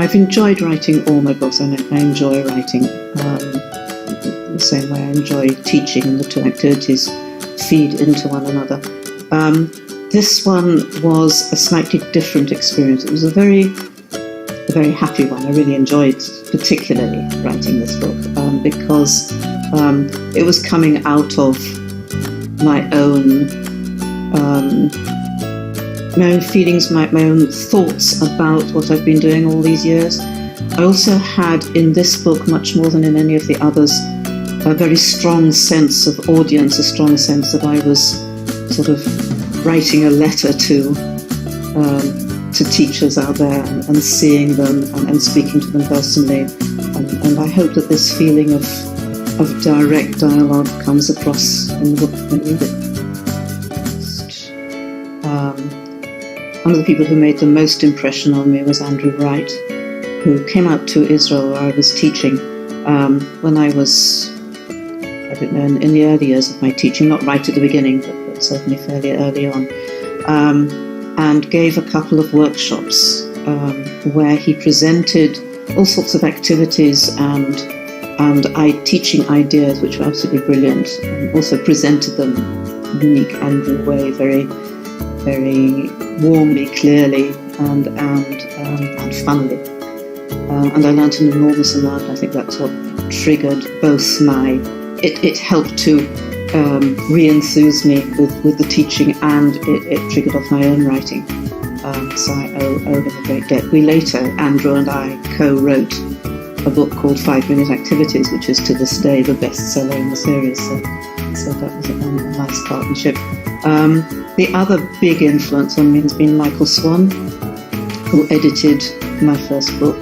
I've enjoyed writing all my books, and I enjoy writing the same way I enjoy teaching, and the two activities feed into one another. This one was a slightly different experience. It was a very happy one. I really enjoyed particularly writing this book because it was coming out of my own feelings, my own thoughts about what I've been doing all these years. I also had in this book, much more than in any of the others, a very strong sense of audience, a strong sense that I was sort of writing a letter to teachers out there and seeing them and speaking to them personally. And I hope that this feeling of direct dialogue comes across in the book when you read it. One of the people who made the most impression on me was Andrew Wright, who came out to Israel where I was teaching when I was, I don't know, in the early years of my teaching, not right at the beginning, but certainly fairly early on, and gave a couple of workshops where he presented all sorts of activities and teaching ideas which were absolutely brilliant, and also presented them in a unique Andrew way, very warmly, clearly, and funnily. And I learned an enormous amount. I think that's what triggered both it helped to re-enthuse me with the teaching, and it triggered off my own writing. So I owe him a great debt. We later, Andrew and I, co-wrote a book called 5 Minute Activities, which is to this day the bestseller in the series. So that was a nice partnership. The other big influence on me has been Michael Swan, who edited my first book,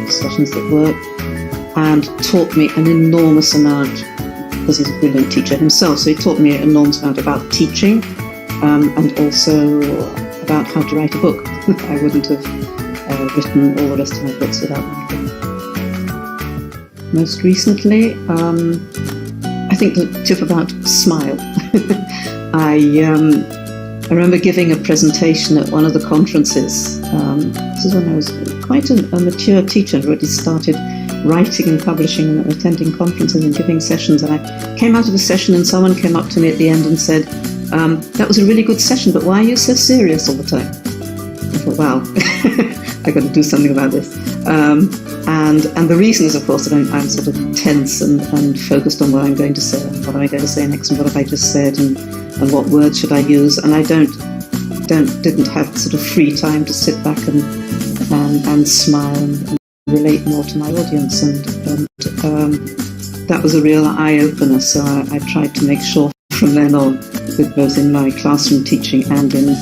Discussions That Work, and taught me an enormous amount, because he's a brilliant teacher himself, so he taught me an enormous amount about teaching, and also about how to write a book. I wouldn't have written all the rest of my books without Michael. Most recently, I think the tip about smile. I remember giving a presentation at one of the conferences. This is when I was quite a mature teacher, already started writing and publishing and attending conferences and giving sessions. And I came out of a session and someone came up to me at the end and said, that was a really good session, but why are you so serious all the time? I thought, wow, I've got to do something about this. And the reason is, of course, that I'm sort of tense and focused on what I'm going to say, and what am I going to say next, and what have I just said, and what words should I use, and I didn't have sort of free time to sit back and smile and relate more to my audience, and that was a real eye-opener. So I tried to make sure from then on, with both in my classroom teaching and in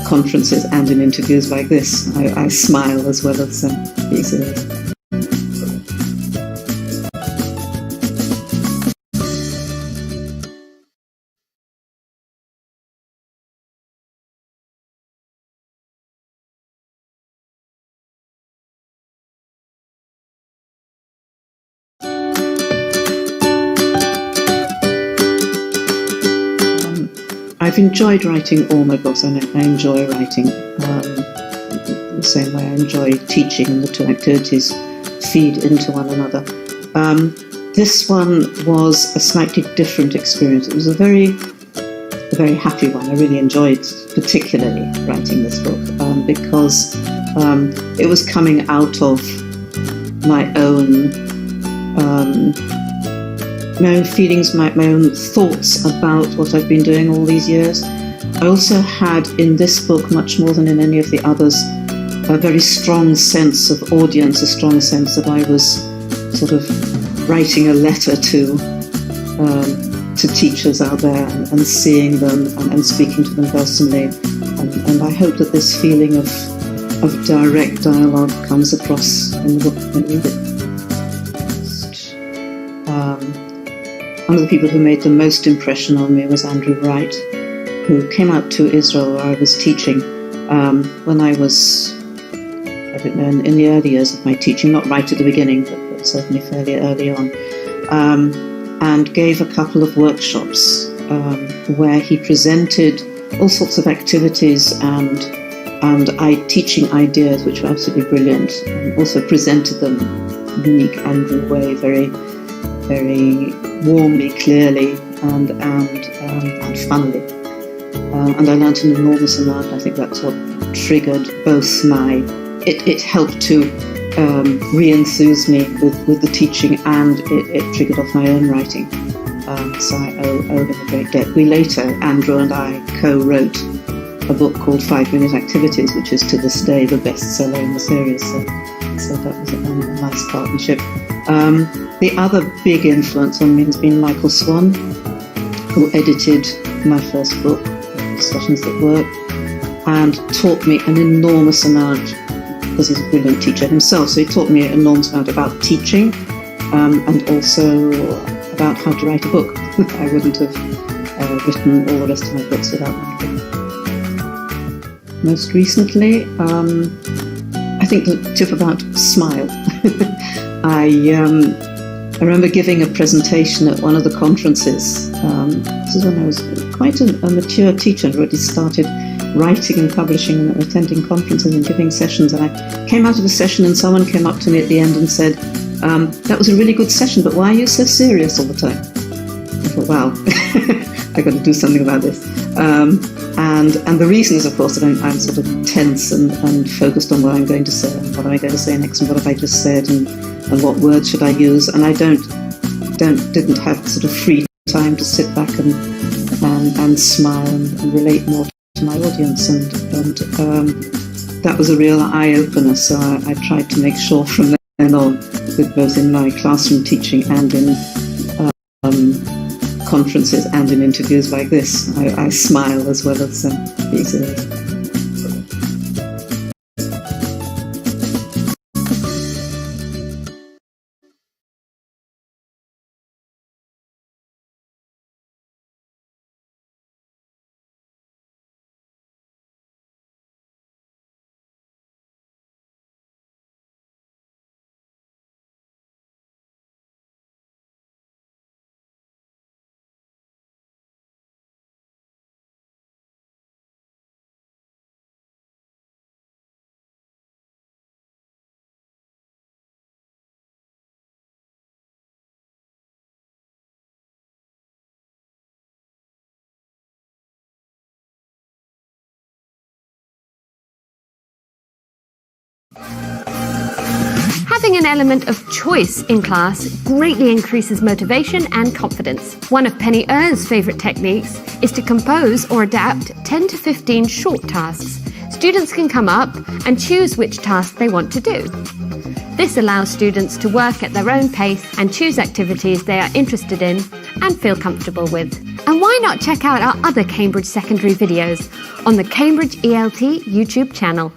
conferences and in interviews like this, I smile as well as be serious. I've enjoyed writing all my books, and I enjoy writing the same way I enjoy teaching, and the two activities feed into one another. This one was a slightly different experience. It was a very happy one. I really enjoyed particularly writing this book because it was coming out of my own feelings, my own thoughts about what I've been doing all these years. I also had in this book, much more than in any of the others, a very strong sense of audience, a strong sense that I was sort of writing a letter to teachers out there and seeing them and speaking to them personally. And I hope that this feeling of direct dialogue comes across in the book when you read it. One of the people who made the most impression on me was Andrew Wright, who came out to Israel where I was teaching when I was, I don't know, in the early years of my teaching, not right at the beginning, but certainly fairly early on, and gave a couple of workshops where he presented all sorts of activities and and teaching ideas which were absolutely brilliant, and also presented them in a unique Andrew way, very, very warmly, clearly, and funnily. And I learnt an enormous amount. I think that's what triggered both my... It helped to re-enthuse me with the teaching, and it triggered off my own writing. So I owe him a great debt. We later, Andrew and I, co-wrote a book called 5 Minute Activities, which is to this day the bestseller in the series. So that was a nice partnership. The other big influence on me has been Michael Swan, who edited my first book, Discussions That Work, and taught me an enormous amount, because he's a brilliant teacher himself, so he taught me an enormous amount about teaching, and also about how to write a book. I wouldn't have written all the rest of my books without Michael. Most recently, I think the tip about smile. I remember giving a presentation at one of the conferences. This is when I was quite a mature teacher, and already started writing and publishing and attending conferences and giving sessions. And I came out of a session and someone came up to me at the end and said, that was a really good session, but why are you so serious all the time? I thought, wow, I've got to do something about this. And the reason is, of course, that I'm sort of tense and focused on what I'm going to say, and what am I going to say next, and what have I just said, and what words should I use. And I didn't have sort of free time to sit back and smile and relate more to my audience. And that was a real eye-opener. So I tried to make sure from then on, with both in my classroom teaching and in conferences and in interviews like this, I smile as well as be serious. Having an element of choice in class greatly increases motivation and confidence. One of Penny Ear's favourite techniques is to compose or adapt 10 to 15 short tasks. Students can come up and choose which task they want to do. This allows students to work at their own pace and choose activities they are interested in and feel comfortable with. And why not check out our other Cambridge Secondary videos on the Cambridge ELT YouTube channel.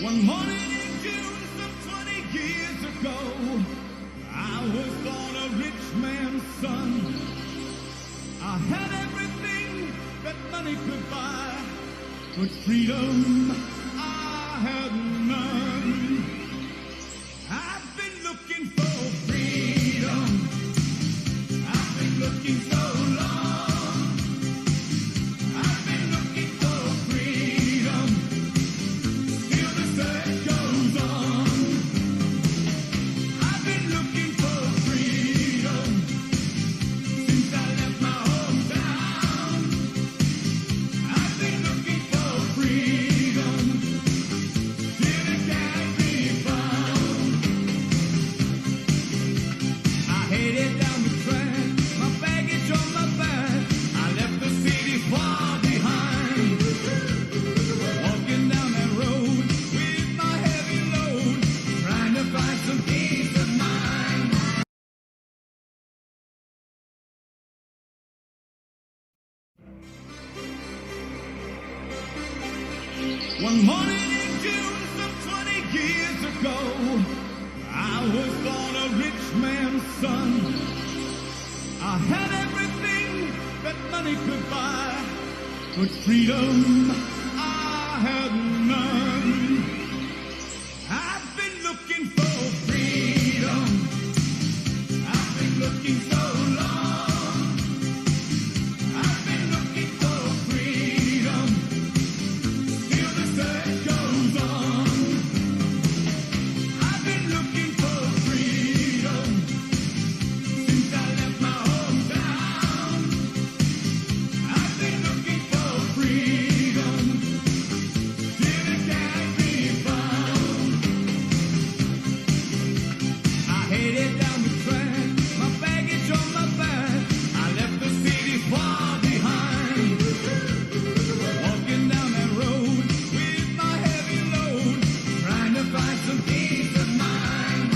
One morning in June some 20 years ago, I was born a rich man's son. I had everything that money could buy, but freedom I had none. I've been looking for freedom. I've been looking so long. I've been looking for freedom. Still the search goes on. I've been looking for freedom since I left my hometown. I've been looking for freedom till it can One morning in June, some 20 years ago, I was born a rich man's son. I had everything that money could buy, but freedom I had none. I've been looking for freedom. I've been looking so long. I've been looking for freedom. Still the search goes on. I've been looking for freedom since I left my hometown. I've been looking for freedom. Still it can't be found. I headed down the track, my baggage on my back. I left the city far behind. Walking down that road with my heavy load, trying to find some peace of mind.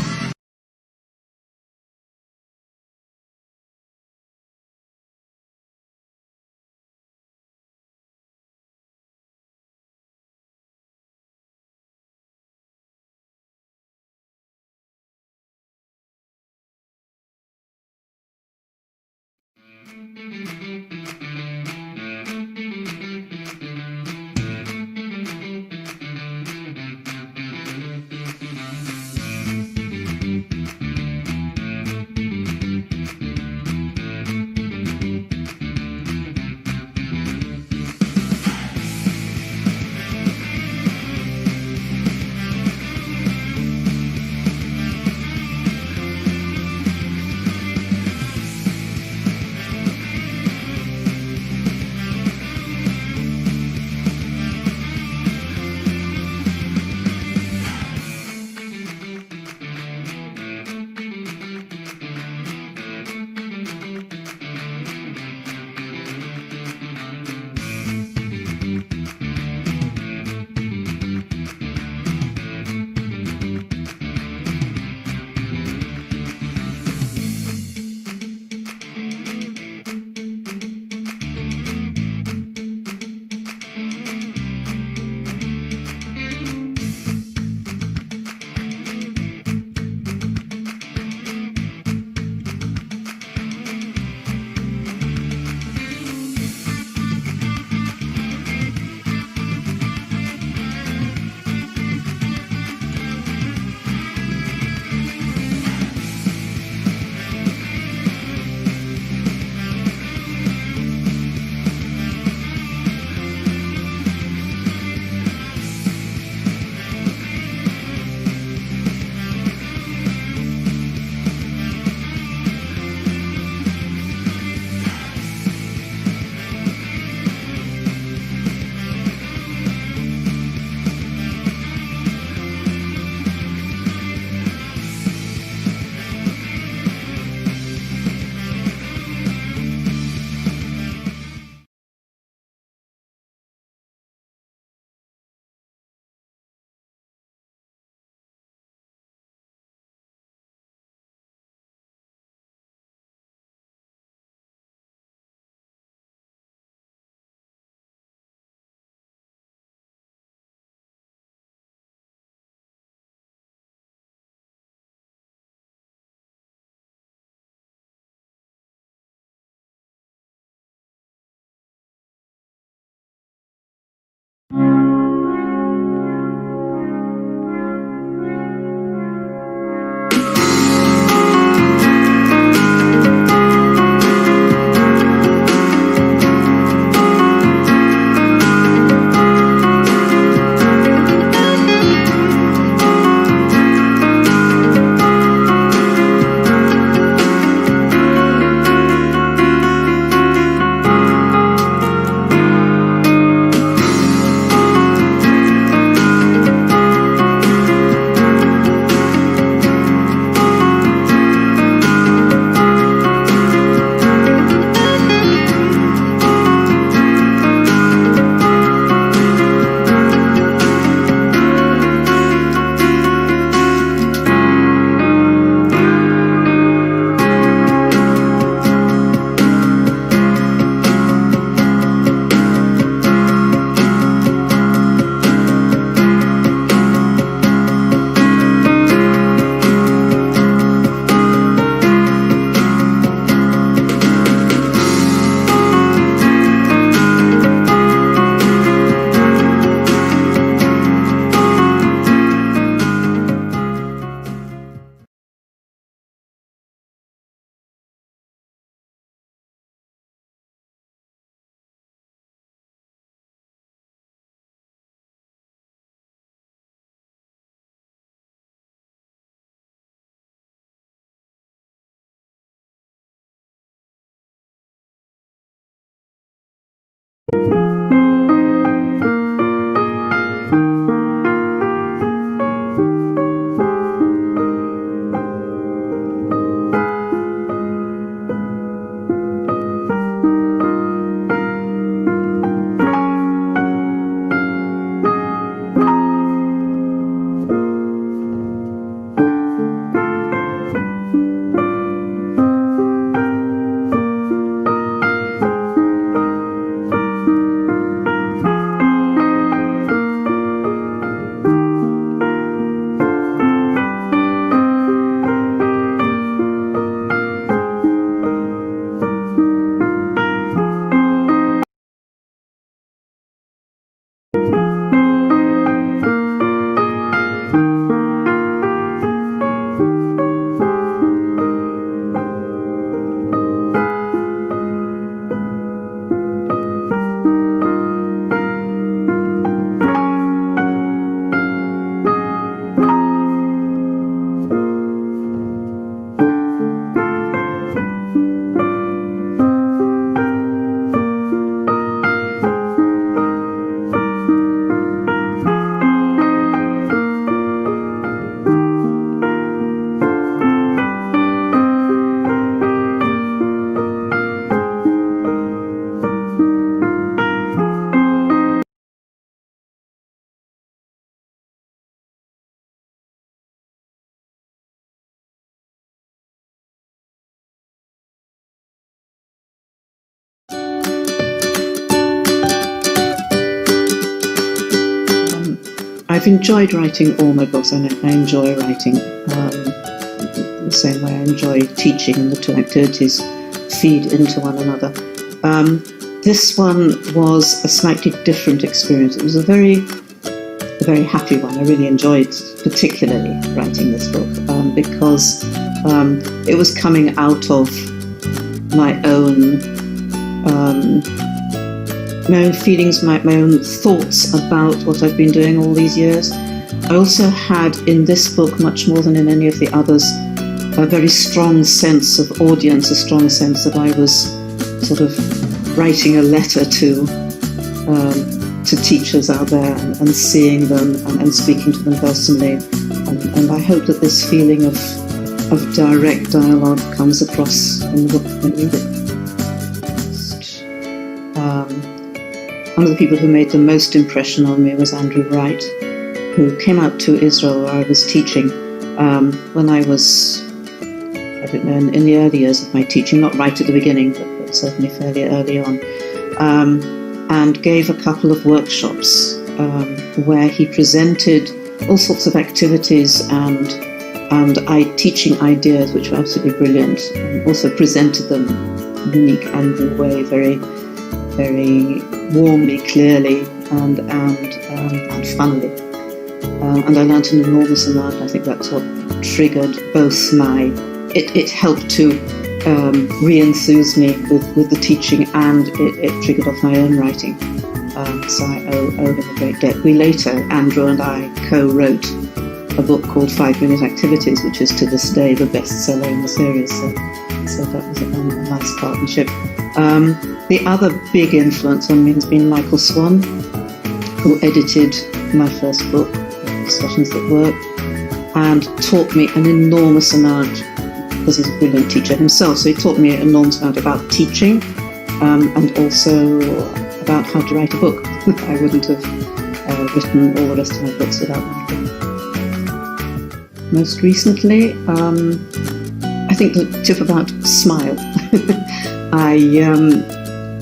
I've enjoyed writing all my books, and I enjoy writing the same way I enjoy teaching, and the two activities feed into one another. This one was a slightly different experience. It was a very happy one. I really enjoyed particularly writing this book because it was coming out of my own feelings, my own thoughts about what I've been doing all these years. I also had in this book, much more than in any of the others, a very strong sense of audience, a strong sense that I was sort of writing a letter to teachers out there and seeing them and speaking to them personally. And I hope that this feeling of direct dialogue comes across in the book when you read it. One of the people who made the most impression on me was Andrew Wright, who came out to Israel where I was teaching when I was, I don't know, in the early years of my teaching, not right at the beginning, but certainly fairly early on, and gave a couple of workshops where he presented all sorts of activities and teaching ideas which were absolutely brilliant, and also presented them in a unique Andrew way, very warmly, clearly, and funnily. And I learnt an enormous amount. I think that's what triggered both my... It helped to re-enthuse me with the teaching, and it triggered off my own writing. So I owe him a great debt. We later, Andrew and I, co-wrote a book called 5 Minute Activities, which is to this day the bestseller in the series. So that was a nice partnership. The other big influence on me has been Michael Swan, who edited my first book, Discussions That Work, and taught me an enormous amount, because he's a brilliant teacher himself, so he taught me an enormous amount about teaching, and also about how to write a book. I wouldn't have written all the rest of my books without Michael. Most recently, I think the tip about smile.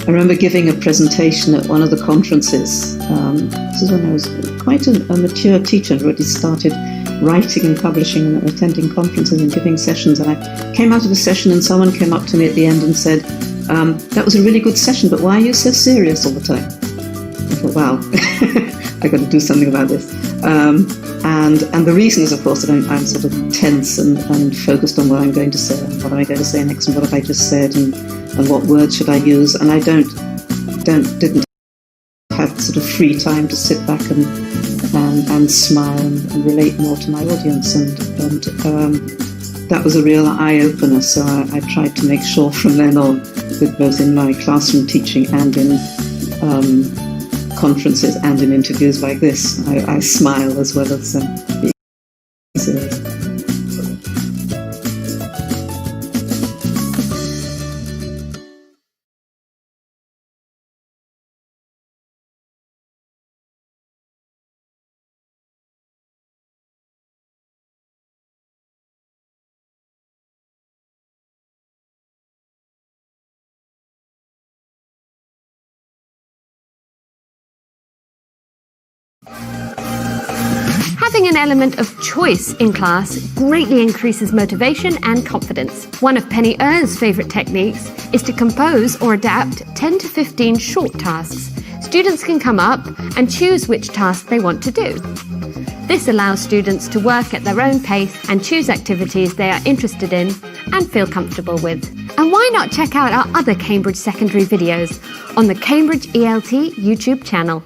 I remember giving a presentation at one of the conferences. This is when I was quite a mature teacher, already started writing and publishing and attending conferences and giving sessions. And I came out of a session and someone came up to me at the end and said, that was a really good session, but why are you so serious all the time? I thought, wow, I've got to do something about this. And the reason is, of course, that I'm sort of tense and focused on what I'm going to say, and what am I going to say next, and what have I just said, and what words should I use, and I didn't have sort of free time to sit back and smile and relate more to my audience, and that was a real eye-opener. So I tried to make sure from then on, both in my classroom teaching and in conferences and in interviews like this, I smile as well as being serious. Having an element of choice in class greatly increases motivation and confidence. One of Penny Ear's favourite techniques is to compose or adapt 10 to 15 short tasks. Students can come up and choose which task they want to do. This allows students to work at their own pace and choose activities they are interested in and feel comfortable with. And why not check out our other Cambridge Secondary videos on the Cambridge ELT YouTube channel.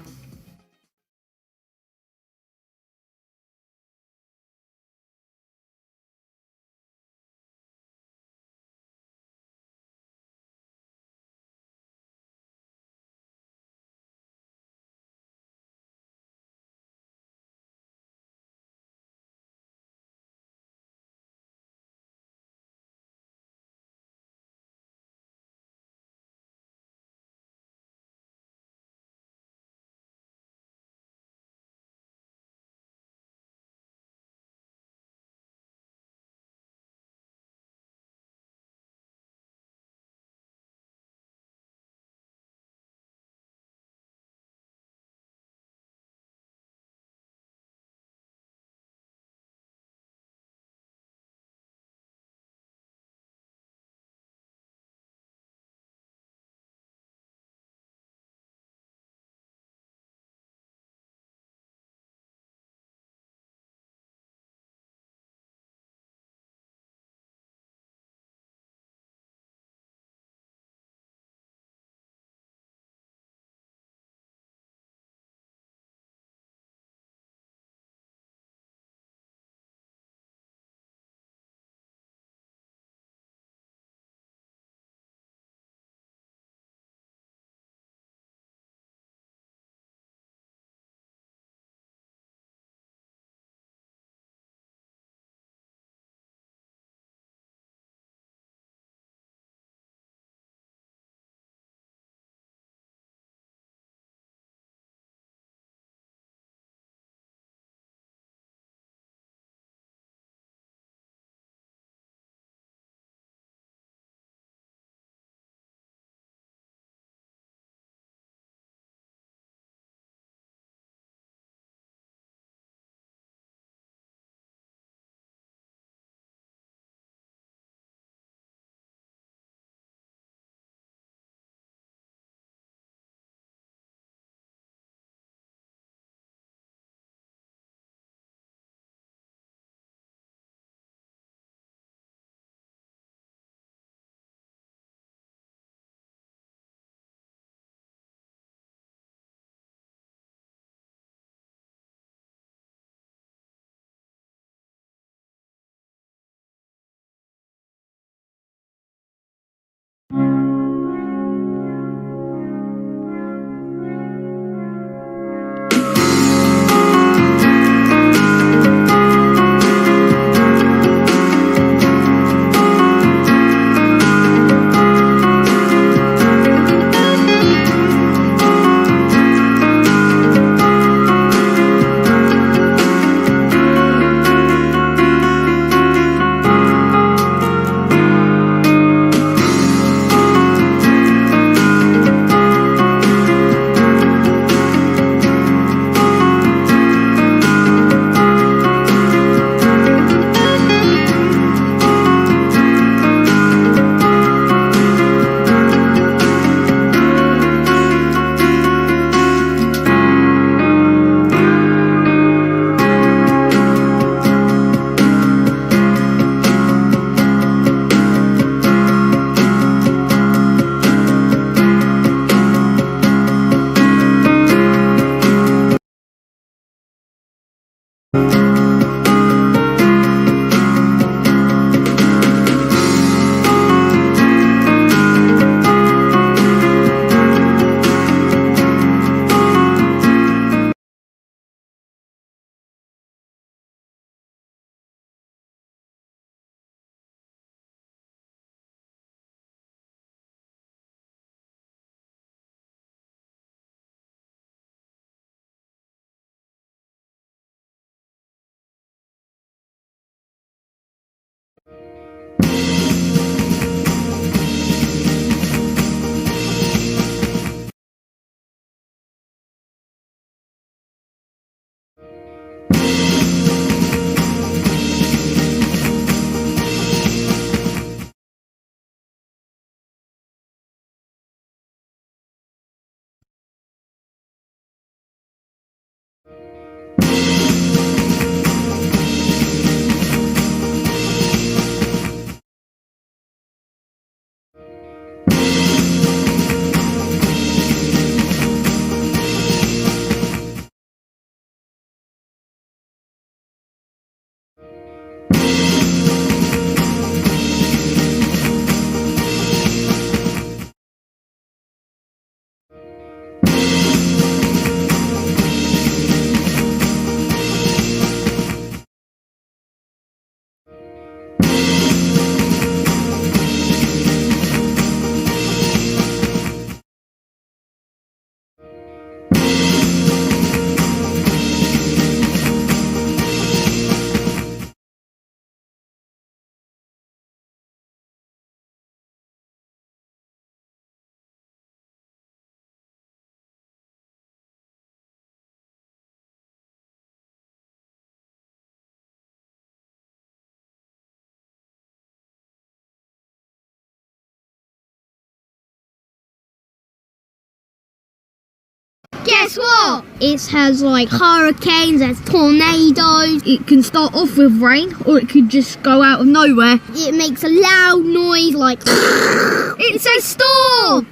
Guess what? It has like hurricanes, there's tornadoes. It can start off with rain or it could just go out of nowhere. It makes a loud noise like it's a storm.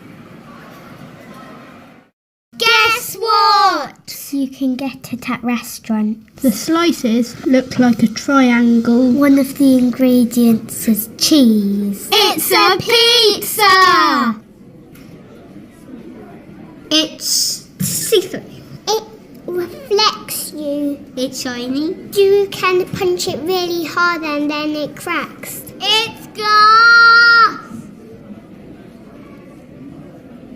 Guess what? You can get it at restaurants. The slices look like a triangle. One of the ingredients is cheese. It's a pizza! It's see-through. It reflects you. It's shiny. You can punch it really hard and then it cracks. It's glass!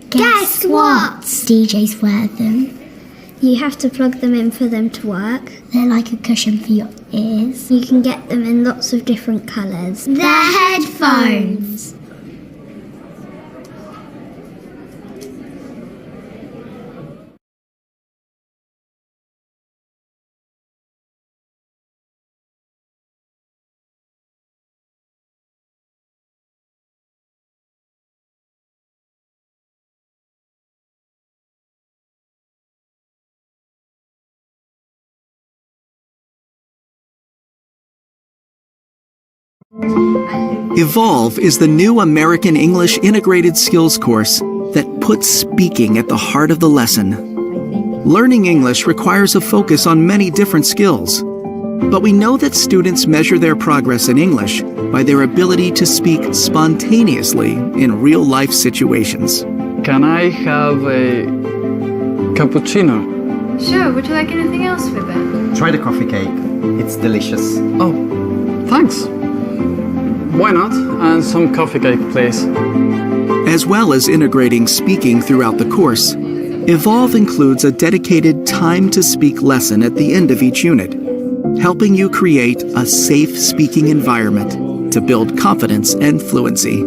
Guess what? DJs wear them. You have to plug them in for them to work. They're like a cushion for your ears. You can get them in lots of different colours. They're headphones. Evolve is the new American English integrated skills course that puts speaking at the heart of the lesson. Learning English requires a focus on many different skills, but we know that students measure their progress in English by their ability to speak spontaneously in real-life situations. Can I have a cappuccino? Sure, would you like anything else with it? Try the coffee cake. It's delicious. Oh, thanks. Why not? And some coffee cake, please. As well as integrating speaking throughout the course, Evolve includes a dedicated Time to Speak lesson at the end of each unit, helping you create a safe speaking environment to build confidence and fluency.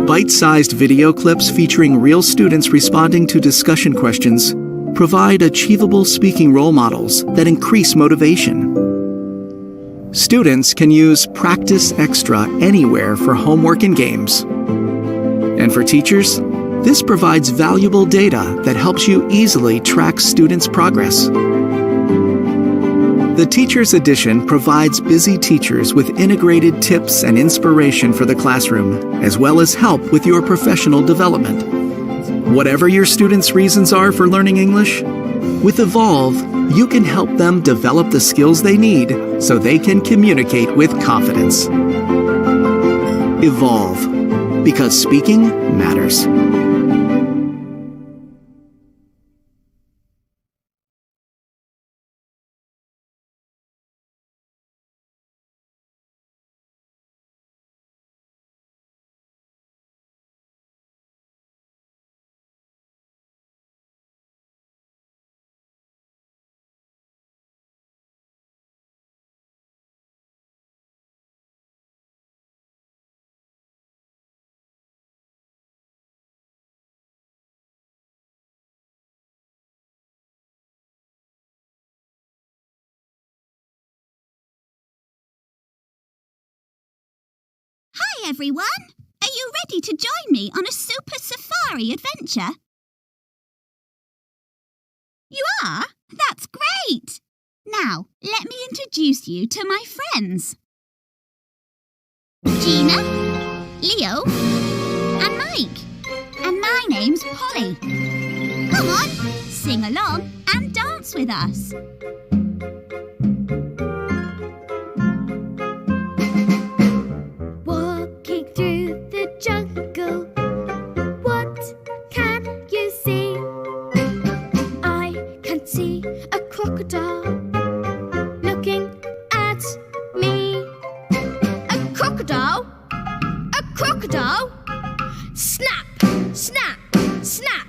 Bite-sized video clips featuring real students responding to discussion questions provide achievable speaking role models that increase motivation. Students can use Practice Extra anywhere for homework and games. And for teachers, this provides valuable data that helps you easily track students' progress. The Teacher's Edition provides busy teachers with integrated tips and inspiration for the classroom, as well as help with your professional development. Whatever your students' reasons are for learning English, with Evolve, you can help them develop the skills they need so they can communicate with confidence. Evolve, because speaking matters. Hi everyone! Are you ready to join me on a super safari adventure? You are? That's great! Now, let me introduce you to my friends. Gina, Leo, and Mike. And my name's Polly. Come on, sing along and dance with us. Walking through the jungle, what can you see? I can see a crocodile looking at me. A crocodile? A crocodile? Snap, snap, snap.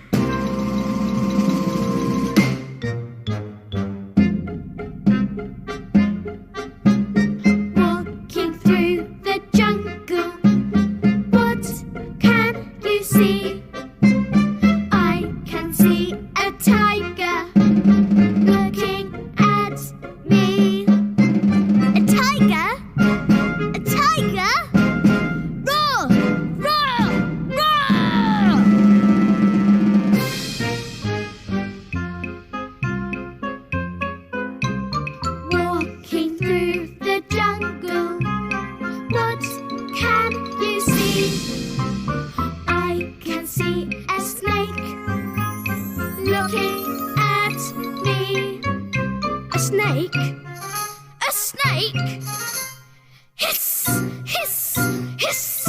looking at me. A snake? A snake? Hiss! Hiss! Hiss!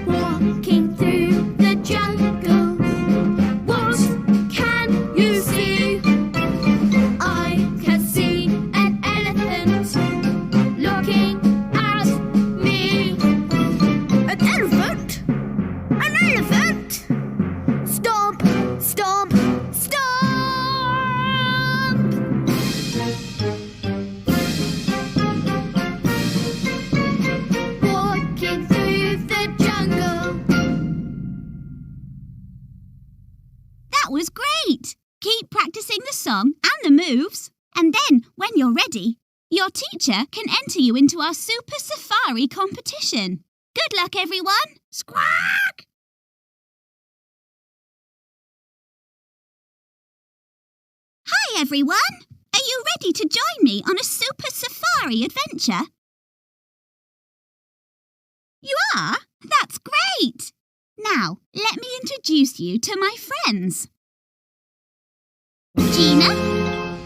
Walking through the jungle, what can you see? I can see an elephant looking at me. An elephant? An elephant? Stomp, stomp, stomp! Walking through the jungle. That was great! Keep practicing the song and the moves. And then, when you're ready, your teacher can enter you into our Super Safari competition. Good luck, everyone! Squawk! Hi, everyone! Are you ready to join me on a Super Safari adventure? You are? That's great! Now, let me introduce you to my friends. Gina,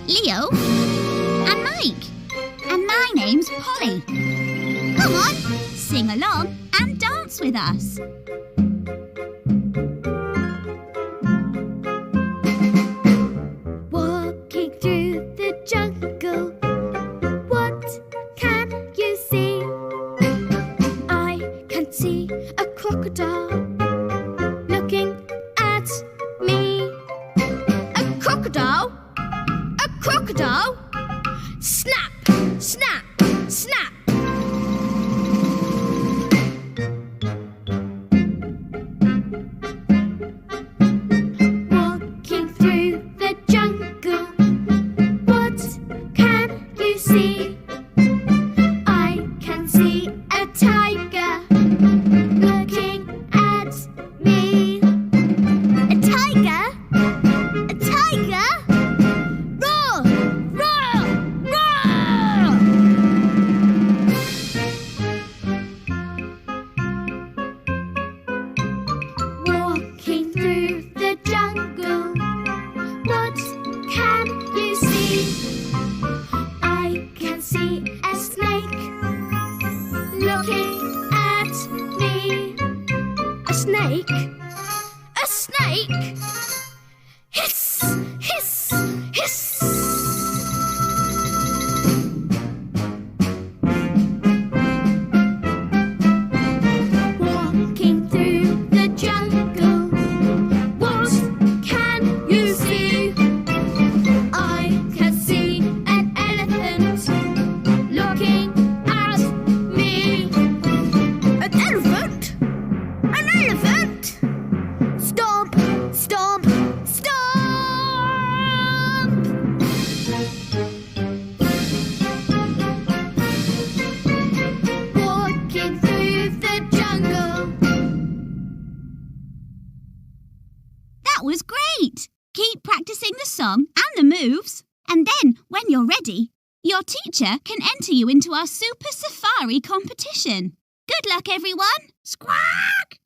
Leo, and Mike. And my name's Polly. Come on, sing along and dance with us. Walking through the jungle, what can you see? I can see a crocodile looking at me. A crocodile? A crocodile? Snap! Snap! Snap! Walking through the jungle, what can you see? I can see a tiger looking at me. A tiger? A tiger? Roar! Roar! Roar! Walking through the jungle, what can you see? I can see a snake looking at me. A snake? A snake? Hiss! Hiss! Hiss! Walking through the jungle, what can you see? I can see an elephant looking at me. An elephant? An elephant? Stomp, stomp, stomp! Walking through the jungle. That was great! Keep practicing the song and the moves. And then, when you're ready, your teacher can enter you into our Super Safari competition. Good luck, everyone! Squawk!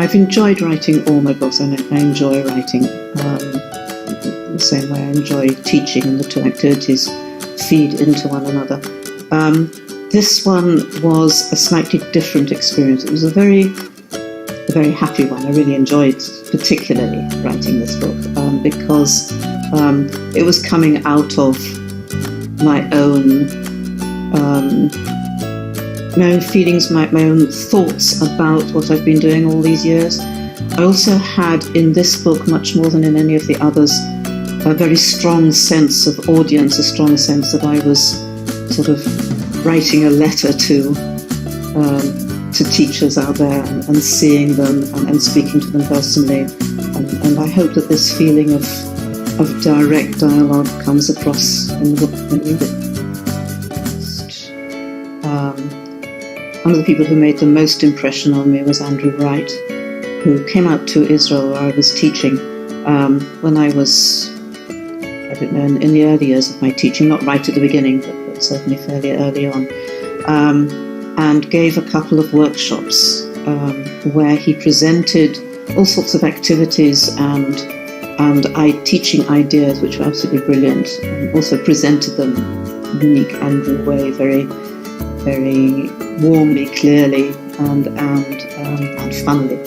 I've enjoyed writing all my books, and I enjoy writing the same way I enjoy teaching, and the two activities feed into one another. This one was a slightly different experience. It was a very happy one. I really enjoyed particularly writing this book because it was coming out of my own feelings, my own thoughts about what I've been doing all these years. I also had in this book, much more than in any of the others, a very strong sense of audience, a strong sense that I was sort of writing a letter to teachers out there and seeing them and speaking to them personally. And I hope that this feeling of direct dialogue comes across in the book when you read it. One of the people who made the most impression on me was Andrew Wright, who came out to Israel where I was teaching when I was, I don't know, in the early years of my teaching, not right at the beginning, but certainly fairly early on, and gave a couple of workshops where he presented all sorts of activities and teaching ideas which were absolutely brilliant, and also presented them in a unique Andrew way, very, very warmly, clearly, and funnily.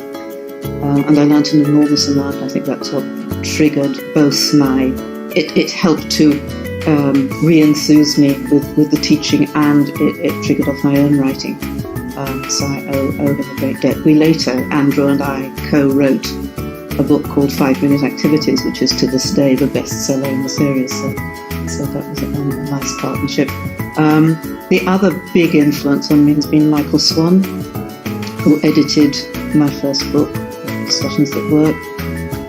And I learnt an enormous amount. I think that's what triggered both my... It helped to re-enthuse me with the teaching, and it triggered off my own writing. So I owe him a great debt. We later, Andrew and I, co-wrote a book called 5 Minute Activities, which is to this day the bestseller in the series. So that was a nice partnership. The other big influence on me has been Michael Swan, who edited my first book, Discussions That Work,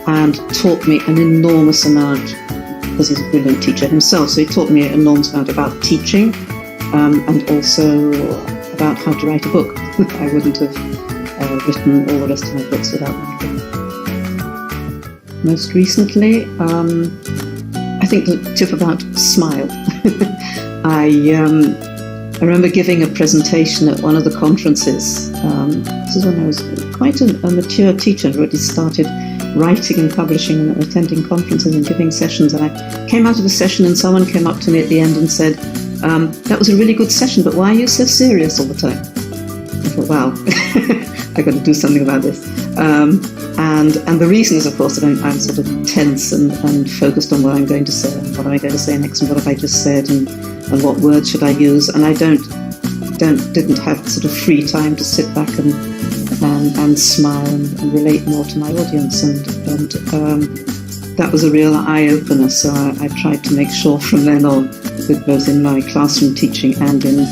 and taught me an enormous amount, because he's a brilliant teacher himself, so he taught me an enormous amount about teaching and also about how to write a book. I wouldn't have written all the rest of my books without Michael. Most recently, I think the tip about smile. I remember giving a presentation at one of the conferences. This is when I was quite a mature teacher and already started writing and publishing and attending conferences and giving sessions. And I came out of a session and someone came up to me at the end and said, that was a really good session, but why are you so serious all the time? I thought, wow, I've got to do something about this. And the reason is, of course, that I'm sort of tense and focused on what I'm going to say, and what am I going to say next, and what have I just said, and what words should I use. And I didn't have sort of free time to sit back and smile and relate more to my audience. And that was a real eye-opener. So I tried to make sure from then on, both in my classroom teaching and in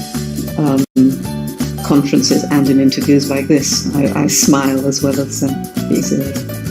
conferences and in interviews like this, I smile as well as be serious.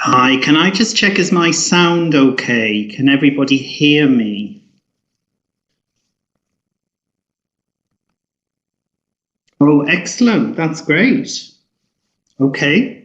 Hi, can I just check, is my sound okay? Can everybody hear me? Oh, excellent. That's great. Okay.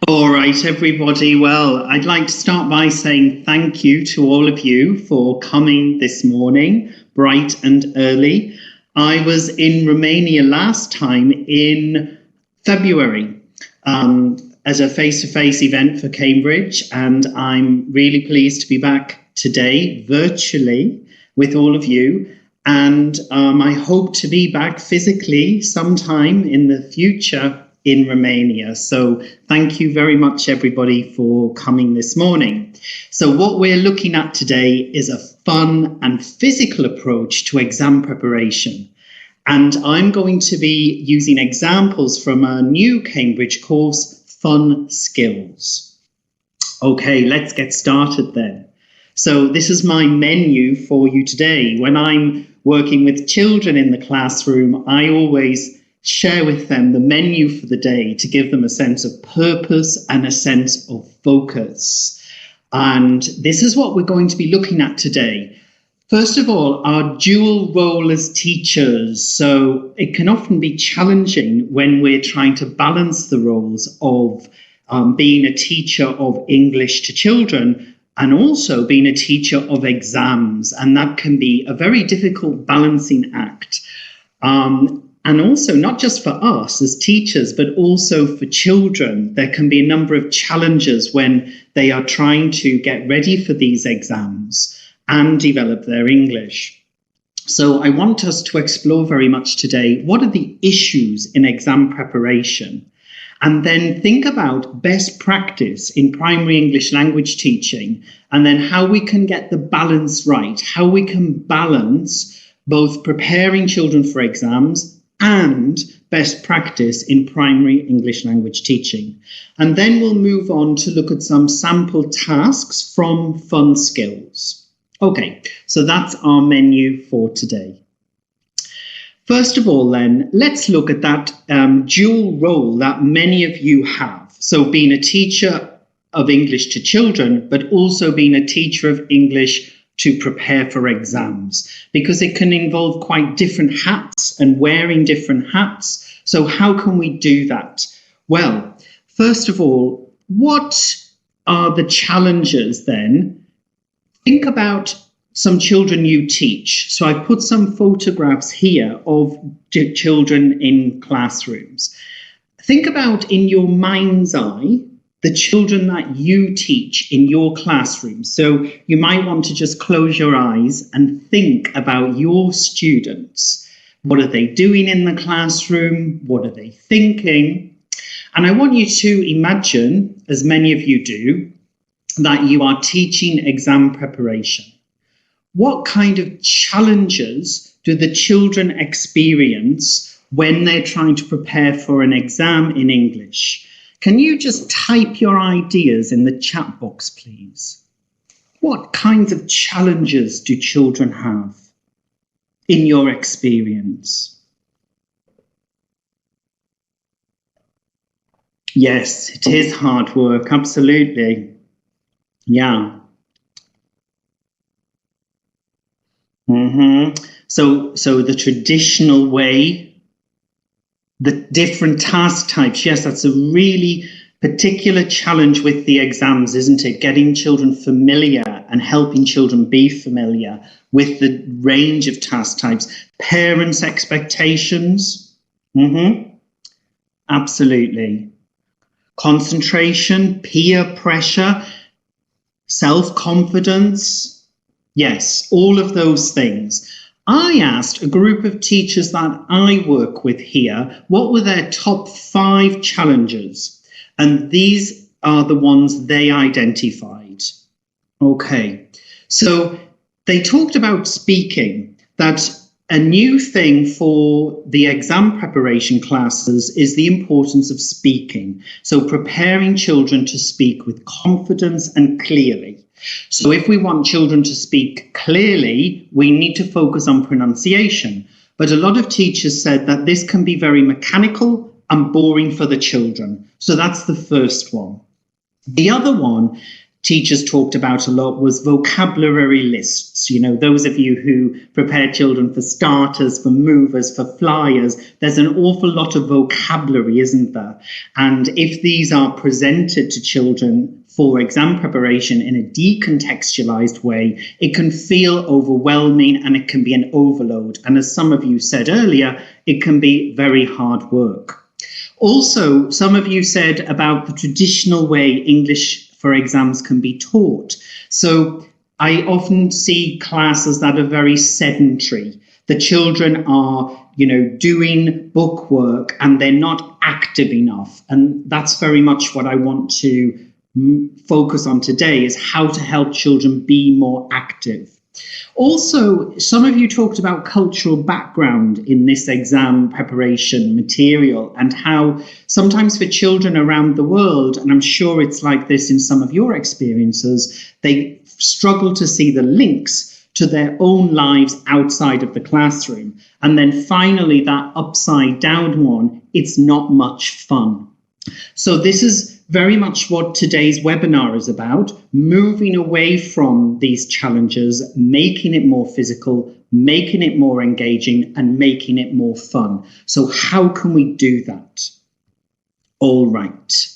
All right, everybody. Well, I'd like to start by saying thank you to all of you for coming this morning, bright and early. I was in Romania last time in February as a face-to-face event for Cambridge, and I'm really pleased to be back today virtually with all of you. And I hope to be back physically sometime in the future in Romania. So thank you very much, everybody, for coming this morning. So what we're looking at today is a fun and physical approach to exam preparation. And I'm going to be using examples from a new Cambridge course, Fun Skills. Okay, let's get started then. So this is my menu for you today. When I'm working with children in the classroom, I always share with them the menu for the day to give them a sense of purpose and a sense of focus. And this is what we're going to be looking at today. First of all, our dual role as teachers. So it can often be challenging when we're trying to balance the roles of being a teacher of English to children and also being a teacher of exams. And that can be a very difficult balancing act. And also not just for us as teachers, but also for children. There can be a number of challenges when they are trying to get ready for these exams and develop their English. So I want us to explore very much today, what are the issues in exam preparation? And then think about best practice in primary English language teaching, and then how we can get the balance right, how we can balance both preparing children for exams and best practice in primary English language teaching. And then we'll move on to look at some sample tasks from Fun Skills. Okay, so that's our menu for today. First of all, then, let's look at that dual role that many of you have. So being a teacher of English to children, but also being a teacher of English to prepare for exams, because it can involve quite different hats and wearing different hats. So how can we do that? Well, first of all, what are the challenges then? Think about some children you teach. So I put some photographs here of children in classrooms. Think about in your mind's eye the children that you teach in your classroom. So you might want to just close your eyes and think about your students. What are they doing in the classroom? What are they thinking? And I want you to imagine, as many of you do, that you are teaching exam preparation. What kind of challenges do the children experience when they're trying to prepare for an exam in English? Can you just type your ideas in the chat box, please? What kinds of challenges do children have in your experience? Yes, it is hard work, absolutely. Yeah. So the traditional way, the different task types, yes, that's a really particular challenge with the exams, isn't it? Getting children familiar and helping children be familiar with the range of task types. Parents' expectations, absolutely. Concentration, peer pressure, self-confidence, yes, all of those things. I asked a group of teachers that I work with here, what were their top 5 challenges? And these are the ones they identified. Okay, so they talked about speaking, that A new thing for the exam preparation classes is the importance of speaking. So preparing children to speak with confidence and clearly. So if we want children to speak clearly, we need to focus on pronunciation. But a lot of teachers said that this can be very mechanical and boring for the children. So that's the first one. The other one teachers talked about a lot was vocabulary lists. You know, those of you who prepare children for starters, for movers, for flyers, there's an awful lot of vocabulary, isn't there? And if these are presented to children for exam preparation in a decontextualized way, it can feel overwhelming and it can be an overload. And as some of you said earlier, it can be very hard work. Also, some of you said about the traditional way English for exams can be taught. So I often see classes that are very sedentary. The children are, doing book work and they're not active enough. And that's very much what I want to focus on today, is how to help children be more active. Also, some of you talked about cultural background in this exam preparation material and how sometimes for children around the world, and I'm sure it's like this in some of your experiences, they struggle to see the links to their own lives outside of the classroom. And then finally, that upside down one, it's not much fun. So this is very much what today's webinar is about, moving away from these challenges, making it more physical, making it more engaging, and making it more fun. So how can we do that? All right.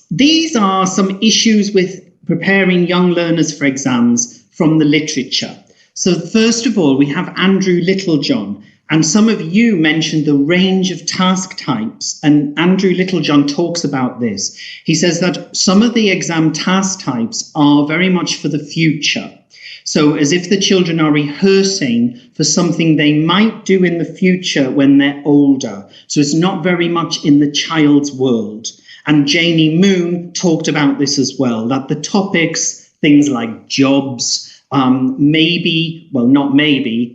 These are some issues with preparing young learners for exams from the literature. So first of all, we have Andrew Littlejohn. And some of you mentioned the range of task types, and Andrew Littlejohn talks about this. He says that some of the exam task types are very much for the future. So as if the children are rehearsing for something they might do in the future when they're older. So it's not very much in the child's world. And Janie Moon talked about this as well, that the topics, things like jobs,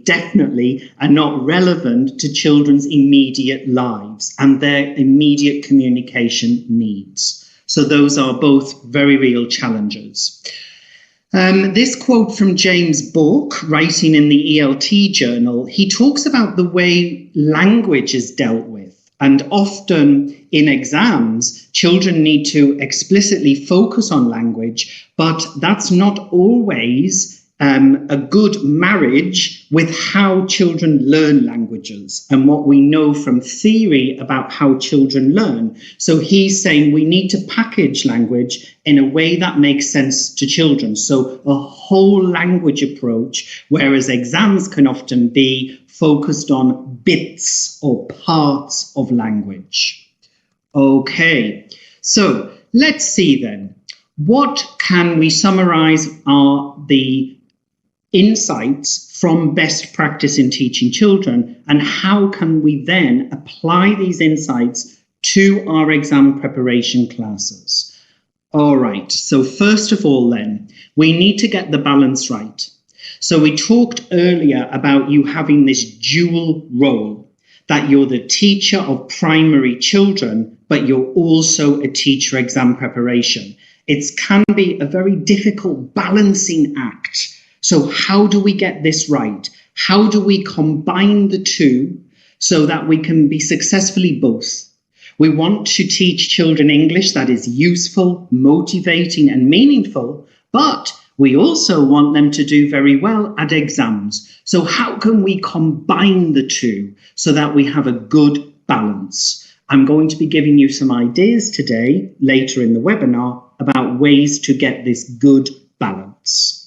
definitely are not relevant to children's immediate lives and their immediate communication needs. So those are both very real challenges. This quote from James Bourke, writing in the ELT journal, he talks about the way language is dealt with. And often in exams, children need to explicitly focus on language, but that's not always a good marriage with how children learn languages and what we know from theory about how children learn. So he's saying we need to package language in a way that makes sense to children. So a whole language approach, whereas exams can often be focused on bits or parts of language. Okay, so let's see then. What can we summarize are the insights from best practice in teaching children, and how can we then apply these insights to our exam preparation classes? All right, so first of all then, we need to get the balance right. So we talked earlier about you having this dual role, that you're the teacher of primary children, but you're also a teacher exam preparation. It can be a very difficult balancing act. So how do we get this right? How do we combine the two so that we can be successfully both? We want to teach children English that is useful, motivating, and meaningful, but we also want them to do very well at exams. So how can we combine the two so that we have a good balance? I'm going to be giving you some ideas today, later in the webinar, about ways to get this good balance.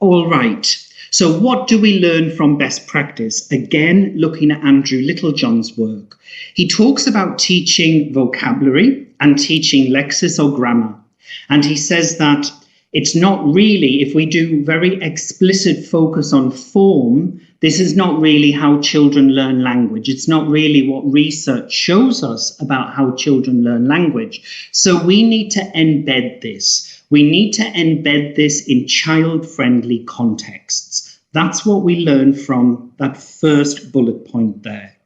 All right, so what do we learn from best practice? Again, looking at Andrew Littlejohn's work. He talks about teaching vocabulary and teaching lexis or grammar. And he says that it's not really, if we do very explicit focus on form, this is not really how children learn language. It's not really what research shows us about how children learn language. So we need to embed this. We need to embed this in child-friendly contexts. That's what we learn from that first bullet point there.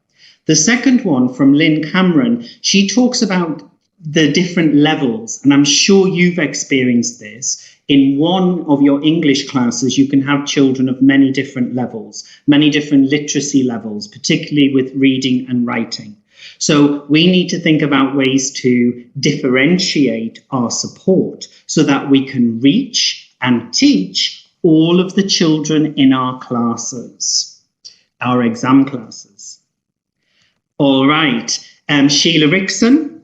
The second one from Lynn Cameron, she talks about the different levels, and I'm sure you've experienced this. In one of your English classes, you can have children of many different levels, many different literacy levels, particularly with reading and writing. So we need to think about ways to differentiate our support so that we can reach and teach all of the children in our classes, our exam classes. All right, Sheila Rickson,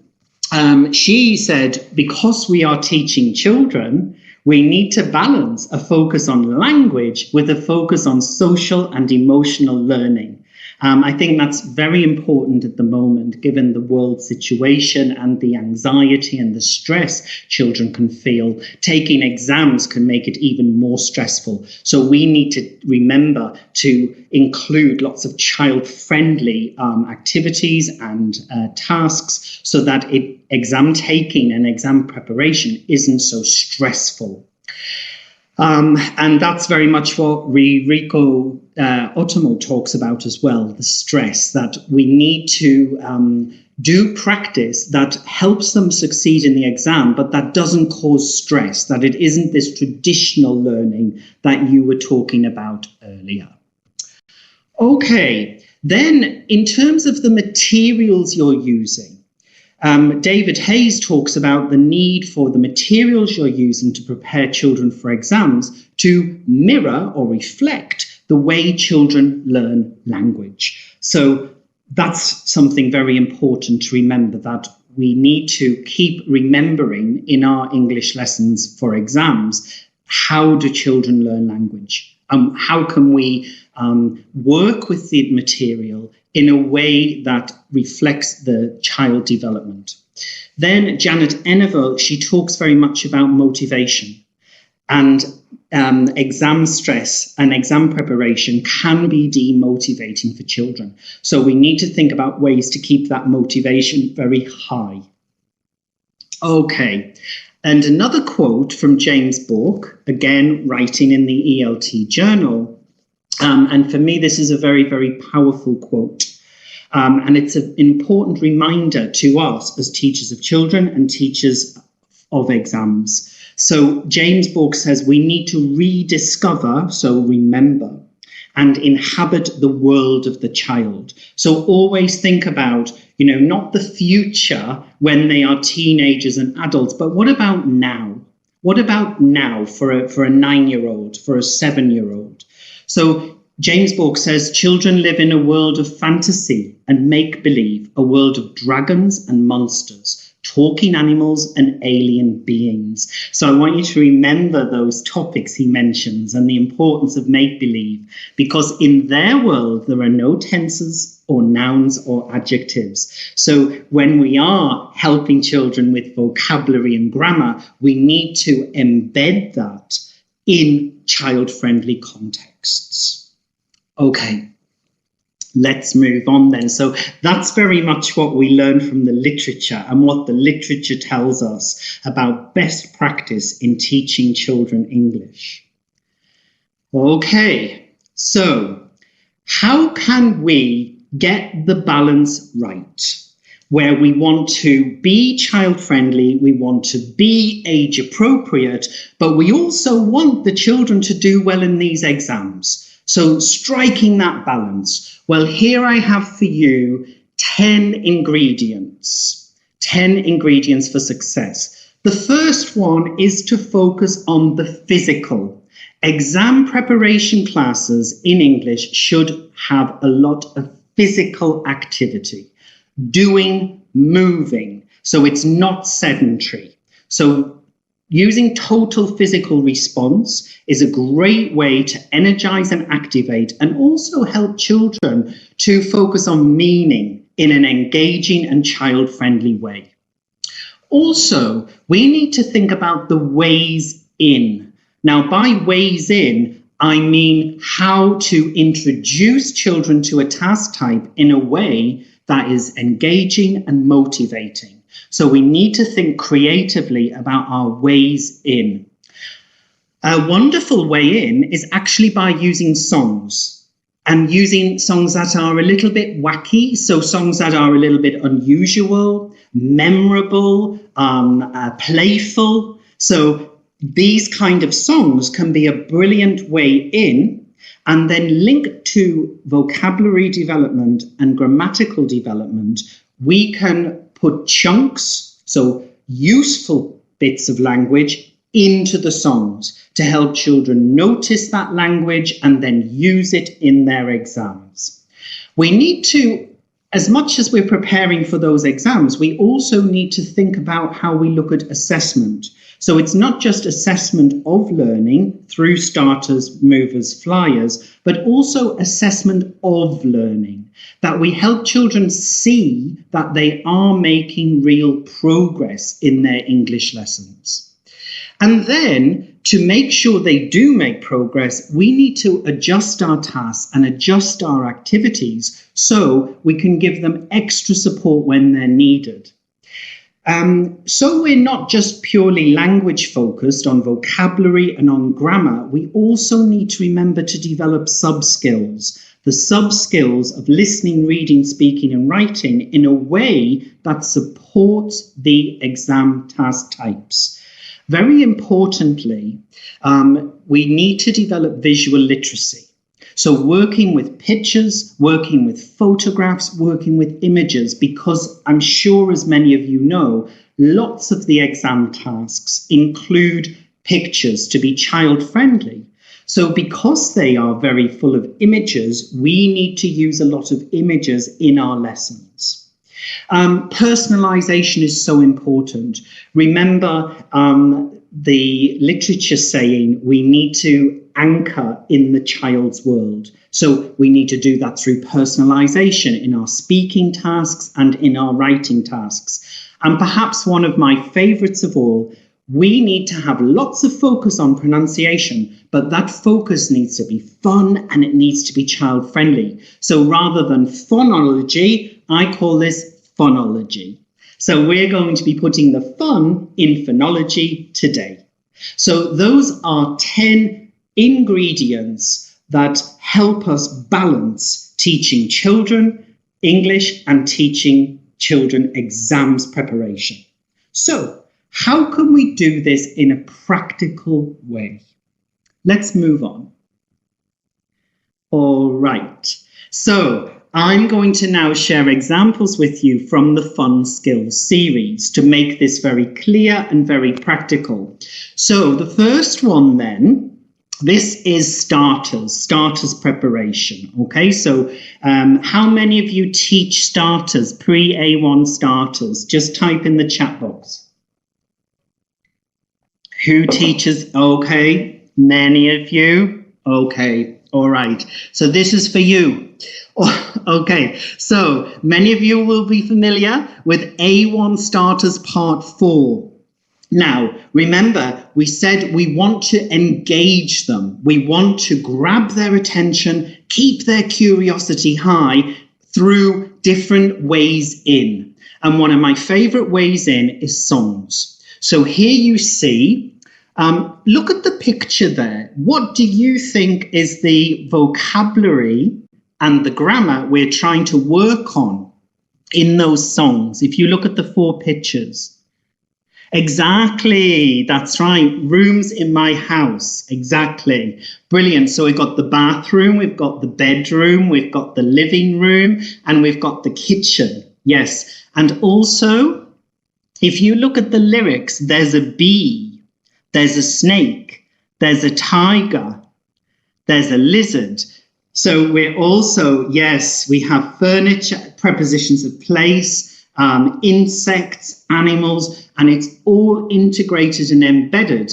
she said, because we are teaching children, we need to balance a focus on language with a focus on social and emotional learning. I think that's very important at the moment, given the world situation and the anxiety and the stress children can feel. Taking exams can make it even more stressful. So we need to remember to include lots of child-friendly activities and tasks so that exam taking and exam preparation isn't so stressful. And that's very much what Rico Otomo talks about as well, the stress, that we need to do practice that helps them succeed in the exam, but that doesn't cause stress, that it isn't this traditional learning that you were talking about earlier. Okay, then in terms of the materials you're using, David Hayes talks about the need for the materials you're using to prepare children for exams to mirror or reflect the way children learn language. So that's something very important to remember, that we need to keep remembering in our English lessons for exams, how do children learn language? How can we work with the material in a way that reflects the child development? Then Janet Enevo, she talks very much about motivation, and exam stress and exam preparation can be demotivating for children. So we need to think about ways to keep that motivation very high. Okay, and another quote from James Bourke, again writing in the ELT journal. And for me, this is a very, very powerful quote. And it's an important reminder to us as teachers of children and teachers of exams. So James Bourke says we need to rediscover, so remember, and inhabit the world of the child. So always think about, not the future when they are teenagers and adults, but what about now? What about now for a 9-year-old, for a 7-year-old? So James Bourke says children live in a world of fantasy and make-believe, a world of dragons and monsters, talking animals and alien beings. So I want you to remember those topics he mentions and the importance of make-believe, because in their world there are no tenses or nouns or adjectives. So when we are helping children with vocabulary and grammar, we need to embed that in child-friendly contexts. Okay, let's move on then. So that's very much what we learn from the literature and what the literature tells us about best practice in teaching children English. Okay, so how can we get the balance right, where we want to be child-friendly, we want to be age-appropriate, but we also want the children to do well in these exams? So striking that balance. Well, here I have for you 10 ingredients for success. The first one is to focus on the physical. Exam preparation classes in English should have a lot of physical activity, doing, moving. So it's not sedentary. So using total physical response is a great way to energize and activate, and also help children to focus on meaning in an engaging and child-friendly way. Also, we need to think about the ways in. Now, by ways in, I mean how to introduce children to a task type in a way that is engaging and motivating. So we need to think creatively about our ways in. A wonderful way in is actually by using songs, and using songs that are a little bit wacky, so songs that are a little bit unusual, memorable, playful. So these kind of songs can be a brilliant way in, and then linked to vocabulary development and grammatical development, we can put chunks, so useful bits of language, into the songs to help children notice that language and then use it in their exams. We need to, as much as we're preparing for those exams, we also need to think about how we look at assessment. So it's not just assessment of learning through starters, movers, flyers, but also assessment of learning, that we help children see that they are making real progress in their English lessons. And then, to make sure they do make progress, we need to adjust our tasks and adjust our activities so we can give them extra support when they're needed. So we're not just purely language focused on vocabulary and on grammar. We also need to remember to develop sub-skills, the sub-skills of listening, reading, speaking and writing in a way that supports the exam task types. Very importantly, we need to develop visual literacy. So working with pictures, working with photographs, working with images, because I'm sure, as many of you know, lots of the exam tasks include pictures to be child-friendly. So because they are very full of images, we need to use a lot of images in our lessons. Personalization is so important. Remember the literature saying we need to anchor in the child's world. So we need to do that through personalization in our speaking tasks and in our writing tasks. And perhaps one of my favorites of all, we need to have lots of focus on pronunciation, but that focus needs to be fun and it needs to be child friendly. So rather than phonology, I call this phonology. So we're going to be putting the fun in phonology today. So those are 10 ingredients that help us balance teaching children English and teaching children exams preparation. So how can we do this in a practical way? Let's move on. All right. So I'm going to now share examples with you from the Fun Skills series to make this very clear and very practical. So the first one then, this is starters preparation. Okay, so how many of you teach starters, pre-A1 starters? Just type in the chat box. Who teaches? Okay, many of you. Okay, all right. So this is for you. Okay, so many of you will be familiar with A1 starters part 4. Now, remember, we said we want to engage them. We want to grab their attention, keep their curiosity high through different ways in. And one of my favorite ways in is songs. So here you see, look at the picture there. What do you think is the vocabulary and the grammar we're trying to work on in those songs? If you look at the 4 pictures. Exactly, that's right. Rooms in my house. Exactly. Brilliant. So we've got the bathroom, we've got the bedroom, we've got the living room, and we've got the kitchen. Yes. And also, if you look at the lyrics, there's a bee, there's a snake, there's a tiger, there's a lizard. So we're also, yes, we have furniture, prepositions of place, insects, animals, and it's all integrated and embedded.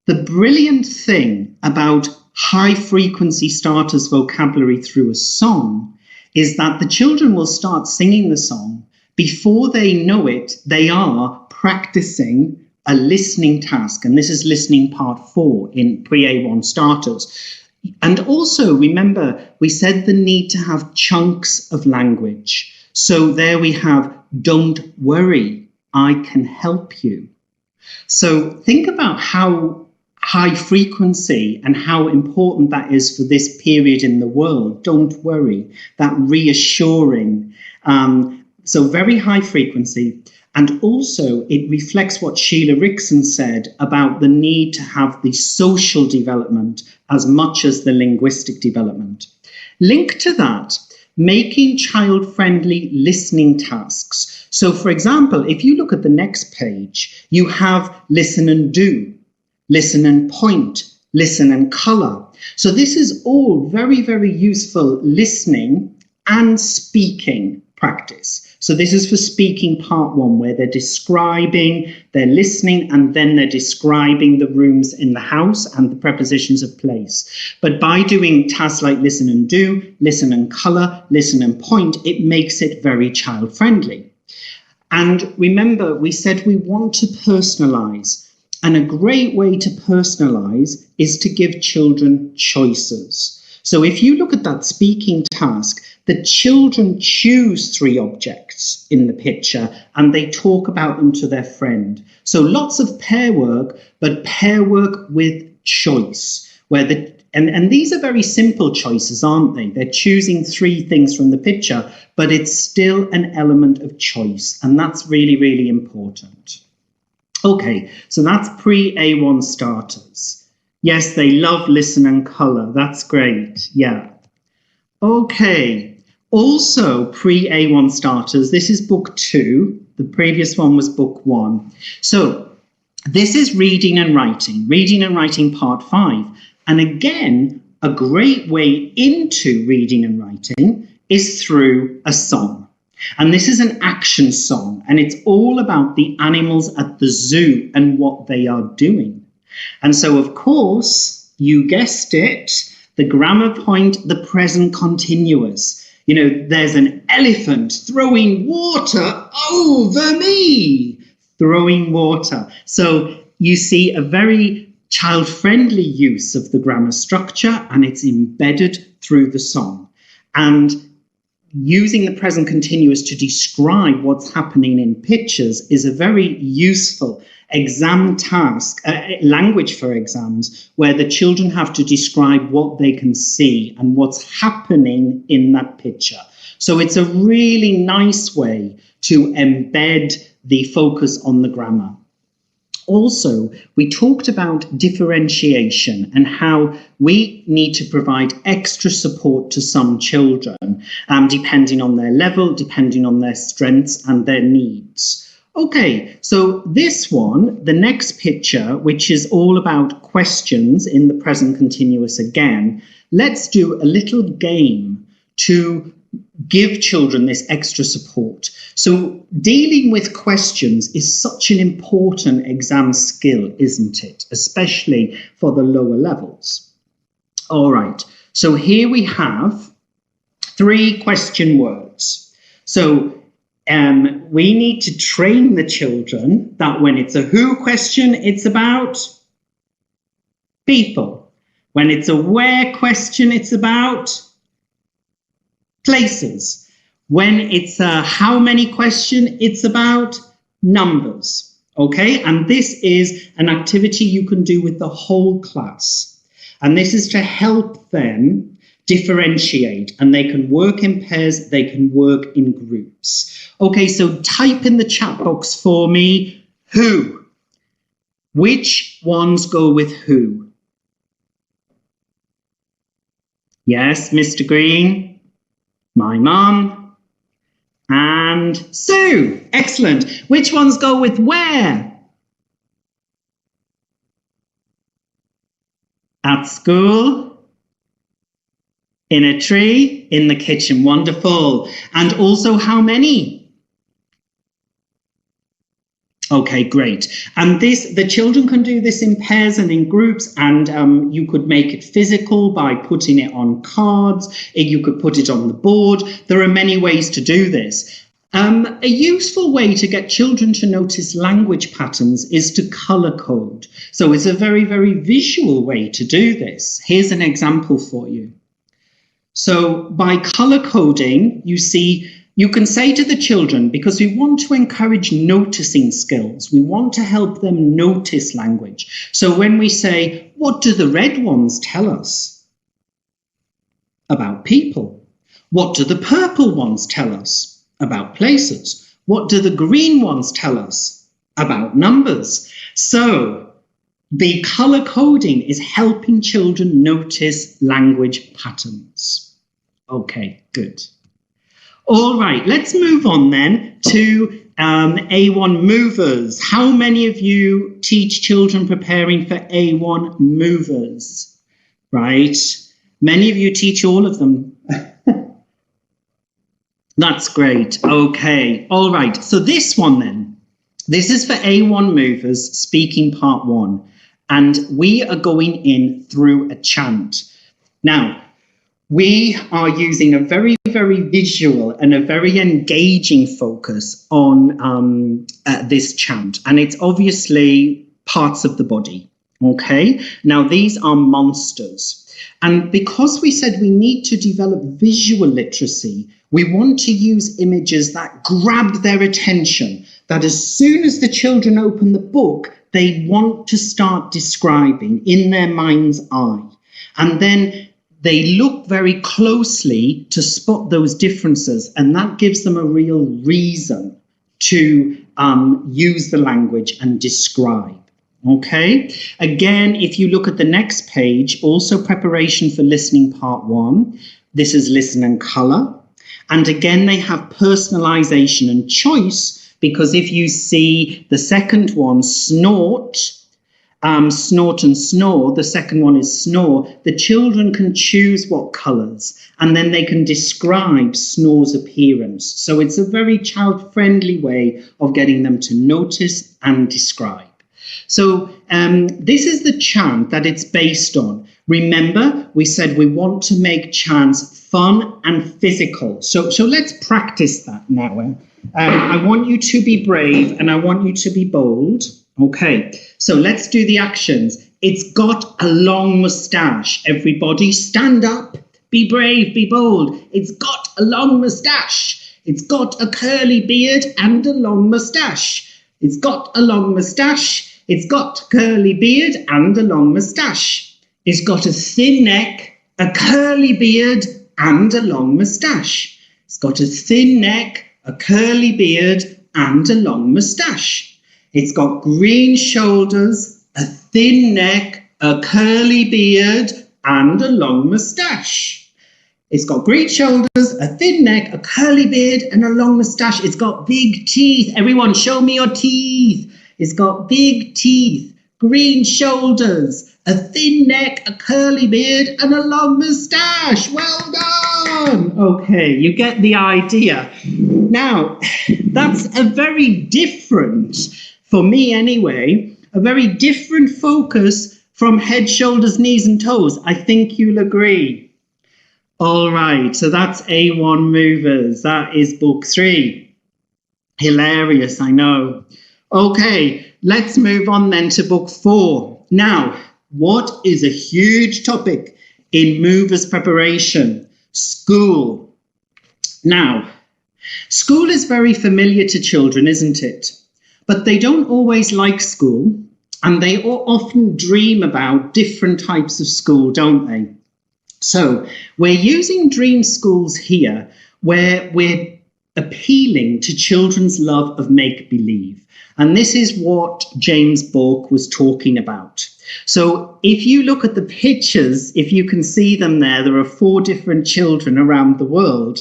The brilliant thing about high frequency starters vocabulary through a song is that the children will start singing the song. Before they know it, they are practicing a listening task. And this is listening part 4 in pre-A1 starters. And also remember, we said the need to have chunks of language. So there we have, don't worry, I can help you. So think about how high frequency and how important that is for this period in the world. Don't worry, that reassuring. So very high frequency. And also it reflects what Sheila Rickson said about the need to have the social development as much as the linguistic development. Linked to that, making child-friendly listening tasks. So for example, if you look at the next page, you have listen and do, listen and point, listen and colour. So this is all very, very useful listening and speaking practice. So this is for speaking part 1, where they're describing, they're listening, and then they're describing the rooms in the house and the prepositions of place. But by doing tasks like listen and do, listen and colour, listen and point, it makes it very child-friendly. And remember, we said we want to personalise. And a great way to personalise is to give children choices. So if you look at that speaking task, the children choose 3 objects in the picture and they talk about them to their friend. So lots of pair work, but pair work with choice. And these are very simple choices, aren't they? They're choosing 3 things from the picture, but it's still an element of choice. And that's really, really important. Okay, so that's pre-A1 starters. Yes, they love listen and colour. That's great. Yeah. Okay. Also, pre-A1 starters, this is book 2. The previous one was book 1. So this is reading and writing part 5. And again, a great way into reading and writing is through a song. And this is an action song, and it's all about the animals at the zoo and what they are doing. And so, of course, you guessed it, the grammar point, the present continuous. You know, there's an elephant throwing water over me, throwing water. So you see a very child-friendly use of the grammar structure, and it's embedded through the song. And using the present continuous to describe what's happening in pictures is a very useful exam task, language for exams, where the children have to describe what they can see and what's happening in that picture. So it's a really nice way to embed the focus on the grammar. Also, we talked about differentiation and how we need to provide extra support to some children, depending on their level, depending on their strengths and their needs. Okay, so this one, the next picture, which is all about questions in the present continuous again, let's do a little game to give children this extra support. So dealing with questions is such an important exam skill, isn't it? Especially for the lower levels. All right, so here we have 3 question words. So we need to train the children that when it's a who question, it's about people. When it's a where question, it's about places. When it's a how many question, it's about numbers. Okay, and this is an activity you can do with the whole class. And this is to help them differentiate, and they can work in pairs, they can work in groups. Okay, so type in the chat box for me, who? Which ones go with who? Yes, Mr. Green, my mum, and Sue. Excellent. Which ones go with where? At school. In a tree, in the kitchen. Wonderful. And also how many? Okay, great. And the children can do this in pairs and in groups, and you could make it physical by putting it on cards. You could put it on the board. There are many ways to do this. A useful way to get children to notice language patterns is to colour code. So it's a very, very visual way to do this. Here's an example for you. So by colour coding, you see you can say to the children, because we want to encourage noticing skills, we want to help them notice language. So when we say, what do the red ones tell us about people? What do the purple ones tell us about places? What do the green ones tell us about numbers? So the color coding is helping children notice language patterns. Okay, good. All right, let's move on then to A1 movers. How many of you teach children preparing for A1 movers? Right, many of you teach all of them. That's great. Okay, all right. So this one then, this is for A1 movers, speaking part 1. And we are going in through a chant. Now, we are using a very, very visual and a very engaging focus on this chant. And it's obviously parts of the body. Okay, now these are monsters. And because we said we need to develop visual literacy, we want to use images that grab their attention, that as soon as the children open the book, they want to start describing in their mind's eye. And then they look very closely to spot those differences, and that gives them a real reason to use the language and describe. Okay, again, if you look at the next page, also preparation for listening part 1, this is listen and colour. And again, they have personalisation and choice, because if you see the second one, snort, snort and snore, the second one is snore, the children can choose what colours, and then they can describe snore's appearance. So it's a very child-friendly way of getting them to notice and describe. So this is the chant that it's based on. Remember, we said we want to make chants fun and physical. So let's practice that now. I want you to be brave and I want you to be bold. Okay, so let's do the actions. It's got a long moustache. Everybody stand up, be brave, be bold. It's got a long moustache. It's got a curly beard and a long moustache. It's got a long moustache. It's got curly beard and a long moustache. It's got a thin neck, a curly beard and a long moustache. It's got a thin neck, a curly beard and a long moustache. It's got green shoulders, a thin neck, a curly beard and a long moustache. It's got green shoulders, a thin neck, a curly beard and a long moustache. It's got big teeth. Everyone show me your teeth. It's got big teeth, green shoulders, a thin neck, a curly beard, and a long moustache. Well done. Okay, you get the idea. Now, that's a very different, for me anyway, a very different focus from head, shoulders, knees, and toes. I think you'll agree. All right, so that's A1 movers. That is book 3. Hilarious, I know. Okay, let's move on then to book 4. Now, what is a huge topic in movers preparation? School. Now, school is very familiar to children, isn't it? But they don't always like school, and they often dream about different types of school, don't they? So we're using dream schools here where we're appealing to children's love of make-believe. And this is what James Bourke was talking about. So if you look at the pictures, if you can see them there are 4 different children around the world.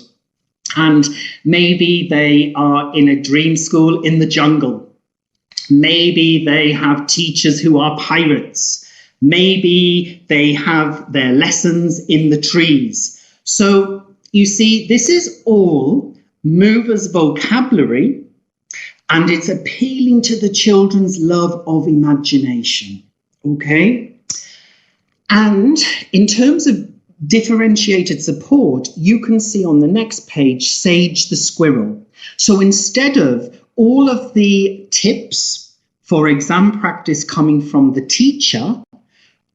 And maybe they are in a dream school in the jungle. Maybe they have teachers who are pirates. Maybe they have their lessons in the trees. So you see, this is all movers vocabulary, and it's appealing to the children's love of imagination. Okay? And in terms of differentiated support, you can see on the next page, Sage the Squirrel. So instead of all of the tips for exam practice coming from the teacher,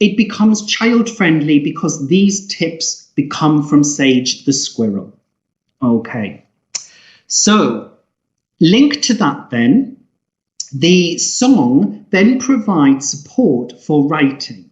it becomes child-friendly because these tips become from Sage the Squirrel. Okay. So, linked to that then, the song then provides support for writing.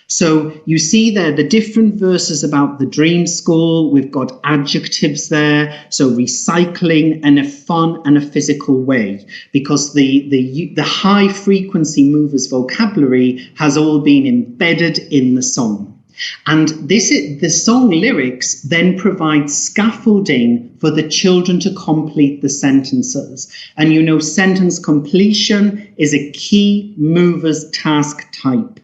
So you see there the different verses about the dream school. We've got adjectives there, so recycling in a fun and a physical way, because the high frequency movers vocabulary has all been embedded in the song. And the song lyrics then provide scaffolding for the children to complete the sentences. And you know, sentence completion is a key movers task type.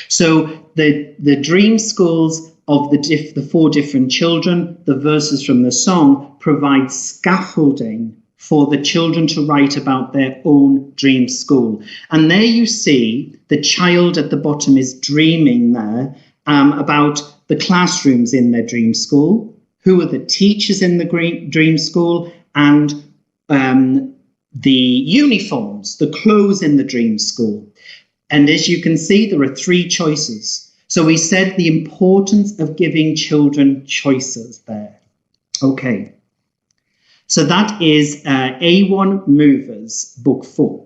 So the dream schools of the 4 different children, the verses from the song, provide scaffolding for the children to write about their own dream school. And there you see the child at the bottom is dreaming there about the classrooms in their dream school, who are the teachers in the dream school, and the uniforms, the clothes in the dream school. And as you can see, there are 3 choices. So we said the importance of giving children choices there. Okay. So that is A1 Movers, Book 4.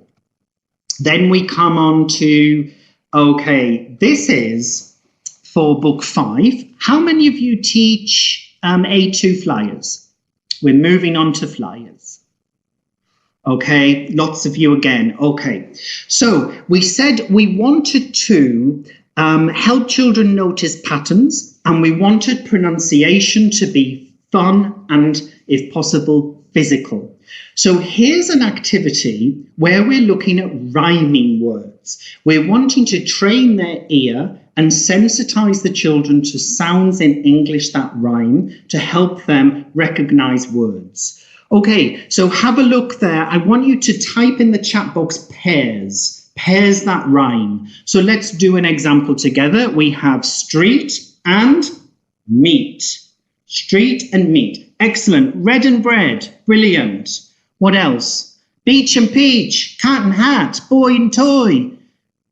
Then we come on to, okay, this is for Book 5. How many of you teach A2 flyers? We're moving on to flyers. Okay, lots of you again. Okay, so we said we wanted to help children notice patterns, and we wanted pronunciation to be fun and, if possible, physical. So here's an activity where we're looking at rhyming words. We're wanting to train their ear and sensitize the children to sounds in English that rhyme to help them recognize words. Okay, so have a look there. I want you to type in the chat box pairs that rhyme. So let's do an example together. We have street and meat. Street and meat. Excellent. Red and bread. Brilliant. What else? Beach and peach. Cat and hat. Boy and toy.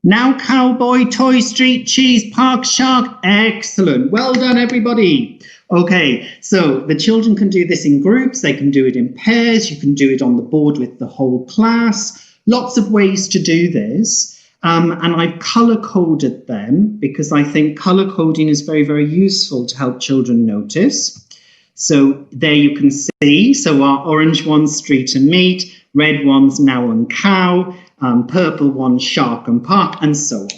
Now cowboy, toy, street, cheese, park, shark. Excellent. Well done, everybody. Okay, so the children can do this in groups. They can do it in pairs. You can do it on the board with the whole class. Lots of ways to do this. And I've color-coded them because I think color coding is very, very useful to help children notice. So there you can see. So our orange one's street and meat, red one's now and cow, purple one's shark and park, and so on.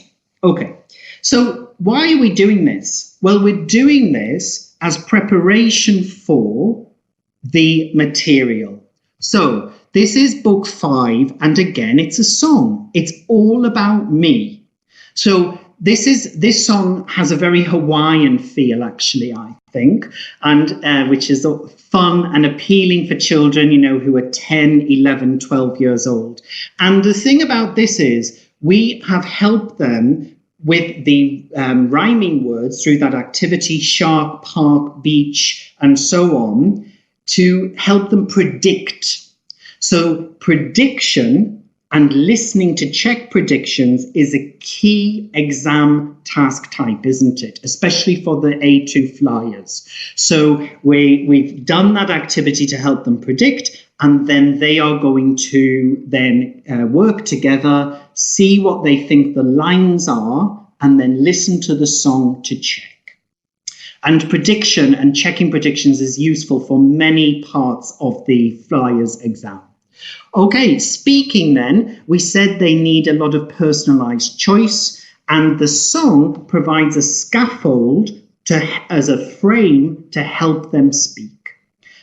Okay, so why are we doing this? Well, we're doing this as preparation for the material. So this is Book 5, and again, it's a song. It's all about me. So this song has a very Hawaiian feel, actually, I think, and which is fun and appealing for children, you know, who are 10, 11, 12 years old. And the thing about this is we have helped them with the rhyming words through that activity, shark, park, beach, and so on, to help them predict. So prediction and listening to check predictions is a key exam task type, isn't it? Especially for the A2 flyers. So we've done that activity to help them predict, and then they are going to then work together, see what they think the lines are, and then listen to the song to check. And prediction and checking predictions is useful for many parts of the flyers exam. Okay, speaking then, we said they need a lot of personalized choice, and the song provides a scaffold as a frame to help them speak.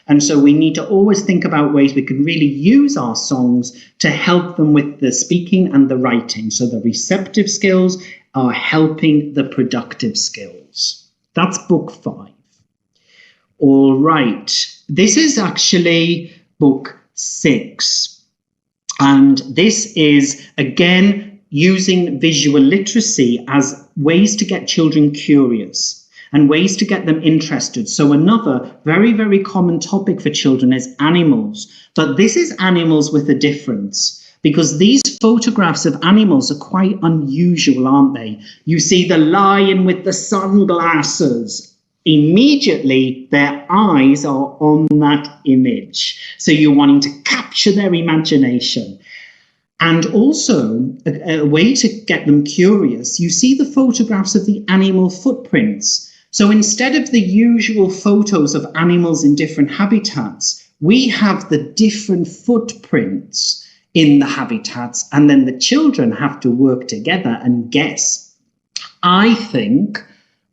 And so we need to always think about ways we can really use our songs to help them with the speaking and the writing. So the receptive skills are helping the productive skills. That's Book 5. All right, this is actually Book 6. And this is, again, using visual literacy as ways to get children curious and ways to get them interested. So another very, very common topic for children is animals. But this is animals with a difference, because these photographs of animals are quite unusual, aren't they? You see the lion with the sunglasses immediately their eyes are on that image. So you're wanting to capture their imagination. And also, a way to get them curious, you see the photographs of the animal footprints. So instead of the usual photos of animals in different habitats, we have the different footprints in the habitats, and then the children have to work together and guess. I think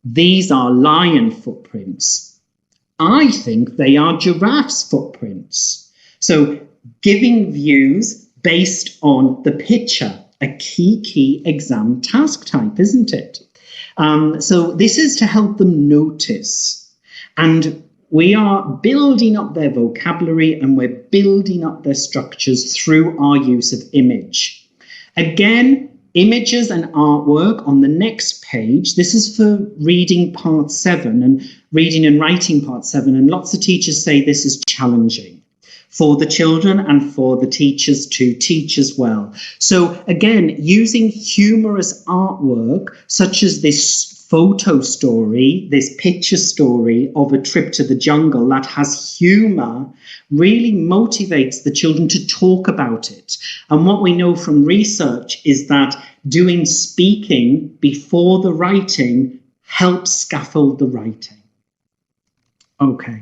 these are lion footprints. I think they are giraffe's footprints. So giving views based on the picture, a key exam task type, isn't it? So this is to help them notice. And we are building up their vocabulary and we're building up their structures through our use of image. Again, images and artwork on the next page. This is for reading part 7 and reading and writing part 7. And lots of teachers say this is challenging for the children and for the teachers to teach as well. So again, using humorous artwork, such as this photo story, this picture story of a trip to the jungle that has humor, really motivates the children to talk about it. And what we know from research is that doing speaking before the writing helps scaffold the writing. Okay.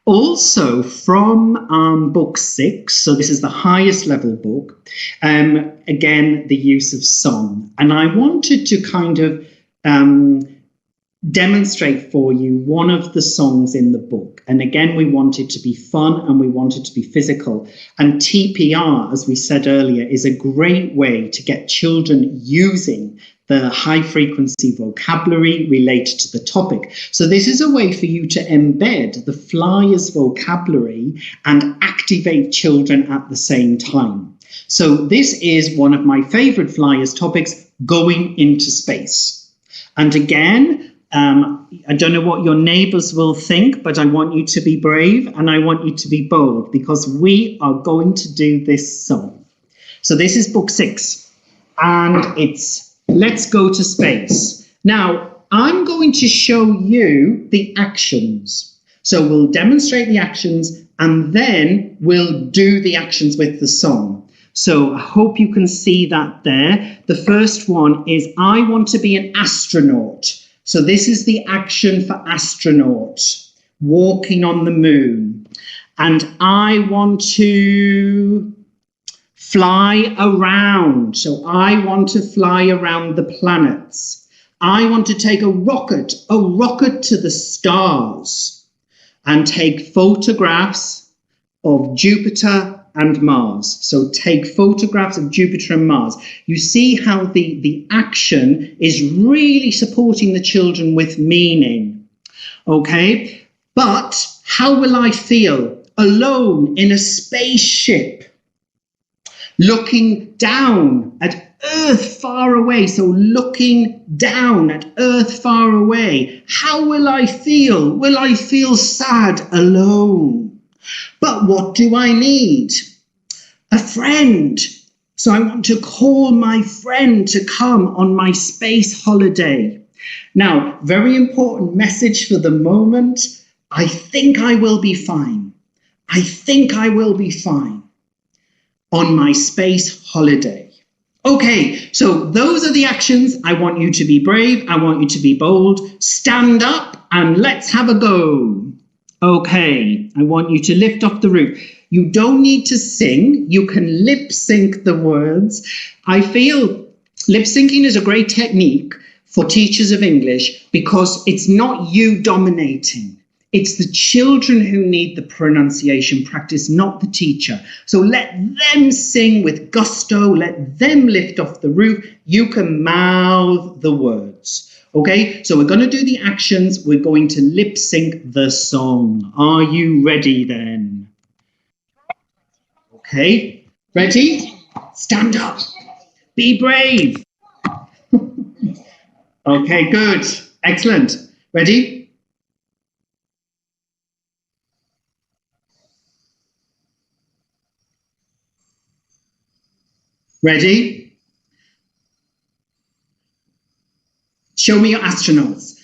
Also from book 6, so this is the highest level book, again, the use of song. And I wanted to kind of demonstrate for you one of the songs in the book. And again, we want it to be fun and we want it to be physical. And TPR, as we said earlier, is a great way to get children using the high frequency vocabulary related to the topic. So this is a way for you to embed the flyers vocabulary and activate children at the same time. So this is one of my favorite flyers topics, going into space. And again, I don't know what your neighbors will think, but I want you to be brave and I want you to be bold because we are going to do this song. So this is book 6 and it's Let's Go to Space. Now, I'm going to show you the actions. So we'll demonstrate the actions and then we'll do the actions with the song. So I hope you can see that there. The first one is I want to be an astronaut. So this is the action for astronaut, walking on the moon. And I want to fly around. So I want to fly around the planets. I want to take a rocket to the stars and take photographs of Jupiter and Mars. So take photographs of Jupiter and Mars. You see how the action is really supporting the children with meaning. Okay, but how will I feel alone in a spaceship, looking down at Earth far away? So looking down at Earth far away, how will I feel? Will I feel sad, alone? But what do I need? A friend. So I want to call my friend to come on my space holiday. Now, very important message for the moment. I think I will be fine. I think I will be fine on my space holiday. Okay, so those are the actions. I want you to be brave. I want you to be bold. Stand up and let's have a go. Okay, I want you to lift off the roof. You don't need to sing. You can lip sync the words. I feel lip syncing is a great technique for teachers of English because it's not you dominating. It's the children who need the pronunciation practice, not the teacher. So let them sing with gusto. Let them lift off the roof. You can mouth the words. Okay, so we're going to do the actions. We're going to lip sync the song. Are you ready then? Okay, ready? Stand up. Be brave. Okay, good. Excellent. Ready? Ready? Show me your astronauts.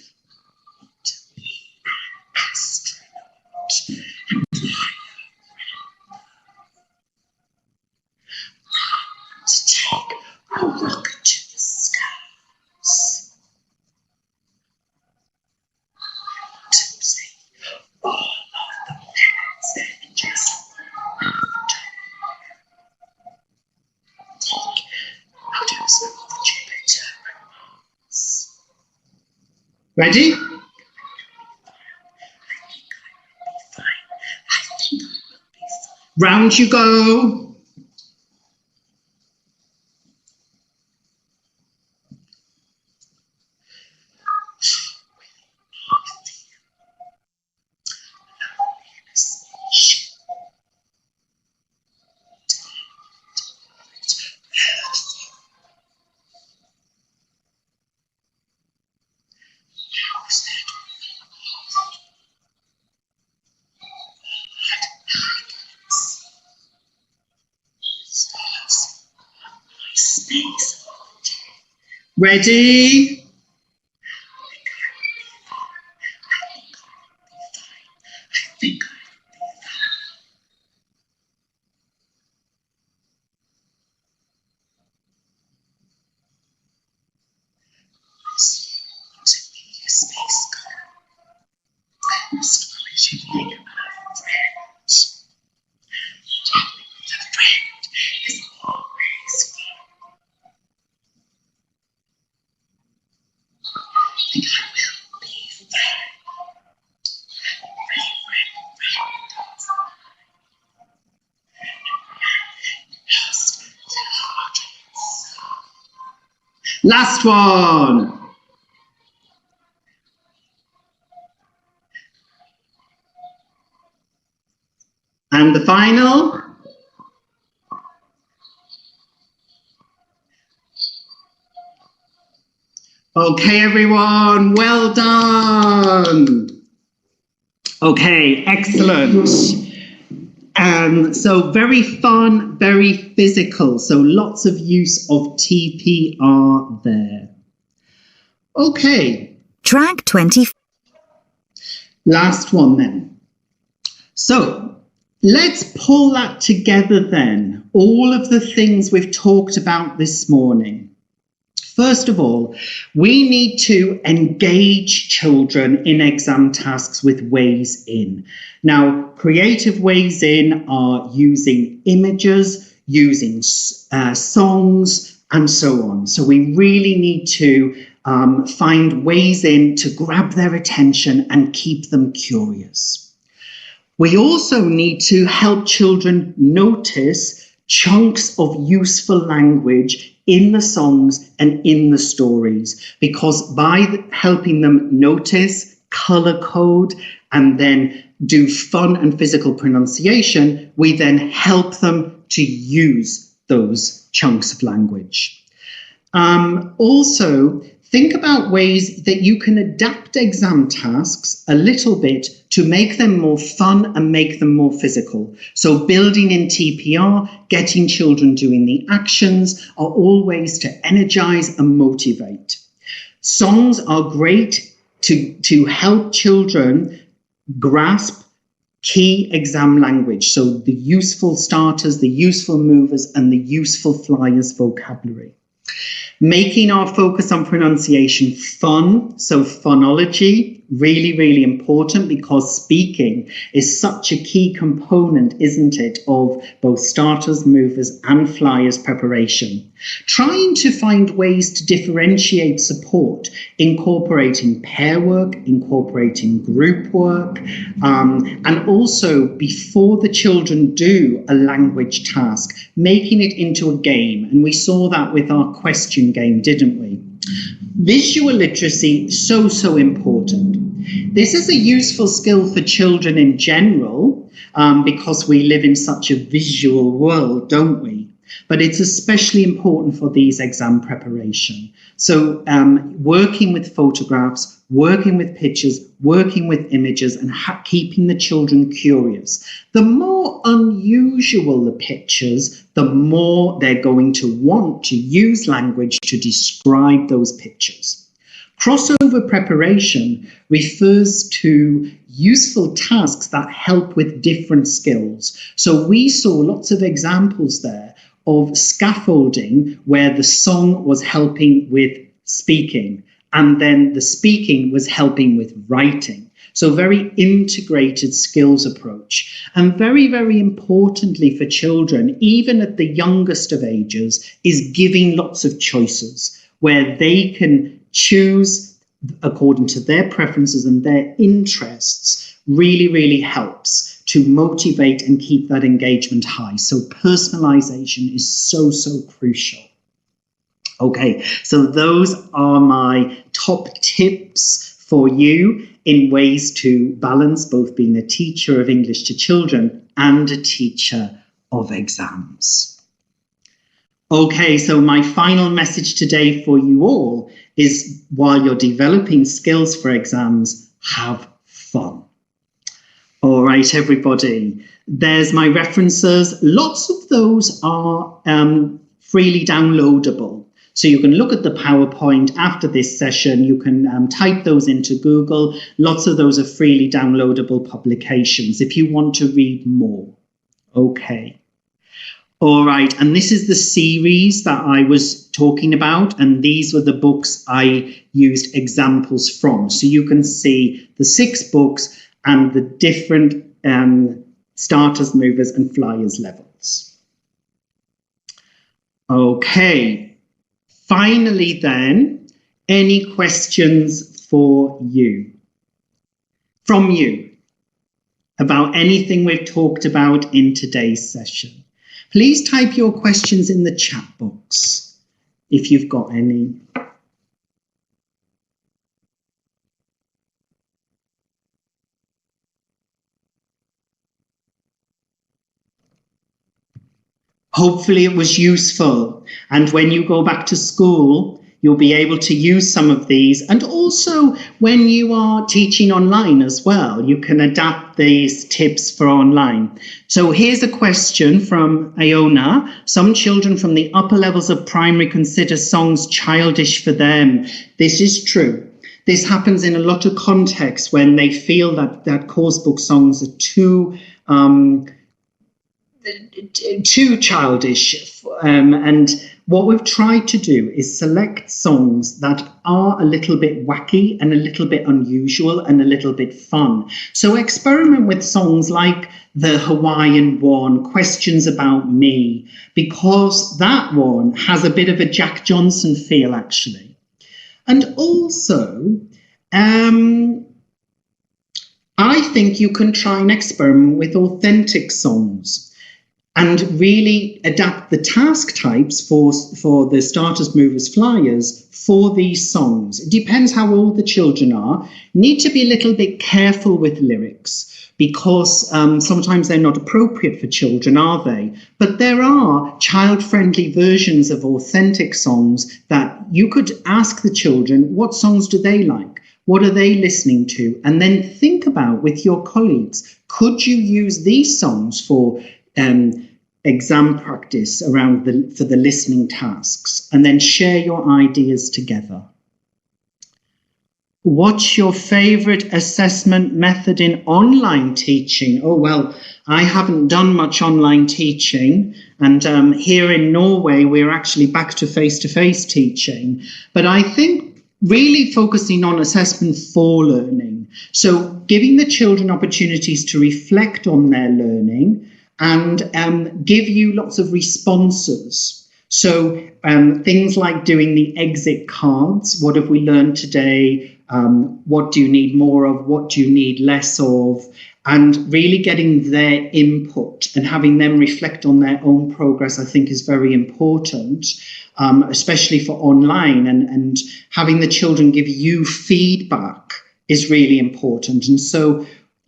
Ready? Round you go. Ready? Last one. And the final. Okay, everyone, well done. Okay, excellent. So very fun, very physical. So lots of use of TPR there. Okay. Track 20. Last one then. So let's pull that together then. All of the things we've talked about this morning. First of all, we need to engage children in exam tasks with ways in. Now, creative ways in are using images, using songs, and so on. So we really need to find ways in to grab their attention and keep them curious. We also need to help children notice chunks of useful language in the songs and in the stories, because by helping them notice, color code, and then do fun and physical pronunciation, we then help them to use those chunks of language. Also, think about ways that you can adapt exam tasks a little bit to make them more fun and make them more physical. So building in TPR, getting children doing the actions are all ways to energize and motivate. Songs are great to help children grasp key exam language. So the useful starters, the useful movers, and the useful flyers vocabulary. Making our focus on pronunciation fun, so phonology, really, really important, because speaking is such a key component, isn't it, of both starters, movers, and flyers preparation. Trying to find ways to differentiate support, incorporating pair work, incorporating group work, and also before the children do a language task, making it into a game. And we saw that with our question game, didn't we? Visual literacy, so important. This is a useful skill for children in general, because we live in such a visual world, don't we? But it's especially important for these exam preparation. So working with photographs, working with pictures, working with images, and keeping the children curious. The more unusual the pictures, the more they're going to want to use language to describe those pictures. Crossover preparation refers to useful tasks that help with different skills. So we saw lots of examples there of scaffolding where the song was helping with speaking, and then the speaking was helping with writing. So very integrated skills approach. And very, very importantly for children, even at the youngest of ages, is giving lots of choices where they can choose according to their preferences and their interests really, really helps to motivate and keep that engagement high. So personalization is so, so crucial. Okay, so those are my top tips for you in ways to balance both being a teacher of English to children and a teacher of exams. Okay, so my final message today for you all is, while you're developing skills for exams, have fun. All right, everybody, there's my references. Lots of those are freely downloadable. So you can look at the PowerPoint after this session. You can type those into Google. Lots of those are freely downloadable publications if you want to read more. Okay. All right, and this is the series that I was talking about, and these were the books I used examples from. So you can see the 6 books and the different starters, movers, and flyers levels. Okay. Finally then, any questions for you? From you about anything we've talked about in today's session? Please type your questions in the chat box if you've got any. Hopefully it was useful, and when you go back to school, you'll be able to use some of these, and also when you are teaching online as well, you can adapt these tips for online. So here's a question from Iona. Some children from the upper levels of primary consider songs childish for them. This is true. This happens in a lot of contexts when they feel that course book songs are too childish, and what we've tried to do is select songs that are a little bit wacky and a little bit unusual and a little bit fun. So experiment with songs like the Hawaiian one, Questions About Me, because that one has a bit of a Jack Johnson feel actually. And also, I think you can try and experiment with authentic songs and really adapt the task types for the starters, movers, flyers for these songs. It depends how old the children are. Need to be a little bit careful with lyrics because sometimes they're not appropriate for children, are they? But there are child-friendly versions of authentic songs that you could ask the children, what songs do they like? What are they listening to? And then think about with your colleagues, could you use these songs for exam practice for the listening tasks, and then share your ideas together. What's your favorite assessment method in online teaching? Oh, well, I haven't done much online teaching, and here in Norway, we're actually back to face-to-face teaching. But I think really focusing on assessment for learning. So giving the children opportunities to reflect on their learning and give you lots of responses. So things like doing the exit cards. What have we learned today? What do you need more of? What do you need less of? And really getting their input and having them reflect on their own progress, I think, is very important, especially for online. And having the children give you feedback is really important. And so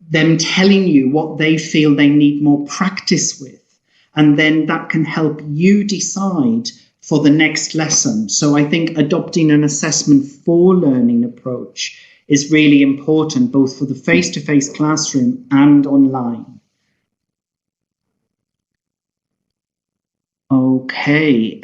them telling you what they feel they need more practice with, and then that can help you decide for the next lesson. So I think adopting an assessment for learning approach is really important, both for the face-to-face classroom and online. Okay,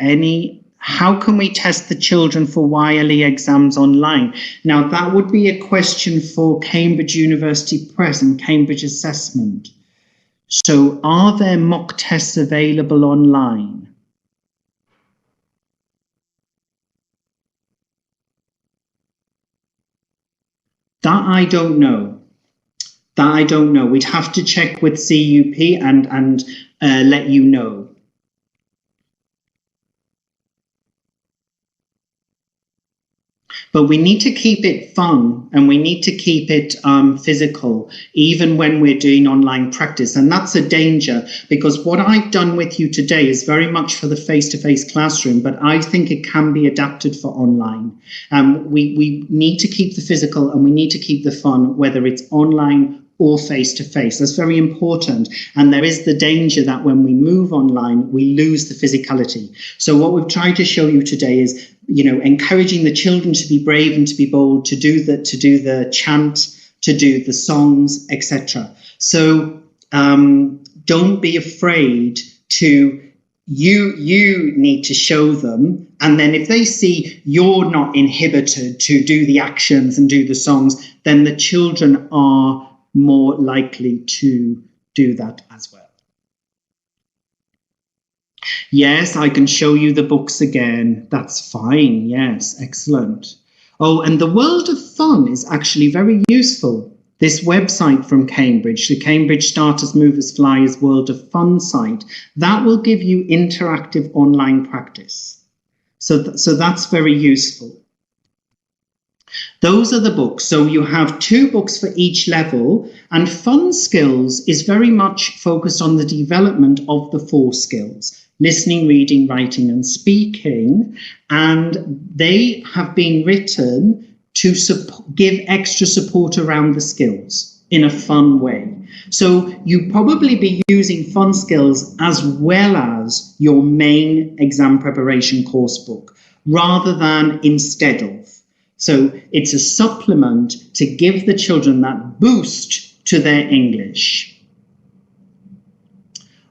how can we test the children for YLE exams online? Now, that would be a question for Cambridge University Press and Cambridge Assessment. So are there mock tests available online? That I don't know. We'd have to check with CUP and let you know. But we need to keep it fun and we need to keep it physical, even when we're doing online practice. And that's a danger, because what I've done with you today is very much for the face-to-face classroom, but I think it can be adapted for online. We need to keep the physical and we need to keep the fun, whether it's online or face-to-face. That's very important. And there is the danger that when we move online, we lose the physicality. So what we've tried to show you today is, encouraging the children to be brave and to be bold, to do the chant, to do the songs, etc. So don't be afraid to, you need to show them. And then if they see you're not inhibited to do the actions and do the songs, then the children are more likely to do that as well. Yes, I can show you the books again. That's fine. Yes, excellent. Oh, and the World of Fun is actually very useful. This website from Cambridge, the Cambridge Starters, Movers, Flyers World of Fun site, that will give you interactive online practice. So that's very useful. Those are the books. So you have 2 books for each level, and Fun Skills is very much focused on the development of the 4 skills: listening, reading, writing, and speaking. And they have been written to give extra support around the skills in a fun way. So you probably be using Fun Skills as well as your main exam preparation course book, rather than instead of. So it's a supplement to give the children that boost to their English.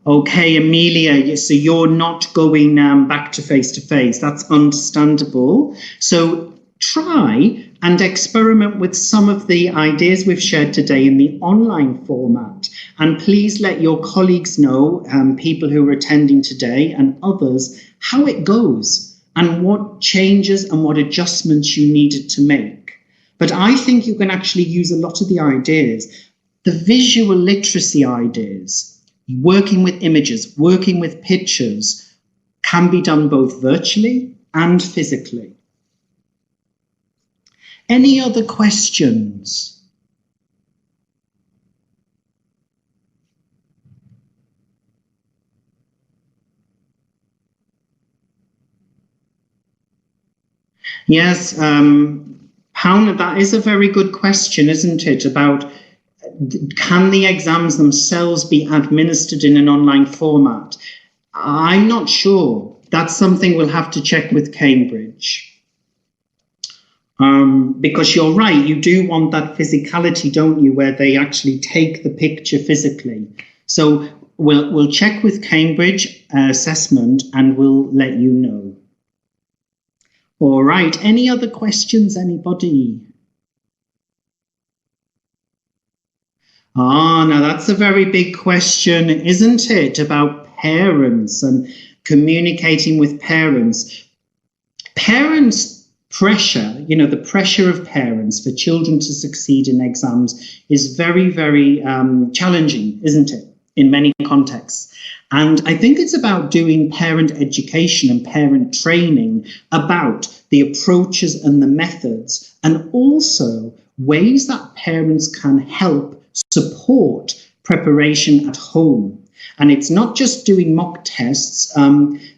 Okay, Amelia, so you're not going back to face-to-face. That's understandable. So try and experiment with some of the ideas we've shared today in the online format. And please let your colleagues know, people who are attending today and others, how it goes and what changes and what adjustments you needed to make. But I think you can actually use a lot of the ideas, the visual literacy ideas, working with images, working with pictures, can be done both virtually and physically. Any other questions? Yes, Paula, that is a very good question, isn't it? About can the exams themselves be administered in an online format? I'm not sure. That's something we'll have to check with Cambridge. Because you're right, you do want that physicality, don't you, where they actually take the picture physically. So we'll check with Cambridge assessment and we'll let you know. All right, any other questions, anybody? Now that's a very big question, isn't it, about parents and communicating with parents. Parents' pressure, the pressure of parents for children to succeed in exams is very, very challenging, isn't it, in many contexts. And I think it's about doing parent education and parent training about the approaches and the methods, and also ways that parents can help support preparation at home. And it's not just doing mock tests.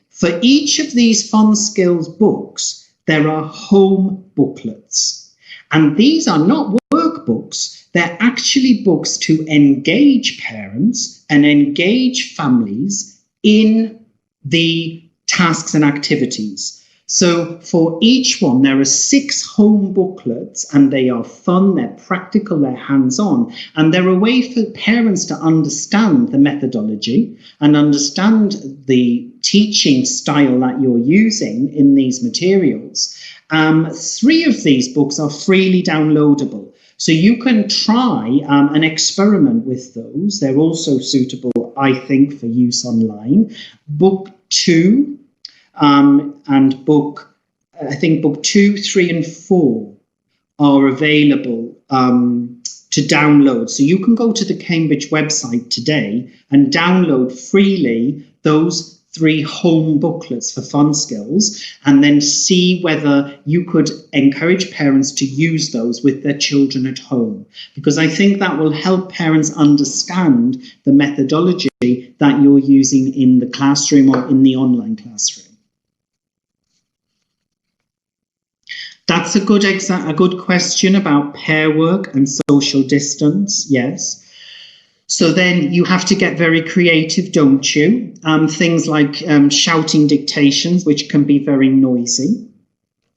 For each of these Fun Skills books, there are home booklets. And these are not workbooks. They're actually books to engage parents and engage families in the tasks and activities. So for each one, there are 6 home booklets, and they are fun, they're practical, they're hands-on, and they're a way for parents to understand the methodology and understand the teaching style that you're using in these materials. 3 of these books are freely downloadable. So you can try an experiment with those. They're also suitable, I think, for use online. Book 2 and book 2, 3 and 4 are available to download. So you can go to the Cambridge website today and download freely those 3 home booklets for fun skills, and then see whether you could encourage parents to use those with their children at home. Because I think that will help parents understand the methodology that you're using in the classroom or in the online classroom. That's a good question about pair work and social distance, yes. So then you have to get very creative, don't you? Things like shouting dictations, which can be very noisy.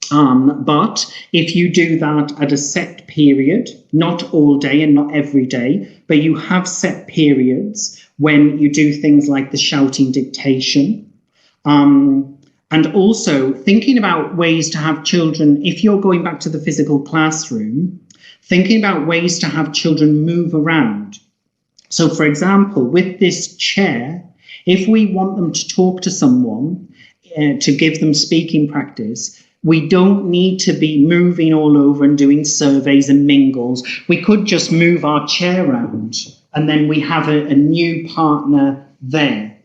But if you do that at a set period, not all day and not every day, but you have set periods when you do things like the shouting dictation. And also thinking about ways to have children, if you're going back to the physical classroom, thinking about ways to have children move around. So, for example, with this chair, if we want them to talk to someone, to give them speaking practice, we don't need to be moving all over and doing surveys and mingles. We could just move our chair around and then we have a new partner there.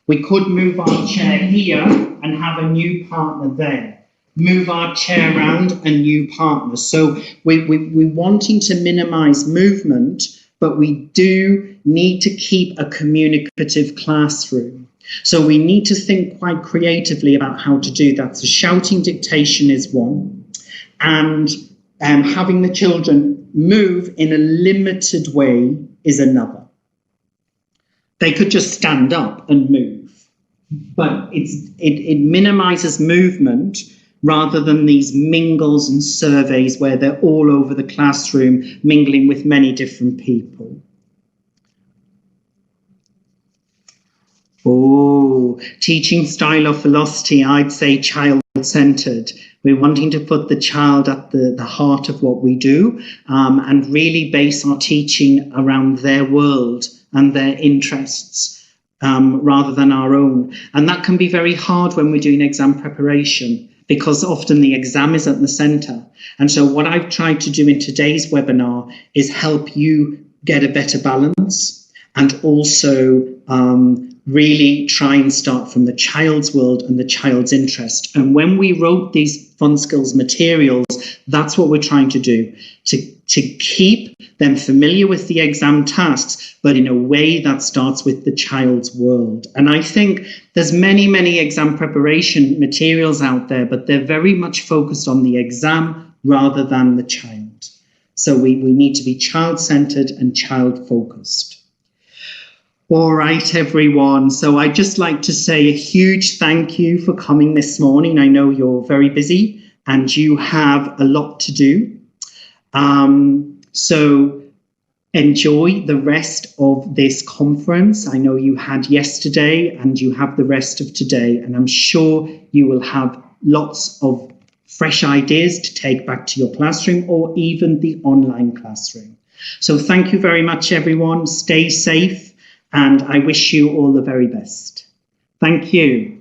We could move our chair here and have a new partner there. Move our chair around, a new partner. So we're wanting to minimize movement, but we do need to keep a communicative classroom. So we need to think quite creatively about how to do that. So shouting dictation is one, and having the children move in a limited way is another. They could just stand up and move, but it minimizes movement rather than these mingles and surveys where they're all over the classroom mingling with many different people. Oh, teaching style or philosophy, I'd say child-centered. We're wanting to put the child at the heart of what we do, and really base our teaching around their world and their interests, rather than our own. And that can be very hard when we're doing exam preparation, because often the exam is at the centre. And so what I've tried to do in today's webinar is help you get a better balance, and also really try and start from the child's world and the child's interest. And when we wrote these fun skills materials, that's what we're trying to do, to keep them familiar with the exam tasks, but in a way that starts with the child's world. And I think there's many exam preparation materials out there, but they're very much focused on the exam rather than the child. So we need to be child-centered and child-focused. All right, everyone. So I'd just like to say a huge thank you for coming this morning. I know you're very busy and you have a lot to do. So enjoy the rest of this conference. I know you had yesterday and you have the rest of today, and I'm sure you will have lots of fresh ideas to take back to your classroom or even the online classroom. So thank you very much, everyone. Stay safe, and I wish you all the very best. Thank you.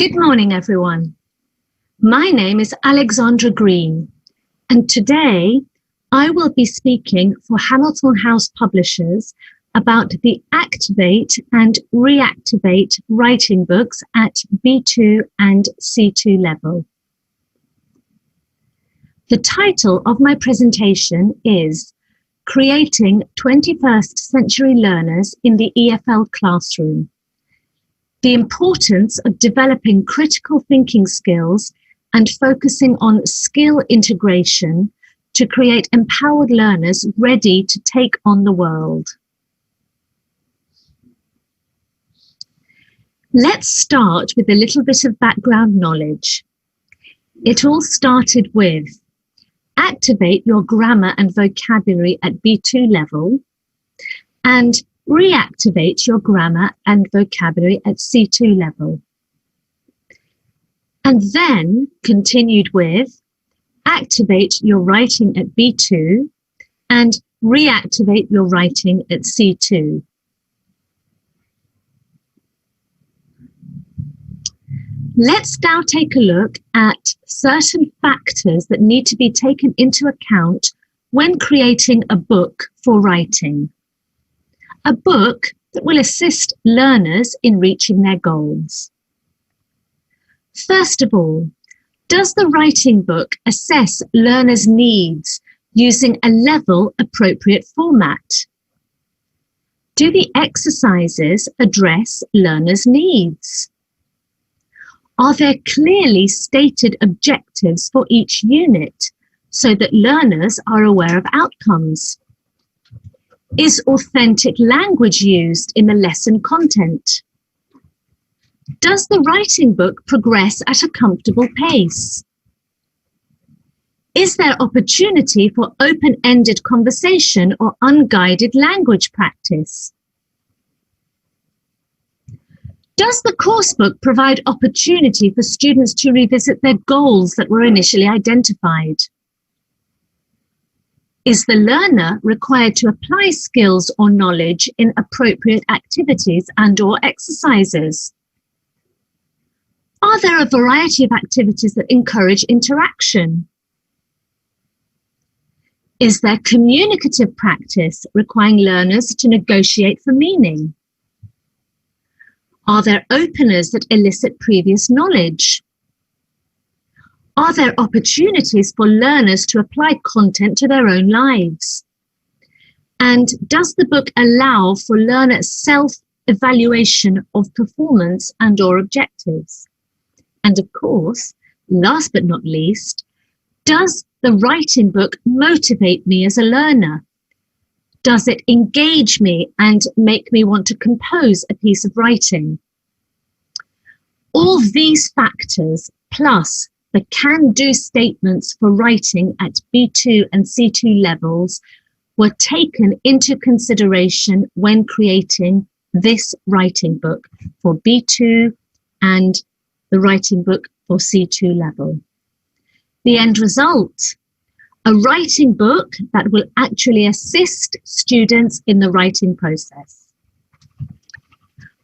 Good morning, everyone. My name is Alexandra Green, and today I will be speaking for Hamilton House Publishers about the Activate and Reactivate writing books at B2 and C2 level. The title of my presentation is Creating 21st Century Learners in the EFL Classroom. The importance of developing critical thinking skills and focusing on skill integration to create empowered learners ready to take on the world. Let's start with a little bit of background knowledge. It all started with activate your grammar and vocabulary at B2 level and reactivate your grammar and vocabulary at C2 level. And then continued with activate your writing at B2 and reactivate your writing at C2. Let's now take a look at certain factors that need to be taken into account when creating a book for writing. A book that will assist learners in reaching their goals. First of all, does the writing book assess learners' needs using a level appropriate format? Do the exercises address learners' needs? Are there clearly stated objectives for each unit so that learners are aware of outcomes? Is authentic language used in the lesson content? Does the writing book progress at a comfortable pace? Is there opportunity for open-ended conversation or unguided language practice? Does the coursebook provide opportunity for students to revisit their goals that were initially identified? Is the learner required to apply skills or knowledge in appropriate activities and/or exercises? Are there a variety of activities that encourage interaction? Is there communicative practice requiring learners to negotiate for meaning? Are there openers that elicit previous knowledge? Are there opportunities for learners to apply content to their own lives? And does the book allow for learner self-evaluation of performance and/or objectives? And of course, last but not least, does the writing book motivate me as a learner? Does it engage me and make me want to compose a piece of writing? All these factors, plus the can-do statements for writing at B2 and C2 levels, were taken into consideration when creating this writing book for B2 and the writing book for C2 level. The end result, a writing book that will actually assist students in the writing process.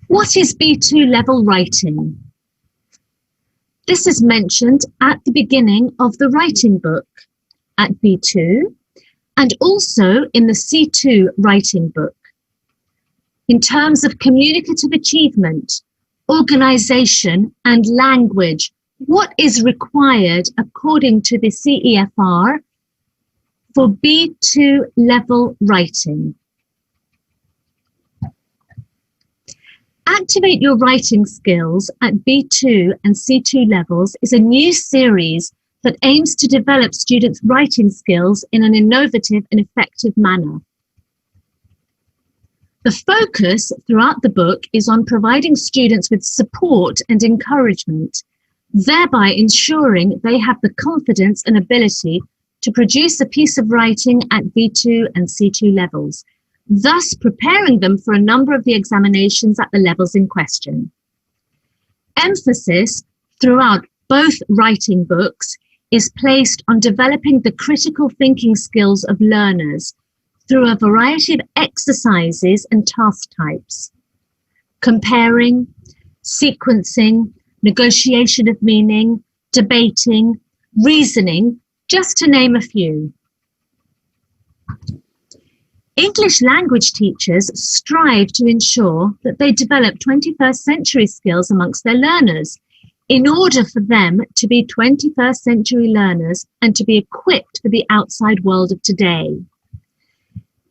What is B2 level writing? This is mentioned at the beginning of the writing book at B2 and also in the C2 writing book. In terms of communicative achievement, organization and language, what is required according to the CEFR for B2 level writing? Activate Your Writing Skills at B2 and C2 levels is a new series that aims to develop students' writing skills in an innovative and effective manner. The focus throughout the book is on providing students with support and encouragement, thereby ensuring they have the confidence and ability to produce a piece of writing at B2 and C2 levels, thus preparing them for a number of the examinations at the levels in question. Emphasis throughout both writing books is placed on developing the critical thinking skills of learners through a variety of exercises and task types, comparing, sequencing, negotiation of meaning, debating, reasoning, just to name a few. English language teachers strive to ensure that they develop 21st century skills amongst their learners in order for them to be 21st century learners and to be equipped for the outside world of today.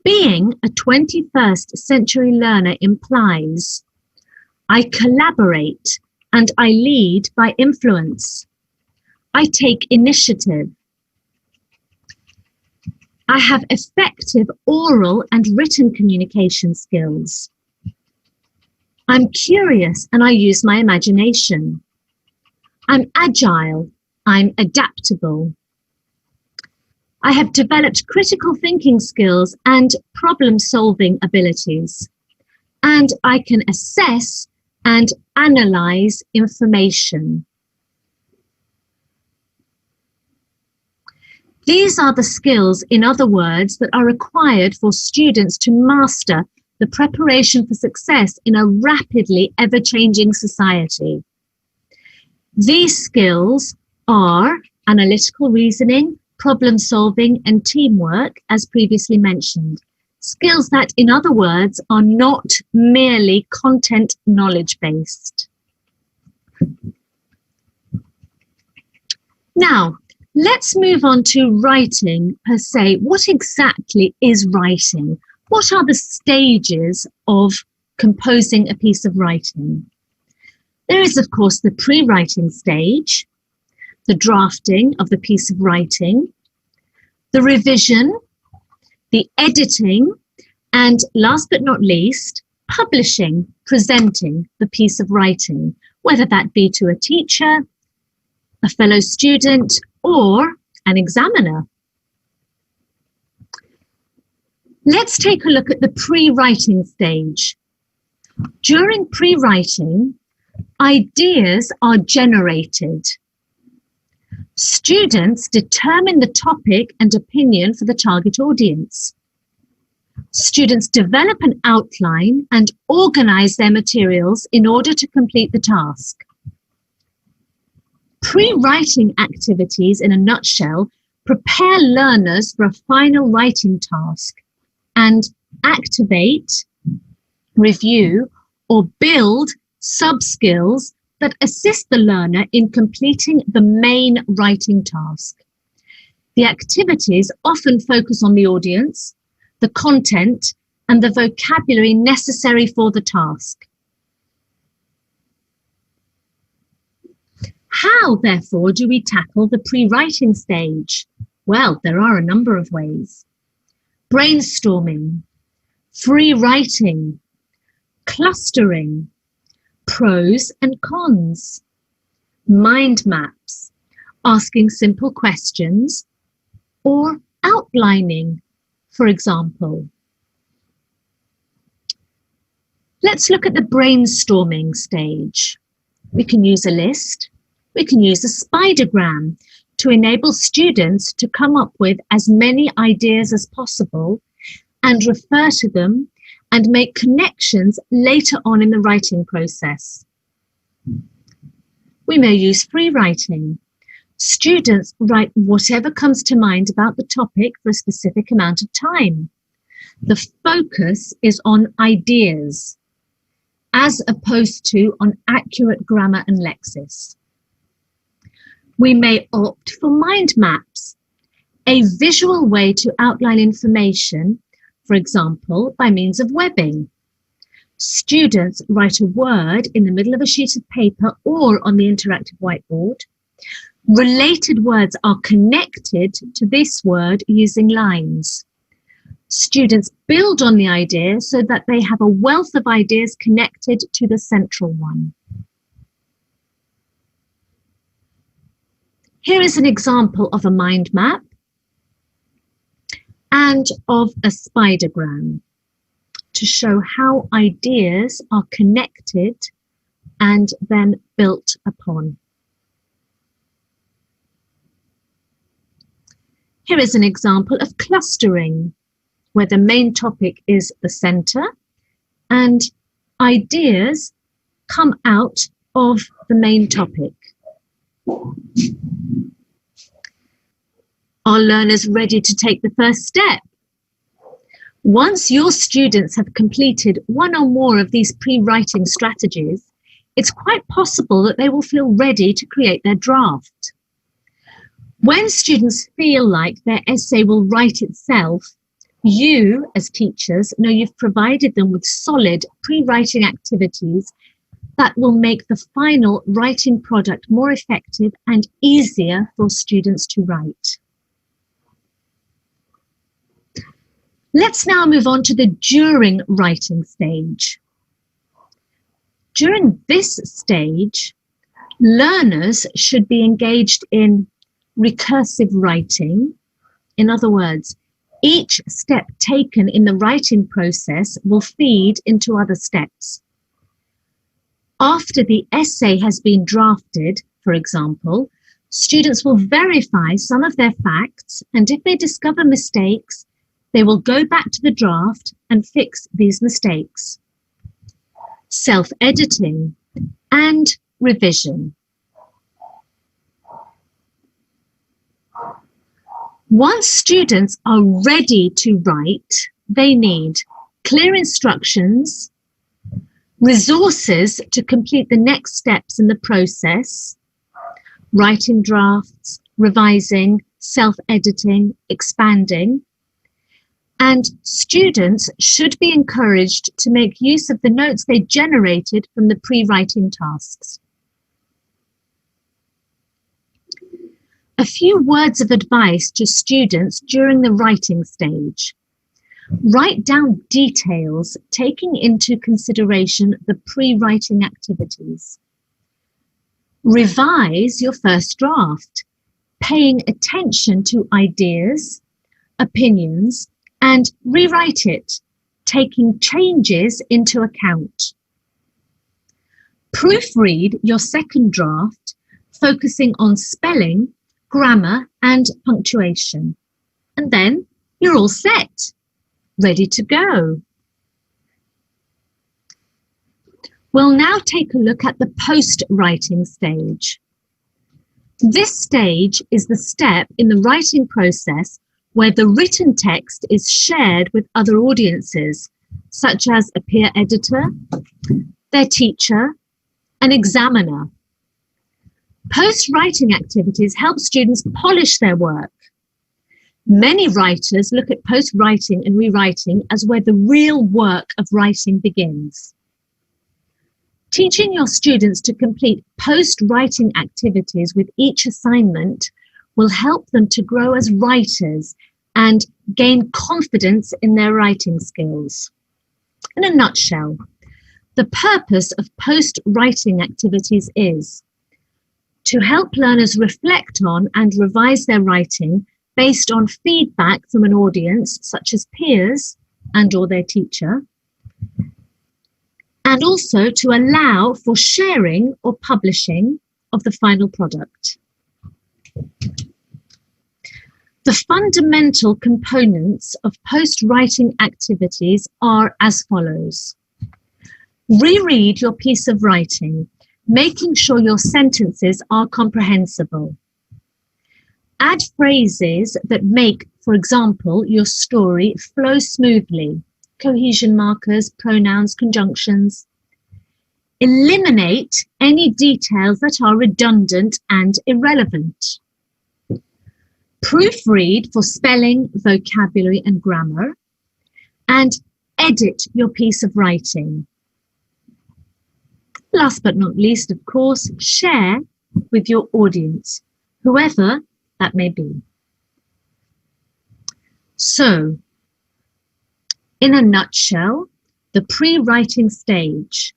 Being a 21st century learner implies I collaborate and I lead by influence. I take initiative. I have effective oral and written communication skills. I'm curious and I use my imagination. I'm agile. I'm adaptable. I have developed critical thinking skills and problem-solving abilities. And I can assess and analyze information. These are the skills, in other words, that are required for students to master the preparation for success in a rapidly ever-changing society. These skills are analytical reasoning, problem-solving, and teamwork, as previously mentioned. Skills that, in other words, are not merely content knowledge-based. Now, let's move on to writing per se. What exactly is writing? What are the stages of composing a piece of writing? There is, of course, the pre-writing stage, the drafting of the piece of writing, the revision, the editing, and last but not least, publishing, presenting the piece of writing, whether that be to a teacher, a fellow student, or an examiner. Let's take a look at the pre-writing stage. During pre-writing, ideas are generated. Students determine the topic and opinion for the target audience. Students develop an outline and organize their materials in order to complete the task. Pre-writing activities, in a nutshell, prepare learners for a final writing task and activate, review, or build sub-skills that assist the learner in completing the main writing task. The activities often focus on the audience, the content, and the vocabulary necessary for the task. How, therefore, do we tackle the pre-writing stage? Well, there are a number of ways. Brainstorming, free writing, clustering, pros and cons, mind maps, asking simple questions, or outlining, for example. Let's look at the brainstorming stage. We can use a list. We can use a spidergram to enable students to come up with as many ideas as possible and refer to them and make connections later on in the writing process. We may use free writing. Students write whatever comes to mind about the topic for a specific amount of time. The focus is on ideas, as opposed to on accurate grammar and lexis. We may opt for mind maps, a visual way to outline information, for example, by means of webbing. Students write a word in the middle of a sheet of paper or on the interactive whiteboard. Related words are connected to this word using lines. Students build on the idea so that they have a wealth of ideas connected to the central one. Here is an example of a mind map and of a spidergram to show how ideas are connected and then built upon. Here is an example of clustering, where the main topic is the center and ideas come out of the main topic. Are learners ready to take the first step? Once your students have completed one or more of these pre-writing strategies, it's quite possible that they will feel ready to create their draft. When students feel like their essay will write itself, you, as teachers, know you've provided them with solid pre-writing activities that will make the final writing product more effective and easier for students to write. Let's now move on to the during writing stage. During this stage, learners should be engaged in recursive writing. In other words, each step taken in the writing process will feed into other steps. After the essay has been drafted, for example, students will verify some of their facts, and if they discover mistakes, they will go back to the draft and fix these mistakes. Self-editing and revision. Once students are ready to write, they need clear instructions, resources to complete the next steps in the process, writing drafts, revising, self-editing, expanding, and students should be encouraged to make use of the notes they generated from the pre-writing tasks. A few words of advice to students during the writing stage. Write down details taking into consideration the pre-writing activities. Revise your first draft, paying attention to ideas, opinions, and rewrite it, taking changes into account. Proofread your second draft, focusing on spelling, grammar, and punctuation. And then you're all set, ready to go. We'll now take a look at the post-writing stage. This stage is the step in the writing process where the written text is shared with other audiences, such as a peer editor, their teacher, an examiner. Post-writing activities help students polish their work. Many writers look at post-writing and rewriting as where the real work of writing begins. Teaching your students to complete post-writing activities with each assignment will help them to grow as writers and gain confidence in their writing skills. In a nutshell, the purpose of post-writing activities is to help learners reflect on and revise their writing based on feedback from an audience, such as peers and/or their teacher, and also to allow for sharing or publishing of the final product. The fundamental components of post-writing activities are as follows. Reread your piece of writing, making sure your sentences are comprehensible. Add phrases that make, for example, your story flow smoothly. Cohesion markers, pronouns, conjunctions. Eliminate any details that are redundant and irrelevant. Proofread for spelling, vocabulary, and grammar. And edit your piece of writing. Last but not least, of course, share with your audience, whoever that may be. So, in a nutshell, the pre-writing stage,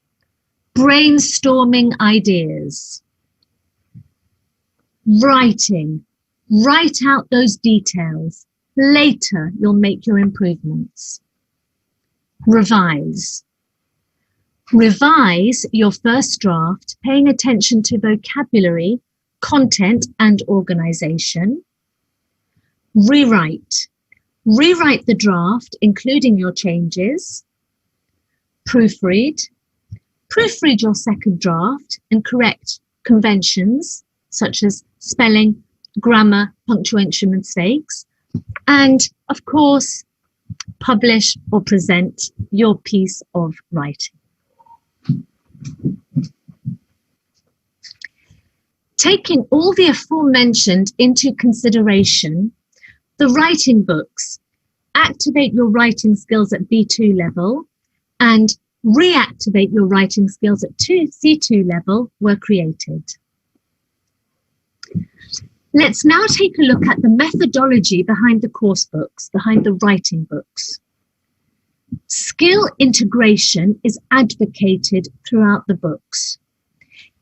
brainstorming ideas, writing, write out those details. Later, you'll make your improvements. Revise. Revise your first draft, paying attention to vocabulary, content, and organization. Rewrite. Rewrite the draft, including your changes. Proofread. proofread your second draft and correct conventions such as spelling, grammar, punctuation mistakes, and of course, publish or present your piece of writing. Taking all the aforementioned into consideration, the writing books Activate Your Writing Skills at B2 level and Reactivate Your Writing Skills at C2 level were created. Let's now take a look at the methodology behind the course books, behind the writing books. Skill integration is advocated throughout the books.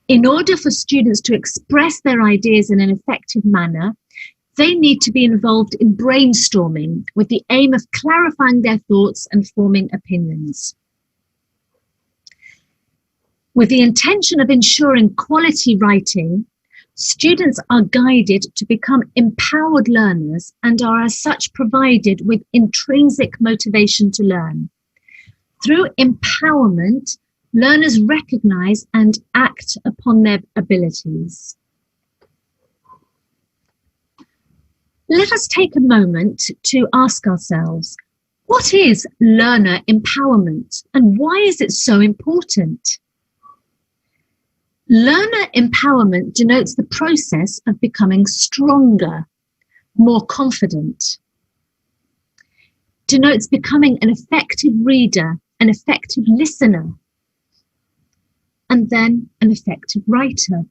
In order for students to express their ideas in an effective manner, they need to be involved in brainstorming with the aim of clarifying their thoughts and forming opinions. With the intention of ensuring quality writing, students are guided to become empowered learners and are as such provided with intrinsic motivation to learn. Through empowerment, learners recognize and act upon their abilities. Let us take a moment to ask ourselves, what is learner empowerment and why is it so important? Learner empowerment denotes the process of becoming stronger, more confident. Denotes becoming an effective reader, an effective listener, and then an effective writer.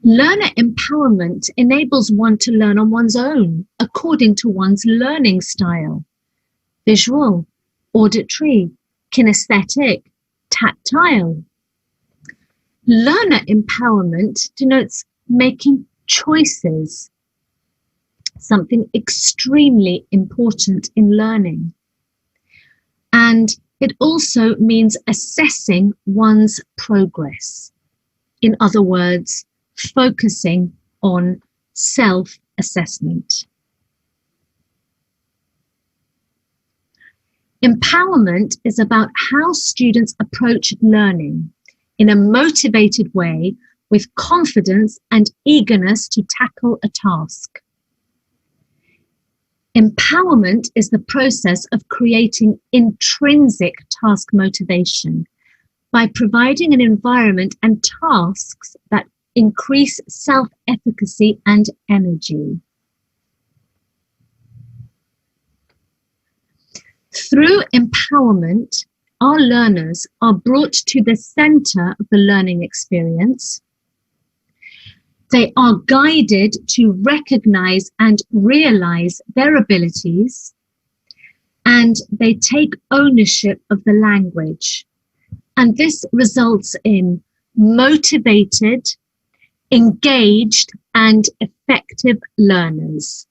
Learner empowerment enables one to learn on one's own, according to one's learning style. Visual, auditory, kinesthetic, tactile. Learner empowerment denotes making choices, something extremely important in learning. And it also means assessing one's progress. In other words, focusing on self-assessment. Empowerment is about how students approach learning in a motivated way with confidence and eagerness to tackle a task. Empowerment is the process of creating intrinsic task motivation by providing an environment and tasks that increase self-efficacy and energy. Through empowerment, our learners are brought to the center of the learning experience. They are guided to recognize and realize their abilities, and they take ownership of the language. And this results in motivated, engaged, and effective learners.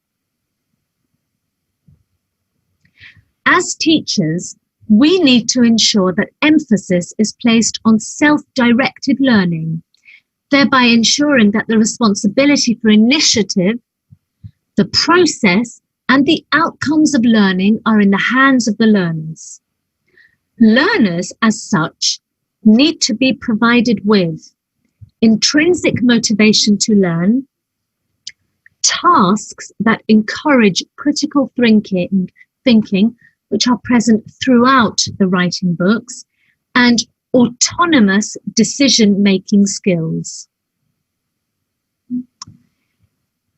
As teachers, we need to ensure that emphasis is placed on self-directed learning, thereby ensuring that the responsibility for initiative, the process, and the outcomes of learning are in the hands of the learners. Learners, as such, need to be provided with intrinsic motivation to learn, tasks that encourage critical thinking, which are present throughout the writing books, and autonomous decision-making skills.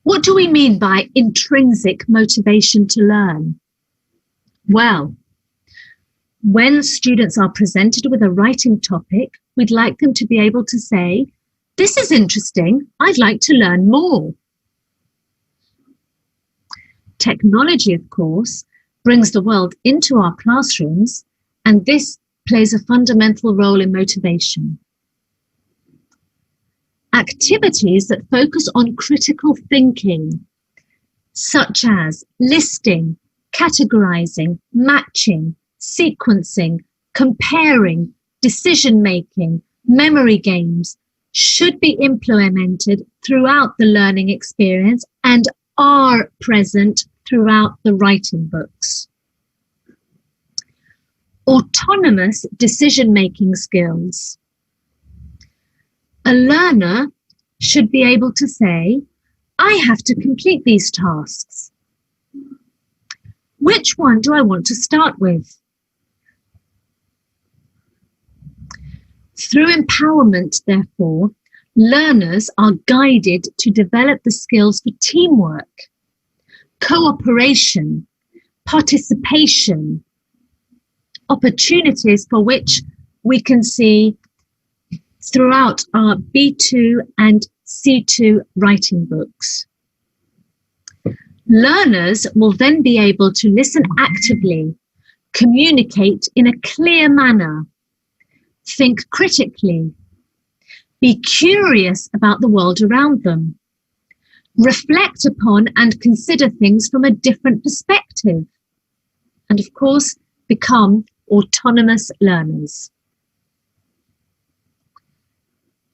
What do we mean by intrinsic motivation to learn? Well, when students are presented with a writing topic, we'd like them to be able to say, "This is interesting, I'd like to learn more." Technology, of course, brings the world into our classrooms, and this plays a fundamental role in motivation. Activities that focus on critical thinking, such as listing, categorizing, matching, sequencing, comparing, decision-making, memory games, should be implemented throughout the learning experience and are present throughout the writing books. Autonomous decision-making skills. A learner should be able to say, I have to complete these tasks. Which one do I want to start with? Through empowerment, therefore, learners are guided to develop the skills for teamwork, cooperation, participation, opportunities for which we can see throughout our B2 and C2 writing books. Learners will then be able to listen actively, communicate in a clear manner, think critically, be curious about the world around them, reflect upon and consider things from a different perspective, and of course, become autonomous learners.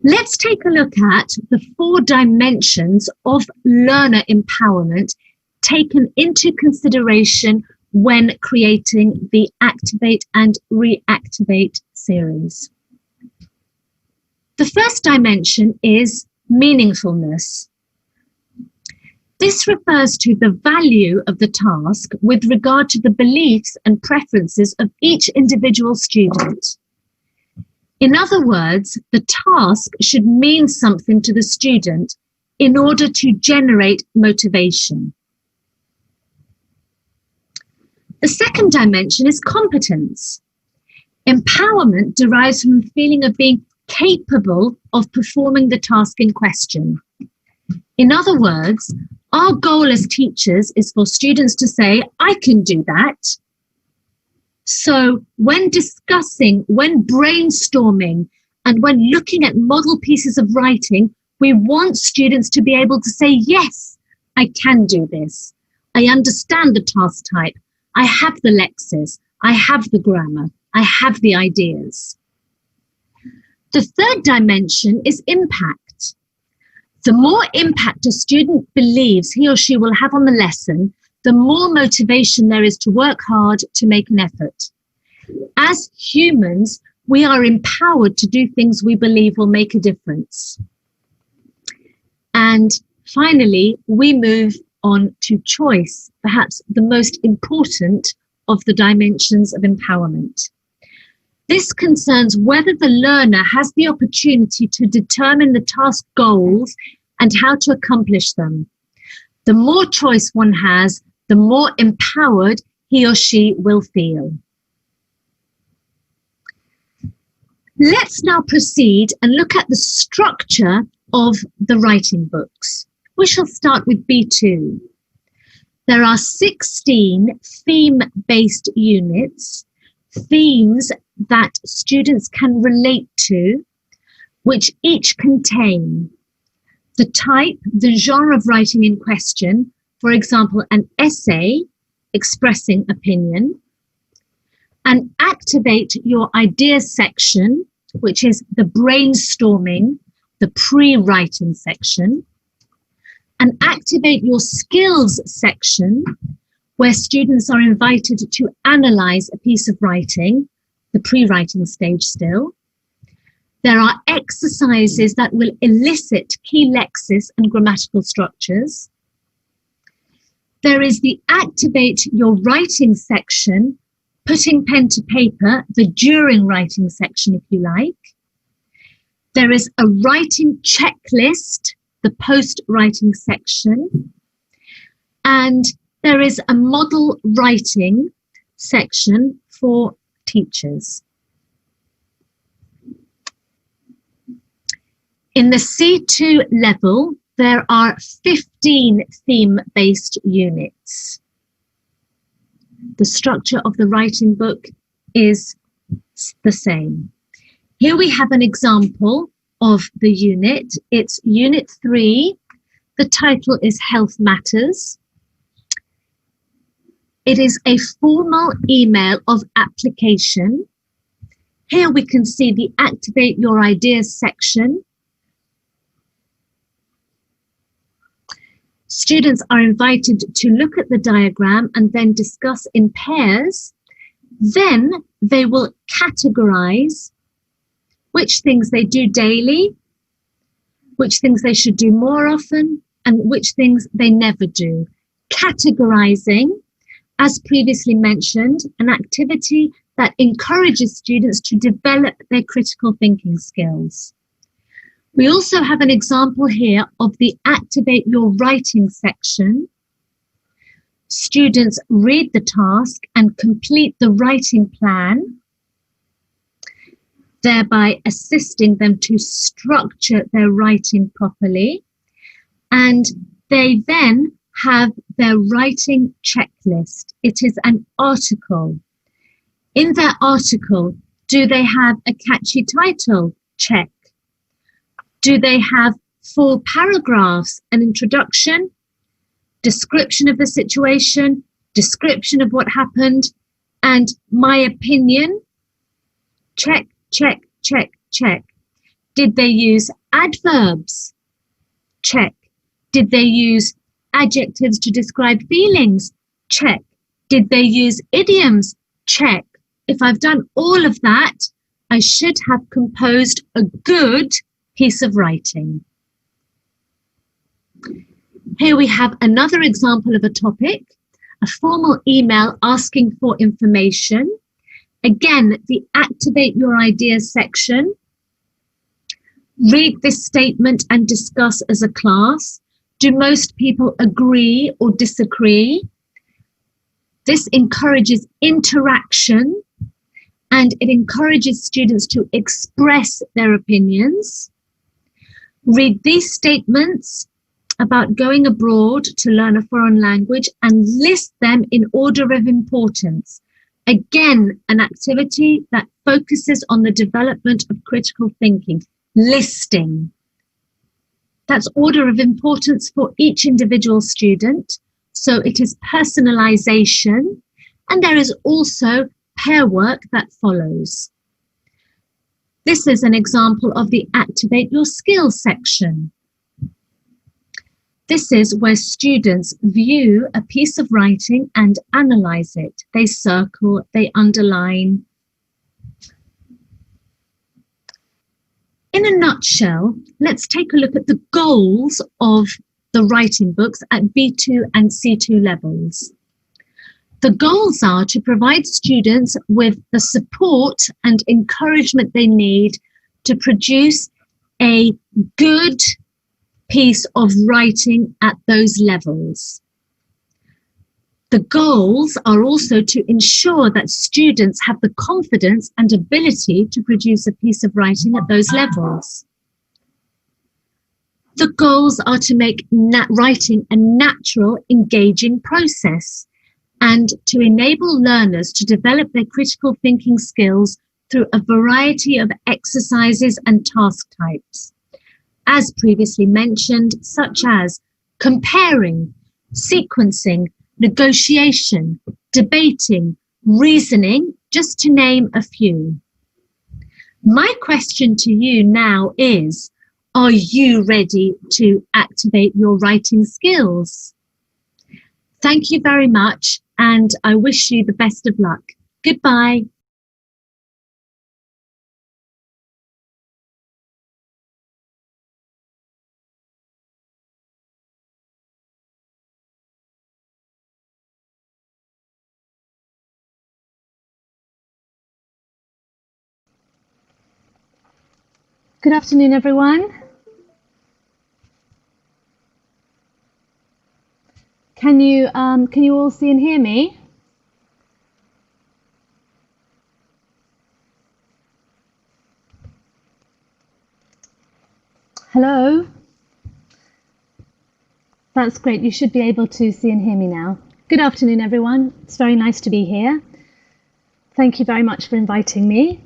Let's take a look at the 4 dimensions of learner empowerment taken into consideration when creating the Activate and Reactivate series. The first dimension is meaningfulness. This refers to the value of the task with regard to the beliefs and preferences of each individual student. In other words, the task should mean something to the student in order to generate motivation. The second dimension is competence. Empowerment derives from the feeling of being capable of performing the task in question. In other words, our goal as teachers is for students to say, I can do that. So when discussing, when brainstorming, and when looking at model pieces of writing, we want students to be able to say, yes, I can do this. I understand the task type. I have the lexis. I have the grammar. I have the ideas. The third dimension is impact. The more impact a student believes he or she will have on the lesson, the more motivation there is to work hard to make an effort. As humans, we are empowered to do things we believe will make a difference. And finally, we move on to choice, perhaps the most important of the dimensions of empowerment. This concerns whether the learner has the opportunity to determine the task goals and how to accomplish them. The more choice one has, the more empowered he or she will feel. Let's now proceed and look at the structure of the writing books. We shall start with B2. There are 16 theme-based units, themes that students can relate to, which each contain the type, the genre of writing in question, for example, an essay expressing opinion, an activate your ideas section, which is the brainstorming, the pre-writing section, an activate your skills section, where students are invited to analyze a piece of writing, the pre-writing stage still. There are exercises that will elicit key lexis and grammatical structures. There is the activate your writing section, putting pen to paper, the during writing section, if you like. There is a writing checklist, the post-writing section. And there is a model writing section for teachers. In the C2 level, there are 15 theme-based units. The structure of the writing book is the same. Here we have an example of the unit. It's Unit 3. The title is Health Matters. It is a formal email of application. Here we can see the Activate Your Ideas section. Students are invited to look at the diagram and then discuss in pairs Then they will categorize which things they do daily, which things they should do more often, and which things they never do. Categorizing, as previously mentioned, an activity that encourages students to develop their critical thinking skills. We also have an example here of the Activate Your Writing section. Students read the task and complete the writing plan, thereby assisting them to structure their writing properly. And they then have their writing checklist. It is an article. In their article, do they have a catchy title? Check. Do they have 4 paragraphs, an introduction, description of the situation, description of what happened, and my opinion? Check, check, check, check. Did they use adverbs? Check. Did they use adjectives to describe feelings? Check. Did they use idioms? Check. If I've done all of that, I should have composed a good piece of writing. Here we have another example of a topic, a formal email asking for information. Again, the Activate Your Ideas section. Read this statement and discuss as a class. Do most people agree or disagree? This encourages interaction and it encourages students to express their opinions. Read these statements about going abroad to learn a foreign language and list them in order of importance. Again, an activity that focuses on the development of critical thinking. Listing. That's order of importance for each individual student. So it is personalization. And there is also pair work that follows. This is an example of the Activate Your Skills section. This is where students view a piece of writing and analyze it. They circle, they underline. In a nutshell, let's take a look at the goals of the writing books at B2 and C2 levels. The goals are to provide students with the support and encouragement they need to produce a good piece of writing at those levels. The goals are also to ensure that students have the confidence and ability to produce a piece of writing at those levels. The goals are to make writing a natural, engaging process and to enable learners to develop their critical thinking skills through a variety of exercises and task types, as previously mentioned, such as comparing, sequencing, negotiation, debating, reasoning, just to name a few. My question to you now is, are you ready to activate your writing skills? Thank you very much, and I wish you the best of luck. Goodbye. Good afternoon, everyone. Can you all see and hear me? Hello? That's great. You should be able to see and hear me now. Good afternoon, everyone. It's very nice to be here. Thank you very much for inviting me.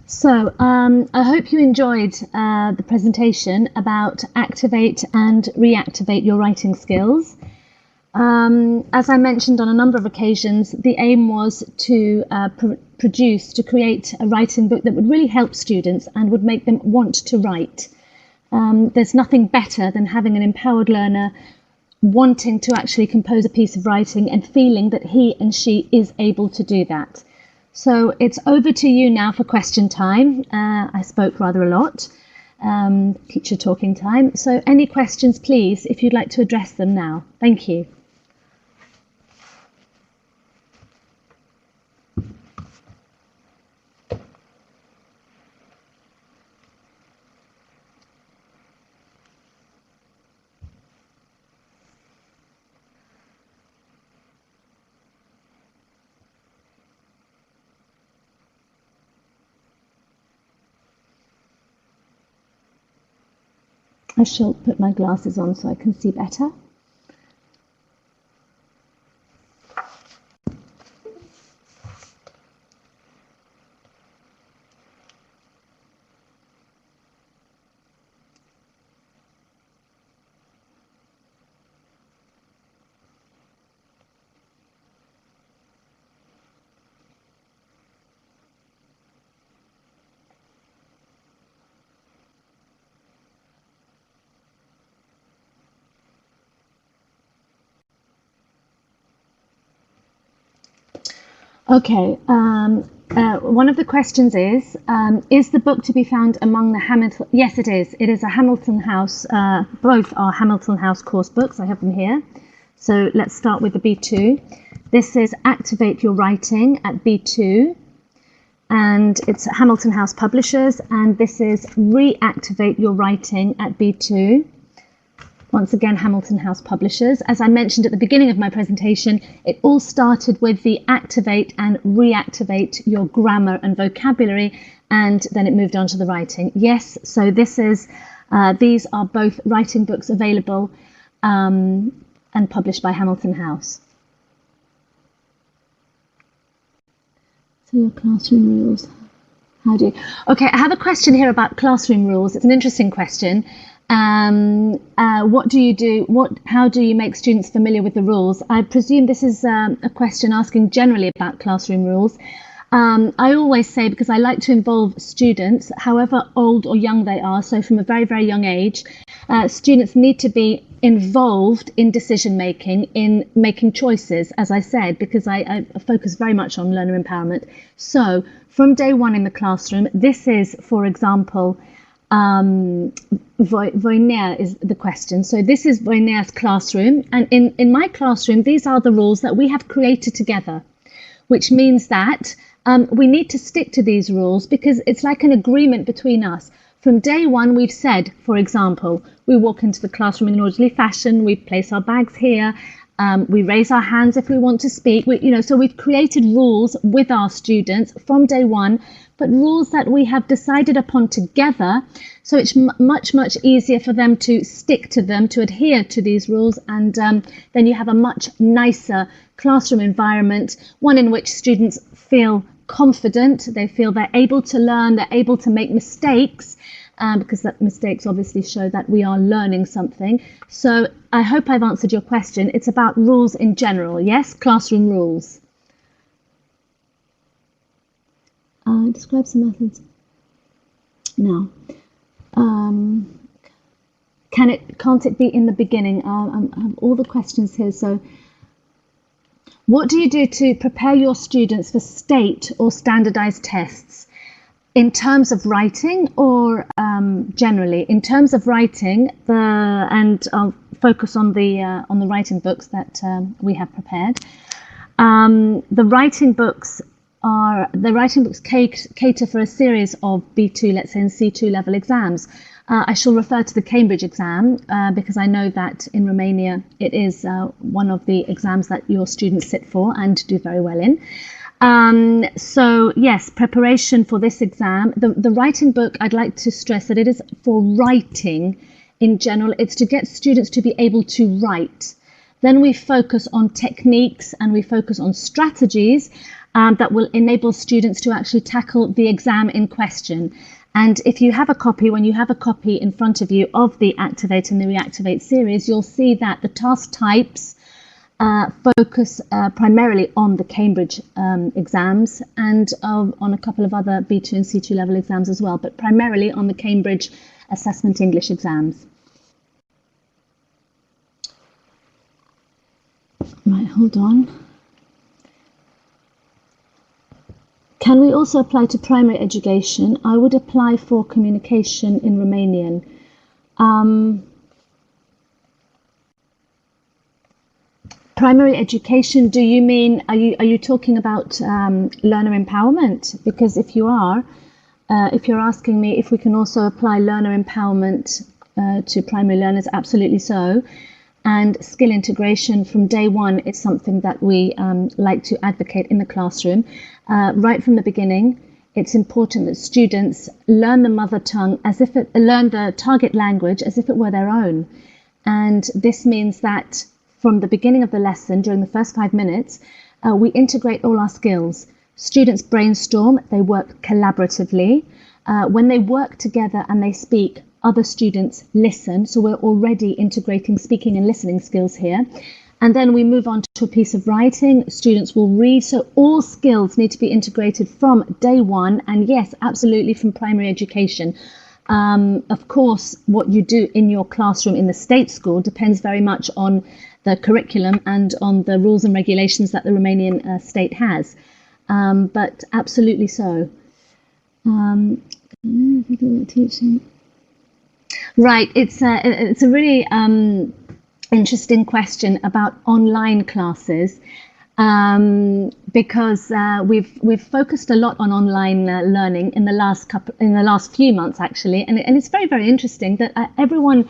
So I hope you enjoyed the presentation about activate and reactivate your writing skills. As I mentioned on a number of occasions, the aim was to produce to create a writing book that would really help students and would make them want to write. There's nothing better than having an empowered learner wanting to actually compose a piece of writing and feeling that he and she is able to do that. So it's over to you now for question time. I spoke rather a lot, teacher talking time. So any questions, please, if you'd like to address them now. Thank you. I shall put my glasses on so I can see better. Okay, one of the questions is the book to be found among the Hamilton? Yes, it is. It is a Hamilton House, both are Hamilton House course books. I have them here. So let's start with the B2. This is Activate Your Writing at B2, and it's Hamilton House Publishers, and this is Reactivate Your Writing at B2. Once again, Hamilton House Publishers. As I mentioned at the beginning of my presentation, it all started with the activate and reactivate your grammar and vocabulary, and then it moved on to the writing. Yes, so this is, these are both writing books available and published by Hamilton House. So your classroom rules, how do you... Okay, I have a question here about classroom rules. It's an interesting question. What do you do? How do you make students familiar with the rules? I presume this is a question asking generally about classroom rules. I always say, because I like to involve students, however old or young they are, so from a very, very young age, students need to be involved in decision making, in making choices, as I said, because I focus very much on learner empowerment. So from day one in the classroom, this is, for example, Voyner is the question. So this is Voyner's classroom, and in my classroom, these are the rules that we have created together, which means that we need to stick to these rules because it's like an agreement between us. From day one, we've said, for example, we walk into the classroom in an orderly fashion, we place our bags here, we raise our hands if we want to speak. So we've created rules with our students from day one, but rules that we have decided upon together. So it's much, much easier for them to stick to them, to adhere to these rules. And then you have a much nicer classroom environment, one in which students feel confident, they feel they're able to learn, they're able to make mistakes, because that mistakes obviously show that we are learning something. So I hope I've answered your question. It's about rules in general, yes? Classroom rules. Describe some methods. No. Can't it be in the beginning? I have all the questions here. So what do you do to prepare your students for state or standardized tests? In terms of writing or generally? In terms of writing, and I'll focus on the writing books that we have prepared. The writing books cater for a series of B2, let's say, and C2 level exams. I shall refer to the Cambridge exam because I know that in Romania it is one of the exams that your students sit for and do very well in. So yes, preparation for this exam. The writing book, I'd like to stress that it is for writing in general. It's to get students to be able to write. Then we focus on techniques and we focus on strategies that will enable students to actually tackle the exam in question. And if you have a copy, when you have a copy in front of you of the Activate and the Reactivate series, you'll see that the task types focus primarily on the Cambridge exams and on a couple of other B2 and C2 level exams as well, but primarily on the Cambridge Assessment English exams. Right, hold on. Can we also apply to primary education? I would apply for communication in Romanian. Primary education, do you mean, are you talking about learner empowerment? Because if you are, if you're asking me if we can also apply learner empowerment to primary learners, absolutely so. And skill integration from day one is something that we like to advocate in the classroom. Right from the beginning, it's important that students learn the mother tongue learn the target language as if it were their own. And this means that from the beginning of the lesson, during the first 5 minutes, we integrate all our skills. Students brainstorm, they work collaboratively. When they work together and they speak, other students listen. So we're already integrating speaking and listening skills here. And then we move on to a piece of writing. Students will read. So all skills need to be integrated from day one. And yes, absolutely from primary education. Of course, what you do in your classroom in the state school depends very much on the curriculum and on the rules and regulations that the Romanian state has. But absolutely so. Teaching. Right, it's a really interesting question about online classes, because we've focused a lot on online learning in the last few months actually, and it's very, very interesting that everyone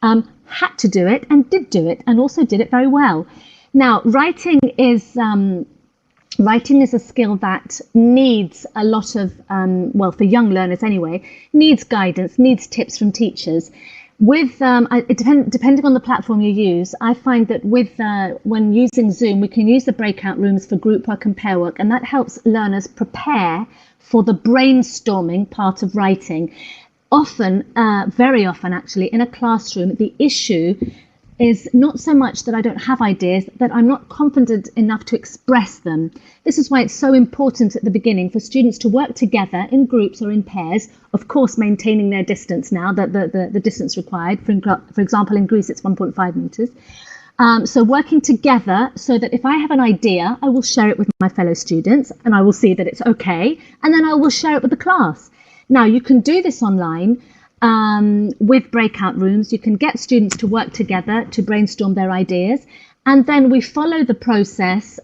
had to do it and did do it and also did it very well. Now, writing is a skill that needs a lot of, well, for young learners anyway, needs guidance, needs tips from teachers. Depending on the platform you use, I find that when using Zoom, we can use the breakout rooms for group work and pair work, and that helps learners prepare for the brainstorming part of writing. Often, very often actually, in a classroom, the issue is not so much that I don't have ideas, that I'm not confident enough to express them. This is why it's so important at the beginning for students to work together in groups or in pairs, of course maintaining their distance now, the distance required. For example, in Greece it's 1.5 meters. So working together so that if I have an idea, I will share it with my fellow students and I will see that it's okay, and then I will share it with the class. Now you can do this online. With breakout rooms, you can get students to work together to brainstorm their ideas, and then we follow the process.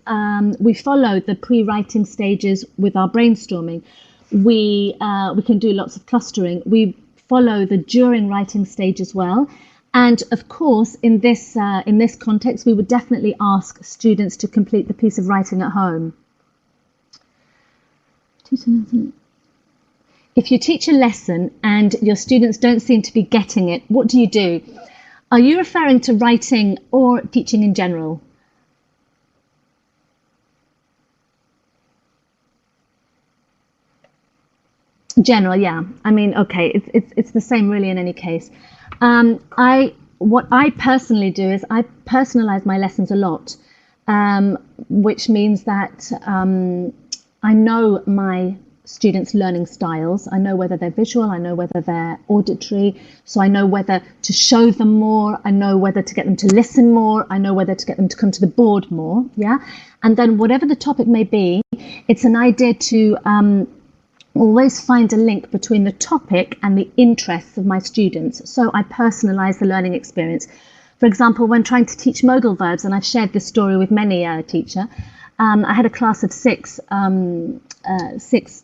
We follow the pre-writing stages with our brainstorming. We can do lots of clustering. We follow the during writing stage as well, and of course, in this context, we would definitely ask students to complete the piece of writing at home. If you teach a lesson and your students don't seem to be getting it, what do you do? Are you referring to writing or teaching in general? General, yeah. I mean, okay, it's the same really in any case. What I personally do is I personalize my lessons a lot, which means that I know my students' learning styles. I know whether they're visual, I know whether they're auditory, so I know whether to show them more, I know whether to get them to listen more, I know whether to get them to come to the board more, yeah? And then whatever the topic may be, it's an idea to always find a link between the topic and the interests of my students. So I personalize the learning experience. For example, when trying to teach modal verbs, and I've shared this story with many teachers, I had a class of six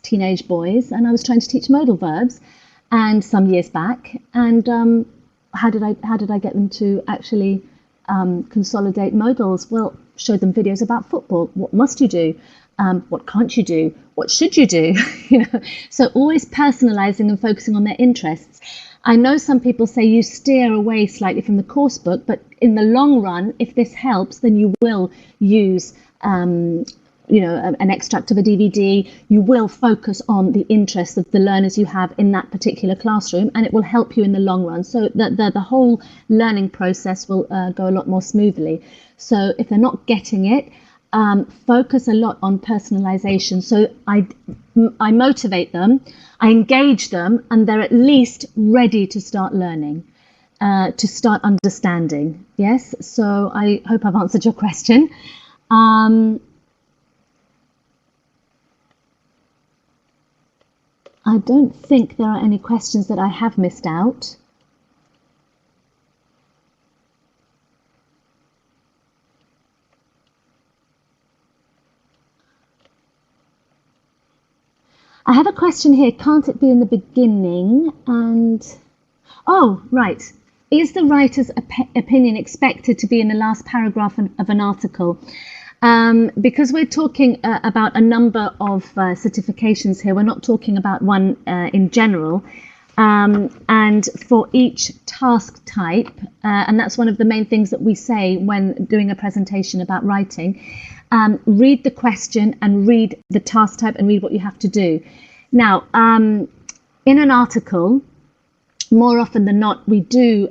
teenage boys, and I was trying to teach modal verbs, and some years back. And how did I get them to actually consolidate modals? Well, showed them videos about football. What must you do? What can't you do? What should you do? So always personalizing and focusing on their interests. I know some people say you steer away slightly from the course book, but in the long run, if this helps, then you will use an extract of a DVD, you will focus on the interests of the learners you have in that particular classroom, and it will help you in the long run. So that the whole learning process will go a lot more smoothly. So if they're not getting it, focus a lot on personalization. So I motivate them, I engage them, and they're at least ready to start learning, to start understanding. Yes, so I hope I've answered your question. I don't think there are any questions that I have missed out. I have a question here. Can't it be in the beginning? And oh, right. Is the writer's opinion expected to be in the last paragraph of an article? Because we're talking about a number of certifications here, we're not talking about one in general. And for each task type, and that's one of the main things that we say when doing a presentation about writing, read the question and read the task type and read what you have to do. Now, in an article, more often than not, we do,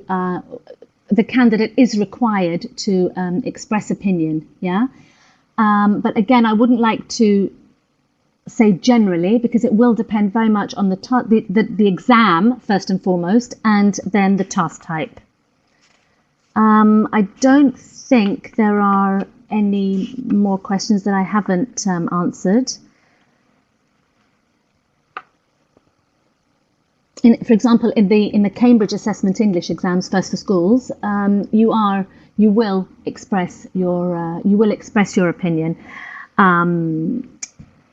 the candidate is required to express opinion, yeah? But again, I wouldn't like to say generally, because it will depend very much on the exam, first and foremost, and then the task type. I don't think there are any more questions that I haven't answered. For example, in the Cambridge Assessment English exams, first for schools, you will express your opinion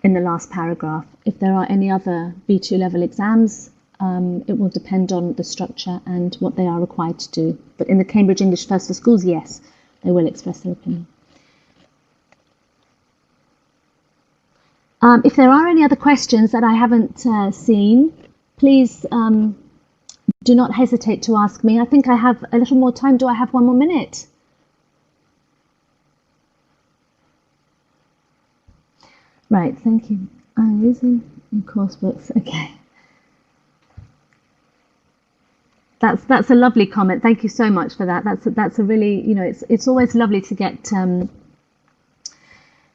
in the last paragraph. If there are any other B2 level exams, it will depend on the structure and what they are required to do. But in the Cambridge English first for schools, yes, they will express their opinion. If there are any other questions that I haven't seen, please do not hesitate to ask me. I think I have a little more time. Do I have 1 more minute? Right, thank you. I'm using your course books. Okay. That's a lovely comment. Thank you so much for that. That's a really, it's always lovely to get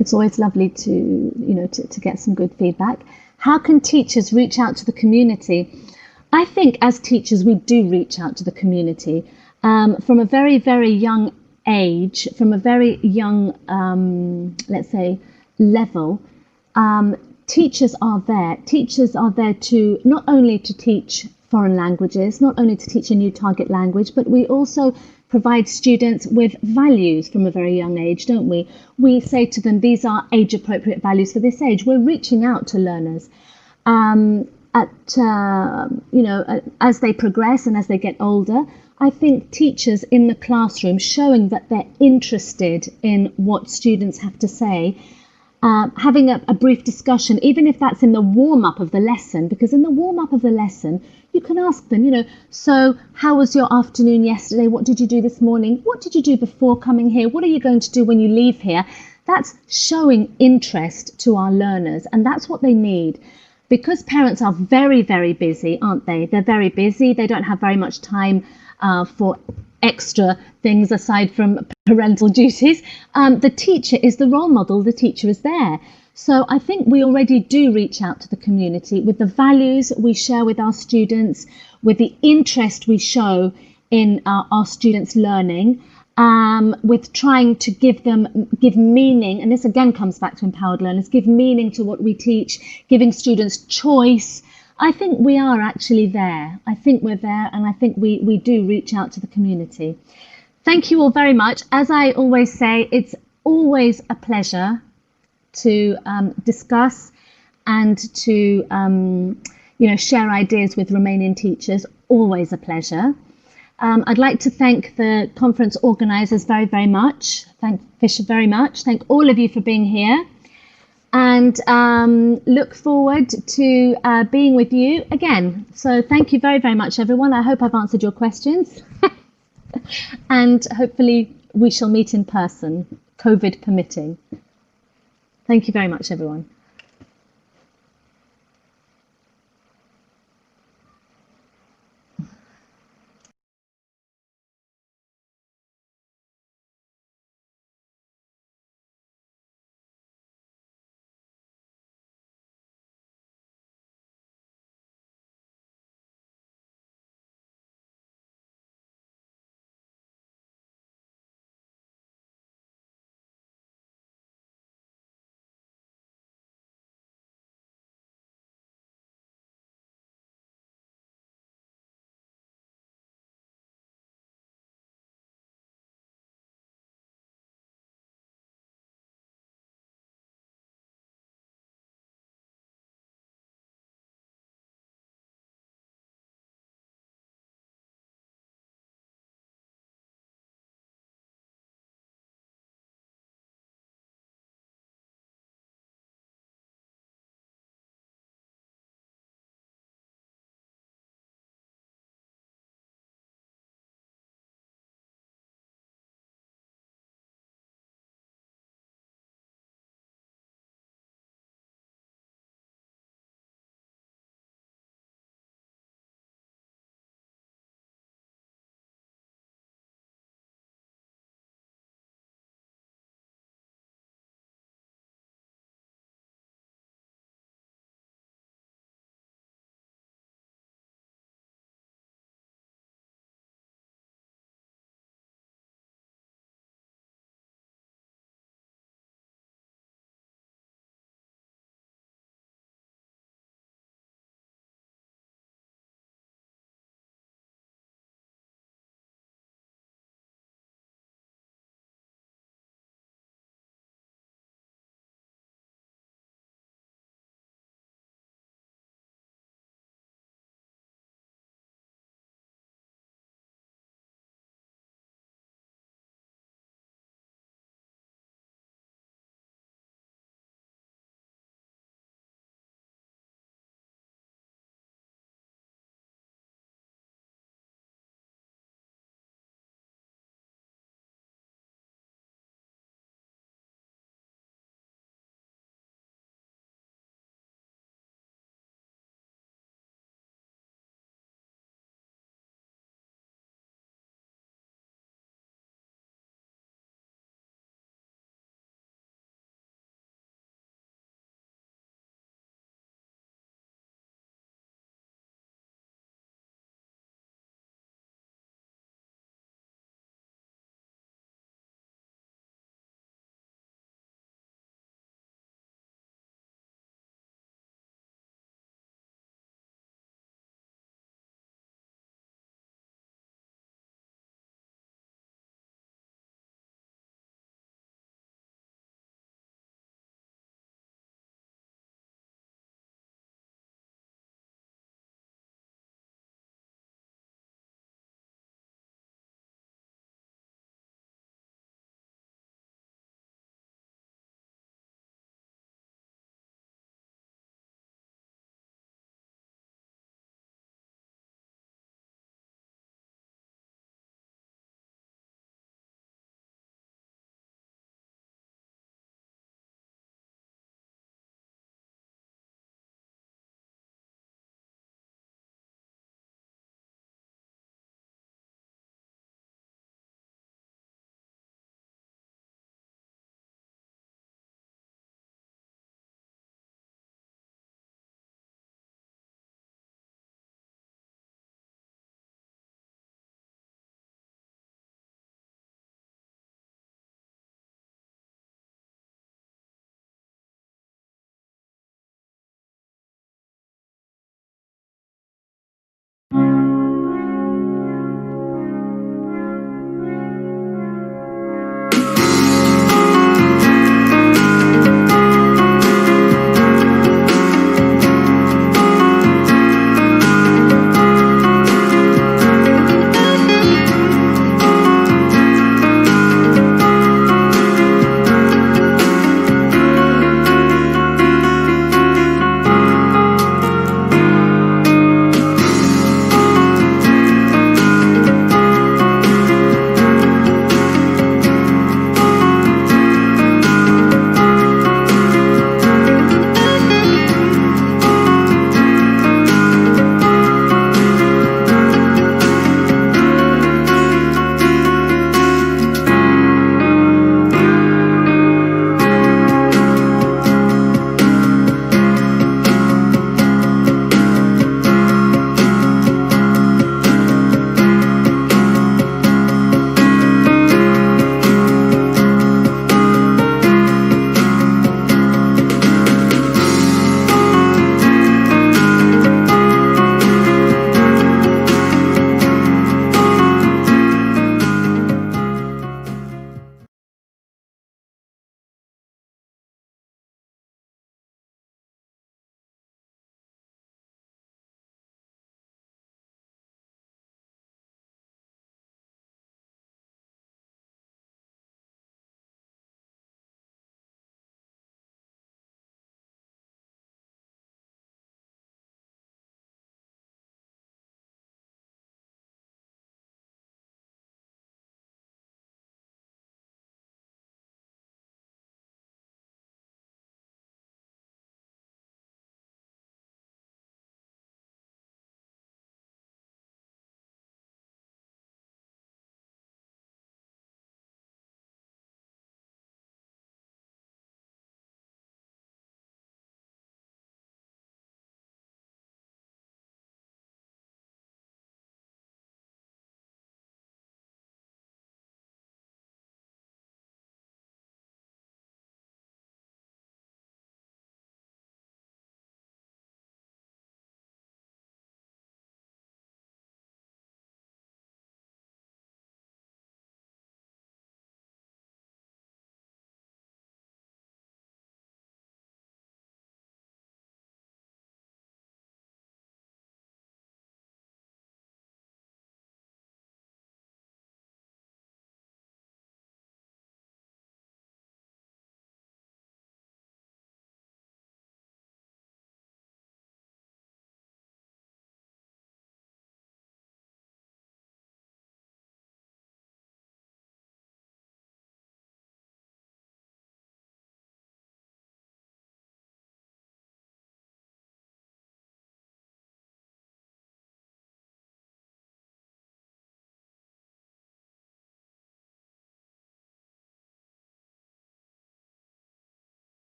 it's always lovely to get some good feedback. How can teachers reach out to the community? I think as teachers we do reach out to the community from a very, very young age, from a very young let's say level. Teachers are there. Teachers are there to not only to teach foreign languages, not only to teach a new target language, but we also provide students with values from a very young age, don't we? We say to them, these are age-appropriate values for this age. We're reaching out to learners as they progress and as they get older. I think teachers in the classroom showing that they're interested in what students have to say, having a brief discussion, even if that's in the warm-up of the lesson, because in the warm-up of the lesson, you can ask them, so how was your afternoon yesterday? What did you do this morning? What did you do before coming here? What are you going to do when you leave here? That's showing interest to our learners, and that's what they need. Because parents are very, very busy, aren't they? They're very busy. They don't have very much time for extra things aside from parental duties. The teacher is the role model. The teacher is there. So I think we already do reach out to the community with the values we share with our students, with the interest we show in our students' learning, with trying to give meaning, and this again comes back to empowered learners, give meaning to what we teach, giving students choice. I think we are actually there. I think we're there, and I think we do reach out to the community. Thank you all very much. As I always say, it's always a pleasure to discuss and to share ideas with Romanian teachers. Always a pleasure. I'd like to thank the conference organisers very, very much. Thank Fisher very much. Thank all of you for being here. And look forward to being with you again. So thank you very, very much, everyone. I hope I've answered your questions. And hopefully we shall meet in person, COVID permitting. Thank you very much, everyone.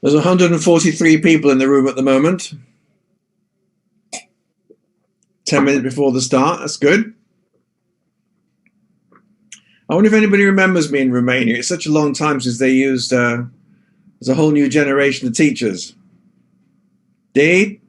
There's 143 people in the room at the moment. 10 minutes before the start. That's good. I wonder if anybody remembers me in Romania. It's such a long time since they used, there's a whole new generation of teachers. Dade?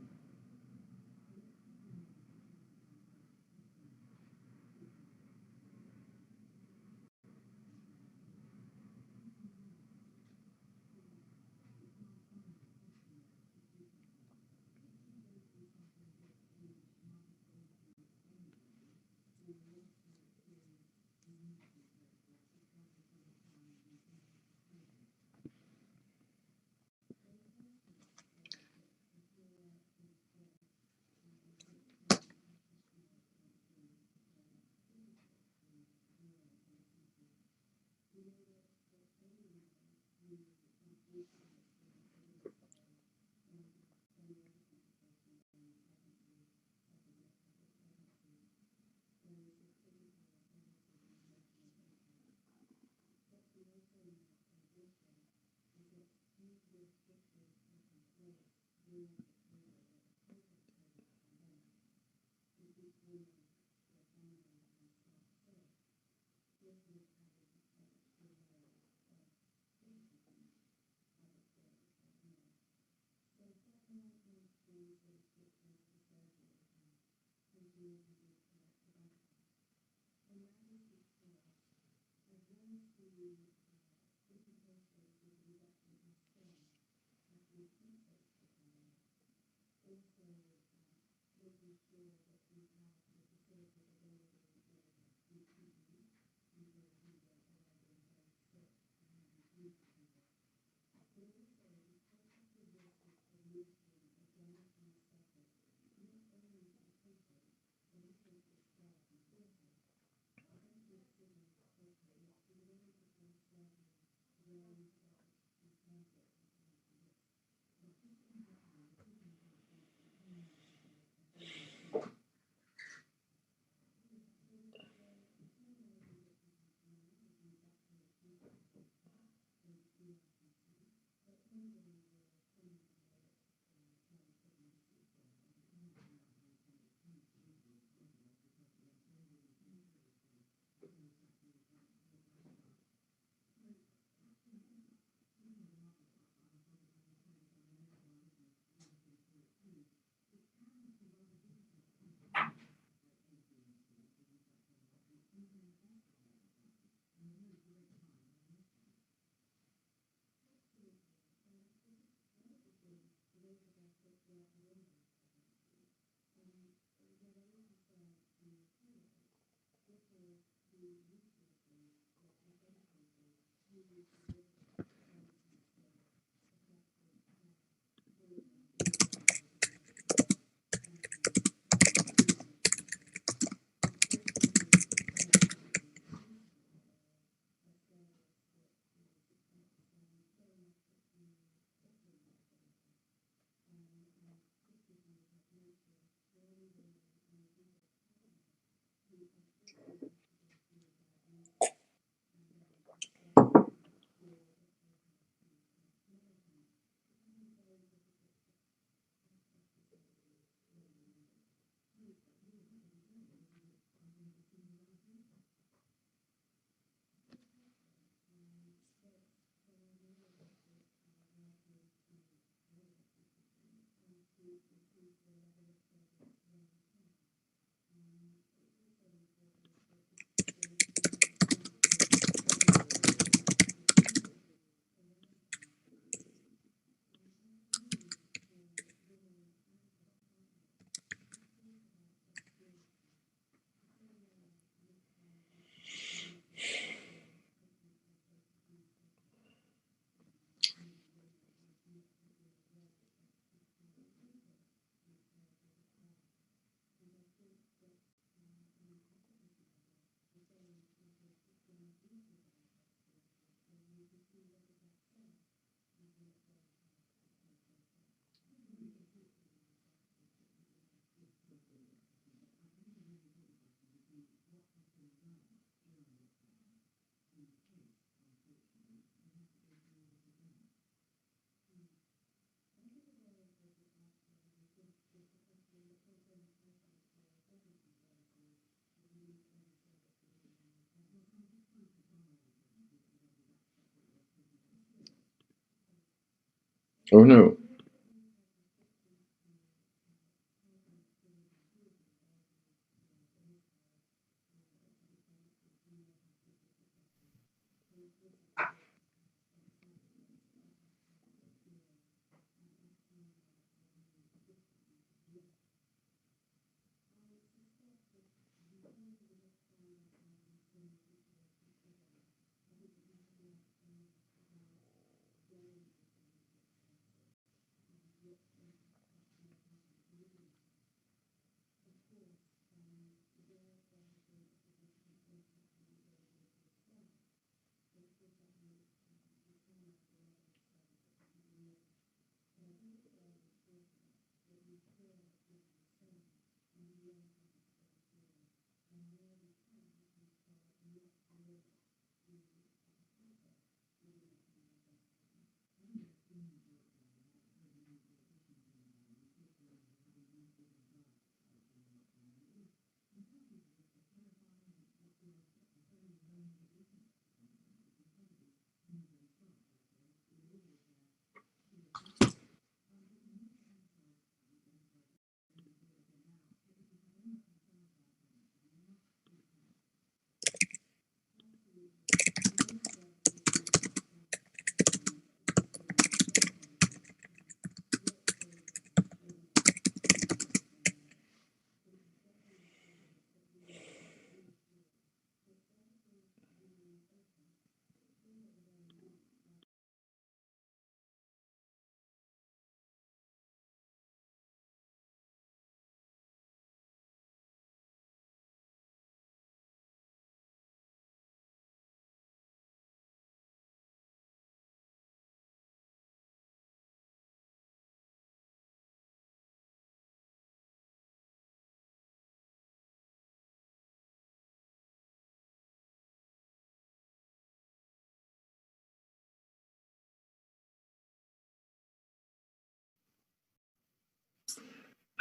Oh no.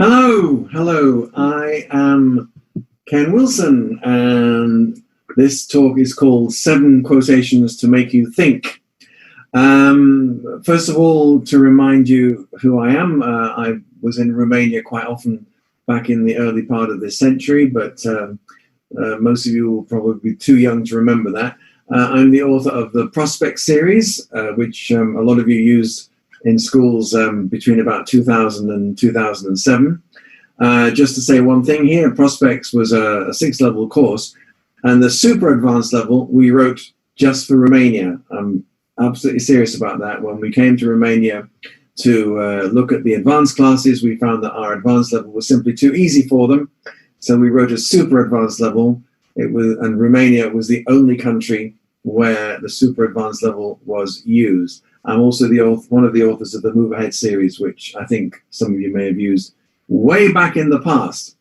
Hello. I am Ken Wilson, and this talk is called 7 Quotations to Make You Think. First of all, to remind you who I am, I was in Romania quite often back in the early part of this century, but most of you will probably be too young to remember that. I'm the author of the Prospect series, which a lot of you used in schools between about 2000 and 2007. Just to say one thing here, Prospects was a 6-level course, and the super advanced level we wrote just for Romania. I'm absolutely serious about that. When we came to Romania to look at the advanced classes, we found that our advanced level was simply too easy for them. So we wrote a super advanced level. And Romania was the only country where the super advanced level was used. I'm also one of the authors of the Move Ahead series, which I think some of you may have used way back in the past.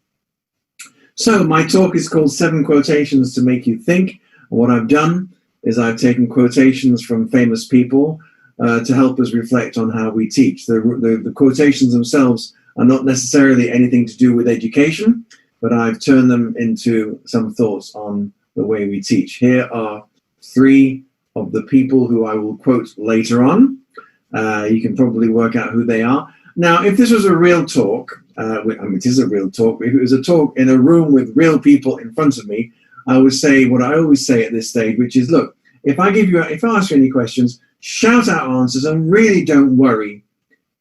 So my talk is called 7 Quotations to Make You Think. What I've done is I've taken quotations from famous people to help us reflect on how we teach. The quotations themselves are not necessarily anything to do with education, but I've turned them into some thoughts on the way we teach. Here are 3 of the people who I will quote later on. You can probably work out who they are. Now, if this was a real talk, it is a real talk, if it was a talk in a room with real people in front of me, I would say what I always say at this stage, which is, look, if I ask you any questions, shout out answers and really don't worry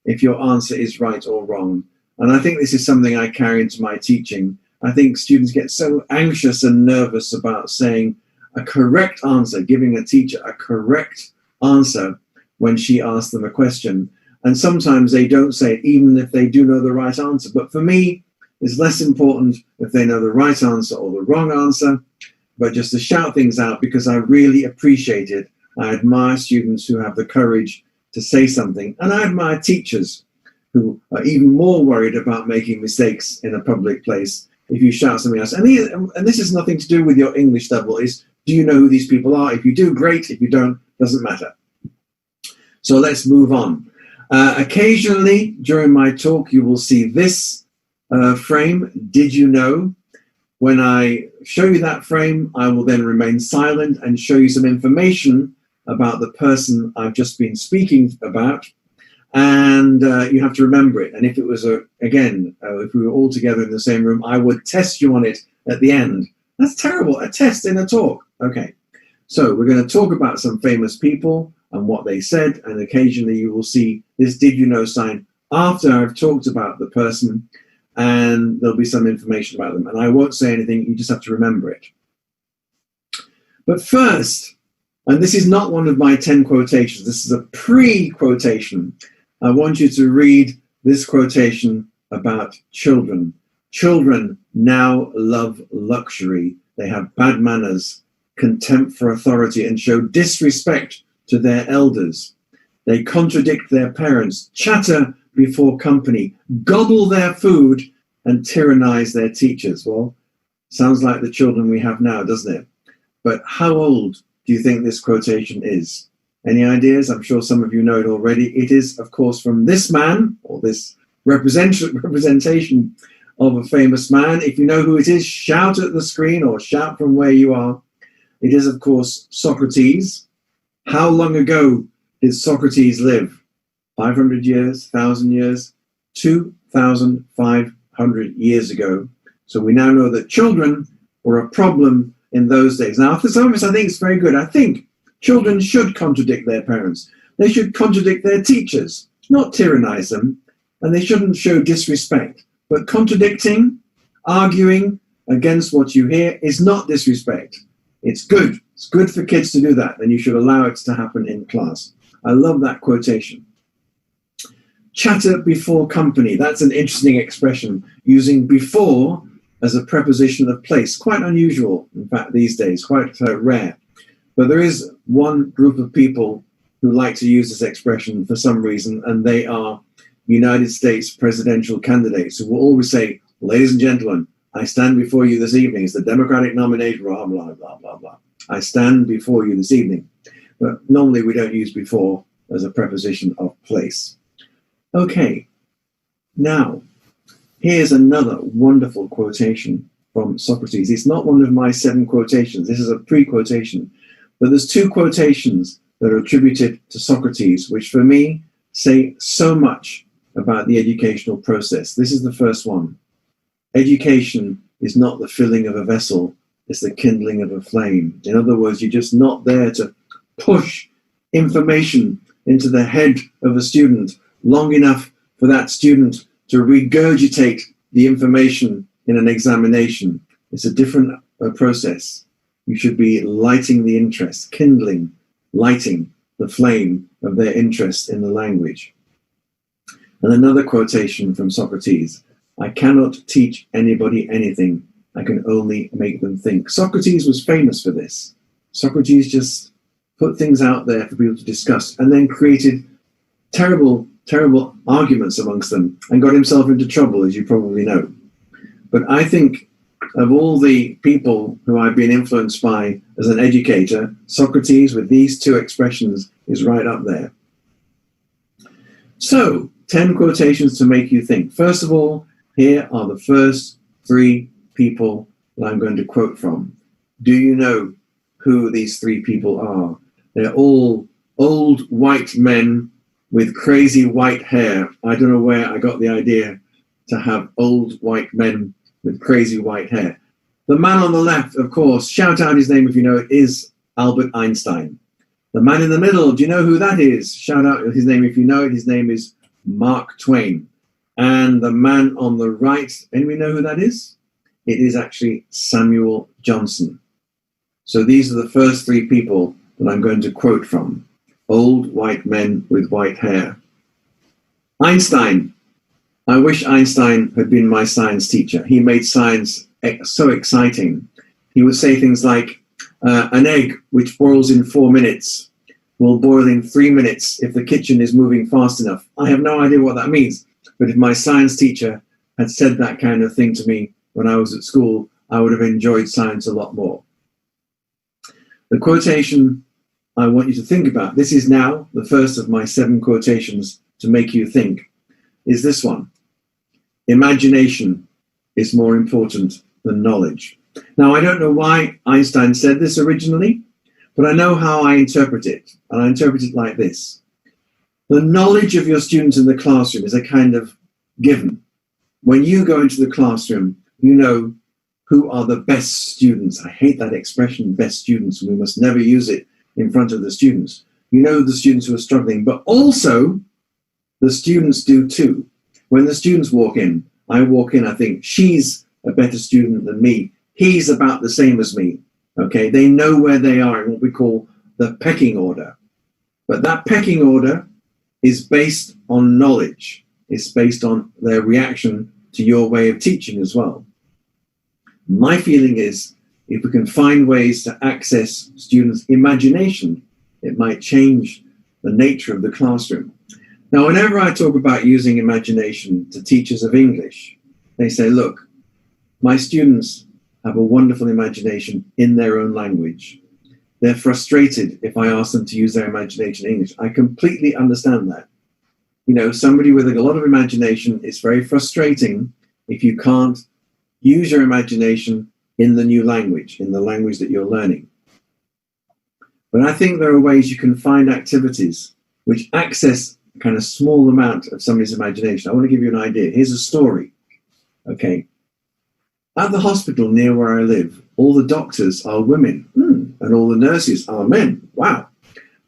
if your answer is right or wrong. And I think this is something I carry into my teaching. I think students get so anxious and nervous about saying a correct answer, giving a teacher a correct answer when she asks them a question. And sometimes they don't say it, even if they do know the right answer. But for me, it's less important if they know the right answer or the wrong answer, but just to shout things out because I really appreciate it. I admire students who have the courage to say something. And I admire teachers who are even more worried about making mistakes in a public place if you shout something else. And this has nothing to do with your English level. Is do you know who these people are? If you do, great. If you don't, doesn't matter. So let's move on. Occasionally during my talk, you will see this frame, did you know? When I show you that frame, I will then remain silent and show you some information about the person I've just been speaking about. and you have to remember it. And if it was if we were all together in the same room, I would test you on it at the end. That's terrible, a test in a talk. Okay, so we're going to talk about some famous people and what they said, and occasionally you will see this did you know sign after I've talked about the person, and there'll be some information about them. And I won't say anything, you just have to remember it. But first, and this is not one of my 10 quotations, this is a pre-quotation. I want you to read this quotation about children. Children now love luxury. They have bad manners, contempt for authority, and show disrespect to their elders. They contradict their parents, chatter before company, gobble their food, and tyrannize their teachers. Well, sounds like the children we have now, doesn't it? But how old do you think this quotation is? Any ideas? I'm sure some of you know it already. It is, of course, from this man, or this representation of a famous man. If you know who it is, shout at the screen or shout from where you are. It is, of course, Socrates. How long ago did Socrates live? 500 years, 1,000 years, 2,500 years ago. So we now know that children were a problem in those days. Now, for some of us, I think it's very good. I think children should contradict their parents. They should contradict their teachers, not tyrannize them, and they shouldn't show disrespect. But contradicting, arguing against what you hear is not disrespect. It's good. It's good for kids to do that, and you should allow it to happen in class. I love that quotation. Chatter before company. That's an interesting expression, using before as a preposition of place. Quite unusual, in fact, these days, quite rare. But there is one group of people who like to use this expression for some reason, and they are United States presidential candidates who will always say, ladies and gentlemen, I stand before you this evening. It's the Democratic nomination, blah, blah, blah, blah, blah. I stand before you this evening. But normally we don't use before as a preposition of place. Okay, now, here's another wonderful quotation from Socrates. It's not one of my 7 quotations. This is a pre-quotation. But there's 2 quotations that are attributed to Socrates, which for me say so much about the educational process. This is the first one. Education is not the filling of a vessel, it's the kindling of a flame. In other words, you're just not there to push information into the head of a student long enough for that student to regurgitate the information in an examination. It's a different process. You should be lighting the interest, kindling, lighting the flame of their interest in the language. And another quotation from Socrates, I cannot teach anybody anything, I can only make them think. Socrates was famous for this. Socrates just put things out there for people to discuss and then created terrible arguments amongst them and got himself into trouble, as you probably know. But I think of all the people who I've been influenced by as an educator, Socrates with these 2 expressions is right up there. So, 10 quotations to make you think. First of all, here are the first 3 people that I'm going to quote from. Do you know who these 3 people are? They're all old white men with crazy white hair. I don't know where I got the idea to have old white men with crazy white hair. The man on the left, of course, shout out his name if you know it, is Albert Einstein. The man in the middle, do you know who that is? Shout out his name if you know it. His name is Mark Twain. And the man on the right, anybody know who that is? It is actually Samuel Johnson. So these are the first 3 people that I'm going to quote from. Old white men with white hair. Einstein. I wish Einstein had been my science teacher. He made science so exciting. He would say things like, an egg which boils in 4 minutes will boil in 3 minutes if the kitchen is moving fast enough. I have no idea what that means, but if my science teacher had said that kind of thing to me when I was at school, I would have enjoyed science a lot more. The quotation I want you to think about, this is now the first of my 7 quotations to make you think, is this one. Imagination is more important than knowledge. Now, I don't know why Einstein said this originally, but I know how I interpret it, and I interpret it like this. The knowledge of your students in the classroom is a kind of given. When you go into the classroom, you know who are the best students. I hate that expression, best students. We must never use it in front of the students. You know the students who are struggling, but also the students do too. When the students walk in, I think, she's a better student than me. He's about the same as me. Okay, they know where they are in what we call the pecking order. But that pecking order is based on knowledge. It's based on their reaction to your way of teaching as well. My feeling is if we can find ways to access students' imagination, it might change the nature of the classroom. Now, whenever I talk about using imagination to teachers of English, they say, look, my students have a wonderful imagination in their own language. They're frustrated if I ask them to use their imagination in English. I completely understand that. You know, somebody with a lot of imagination, it's very frustrating if you can't use your imagination in the new language, in the language that you're learning. But I think there are ways you can find activities which access a kind of small amount of somebody's imagination. I want to give you an idea. Here's a story. Okay. At the hospital near where I live, all the doctors are women, and all the nurses are men. Wow.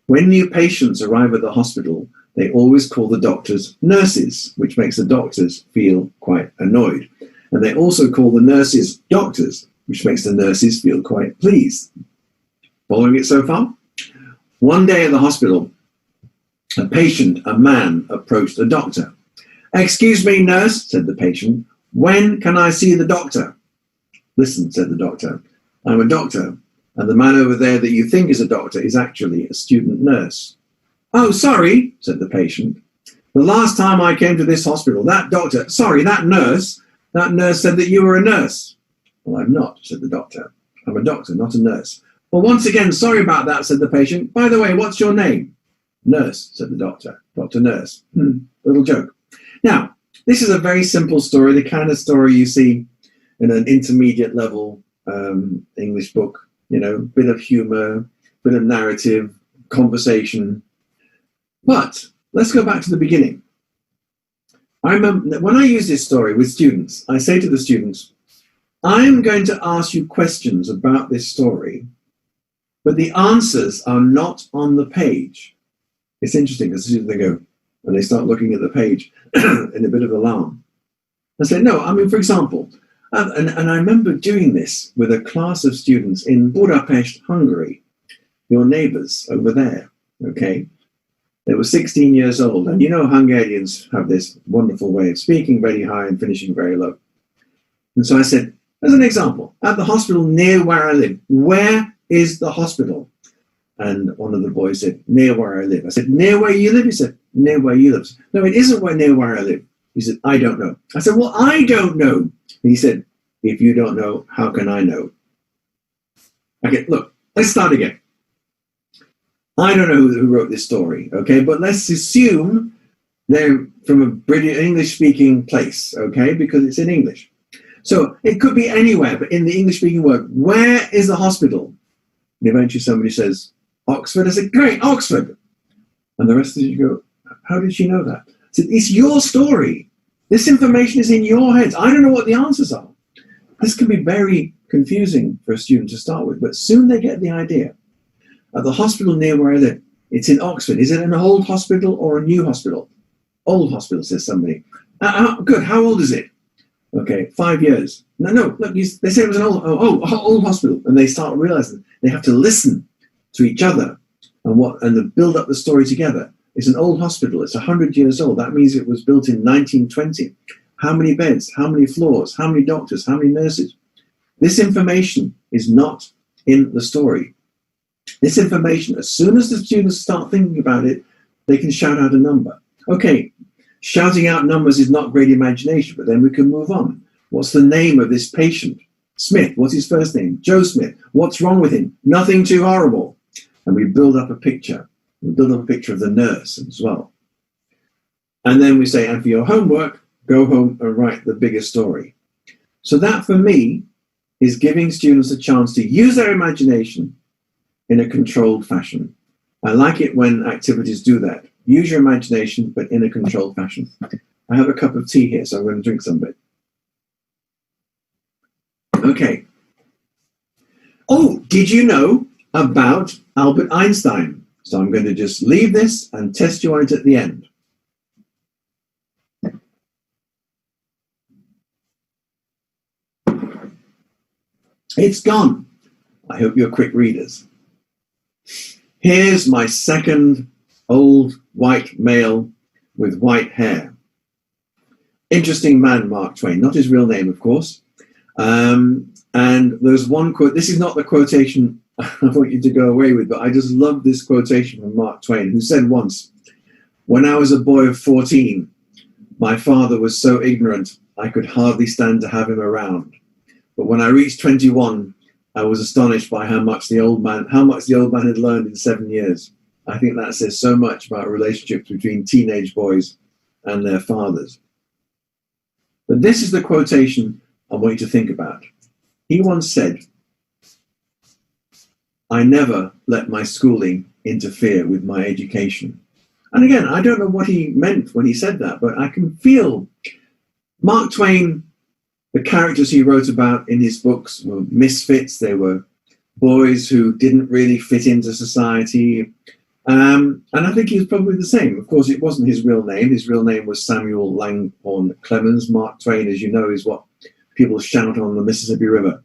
When new patients arrive at the hospital, they always call the doctors nurses, which makes the doctors feel quite annoyed. And they also call the nurses doctors, which makes the nurses feel quite pleased. Following it so far? One day at the hospital, a patient, a man, approached the doctor. "Excuse me, nurse," said the patient, "when can I see the doctor?" "Listen," said the doctor, "I'm a doctor, and the man over there that you think is a doctor is actually a student nurse." "Oh, sorry," said the patient. "The last time I came to this hospital, that nurse said that you were a nurse." "Well, I'm not," said the doctor. "I'm a doctor, not a nurse." "Well, once again, sorry about that," said the patient. "By the way, what's your name?" "Nurse," said the doctor. "Dr. Nurse." Little joke. Now, this is a very simple story, the kind of story you see in an intermediate level English book, you know, bit of humor, bit of narrative, conversation. But let's go back to the beginning. I remember when I use this story with students, I say to the students, I'm going to ask you questions about this story, but the answers are not on the page. It's interesting because they go and they start looking at the page in a bit of alarm. I say, no, I mean, for example, and I remember doing this with a class of students in Budapest, Hungary, your neighbors over there, okay? They were 16 years old. And you know, Hungarians have this wonderful way of speaking very high and finishing very low. And so I said, as an example, at the hospital near where I live, where is the hospital? And one of the boys said, near where I live. I said, near where you live? He said, near where you live. No, it isn't near where I live. He said, I don't know. I said, well, I don't know. And he said, if you don't know, how can I know? Okay, look, let's start again. I don't know who wrote this story, okay? But let's assume they're from a British English-speaking place, okay? Because it's in English. So it could be anywhere, but in the English-speaking word, where is the hospital? And eventually somebody says, Oxford. I said, great, Oxford. And the rest of you go, how did she know that? I said, it's your story. This information is in your heads. I don't know what the answers are. This can be very confusing for a student to start with, but soon they get the idea. At the hospital near where I live, it's in Oxford. Is it an old hospital or a new hospital? Old hospital, says somebody. Good, how old is it? Okay, 5 years. No, look, they say it was an old hospital. And they start realizing they have to listen to each other and build up the story together. It's an old hospital. It's 100 years old. That means it was built in 1920. How many beds? How many floors? How many doctors? How many nurses? This information is not in the story. This information, as soon as the students start thinking about it, they can shout out a number. Okay, shouting out numbers is not great imagination, but then we can move on. What's the name of this patient? Smith. What's his first name? Joe Smith. What's wrong with him? Nothing too horrible. And we build up a picture. We build up a picture of the nurse as well. And then we say, and for your homework, go home and write the bigger story. So that, for me, is giving students a chance to use their imagination in a controlled fashion. I like it when activities do that. Use your imagination, but in a controlled fashion. I have a cup of tea here, so I'm going to drink some of it. Okay. Oh, did you know about Albert Einstein? So I'm going to just leave this and test you on it at the end. It's gone. I hope you're quick readers. Here's my second old white male with white hair. Interesting man, Mark Twain. Not his real name, of course. And there's one quote. This is not the quotation I want you to go away with, but I just love this quotation from Mark Twain, who said once, "When I was a boy of 14, my father was so ignorant I could hardly stand to have him around. But when I reached 21, I was astonished by how much the old man had learned in 7 years." I think that says so much about relationships between teenage boys and their fathers. But this is the quotation I want you to think about. He once said, "I never let my schooling interfere with my education." And again, I don't know what he meant when he said that, but I can feel Mark Twain, the characters he wrote about in his books were misfits. They were boys who didn't really fit into society. And I think he was probably the same. Of course, it wasn't his real name. His real name was Samuel Langhorne Clemens. Mark Twain, as you know, is what people shout on the Mississippi River.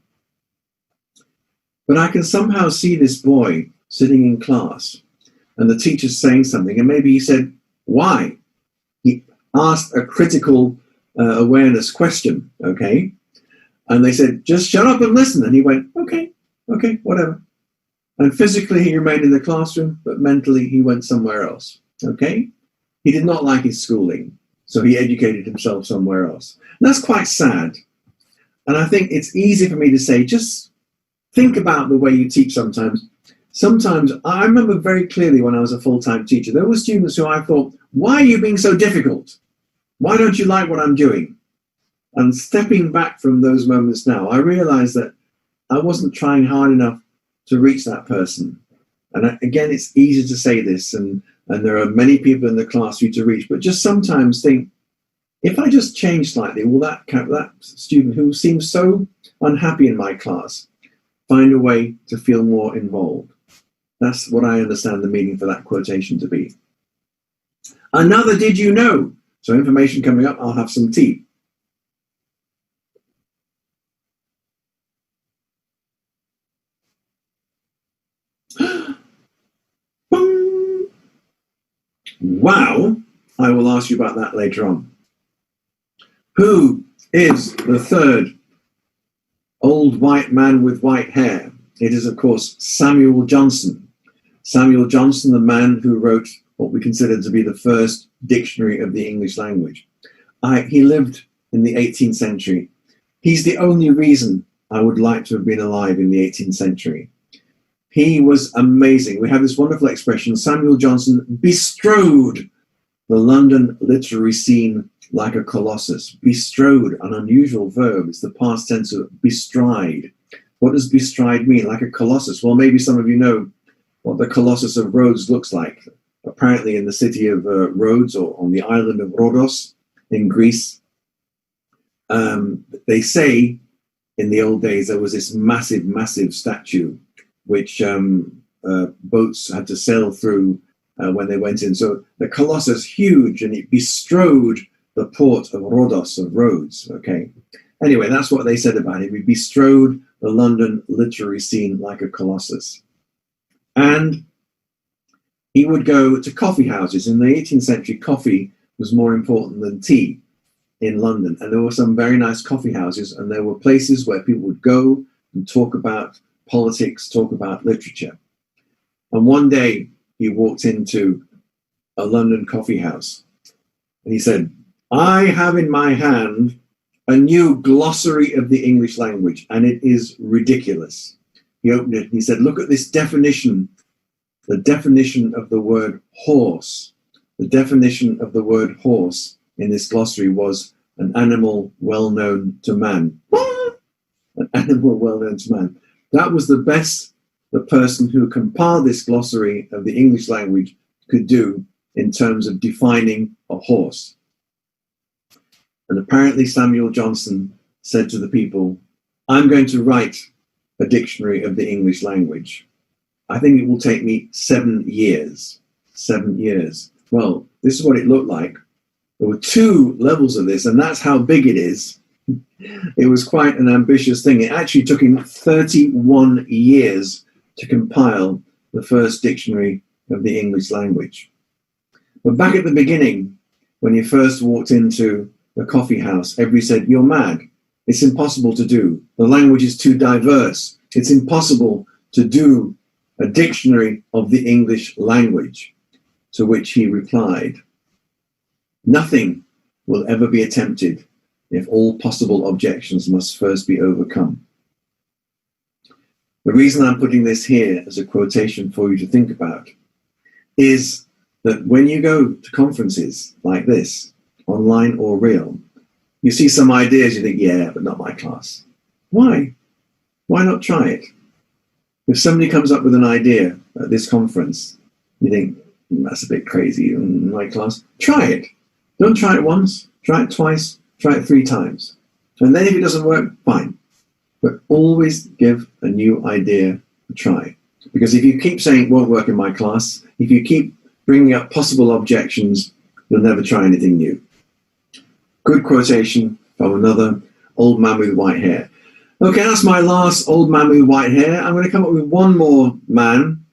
But I can somehow see this boy sitting in class and the teacher's saying something, and maybe he said, "Why?" He asked a critical awareness question, okay? And they said, "Just shut up and listen." And he went, okay, whatever. And physically he remained in the classroom, but mentally he went somewhere else, okay? He did not like his schooling, so he educated himself somewhere else. And that's quite sad. And I think it's easy for me to say, just think about the way you teach sometimes. Sometimes, I remember very clearly when I was a full-time teacher, there were students who I thought, "Why are you being so difficult? Why don't you like what I'm doing?" And stepping back from those moments now, I realized that I wasn't trying hard enough to reach that person. And again, it's easy to say this, and there are many people in the class for you to reach, but just sometimes think, if I just change slightly, will that student who seems so unhappy in my class find a way to feel more involved? That's what I understand the meaning for that quotation to be. Another did you know? So information coming up, I'll have some tea. Wow, I will ask you about that later on. Who is the third old white man with white hair? It is, of course, Samuel Johnson. Samuel Johnson, the man who wrote what we consider to be the first dictionary of the English language. He lived in the 18th century. He's the only reason I would like to have been alive in the 18th century. He was amazing. We have this wonderful expression, Samuel Johnson bestrode the London literary scene like a colossus. Bestrode, an unusual verb. It's the past tense of bestride. What does bestride mean? Like a colossus? Well, maybe some of you know what the Colossus of Rhodes looks like. Apparently in the city of Rhodes, or on the island of Rhodos in Greece, they say in the old days there was this massive statue which boats had to sail through when they went in. So the Colossus, huge, and it bestrode the port of Rhodos, of Rhodes, okay? Anyway, that's what they said about him. He bestrode the London literary scene like a colossus. And he would go to coffee houses. In the 18th century, coffee was more important than tea in London. And there were some very nice coffee houses, and there were places where people would go and talk about politics, talk about literature. And one day he walked into a London coffee house and he said, "I have in my hand a new glossary of the English language, and it is ridiculous." He opened it and he said, "Look at this definition, the definition of the word horse." The definition of the word horse in this glossary was an animal well known to man. An animal well known to man. That was the best the person who compiled this glossary of the English language could do in terms of defining a horse. And apparently Samuel Johnson said to the people, I'm going to write a dictionary of the English language. I think it will take me 7 years. 7 years. Well, this is what it looked like. There were 2 levels of this, and that's how big it is. It was quite an ambitious thing. It actually took him 31 years to compile the first dictionary of the English language. But back at the beginning, when you first walked into the coffee house, everybody said, you're mad. It's impossible to do. The language is too diverse. It's impossible to do a dictionary of the English language. To which he replied, nothing will ever be attempted if all possible objections must first be overcome. The reason I'm putting this here as a quotation for you to think about is that when you go to conferences like this, online or real, you see some ideas, you think, yeah, but not my class. Why? Why not try it? If somebody comes up with an idea at this conference, you think, that's a bit crazy in my class. Try it. Don't try it once, try it twice, try it 3 times. And then if it doesn't work, fine. But always give a new idea a try. Because if you keep saying it won't work in my class, if you keep bringing up possible objections, you'll never try anything new. Good quotation from another old man with white hair. Okay, that's my last old man with white hair. I'm going to come up with one more man.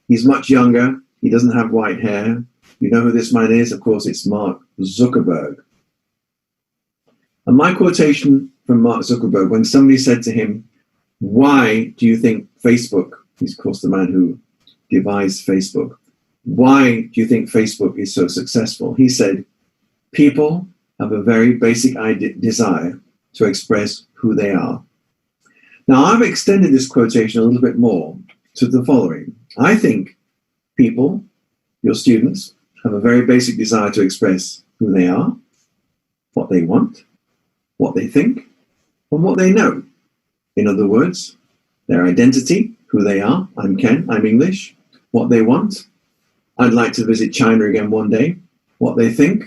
He's much younger. He doesn't have white hair. You know who this man is? Of course, it's Mark Zuckerberg. And my quotation from Mark Zuckerberg, when somebody said to him, why do you think Facebook, he's of course the man who devised Facebook, why do you think Facebook is so successful? He said, people have a very basic desire to express who they are. Now, I've extended this quotation a little bit more to the following. I think people, your students, have a very basic desire to express who they are, what they want, what they think, and what they know. In other words, their identity, who they are, I'm Ken, I'm English, what they want, I'd like to visit China again one day, what they think,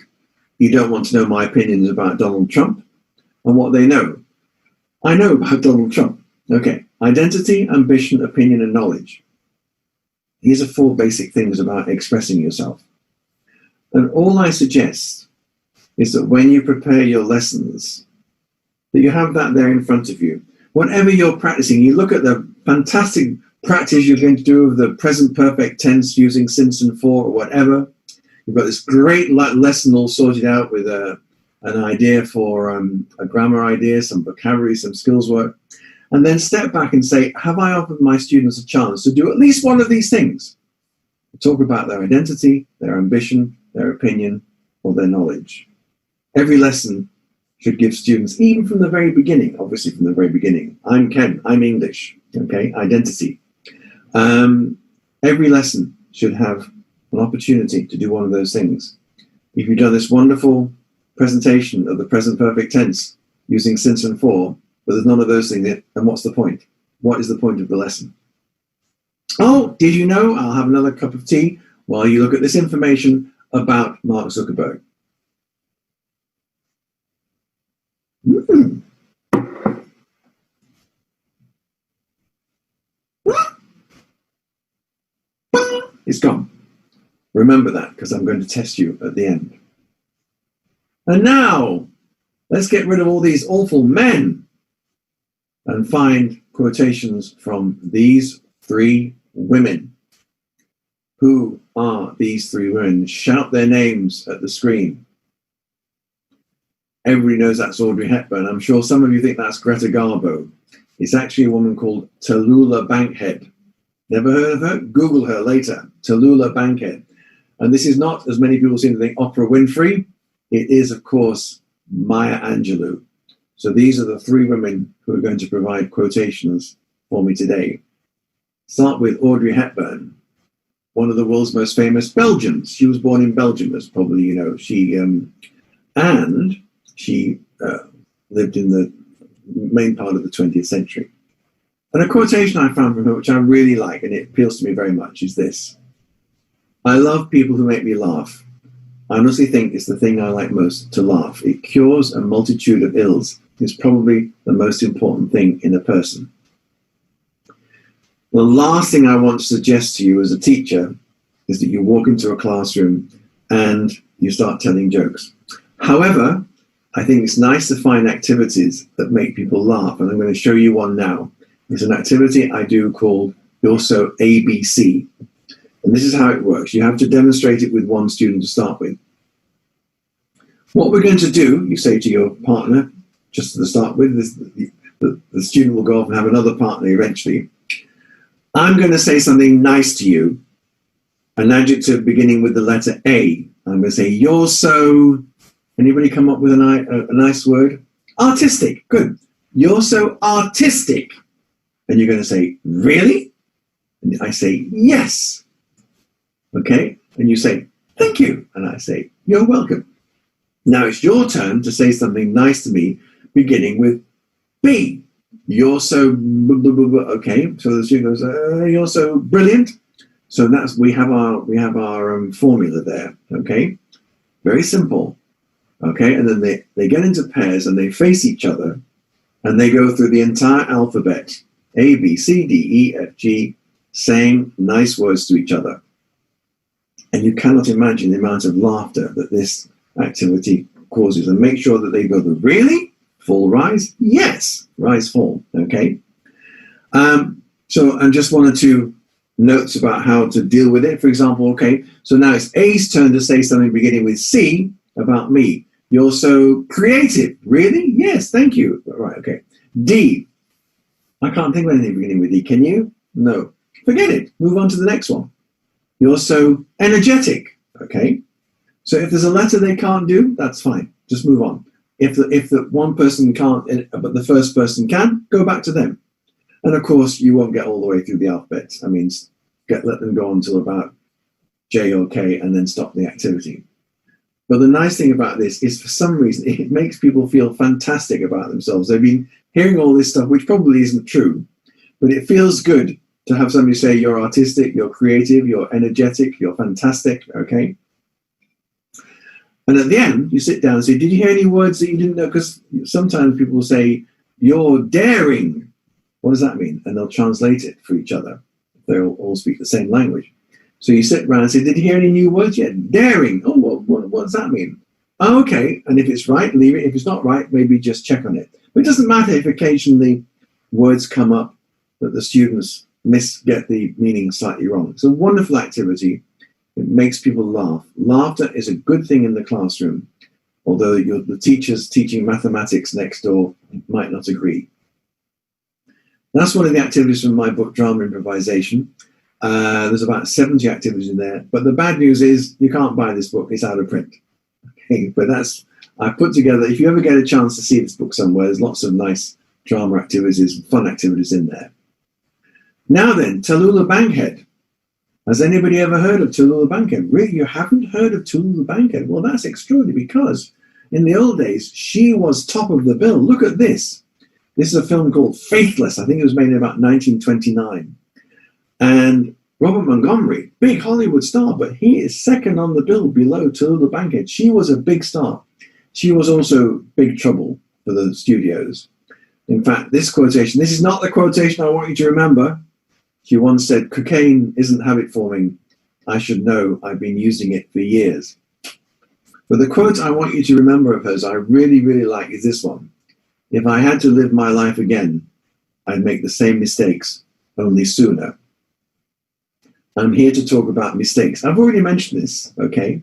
you don't want to know my opinions about Donald Trump, and what they know. I know about Donald Trump. Okay, identity, ambition, opinion, and knowledge. These are 4 basic things about expressing yourself. And all I suggest is that when you prepare your lessons, that you have that there in front of you. Whatever you're practicing, you look at the fantastic practice you're going to do of the present perfect tense using Simpson 4 or whatever. You've got this great lesson all sorted out with an idea for a grammar idea, some vocabulary, some skills work. And then step back and say, have I offered my students a chance to do at least one of these things? Talk about their identity, their ambition, their opinion, or their knowledge. Every lesson should give students, even from the very beginning, obviously from the very beginning, I'm Ken, I'm English, okay, identity. Every lesson should have an opportunity to do one of those things. If you've done this wonderful presentation of the present perfect tense using Simpson 4, but there's none of those things, then what's the point? What is the point of the lesson? Oh, did you know? I'll have another cup of tea while you look at this information about Mark Zuckerberg. It's gone. Remember that, because I'm going to test you at the end. And now, let's get rid of all these awful men and find quotations from these 3 women. Who are these 3 women? Shout their names at the screen. Everybody knows that's Audrey Hepburn. I'm sure some of you think that's Greta Garbo. It's actually a woman called Tallulah Bankhead. Never heard of her? Google her later. Tallulah Bankhead. And this is not, as many people seem to think, Oprah Winfrey. It is, of course, Maya Angelou. So these are the 3 women who are going to provide quotations for me today. Start with Audrey Hepburn, one of the world's most famous Belgians. She was born in Belgium, as probably you know. She lived in the main part of the 20th century. And a quotation I found from her, which I really like, and it appeals to me very much, is this. I love people who make me laugh. I honestly think it's the thing I like most, to laugh. It cures a multitude of ills. It's probably the most important thing in a person. The last thing I want to suggest to you as a teacher is that you walk into a classroom and you start telling jokes. However, I think it's nice to find activities that make people laugh, and I'm going to show you one now. It's an activity I do called also ABC. And this is how it works. You have to demonstrate it with one student to start with. What we're going to do, you say to your partner, just to start with, the student will go off and have another partner eventually. I'm going to say something nice to you, an adjective beginning with the letter A. I'm going to say, you're so... Anybody come up with a nice word? Artistic. Good. You're so artistic. And you're going to say, really? And I say, yes. Okay? And you say, thank you. And I say, you're welcome. Now it's your turn to say something nice to me, beginning with B. You're so... Okay? So the student goes, you're so brilliant. So that's we have our formula there. Okay? Very simple. Okay, and then they get into pairs and they face each other and they go through the entire alphabet, A, B, C, D, E, F, G, saying nice words to each other. And you cannot imagine the amount of laughter that this activity causes. And make sure that they go the really? Fall, rise? Yes. Rise, fall. Okay. So, and just one or two notes about how to deal with it. For example, okay, so now it's A's turn to say something beginning with C about me. You're so creative. Really? Yes, thank you. Right, okay. D. I can't think of anything beginning with D. Can you? No. Forget it. Move on to the next one. You're so energetic. Okay. So if there's a letter they can't do, that's fine. Just move on. If the one person can't, but the first person can, go back to them. And of course, you won't get all the way through the alphabet. I mean, let them go until about J or K and then stop the activity. But the nice thing about this is, for some reason, it makes people feel fantastic about themselves. They've been hearing all this stuff, which probably isn't true, but it feels good to have somebody say you're artistic, you're creative, you're energetic, you're fantastic, okay? And at the end, you sit down and say, did you hear any words that you didn't know? Because sometimes people will say, you're daring. What does that mean? And they'll translate it for each other. They'll all speak the same language. So you sit around and say, did you hear any new words yet? Daring. Oh, what does that mean? Oh, okay. And if it's right, leave it. If it's not right, maybe just check on it. But it doesn't matter if occasionally words come up that the students get the meaning slightly wrong. It's a wonderful activity. It makes people laugh. Laughter is a good thing in the classroom, although the teachers teaching mathematics next door might not agree. That's one of the activities from my book, Drama Improvisation. There's about 70 activities in there, but the bad news is you can't buy this book. It's out of print. Okay, but I put together, if you ever get a chance to see this book somewhere, there's lots of nice drama activities, fun activities in there. Now then, Tallulah Bankhead. Has anybody ever heard of Tallulah Bankhead? Really, you haven't heard of Tallulah Bankhead? Well, that's extraordinary, because in the old days, she was top of the bill. Look at this. This is a film called Faithless. I think it was made in about 1929. And Robert Montgomery, big Hollywood star, but he is second on the bill below Tallulah Bankhead. She was a big star. She was also big trouble for the studios. In fact, this quotation, this is not the quotation I want you to remember. She once said, cocaine isn't habit forming. I should know. I've been using it for years. But the quote I want you to remember of hers, I really, really like, is this one. If I had to live my life again, I'd make the same mistakes, only sooner. I'm here to talk about mistakes. I've already mentioned this, okay?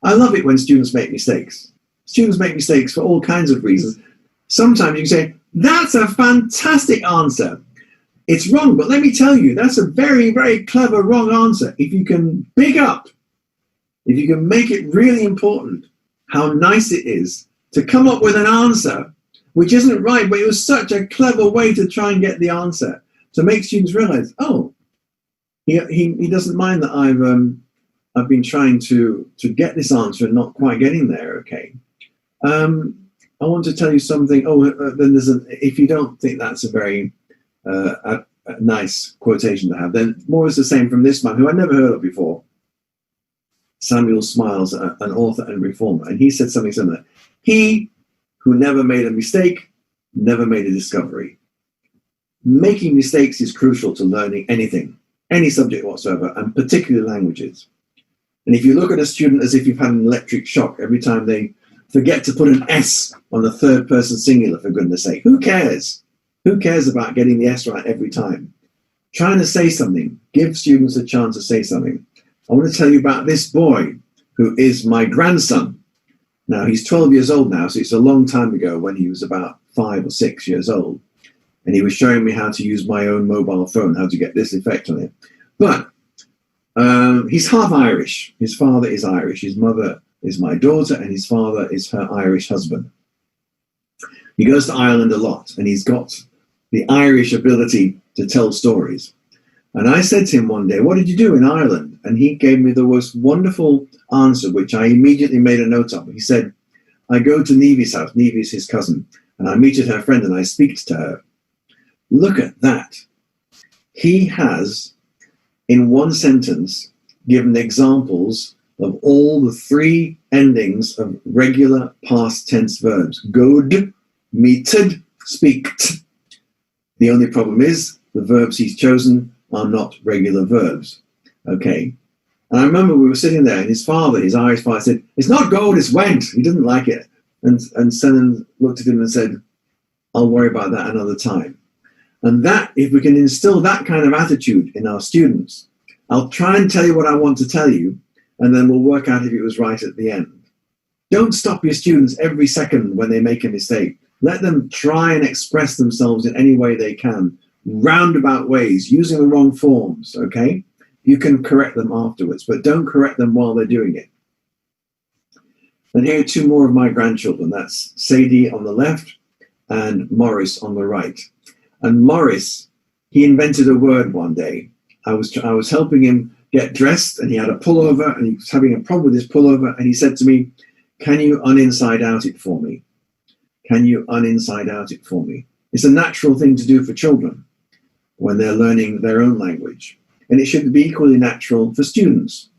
I love it when students make mistakes. Students make mistakes for all kinds of reasons. Sometimes you can say, that's a fantastic answer. It's wrong, but let me tell you, that's a very, very clever wrong answer. If you can big up, if you can make it really important, how nice it is to come up with an answer which isn't right, but it was such a clever way to try and get the answer, to make students realize, oh, he doesn't mind that I've been trying to get this answer and not quite getting there. Okay, I want to tell you something. Oh, then if you don't think that's a very a nice quotation to have, then more is the same from this man who I'd never heard of before. Samuel Smiles, an author and reformer, and he said something similar. He who never made a mistake never made a discovery. Making mistakes is crucial to learning anything, any subject whatsoever, and particularly languages. And if you look at a student as if you've had an electric shock every time they forget to put an S on the third person singular, for goodness sake, who cares? Who cares about getting the S right every time? Trying to say something, give students a chance to say something. I want to tell you about this boy who is my grandson. Now, he's 12 years old now, so it's a long time ago when he was about 5 or 6 years old. And he was showing me how to use my own mobile phone, how to get this effect on it. But he's half Irish. His father is Irish. His mother is my daughter, and his father is her Irish husband. He goes to Ireland a lot, and he's got the Irish ability to tell stories. And I said to him one day, what did you do in Ireland? And he gave me the most wonderful answer, which I immediately made a note of. He said, I go to Neve's house. Neve is his cousin. And I meet her friend and I speak to her. Look at that. He has, in one sentence, given examples of all the 3 endings of regular past tense verbs. Good, meted, speaked. The only problem is the verbs he's chosen are not regular verbs. Okay. And I remember we were sitting there and his father, his Irish father, said, it's not gold, it's went. He didn't like it. And Senan looked at him and said, I'll worry about that another time. And that, if we can instill that kind of attitude in our students, I'll try and tell you what I want to tell you, and then we'll work out if it was right at the end. Don't stop your students every second when they make a mistake. Let them try and express themselves in any way they can, roundabout ways, using the wrong forms, okay? You can correct them afterwards, but don't correct them while they're doing it. And here are 2 more of my grandchildren. That's Sadie on the left and Morris on the right. And Morris, he invented a word one day. I was helping him get dressed, and he had a pullover, and he was having a problem with his pullover, and he said to me, can you uninside out it for me? Can you uninside out it for me? It's a natural thing to do for children when they're learning their own language. And it should be equally natural for students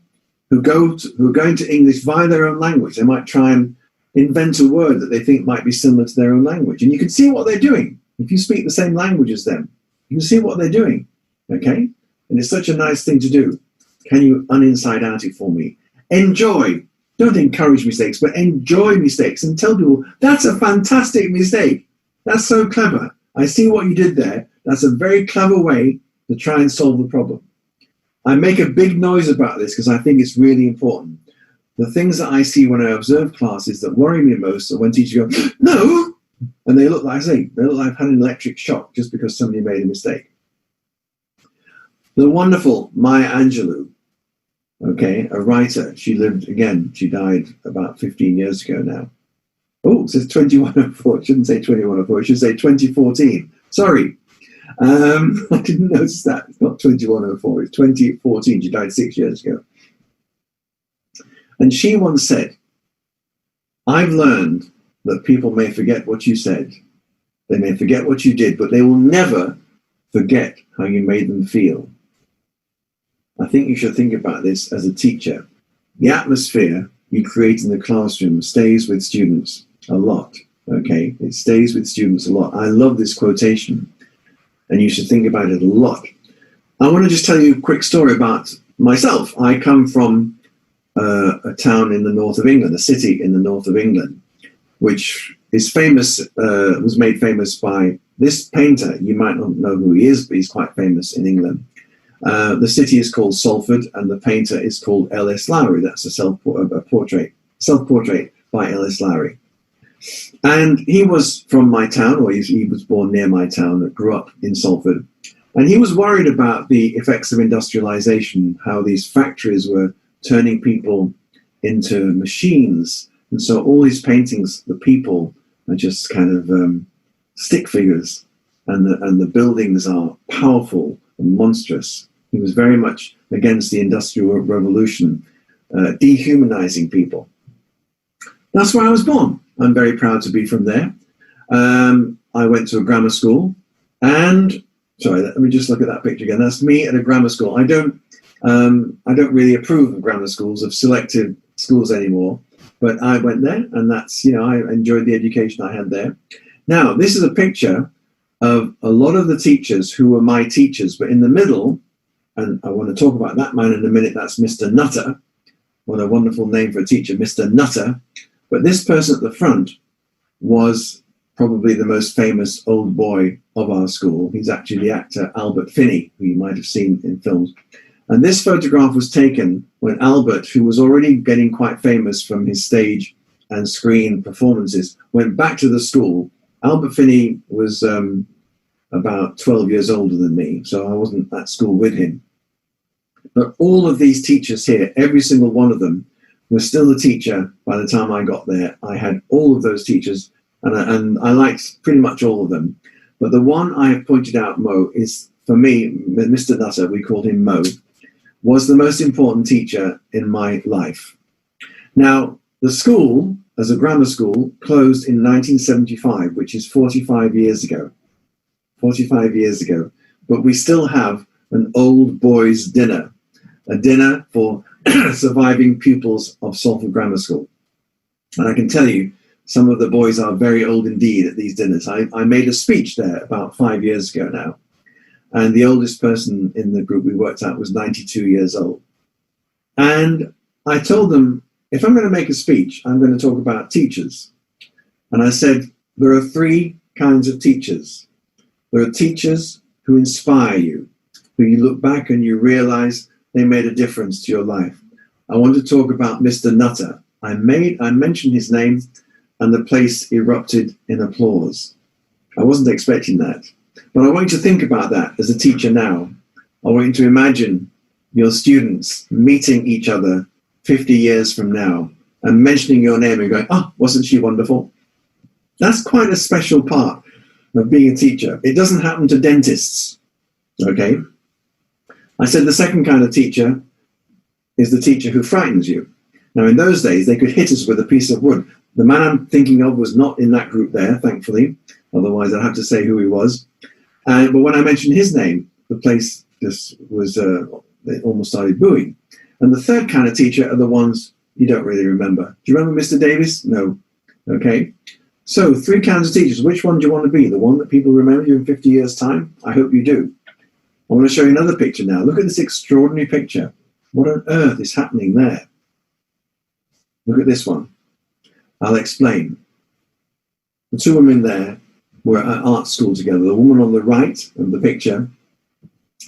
who are going to English via their own language. They might try and invent a word that they think might be similar to their own language. And you can see what they're doing. If you speak the same language as them, you can see what they're doing, okay? And it's such a nice thing to do. Can you uninside out it for me? Enjoy. Don't encourage mistakes, but enjoy mistakes and tell people, that's a fantastic mistake. That's so clever. I see what you did there. That's a very clever way to try and solve the problem. I make a big noise about this because I think it's really important. The things that I see when I observe classes that worry me most are when teachers go, no, and they look like I've had an electric shock just because somebody made a mistake. The wonderful Maya Angelou, okay, a writer. She died about 15 years ago now. Oh, it says 2104. It shouldn't say 2104. It should say 2014. Sorry. I didn't notice that. It's not 2104. It's 2014. She died 6 years ago. And she once said, I've learned that people may forget what you said. They may forget what you did, but they will never forget how you made them feel. I think you should think about this as a teacher. The atmosphere you create in the classroom stays with students a lot, okay? It stays with students a lot. I love this quotation, and you should think about it a lot. I want to just tell you a quick story about myself. I come from a town in the north of England, a city in the north of England, which is famous, was made famous by this painter. You might not know who he is, but he's quite famous in England. The city is called Salford, and the painter is called L.S. Lowry. That's a self-portrait by L.S. Lowry. And he was from my town, or he was born near my town, grew up in Salford. And he was worried about the effects of industrialization, how these factories were turning people into machines. And so all his paintings, the people are just kind of stick figures, and the buildings are powerful and monstrous. He was very much against the Industrial Revolution, dehumanizing people. That's where I was born. I'm very proud to be from there. I went to a grammar school, and sorry, let me just look at that picture again. That's me at a grammar school. I don't I don't really approve of grammar schools, of selective schools anymore, but I went there, and that's, I enjoyed the education I had there. Now, this is a picture of a lot of the teachers who were my teachers, but in the middle, and I want to talk about that man in a minute, that's Mr. Nutter. What a wonderful name for a teacher, Mr. Nutter. But this person at the front was probably the most famous old boy of our school. He's actually the actor Albert Finney, who you might have seen in films. And this photograph was taken when Albert, who was already getting quite famous from his stage and screen performances, went back to the school. Albert Finney was about 12 years older than me, so I wasn't at school with him. But all of these teachers here, every single one of them, was still a teacher by the time I got there. I had all of those teachers, and I liked pretty much all of them. But the one I have pointed out, Mo, is, for me, Mr. Nutter, we called him Mo, was the most important teacher in my life. Now, the school, as a grammar school, closed in 1975, which is 45 years ago. 45 years ago. But we still have an old boys' dinner, a dinner for surviving pupils of Salford Grammar School. And I can tell you, some of the boys are very old indeed at these dinners. I made a speech there about 5 years ago now. And the oldest person in the group we worked at was 92 years old. And I told them, if I'm going to make a speech, I'm going to talk about teachers. And I said, there are three kinds of teachers. There are teachers who inspire you, who you look back and you realize they made a difference to your life. I want to talk about Mr. Nutter. I mentioned his name, and the place erupted in applause. I wasn't expecting that. But I want you to think about that as a teacher now. I want you to imagine your students meeting each other 50 years from now and mentioning your name and going, oh, wasn't she wonderful? That's quite a special part of being a teacher. It doesn't happen to dentists, okay? I said the second kind of teacher is the teacher who frightens you. Now, in those days, they could hit us with a piece of wood. The man I'm thinking of was not in that group there, thankfully. Otherwise, I'd have to say who he was. But when I mentioned his name, the place just was, they almost started booing. And the third kind of teacher are the ones you don't really remember. Do you remember Mr. Davis? No. Okay. So, three kinds of teachers. Which one do you want to be? The one that people remember you in 50 years' time? I hope you do. I want to show you another picture now. Look at this extraordinary picture. What on earth is happening there? Look at this one. I'll explain. The two women there were at art school together. The woman on the right of the picture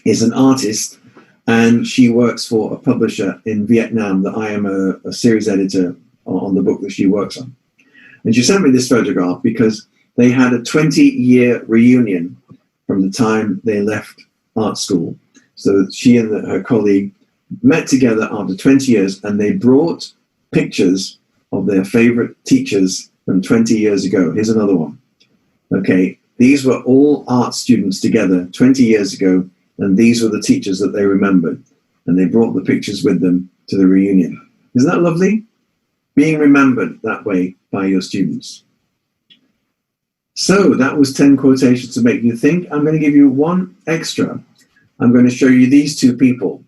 is an artist, and she works for a publisher in Vietnam that I am a series editor on the book that she works on. And she sent me this photograph because they had a 20-year reunion from the time they left art school. So she and her colleague met together after 20 years, and they brought pictures of their favorite teachers from 20 years ago. Here's another one. Okay, these were all art students together 20 years ago, and these were the teachers that they remembered. And they brought the pictures with them to the reunion. Isn't that lovely? Being remembered that way by your students. So that was 10 quotations to make you think. I'm going to give you one extra. I'm going to show you these two people.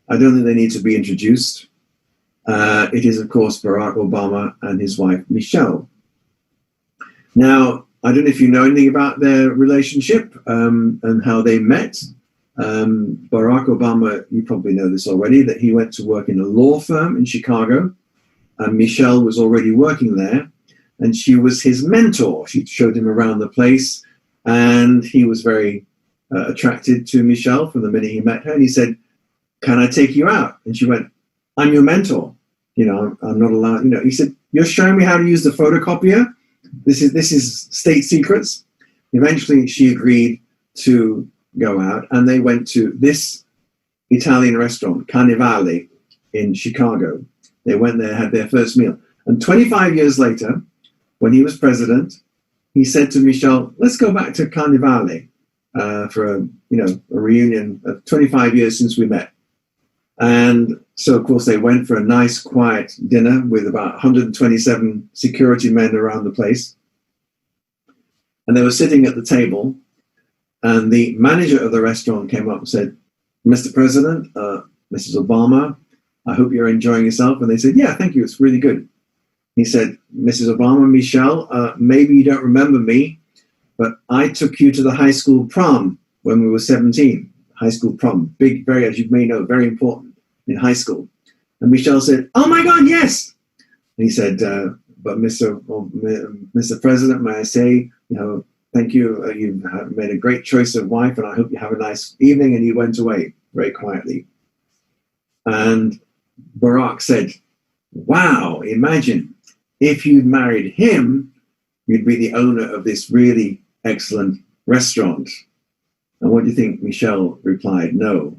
I don't think they need to be introduced. It is, of course, Barack Obama and his wife, Michelle. Now, I don't know if you know anything about their relationship and how they met. Barack Obama, you probably know this already, that he went to work in a law firm in Chicago, and Michelle was already working there, and she was his mentor. She showed him around the place, and he was very attracted to Michelle from the minute he met her, and he said, "Can I take you out?" And she went, "I'm your mentor. You know, I'm not allowed." You know, he said, "You're showing me how to use the photocopier? This is state secrets." Eventually, she agreed to go out, and they went to this Italian restaurant, Carnivale, in Chicago. They went there, had their first meal. And 25 years later, when he was president, he said to Michelle, "Let's go back to Carnivale for a reunion of 25 years since we met." And so, of course, they went for a nice, quiet dinner with about 127 security men around the place. And they were sitting at the table, and the manager of the restaurant came up and said, "Mr. President, Mrs. Obama, I hope you're enjoying yourself. And they said, yeah, thank you. It's really good. He said, Mrs. Obama, Michelle, maybe you don't remember me, but I took you to the high school prom when we were 17. High school prom, big, very, as you may know, very important in high school. And Michelle said, oh my God, yes. And he said, but Mr. President, may I say, thank you. You've made a great choice of wife, and I hope you have a nice evening. And he went away very quietly. And Barack said, wow, imagine if you'd married him, you'd be the owner of this really excellent restaurant. And what do you think Michelle replied? No.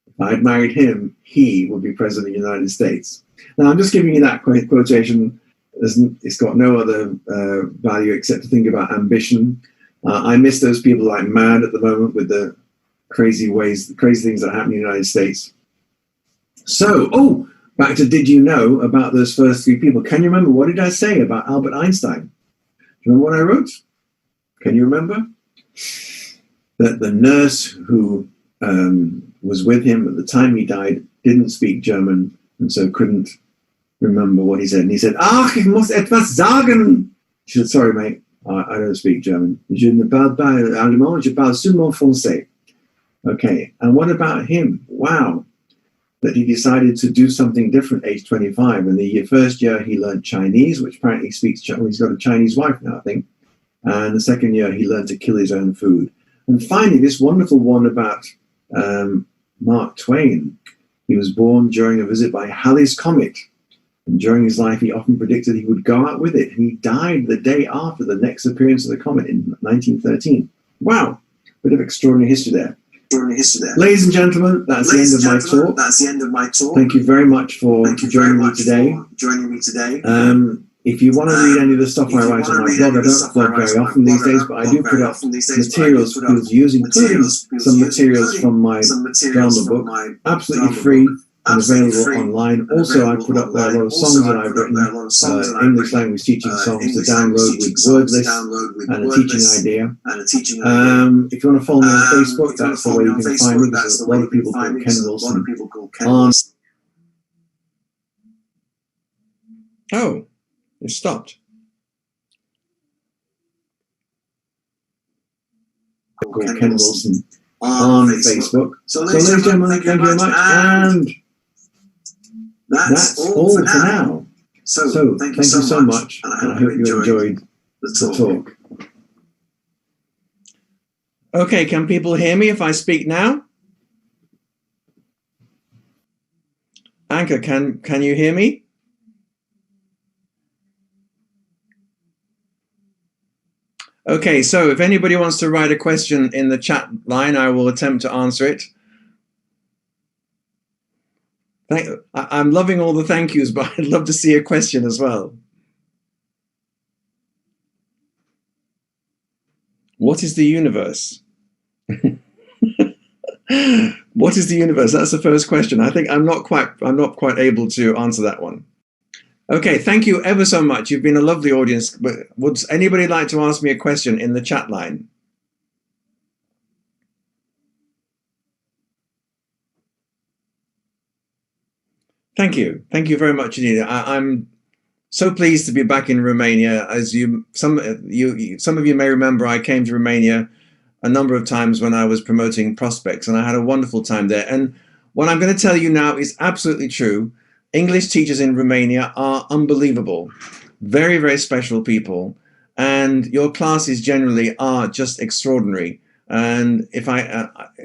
If I'd married him, he would be president of the United States. Now, I'm just giving you that quotation. It's got no other value except to think about ambition. I miss those people like mad at the moment with the crazy things that happen in the United States. So, back to did you know about those first three people? Can you remember, what did I say about Albert Einstein? Do you remember what I wrote? Can you remember? That the nurse who was with him at the time he died didn't speak German and so couldn't remember what he said. And he said, ach, ich muss etwas sagen. She said, sorry, mate, I don't speak German. Je ne parle pas allemand, je parle seulement français. Okay, and what about him? Wow, that he decided to do something different age 25. And the first year he learned Chinese, which apparently he speaks, he's got a Chinese wife now, I think. And the second year he learned to kill his own food. And finally, this wonderful one about Mark Twain. He was born during a visit by Halley's Comet. And during his life, he often predicted he would go out with it. And he died the day after the next appearance of the comet in 1913. Wow, bit of extraordinary history there. Ladies and gentlemen, that's the end of my talk. Thank you very much for joining me today. If you want to read any of the stuff I write on my blog, I don't blog very often these days, but I do put up materials for people to use, including some materials from my drama book, absolutely free and available online. Also, I put up there a lot of songs that I've written, English language teaching songs to download with word lists and a teaching idea. If you want to follow me on Facebook, that's the way you can find me, because a lot of people called Ken Wilson. Oh, it stopped. Called Ken Wilson on Facebook. So ladies and gentlemen, thank you very much, and that's all for now. So thank you so much, and I hope you enjoyed the talk. Okay, can people hear me if I speak now? Anchor, can you hear me? Okay, so if anybody wants to write a question in the chat line, I will attempt to answer it. I'm loving all the thank yous, but I'd love to see a question as well. What is the universe? What is the universe? That's the first question. I think I'm not quite able to answer that one. Okay, thank you ever so much. You've been a lovely audience. But would anybody like to ask me a question in the chat line? Thank you. Thank you very much indeed. I'm so pleased to be back in Romania. As some of you may remember, I came to Romania a number of times when I was promoting Prospects, and I had a wonderful time there. And what I'm going to tell you now is absolutely true. English teachers in Romania are unbelievable, very, very special people, and your classes generally are just extraordinary. And if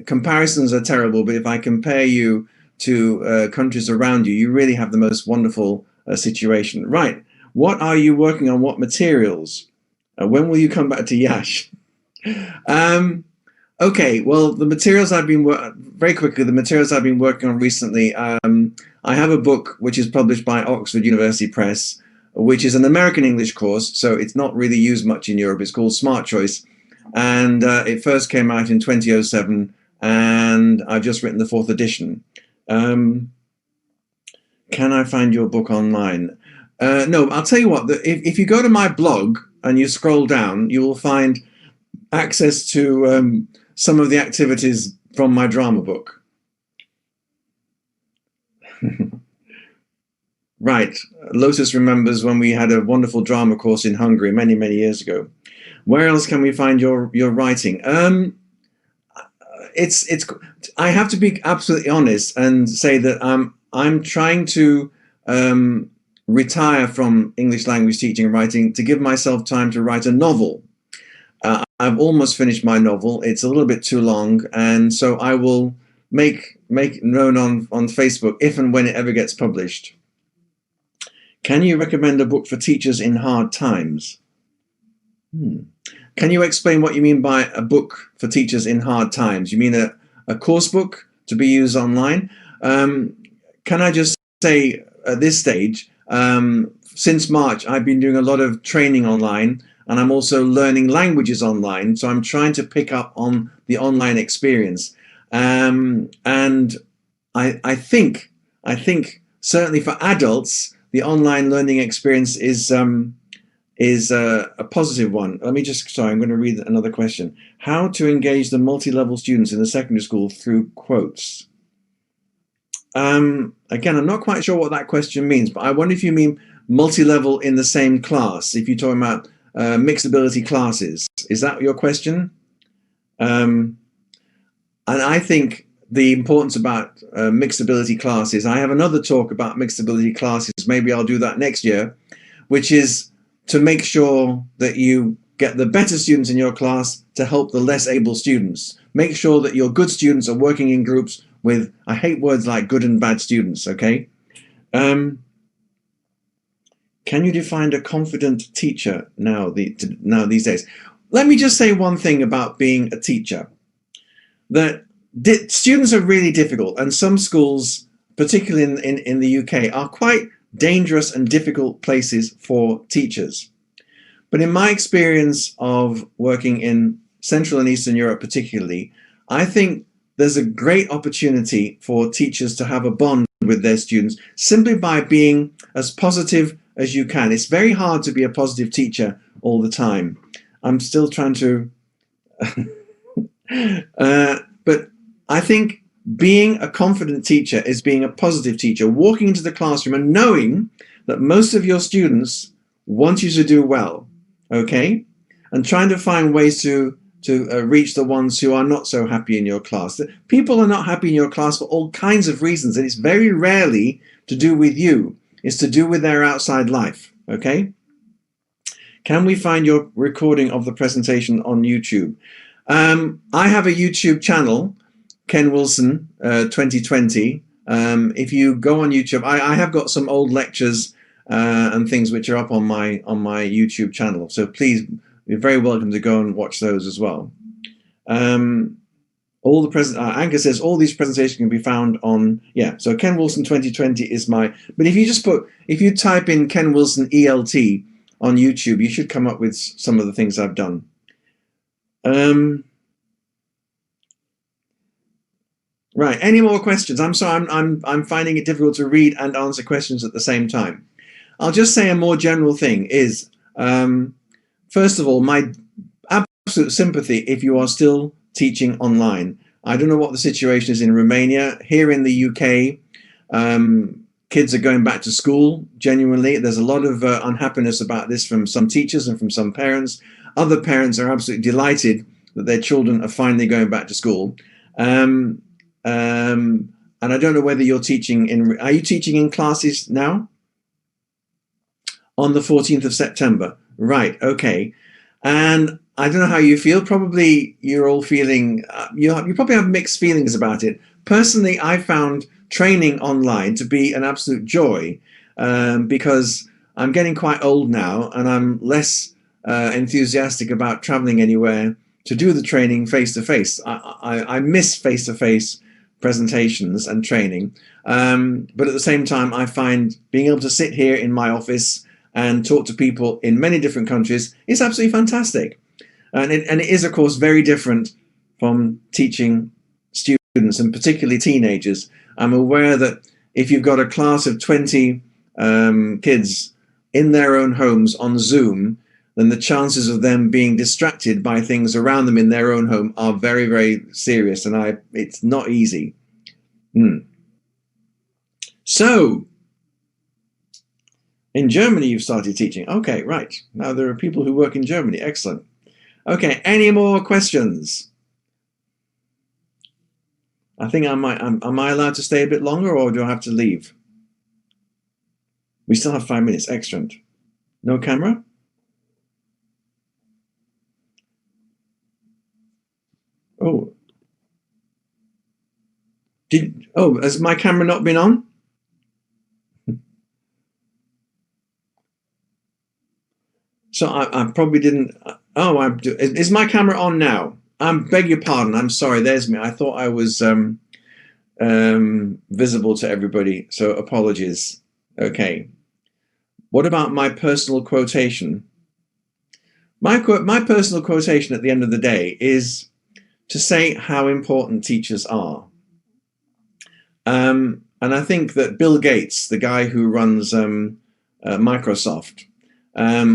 comparisons are terrible, but if I compare you to countries around you, you really have the most wonderful situation. Right, what are you working on? What materials? When will you come back to Yash? Okay, well, the materials I've been working on recently, I have a book which is published by Oxford University Press, which is an American English course, so it's not really used much in Europe. It's called Smart Choice, and it first came out in 2007, and I've just written the 4th edition. Can I find your book online? No, I'll tell you what, if you go to my blog and you scroll down, you will find access to some of the activities from my drama book. Right. Lotus remembers when we had a wonderful drama course in Hungary many, many years ago. Where else can we find your writing? It's. I have to be absolutely honest and say that I'm trying to retire from English language teaching and writing to give myself time to write a novel. I've almost finished my novel. It's a little bit too long, and so I will make known on Facebook if and when it ever gets published. Can you recommend a book for teachers in hard times? Can you explain what you mean by a book for teachers in hard times? You mean a course book to be used online? Can I just say at this stage, since March, I've been doing a lot of training online, and I'm also learning languages online. So I'm trying to pick up on the online experience. And I think certainly for adults, the online learning experience is a positive one. Let me just, sorry, I'm going to read another question. How to engage the multi-level students in the secondary school through quotes? Again, I'm not quite sure what that question means, but I wonder if you mean multi-level in the same class, if you're talking about mixed ability classes. Is that your question? And I think the importance about mixed ability classes, I have another talk about mixed ability classes, maybe I'll do that next year, which is to make sure that you get the better students in your class to help the less able students. Make sure that your good students are working in groups with, I hate words like good and bad students, okay? Can you define a confident teacher now these days? Let me just say one thing about being a teacher. That students are really difficult, and some schools, particularly in the UK, are quite dangerous and difficult places for teachers. But in my experience of working in Central and Eastern Europe particularly, I think there's a great opportunity for teachers to have a bond with their students simply by being as positive as you can. It's very hard to be a positive teacher all the time. I'm still trying to... but I think being a confident teacher is being a positive teacher, walking into the classroom and knowing that most of your students want you to do well, okay? And trying to find ways to reach the ones who are not so happy in your class. People are not happy in your class for all kinds of reasons, and it's very rarely to do with you. It's to do with their outside life, okay? Can we find your recording of the presentation on YouTube? I have a YouTube channel, Ken Wilson 2020. If you go on YouTube, I have got some old lectures and things which are up on my YouTube channel. So please, you're very welcome to go and watch those as well. Anchor says all these presentations can be found on, yeah, so Ken Wilson 2020 is my, but if you type in Ken Wilson ELT on YouTube, you should come up with some of the things I've done. Right, any more questions? I'm sorry, I'm finding it difficult to read and answer questions at the same time. I'll just say a more general thing is, first of all, my absolute sympathy if you are still teaching online. I don't know what the situation is in Romania. Here in the UK, kids are going back to school, genuinely. There's a lot of unhappiness about this from some teachers and from some parents. Other parents are absolutely delighted that their children are finally going back to school. And I don't know whether you're teaching in, are you teaching in classes now? On the 14th of September. Right, okay. And I don't know how you feel. Probably you're all feeling, you probably have mixed feelings about it. Personally, I found training online to be an absolute joy because I'm getting quite old now and I'm less enthusiastic about traveling anywhere to do the training face-to-face. I miss face-to-face presentations and training. But at the same time, I find being able to sit here in my office and talk to people in many different countries is absolutely fantastic. And it is, of course, very different from teaching students and particularly teenagers. I'm aware that if you've got a class of 20 kids in their own homes on Zoom, then the chances of them being distracted by things around them in their own home are very, very serious. And it's not easy. So, in Germany, you've started teaching. Okay, right. Now there are people who work in Germany. Excellent. Okay, any more questions? I think am I allowed to stay a bit longer, or do I have to leave? We still have 5 minutes. Excellent. No camera? Oh. Has my camera not been on? So I probably didn't. Is my camera on now? I beg your pardon. I'm sorry. There's me. I thought I was visible to everybody. So apologies. Okay. What about my personal quotation? My personal quotation at the end of the day is to say how important teachers are. And I think that Bill Gates, the guy who runs Microsoft,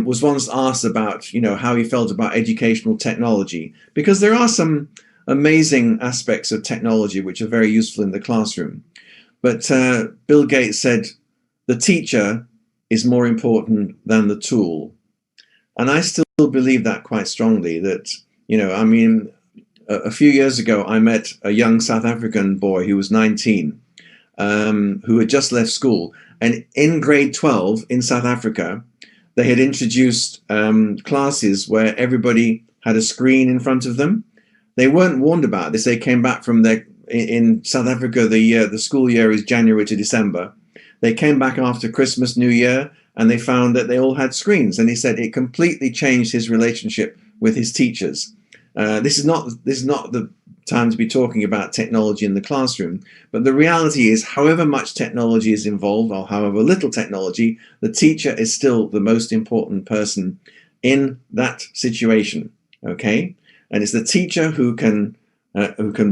was once asked about, how he felt about educational technology, because there are some amazing aspects of technology which are very useful in the classroom. But Bill Gates said, the teacher is more important than the tool. And I still believe that quite strongly, that, a few years ago, I met a young South African boy who was 19, who had just left school. And in grade 12 in South Africa, they had introduced classes where everybody had a screen in front of them. They weren't warned about this. They came back from in South Africa, the school year is January to December. They came back after Christmas, New Year, and they found that they all had screens. And he said it completely changed his relationship with his teachers. This is not the time to be talking about technology in the classroom, but the reality is, however much technology is involved, or however little technology, the teacher is still the most important person in that situation. Okay, and it's the teacher who can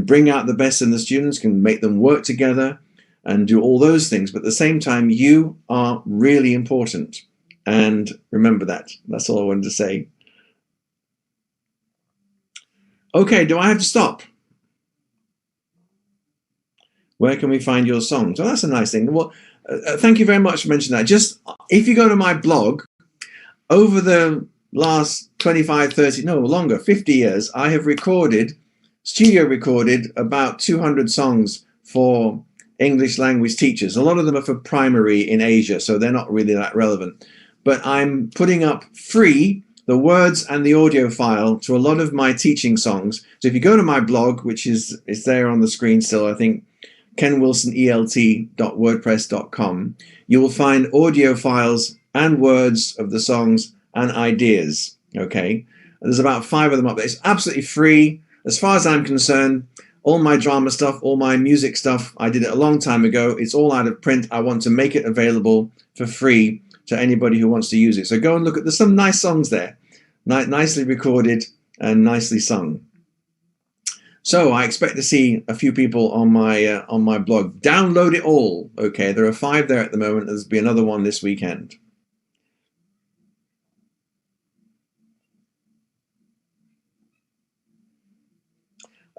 bring out the best in the students, can make them work together, and do all those things. But at the same time, you are really important, and remember that. That's all I wanted to say. Okay, do I have to stop? Where can we find your songs? Well, that's a nice thing. Well, thank you very much for mentioning that. Just if you go to my blog, over the last 25, 30, no longer, 50 years, I have studio recorded about 200 songs for English language teachers. A lot of them are for primary in Asia, so they're not really that relevant. But I'm putting up free the words and the audio file to a lot of my teaching songs. So if you go to my blog, which is there on the screen still, I think, kenwilsonelt.wordpress.com, you will find audio files and words of the songs and ideas. Okay, there's about 5 of them up there. It's absolutely free. As far as I'm concerned, all my drama stuff, all my music stuff, I did it a long time ago. It's all out of print. I want to make it available for free to anybody who wants to use it. So go and look at, there's some nice songs there, nicely recorded and nicely sung. So I expect to see a few people on my blog. Download it all. Okay, there are 5 there at the moment. There'll be another one this weekend.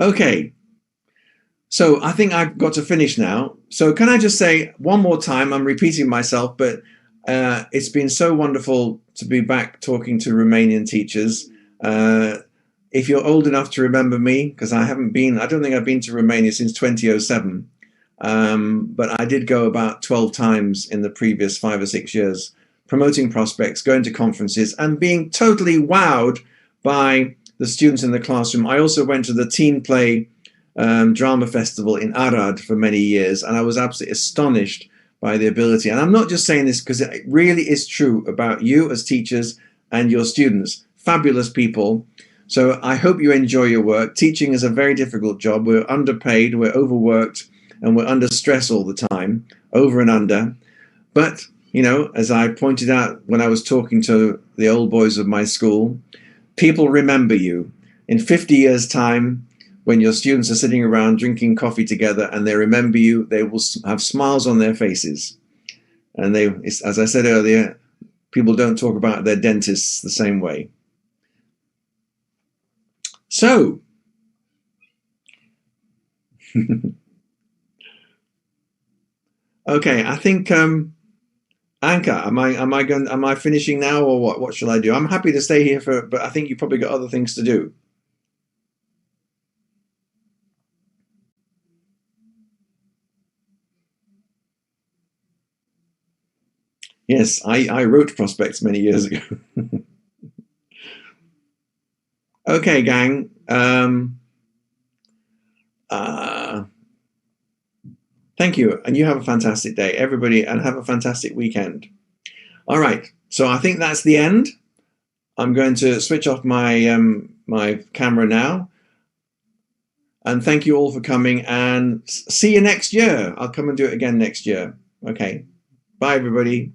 Okay, so I think I've got to finish now. So can I just say one more time, I'm repeating myself, but it's been so wonderful to be back talking to Romanian teachers. If you're old enough to remember me, because I don't think I've been to Romania since 2007, but I did go about 12 times in the previous 5 or 6 years, promoting prospects, going to conferences, and being totally wowed by the students in the classroom. I also went to the Teen Play Drama Festival in Arad for many years, and I was absolutely astonished by the ability. And I'm not just saying this because it really is true about you as teachers and your students. Fabulous people. So I hope you enjoy your work. Teaching is a very difficult job. We're underpaid, we're overworked, and we're under stress all the time, over and under. But, as I pointed out when I was talking to the old boys of my school, people remember you. In 50 years' time, when your students are sitting around drinking coffee together and they remember you, they will have smiles on their faces. And as I said earlier, people don't talk about their dentists the same way. So, Okay, I think Anka, am I finishing now or what? What shall I do? I'm happy to stay here but I think you probably got other things to do. Yes, I wrote prospects many years ago. Okay, gang. Thank you, and you have a fantastic day, everybody, and have a fantastic weekend. All right, so I think that's the end. I'm going to switch off my my camera now, and thank you all for coming. And see you next year. I'll come and do it again next year. Okay, bye, everybody.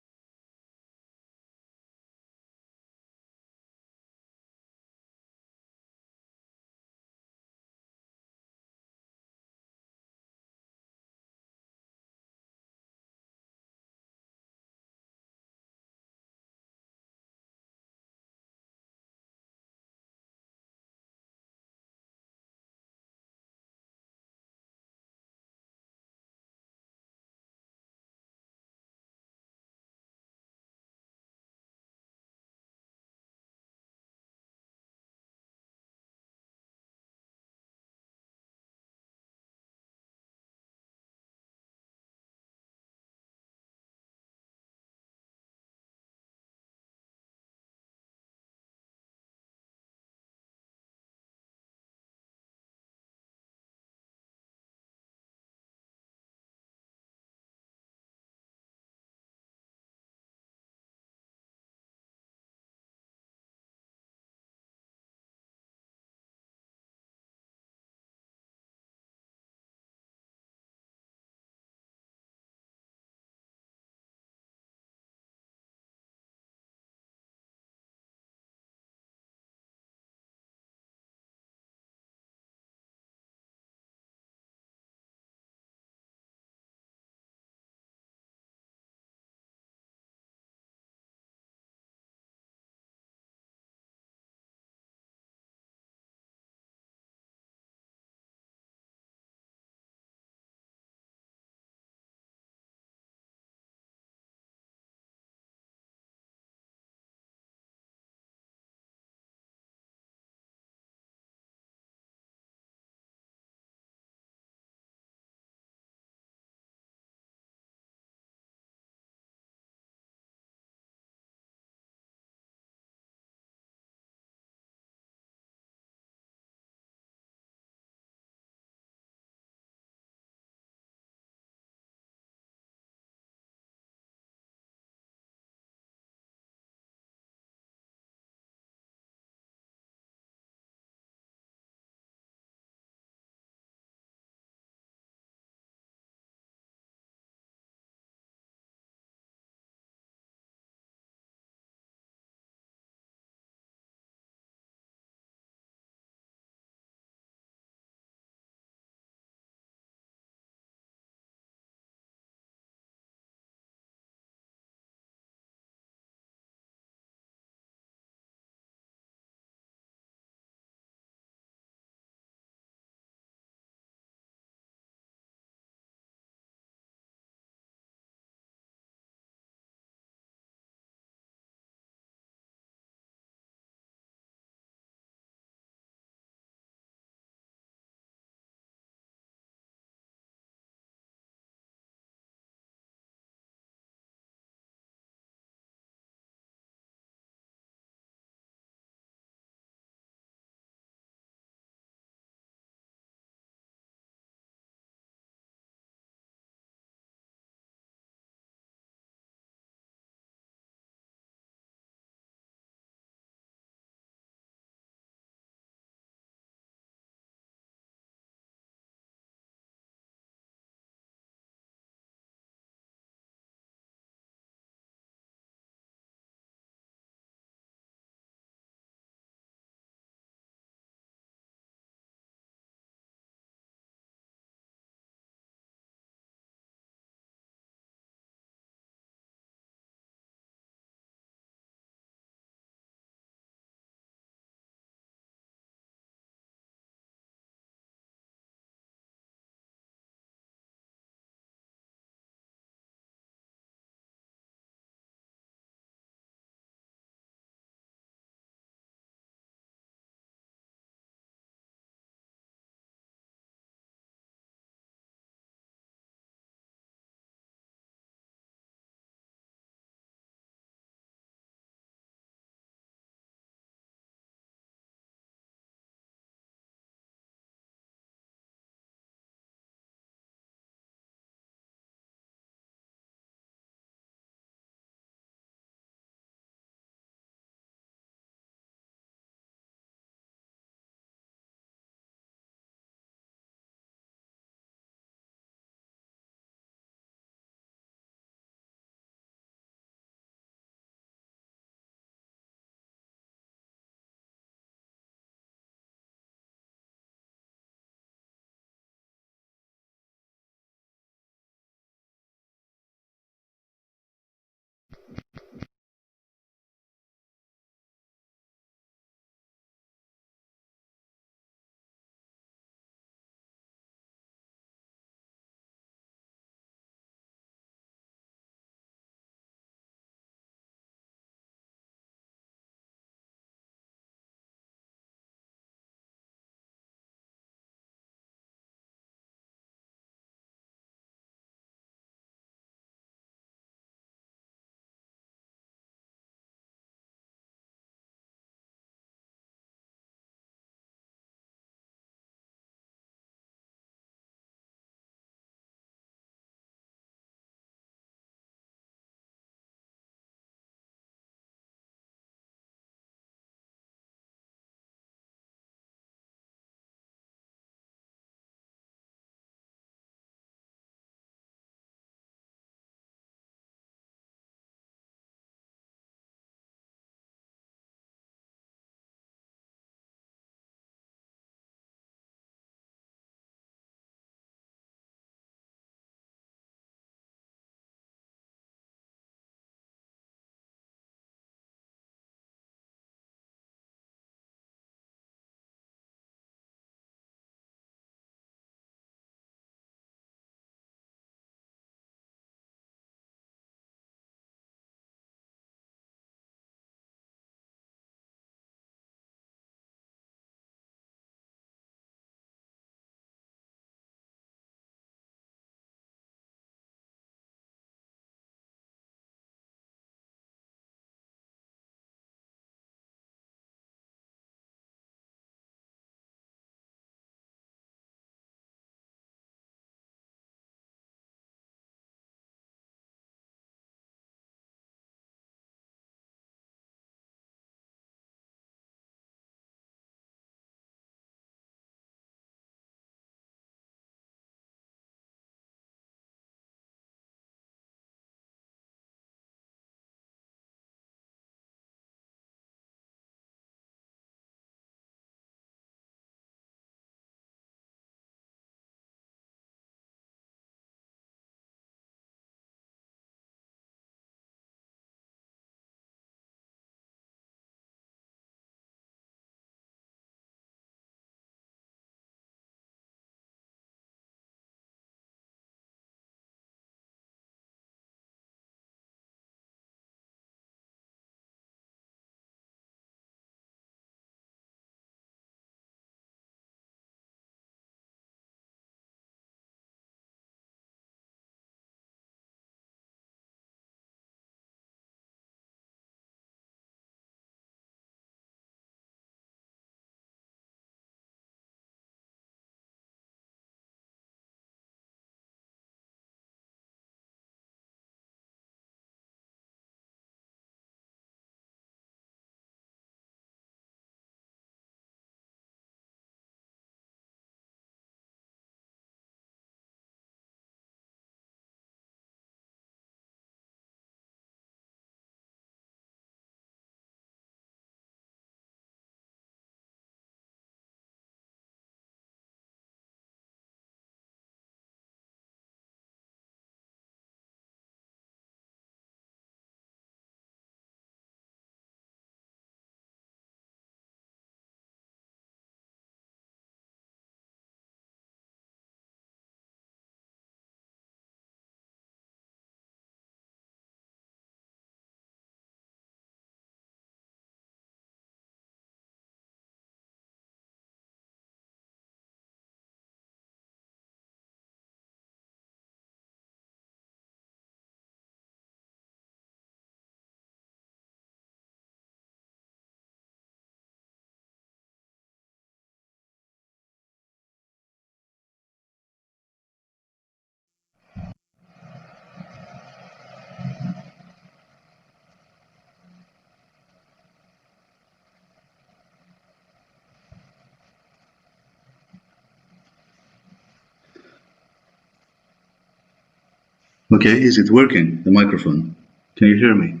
Okay, is it working, the microphone? Can you hear me?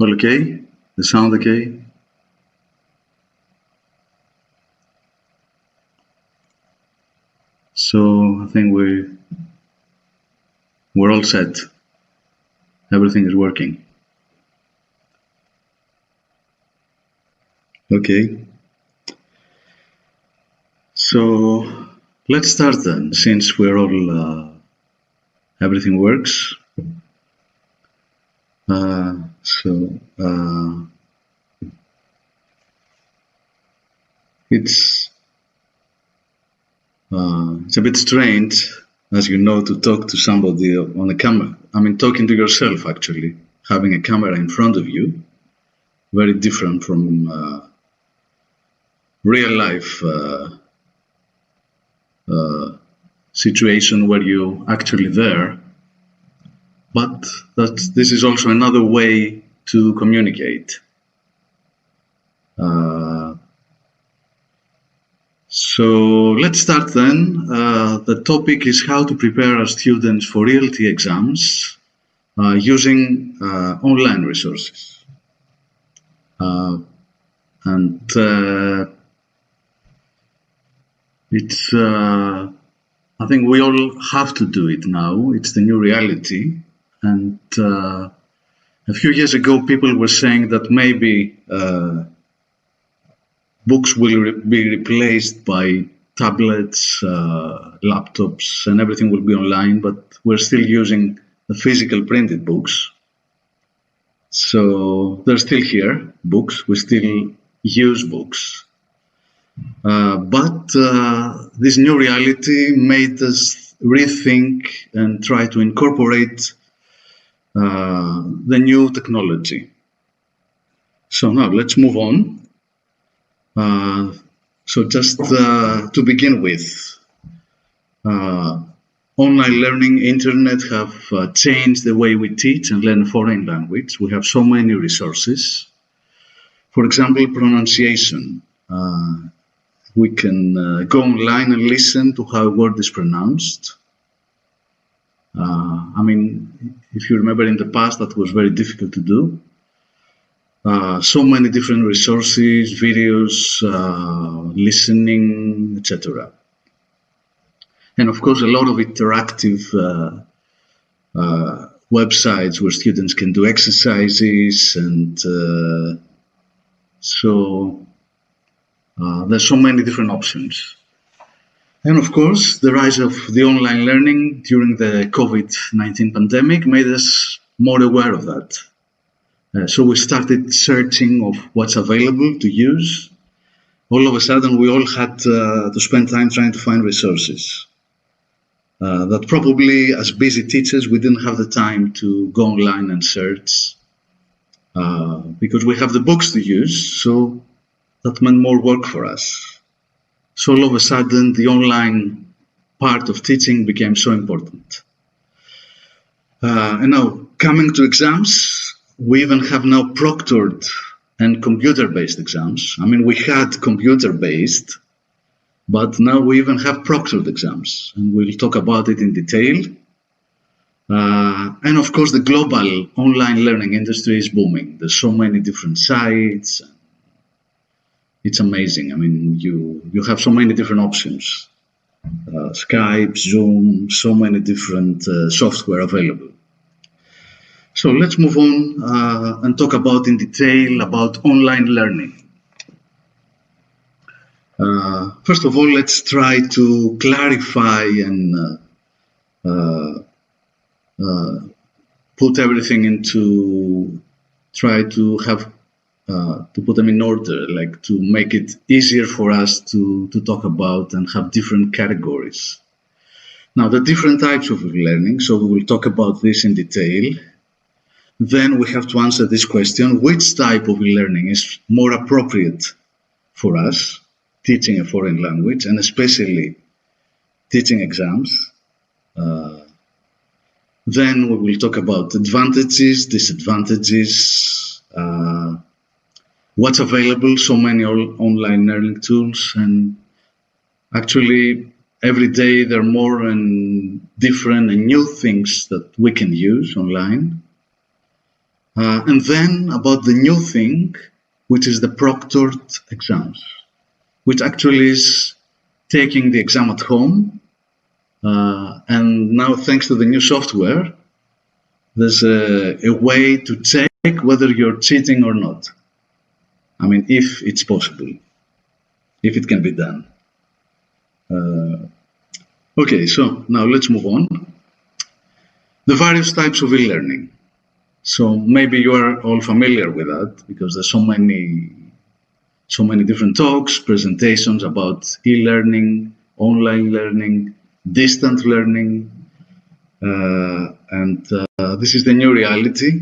All okay? The sound okay? So I think we're all set. Everything is working. Okay. So let's start then, since we're all everything works. It's a bit strange, as you know, to talk to somebody on a camera. I mean, talking to yourself, actually, having a camera in front of you, very different from real life situation where you're actually there. But this is also another way to communicate. So let's start then. The topic is how to prepare our students for ELT exams using online resources. I think we all have to do it now. It's the new reality. And a few years ago, people were saying that maybe books will be replaced by tablets, laptops, and everything will be online, but we're still using the physical printed books. So they're still here, books. We still use books. But this new reality made us rethink and try to incorporate the new technology. So now let's move on. So just to begin with, online learning, internet have changed the way we teach and learn a foreign language. We have so many resources. For example, pronunciation. We can go online and listen to how a word is pronounced. I mean, if you remember in the past, that was very difficult to do. So many different resources, videos, listening, etc. And of course, a lot of interactive websites where students can do exercises, and so there's so many different options. And of course, the rise of the online learning during the COVID-19 pandemic made us more aware of that. So we started searching of what's available to use. All of a sudden, we all had to spend time trying to find resources. That probably, as busy teachers, we didn't have the time to go online and search because we have the books to use, so that meant more work for us. So all of a sudden, the online part of teaching became so important. And now, coming to exams, we even have now proctored and computer-based exams. I mean, we had computer-based, but now we even have proctored exams, and we'll talk about it in detail. And of course, the global online learning industry is booming. There's so many different sites. It's amazing. I mean, you have so many different options. Skype, Zoom, so many different software available. So let's move on and talk about in detail about online learning. First of all, let's try to clarify and put everything into, try to have, to put them in order, like to make it easier for us to talk about and have different categories. Now, the different types of learning, so we will talk about this in detail. Then we have to answer this question, which type of learning is more appropriate for us, teaching a foreign language, and especially teaching exams. Then we will talk about advantages, disadvantages, what's available, so many online learning tools, and actually every day there are more and different and new things that we can use online. And then about the new thing, which is the proctored exams, which actually is taking the exam at home. And now, thanks to the new software, there's a way to check whether you're cheating or not. I mean, if it's possible, if it can be done. Okay, so now let's move on. The various types of e-learning. So maybe you are all familiar with that because there's so many different talks, presentations about e-learning, online learning, distant learning, and this is the new reality.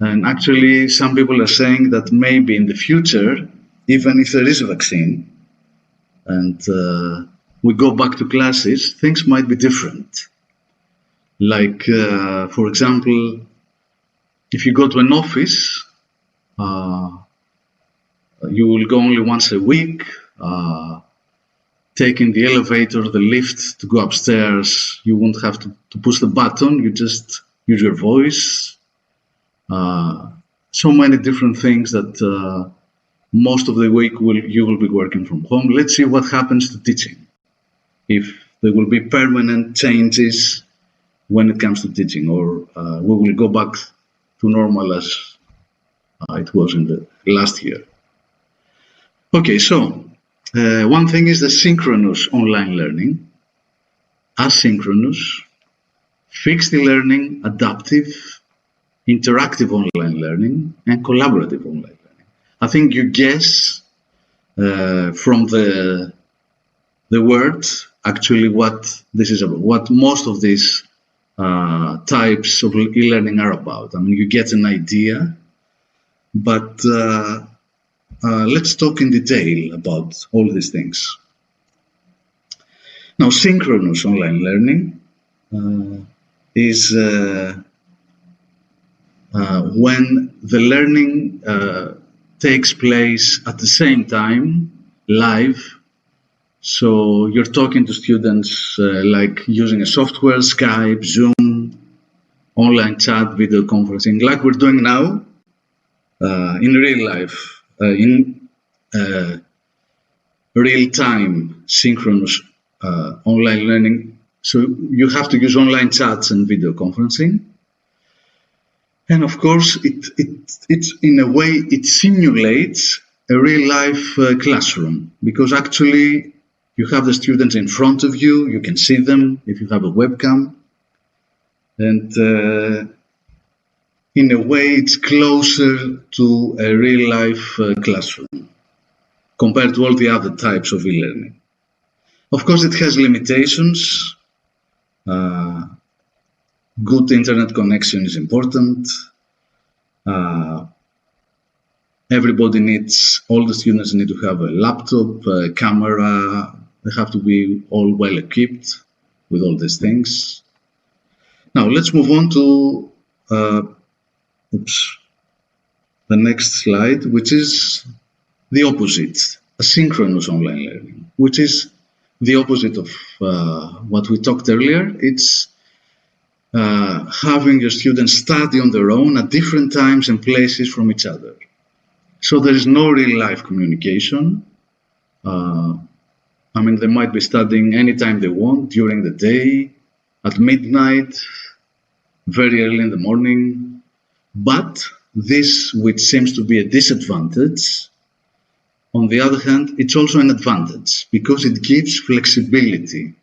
And actually, some people are saying that maybe in the future, even if there is a vaccine and we go back to classes, things might be different. Like, for example, if you go to an office, you will go only once a week, taking the elevator, the lift to go upstairs. You won't have to push the button, you just use your voice. So many different things that most of the week you will be working from home. Let's see what happens to teaching. If there will be permanent changes when it comes to teaching, or we will go back to normal as it was in the last year. Okay, so one thing is the synchronous online learning, asynchronous, fixed learning, adaptive, interactive online learning, and collaborative online learning. I think you guess from the word actually what this is about, what most of these types of e-learning are about. I mean, you get an idea, but let's talk in detail about all these things. Now, synchronous online learning is when the learning takes place at the same time, live. So you're talking to students like using a software, Skype, Zoom, online chat, video conferencing, like we're doing now in real life, in real-time synchronous online learning. So you have to use online chats and video conferencing. And of course, it's in a way, it simulates a real-life classroom, because actually you have the students in front of you, you can see them if you have a webcam. And in a way, it's closer to a real-life classroom compared to all the other types of e-learning. Of course, it has limitations. Good internet connection is important. Everybody needs, all the students need to have a laptop, a camera. They have to be all well equipped with all these things. Now let's move on to the next slide, which is the opposite, asynchronous online learning, which is the opposite of what we talked earlier. It's having your students study on their own at different times and places from each other. So there is no real-life communication. I mean, they might be studying anytime they want, during the day, at midnight, very early in the morning. But this, which seems to be a disadvantage, on the other hand, it's also an advantage because it gives flexibility.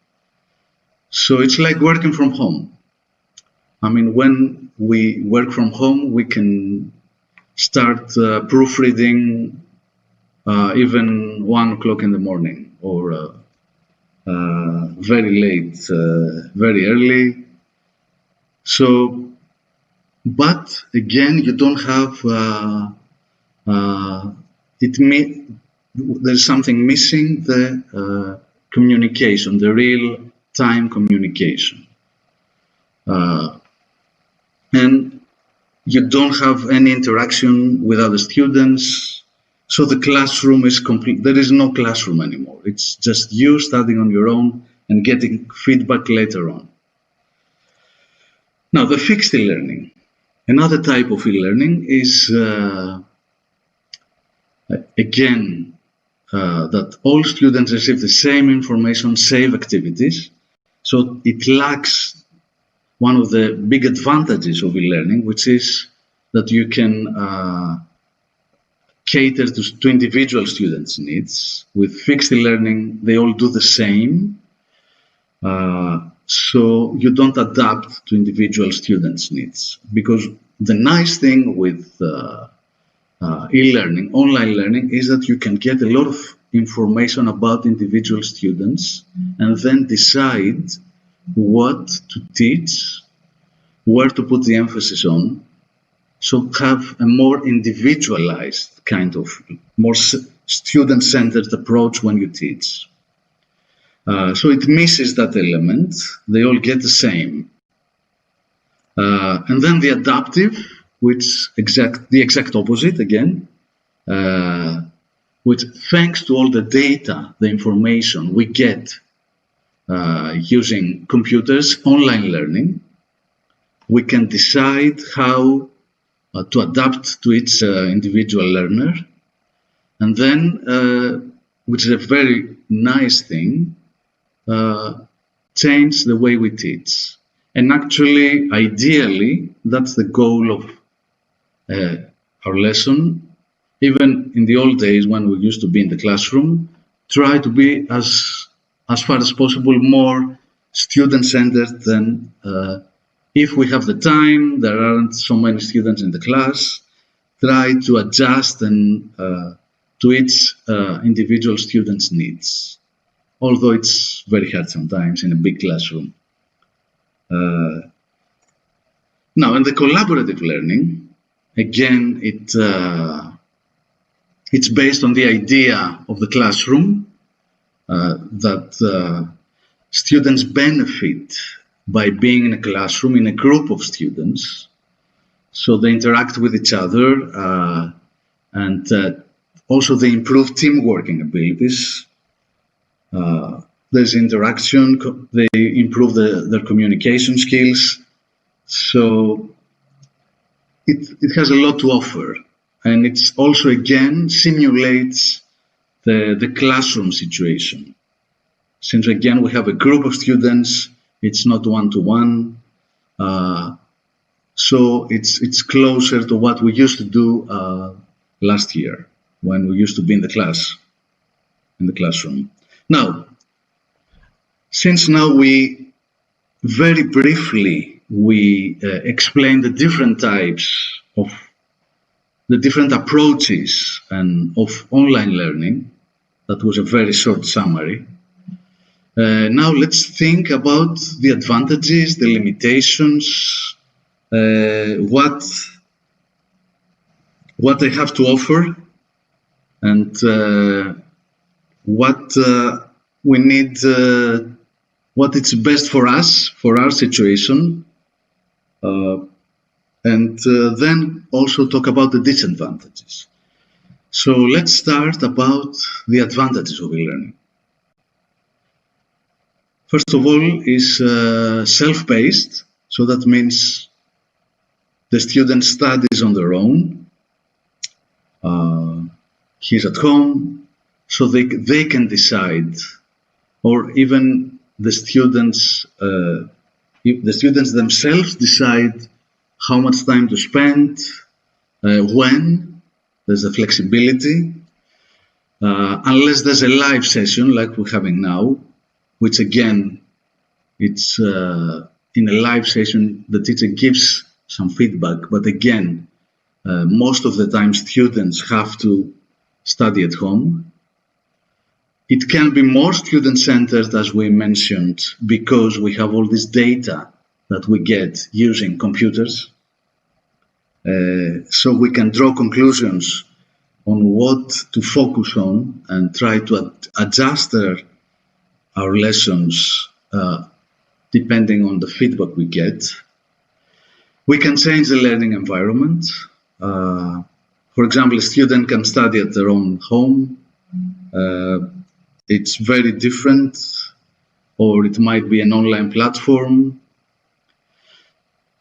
So it's like working from home. I mean, when we work from home, we can start proofreading even 1 o'clock in the morning, or very late, very early. So, but again, you don't have, there's something missing, the communication, the real-time communication. And you don't have any interaction with other students. So the classroom is complete. There is no classroom anymore. It's just you studying on your own and getting feedback later on. Now, the fixed e-learning. Another type of e-learning is, again, that all students receive the same information, same activities. So it lacks one of the big advantages of e-learning, which is that you can cater to individual students' needs. With fixed e-learning, they all do the same. So you don't adapt to individual students' needs. Because the nice thing with e-learning, online learning, is that you can get a lot of information about individual students and then decide what to teach, where to put the emphasis on. So have a more individualized kind of, more student-centered approach when you teach. So it misses that element. They all get the same. And then the adaptive, which the exact opposite again, which thanks to all the data, the information we get using computers, online learning, we can decide how to adapt to each individual learner. And then, which is a very nice thing, change the way we teach. And actually, ideally, that's the goal of our lesson. Even in the old days when we used to be in the classroom, try to be as far as possible more student-centered than if we have the time, there aren't so many students in the class, try to adjust and to each individual student's needs. Although it's very hard sometimes in a big classroom. Now, in the collaborative learning, again, it's based on the idea of the classroom that students benefit by being in a classroom in a group of students. So they interact with each other and also they improve team working abilities. There's interaction, they improve their communication skills. So it has a lot to offer. And it's also, again, simulates the classroom situation. Since, again, we have a group of students, it's not one-to-one. So it's closer to what we used to do last year when we used to be in the classroom. Now, since now we very briefly explain the different types of the different approaches and of online learning, that was a very short summary. Now let's think about the advantages, the limitations, what they have to offer, and what we need, what it's best for us, for our situation, and then also talk about the disadvantages. So let's start about the advantages of e-learning. First of all is self-paced, so that means the student studies on their own. He's at home, so they can decide, or even the students themselves decide how much time to spend, when. There's a flexibility, unless there's a live session like we're having now, which again, it's in a live session, the teacher gives some feedback, but again, most of the time students have to study at home. It can be more student-centered, as we mentioned, because we have all this data that we get using computers. So we can draw conclusions on what to focus on and try to adjust our lessons depending on the feedback we get. We can change the learning environment. For example, a student can study at their own home. It's very different, or it might be an online platform.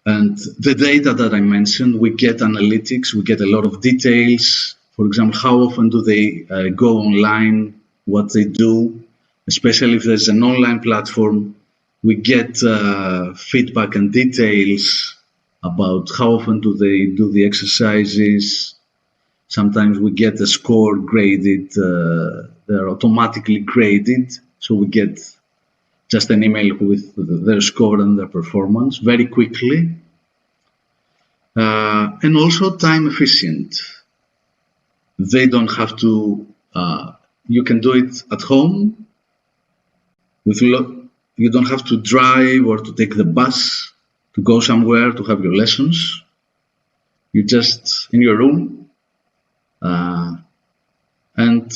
And the data that I mentioned, we get analytics, we get a lot of details. For example, how often do they go online, what they do, especially if there's an online platform. We get feedback and details about how often do they do the exercises. Sometimes we get a score graded, they're automatically graded, so we get just an email with their score and their performance very quickly. And also time efficient. They don't have to, you can do it at home. You don't have to drive or to take the bus to go somewhere to have your lessons. You're just in your room. And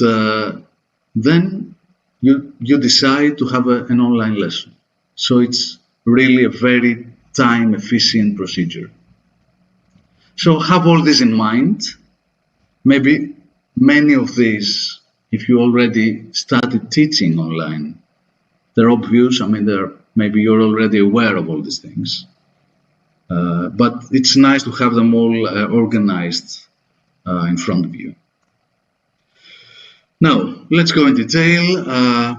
then you decide to have an online lesson. So it's really a very time efficient procedure. So have all this in mind. Maybe many of these, if you already started teaching online, they're obvious. I mean, maybe you're already aware of all these things. But it's nice to have them all organized in front of you. Now, let's go in detail.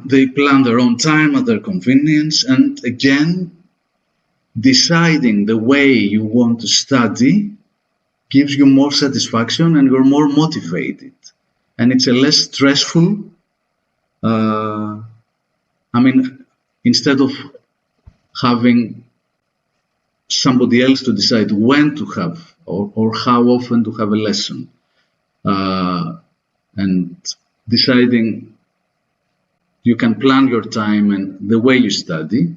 They plan their own time at their convenience, and again, deciding the way you want to study gives you more satisfaction and you're more motivated. And it's a less stressful, instead of having somebody else to decide when to have or how often to have a lesson, and deciding you can plan your time and the way you study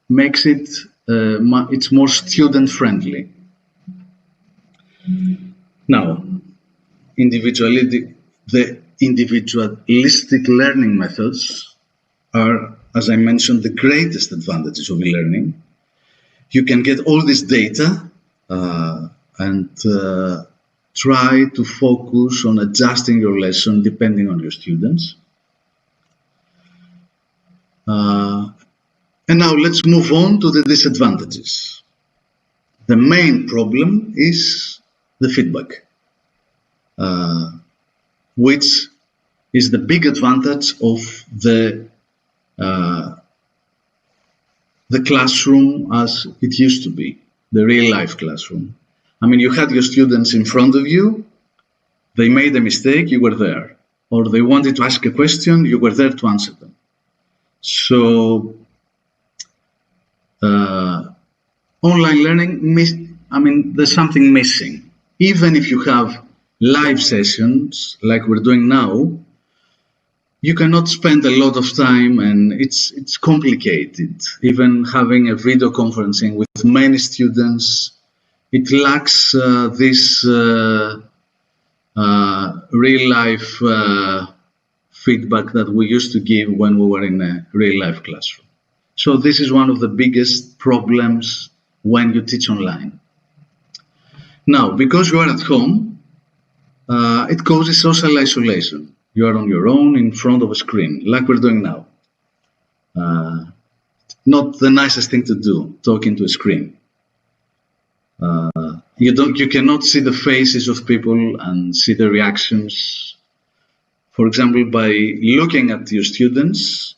makes it it's more student friendly. Now, the individualistic learning methods are, as I mentioned, the greatest advantages of e-learning. You can get all this data and try to focus on adjusting your lesson depending on your students. And now let's move on to the disadvantages. The main problem is the feedback, which is the big advantage of the classroom as it used to be, the real-life classroom. I mean, you had your students in front of you, they made a mistake, you were there. Or they wanted to ask a question, you were there to answer them. So, online learning, there's something missing. Even if you have live sessions like we're doing now, you cannot spend a lot of time, and it's complicated. Even having a video conferencing with many students, it lacks this real-life feedback that we used to give when we were in a real-life classroom. So this is one of the biggest problems when you teach online. Now, because you are at home, it causes social isolation. You are on your own in front of a screen, like we're doing now. Not the nicest thing to do, talking to a screen. You cannot see the faces of people and see the reactions. For example, by looking at your students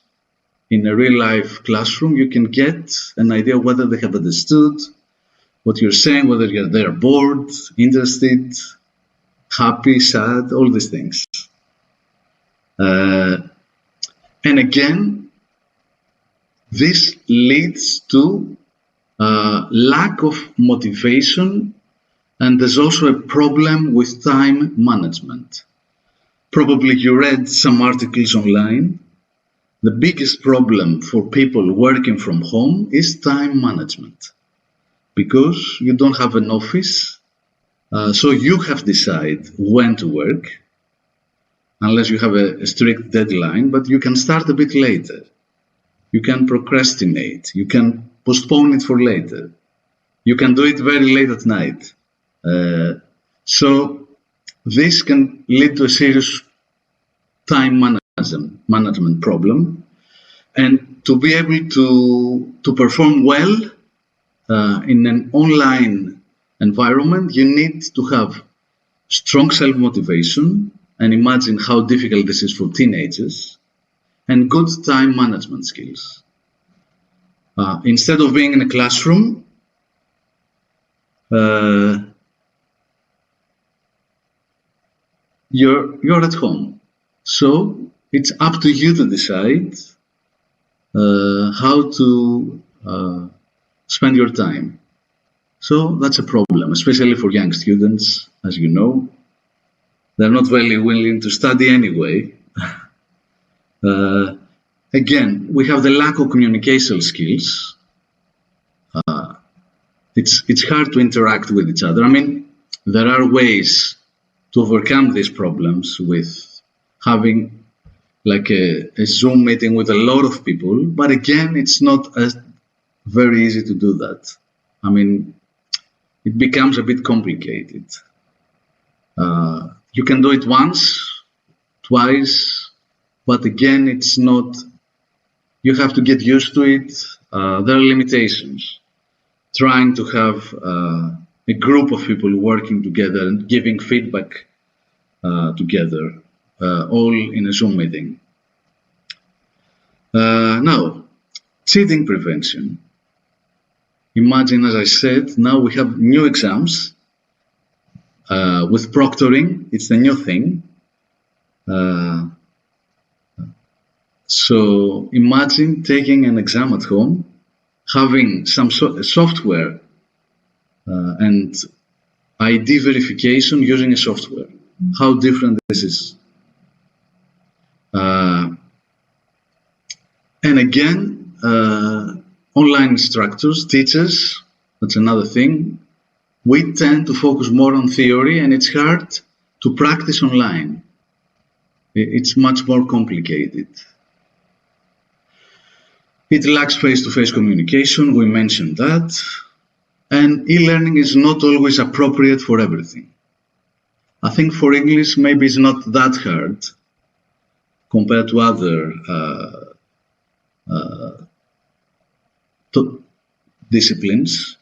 in a real-life classroom, you can get an idea whether they have understood what you're saying, whether they're bored, interested, happy, sad, all these things. And again, this leads to lack of motivation, and there's also a problem with time management. Probably you read some articles online. The biggest problem for people working from home is time management, because you don't have an office, so you have to decide when to work, unless you have a strict deadline, but you can start a bit later. You can procrastinate. You can postpone it for later. You can do it very late at night. So this can lead to a serious time management problem. And to be able to perform well in an online environment, you need to have strong self-motivation, and imagine how difficult this is for teenagers, and good time management skills. Instead of being in a classroom, you're at home. So it's up to you to decide how to spend your time. So that's a problem, especially for young students, as you know. They're not very willing to study anyway. Again, we have the lack of communication skills. It's hard to interact with each other. I mean, there are ways to overcome these problems with having like a Zoom meeting with a lot of people, but again, it's not very easy to do that. I mean, it becomes a bit complicated. You can do it once, twice, but again, it's not, you have to get used to it. There are limitations. Trying to have a group of people working together and giving feedback together, all in a Zoom meeting. Now, cheating prevention. Imagine, as I said, now we have new exams with proctoring. It's the new thing. So imagine taking an exam at home, having some software and ID verification using a software. How different this is. And again, online instructors, teachers, that's another thing. We tend to focus more on theory, and it's hard to practice online. It's much more complicated. It lacks face-to-face communication, we mentioned that. And e-learning is not always appropriate for everything. I think for English, maybe it's not that hard compared to other disciplines.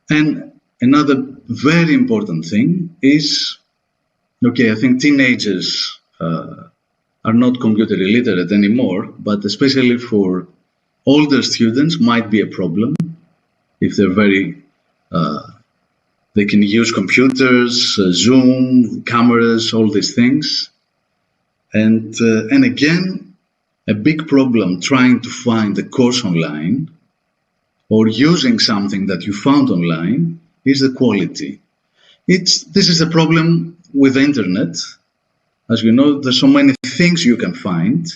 And another very important thing is, okay, I think teenagers are not computer illiterate anymore, but especially for older students might be a problem if they're very, they can use computers, Zoom, cameras, all these things. And again, a big problem trying to find a course online or using something that you found online is the quality. This is a problem with the internet. As you know, there's so many things you can find,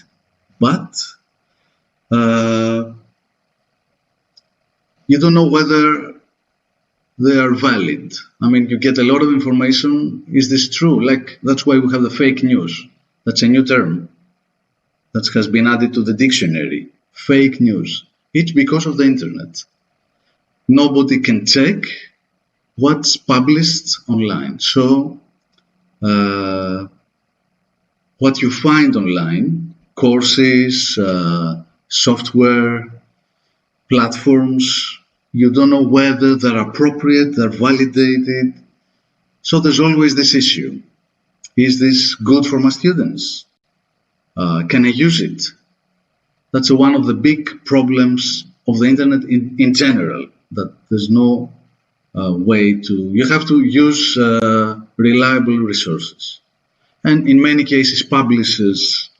but you don't know whether they are valid. I mean, you get a lot of information. Is this true? Like, that's why we have the fake news. That's a new term that has been added to the dictionary. Fake news. It's because of the internet. Nobody can check what's published online. So, what you find online, courses, software, platforms, you don't know whether they're appropriate, they're validated. So there's always this issue. Is this good for my students? Can I use it? That's one of the big problems of the internet in general, that there's no way to, you have to use reliable resources. And in many cases, publishers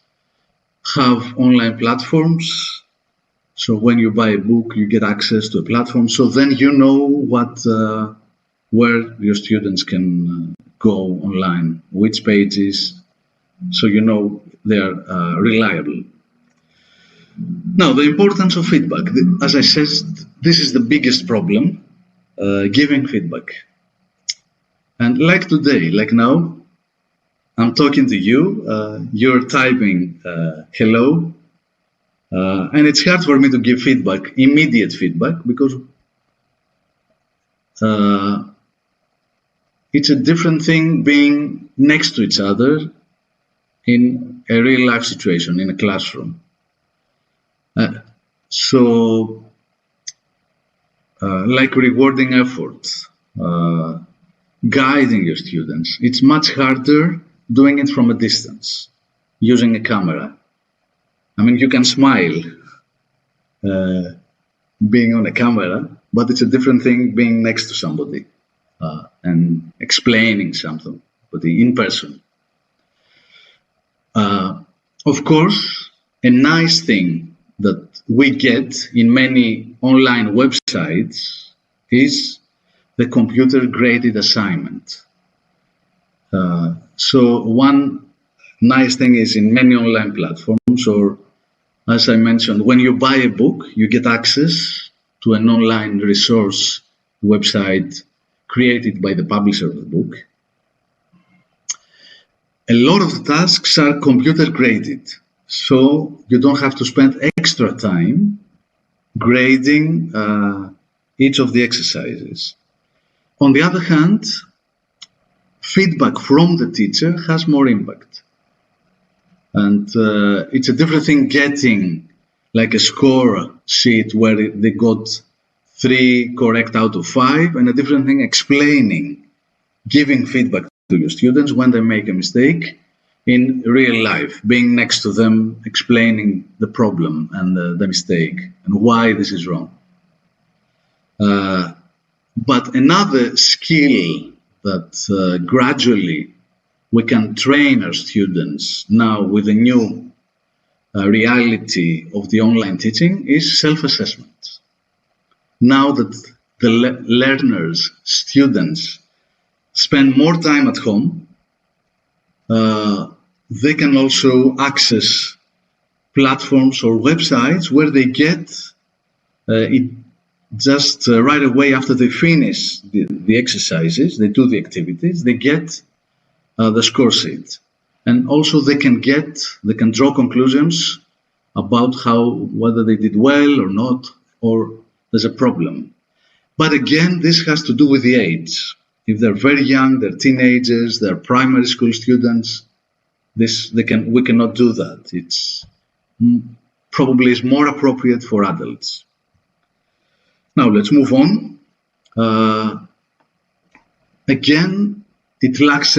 have online platforms. So when you buy a book, you get access to a platform. So then you know where your students can go online, which pages. So you know they are reliable. Now, the importance of feedback. As I said, this is the biggest problem, giving feedback. And like today, like now, I'm talking to you, you're typing hello, and it's hard for me to give feedback, immediate feedback, because it's a different thing being next to each other in a real life situation, in a classroom. Like rewarding efforts, guiding your students, it's much harder doing it from a distance, using a camera. I mean, you can smile being on a camera, but it's a different thing being next to somebody and explaining something, but in person. Of course, a nice thing that we get in many online websites is the computer-graded assignment. So one nice thing is in many online platforms, or as I mentioned, when you buy a book, you get access to an online resource website created by the publisher of the book. A lot of the tasks are computer graded, so you don't have to spend extra time grading each of the exercises. On the other hand, feedback from the teacher has more impact. And it's a different thing getting like a score sheet where they got 3 correct out of 5, and a different thing explaining, giving feedback to your students when they make a mistake in real life, being next to them, explaining the problem and the mistake and why this is wrong. But another skill that gradually we can train our students now with the new reality of the online teaching is self-assessment. Now that the learners, students, spend more time at home, they can also access platforms or websites where they get it just right away after they finish the exercises, they do the activities, they get the score sheet. And also they can draw conclusions about whether they did well or not, or there's a problem. But again, this has to do with the age. If they're very young, they're teenagers, they're primary school students, we cannot do that. It's probably is more appropriate for adults. Now let's move on. Again, it lacks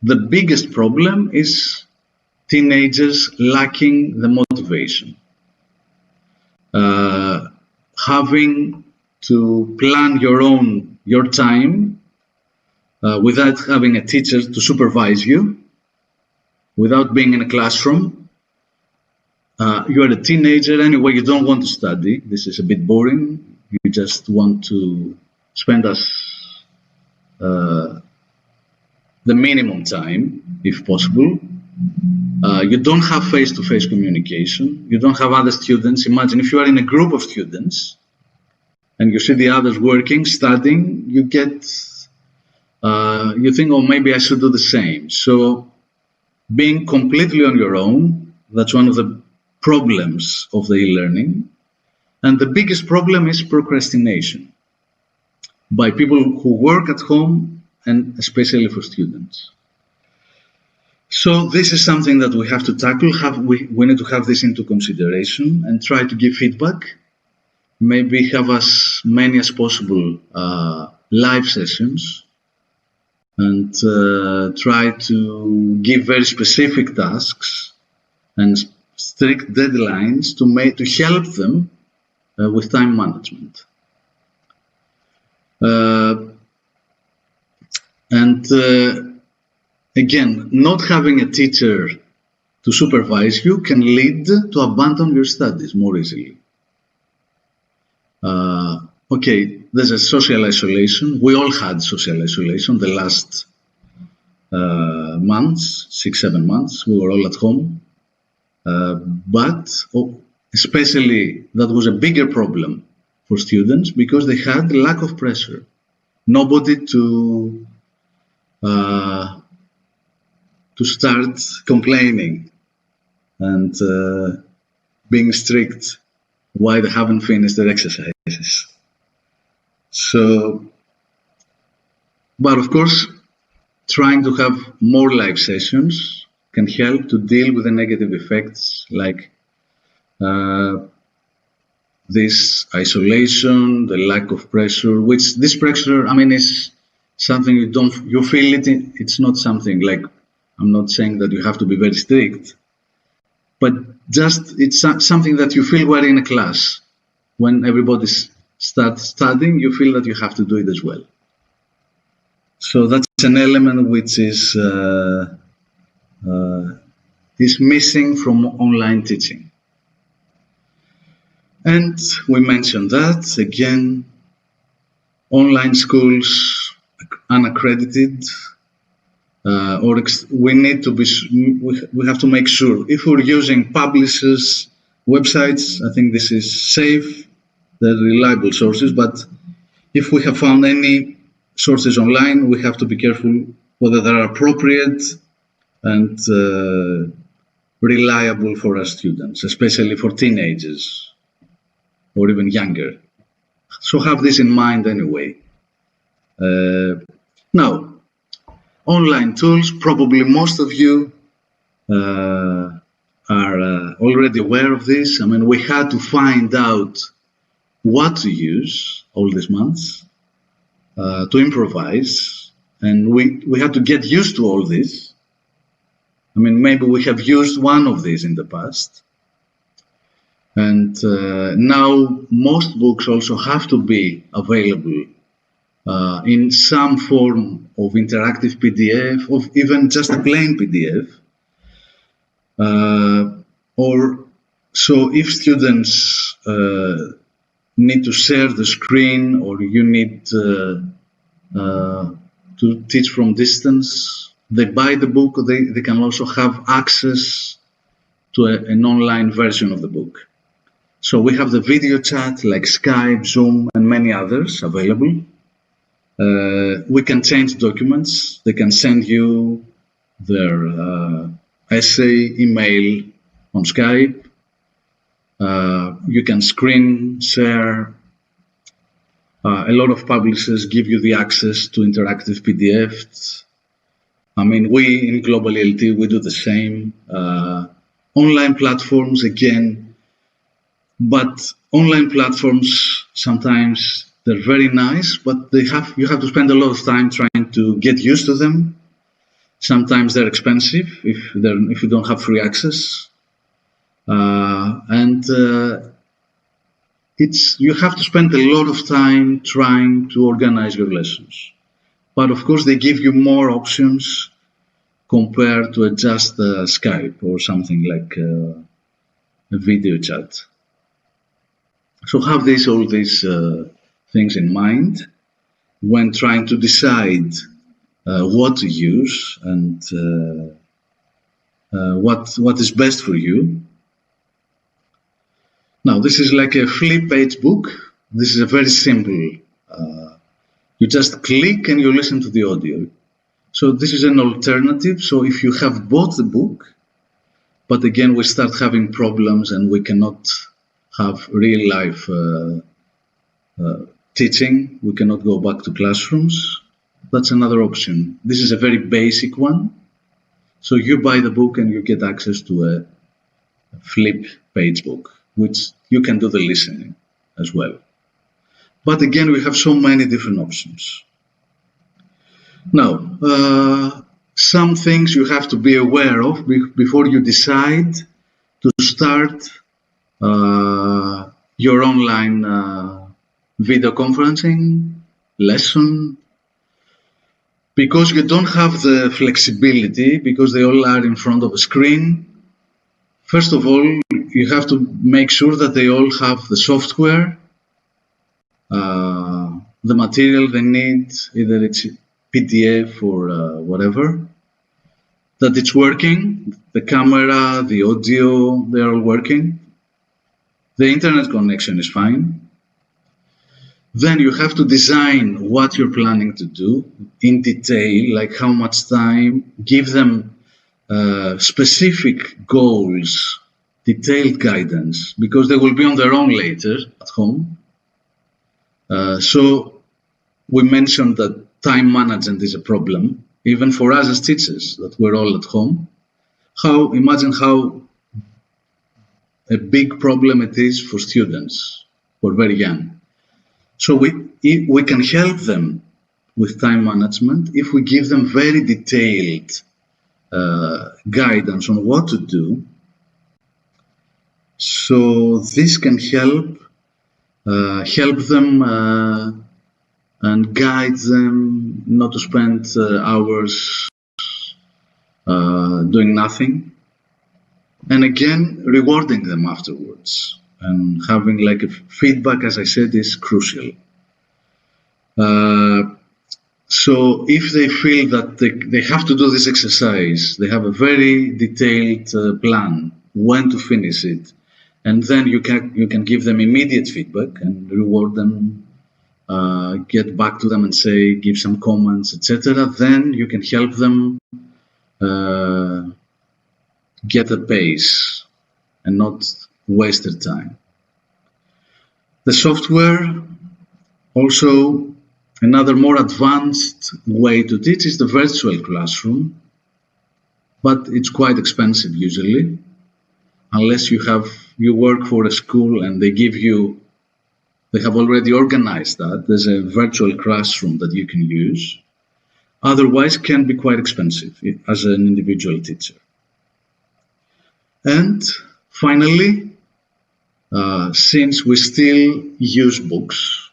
the biggest problem is teenagers lacking the motivation. Having to plan your time without having a teacher to supervise you, without being in a classroom. You are a teenager anyway, you don't want to study. This is a bit boring. You just want to spend the minimum time, if possible. You don't have face-to-face communication. You don't have other students. Imagine if you are in a group of students and you see the others working, studying, you think, oh, maybe I should do the same. So being completely on your own, that's one of the problems of the e-learning. And the biggest problem is procrastination by people who work at home, and especially for students. So this is something that we have to tackle. We need to have this into consideration and try to give feedback. Maybe have as many as possible live sessions, and try to give very specific tasks and strict deadlines to help them with time management. Again, not having a teacher to supervise you can lead to abandon your studies more easily. Okay, there's a social isolation. We all had social isolation the last months, 6-7 months. We were all at home. But especially that was a bigger problem for students because they had lack of pressure. Nobody to start complaining and being strict why they haven't finished their exercises. So But of course, trying to have more live sessions can help to deal with the negative effects like this isolation, the lack of pressure, which this pressure, I mean, is something you feel it, it's not something like, I'm not saying that you have to be very strict, but just it's something that you feel while in a class. When everybody starts studying, you feel that you have to do it as well. So that's an element which is missing from online teaching. And we mentioned that again, online schools, unaccredited, we need to be. We have to make sure if we're using publishers' websites. I think this is safe, they're reliable sources. But if we have found any sources online, we have to be careful whether they're appropriate and reliable for our students, especially for teenagers or even younger. So have this in mind anyway. Now, online tools, probably most of you are already aware of this. I mean, we had to find out what to use all these months to improvise, and we had to get used to all this. I mean, maybe we have used one of these in the past. And now most books also have to be available in some form of interactive PDF, or even just a plain PDF. Or so if students need to share the screen, or you need to teach from distance, they buy the book, they can also have access to an online version of the book. So we have the video chat like Skype, Zoom, and many others available. We can change documents. They can send you their essay, email on Skype. You can screen share. A lot of publishers give you the access to interactive PDFs. I mean, we in Global ELT, we do the same. Online platforms, again, but online platforms, sometimes they're very nice, but you have to spend a lot of time trying to get used to them. Sometimes they're expensive if you don't have free access. You have to spend a lot of time trying to organize your lessons. But of course, they give you more options compared to just Skype or something like a video chat. So have all these things in mind when trying to decide what to use and what is best for you. Now, this is like a flip page book. This is a very simple. You just click and you listen to the audio. So this is an alternative. So if you have bought the book, but again, we start having problems and we cannot have real life teaching, we cannot go back to classrooms, that's another option. This is a very basic one. So you buy the book and you get access to a flip page book, which you can do the listening as well. But again, we have so many different options. Now, some things you have to be aware of before you decide to start your online video conferencing lesson, because you don't have the flexibility, because they all are in front of a screen. First of all, you have to make sure that they all have the software, the material they need, either it's PDF or whatever, that it's working, the camera, the audio, they're all working. The internet connection is fine. Then you have to design what you're planning to do in detail, like how much time, give them specific goals, detailed guidance, because they will be on their own later at home. So we mentioned that time management is a problem, even for us as teachers, that we're all at home. Imagine how a big problem it is for students who are very young. So we can help them with time management if we give them very detailed guidance on what to do. So this can help them and guide them not to spend hours doing nothing, and again rewarding them afterwards, and having like a feedback, as I said, is crucial. So if they feel that they have to do this exercise, they have a very detailed plan when to finish it, and then you can give them immediate feedback and reward them, get back to them and say, give some comments, etc. Then you can help them get a pace and not waste their time. The software, also another more advanced way to teach, is the virtual classroom, but it's quite expensive usually, unless you work for a school and they have already organized that. There's a virtual classroom that you can use. Otherwise, can be quite expensive as an individual teacher. And finally, since we still use books,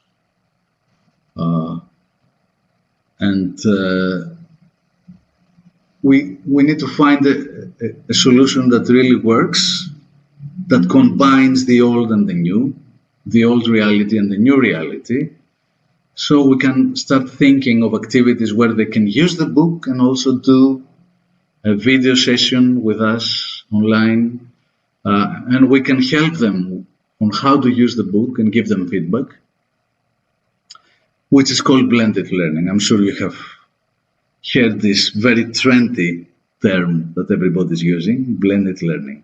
and we need to find a solution that really works, that combines the old and the new, the old reality and the new reality. So we can start thinking of activities where they can use the book and also do a video session with us online, and we can help them on how to use the book and give them feedback, which is called blended learning. I'm sure you have heard this very trendy term that everybody's using, blended learning.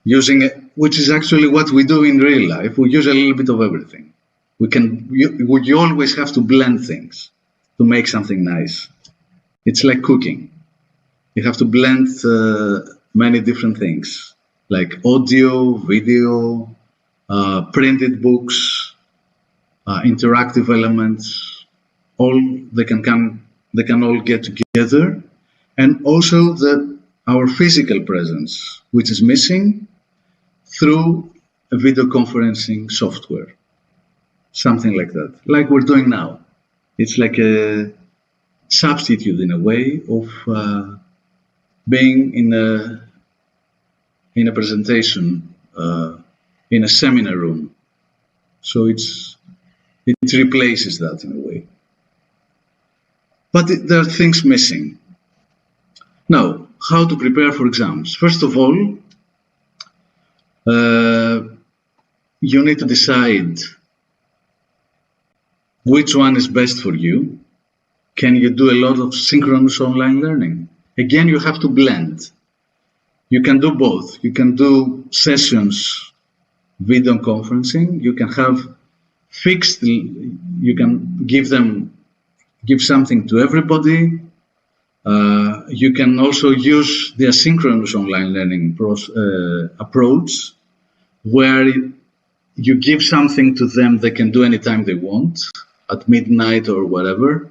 Using it, which is actually what we do in real life. We use a little bit of everything. You always have to blend things to make something nice. It's like cooking. You have to blend many different things, like audio, video, printed books, interactive elements. They can all get together, and also our physical presence, which is missing, through a video conferencing software, something like that, like we're doing now. It's like a substitute in a way of being in a presentation in a seminar room. So it replaces that in a way. But there are things missing. Now, how to prepare for exams? First of all, you need to decide which one is best for you. Can you do a lot of synchronous online learning? Again, you have to blend. You can do both. You can do sessions, video conferencing. You can have fixed, you can give something to everybody. You can also use the asynchronous online learning approach, where you give something to them they can do anytime they want, at midnight or whatever.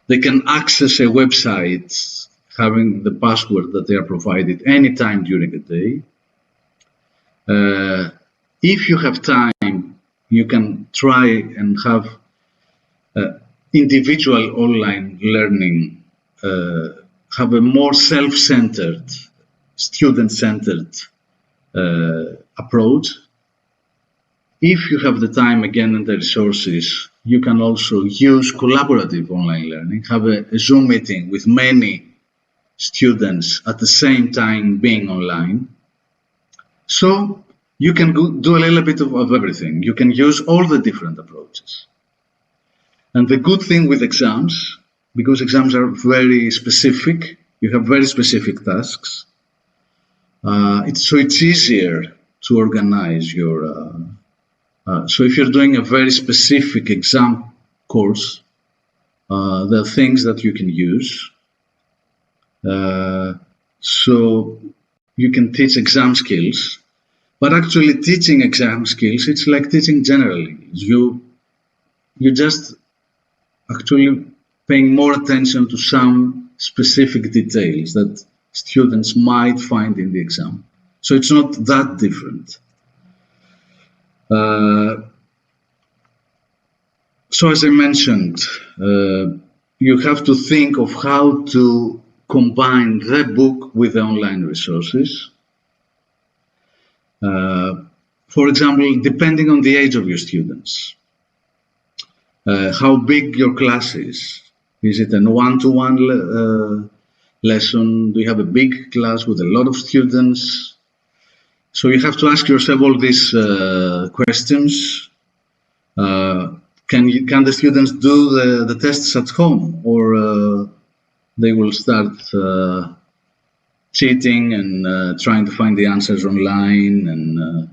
They can access a website having the password that they are provided anytime during the day. If you have time, you can try and have individual online learning, have a more self-centered, student-centered approach. If you have the time again and the resources, you can also use collaborative online learning, have a Zoom meeting with many students at the same time being online. So you can do a little bit of everything. You can use all the different approaches. And the good thing with exams, because exams are very specific, you have very specific tasks, so it's easier to organize your... so if you're doing a very specific exam course, There are things that you can use. So you can teach exam skills, but actually teaching exam skills, it's like teaching generally. You just actually paying more attention to some specific details that students might find in the exam. So it's not that different. So as I mentioned, you have to think of how to combine the book with the online resources. For example, depending on the age of your students, how big your class is. Is it a one-to-one lesson? Do you have a big class with a lot of students? So you have to ask yourself all these questions. Can the students do the tests at home, or they will start cheating and trying to find the answers online? And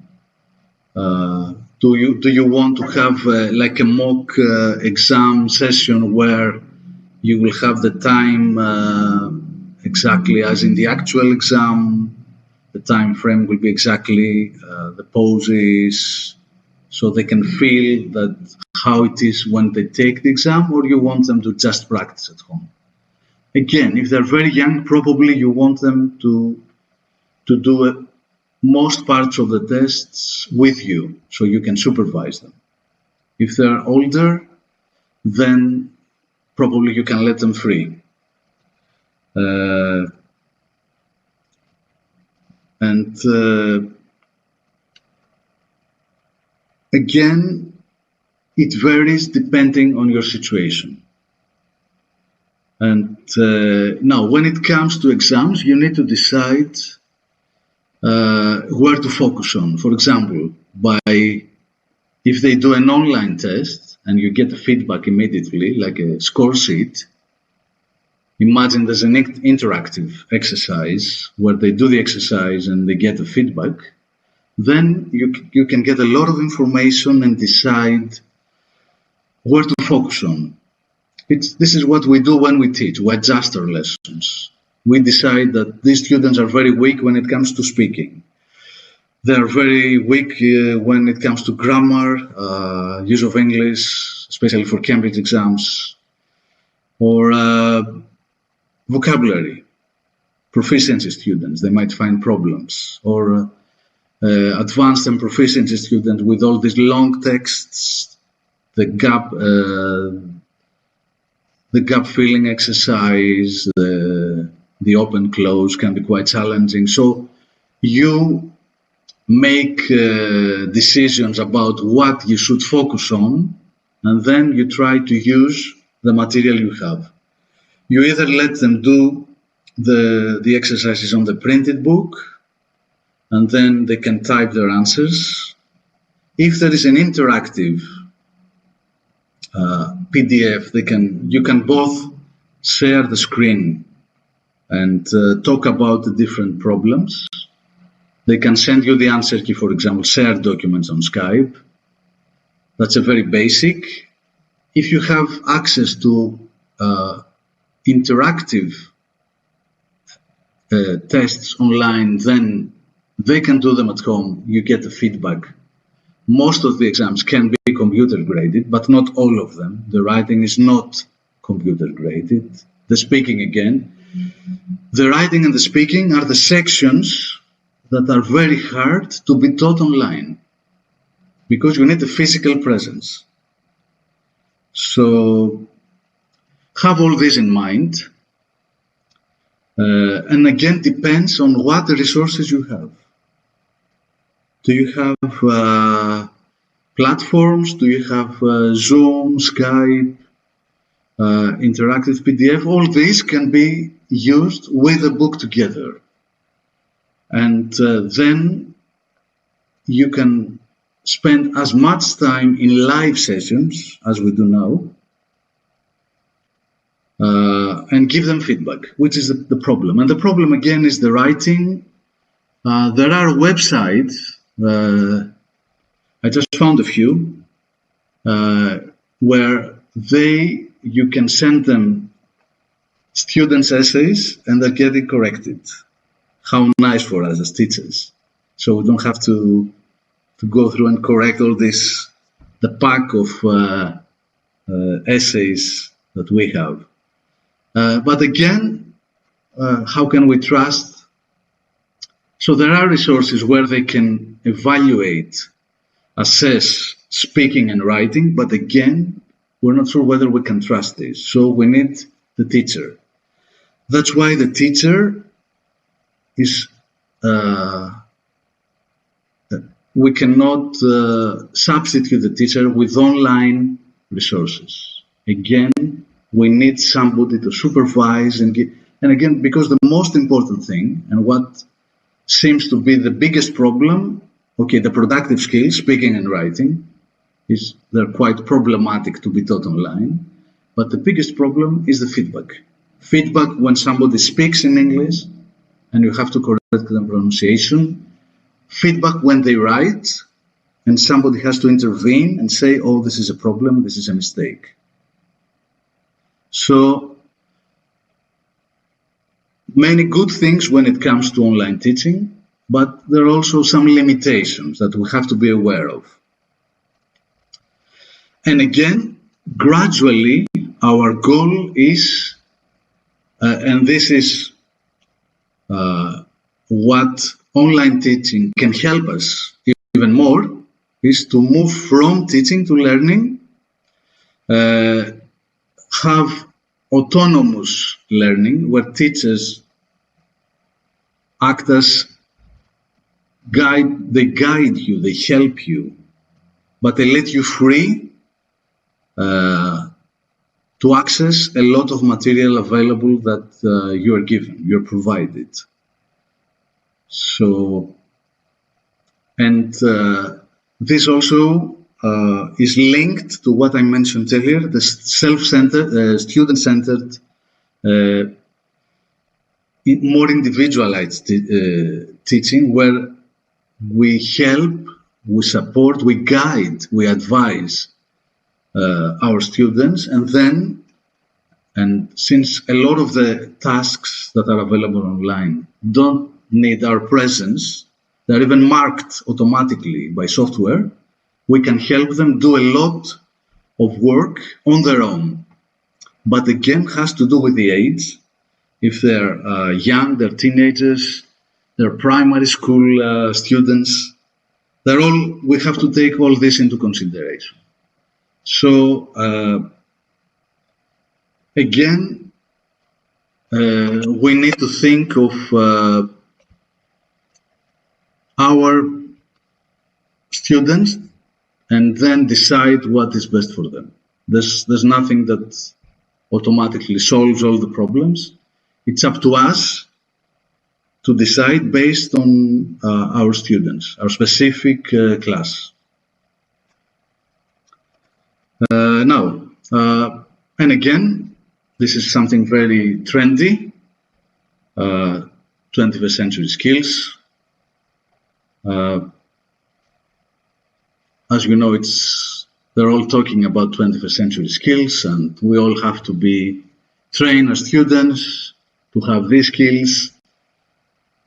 do you want to have like a mock exam session where you will have the time exactly as in the actual exam? The time frame will be exactly the poses, so they can feel that how it is when they take the exam, or you want them to just practice at home? Again, if they're very young, probably you want them to do most parts of the tests with you, so you can supervise them. If they're older, then probably you can let them free. Again, it varies depending on your situation. And now, when it comes to exams, you need to decide where to focus on. For example, if they do an online test and you get the feedback immediately, like a score sheet, imagine there's an interactive exercise where they do the exercise and they get the feedback. Then you can get a lot of information and decide where to focus on. This is what we do when we teach. We adjust our lessons. We decide that these students are very weak when it comes to speaking. They are very weak when it comes to grammar, use of English, especially for Cambridge exams, or vocabulary. Proficiency students, they might find problems, or advanced and proficiency students with all these long texts, the gap filling exercise, the open close can be quite challenging. So you make decisions about what you should focus on, and then you try to use the material you have. You either let them do the exercises on the printed book, and then they can type their answers. If there is an interactive PDF, you can both share the screen and talk about the different problems. They can send you the answer key, for example, share documents on Skype. That's a very basic. If you have access to interactive tests online, then they can do them at home. You get the feedback. Most of the exams can be computer graded, but not all of them. The writing is not computer graded. The speaking again. The writing and the speaking are the sections that are very hard to be taught online, because you need a physical presence. So have all this in mind. And again, depends on what resources you have. Do you have platforms? Do you have Zoom, Skype, interactive PDF? All these can be used with a book together. And then you can spend as much time in live sessions as we do now, and give them feedback, which is the problem. And the problem again is the writing. There are websites, I just found a few, where they you can send them students' essays and they're getting corrected. How nice for us as teachers. So we don't have to go through and correct all this, the pack of essays that we have. But again, how can we trust? So there are resources where they can evaluate, assess speaking and writing, but again, we're not sure whether we can trust this. So we need the teacher. That's why the teacher is, we cannot substitute the teacher with online resources. Again, we need somebody to supervise and give, and again, because the most important thing, and what seems to be the biggest problem, okay, the productive skills, speaking and writing, is they're quite problematic to be taught online, but the biggest problem is the feedback. Feedback when somebody speaks in English and you have to correct the pronunciation. Feedback when they write and somebody has to intervene and say, oh, this is a problem, this is a mistake. So many good things when it comes to online teaching, but there are also some limitations that we have to be aware of. And again, gradually, our goal is, and this is what online teaching can help us even more, is to move from teaching to learning, have autonomous learning where teachers act as guide, they guide you, they help you, but they let you free to access a lot of material available that you are given, you're provided. So, and this also is linked to what I mentioned earlier, the self-centered, student-centered, more individualized teaching, where we help, we support, we guide, we advise our students, and then, and since a lot of the tasks that are available online don't need our presence, they're even marked automatically by software, we can help them do a lot of work on their own. But again, has to do with the age. If they're young, they're teenagers, they're primary school students, they're all, we have to take all this into consideration. So again, we need to think of our students and then decide what is best for them. There's nothing that automatically solves all the problems. It's up to us to decide based on our students, our specific class. Now, and again, this is something very trendy, 21st century skills. As you know, they're all talking about 21st century skills, and we all have to be trained as students to have these skills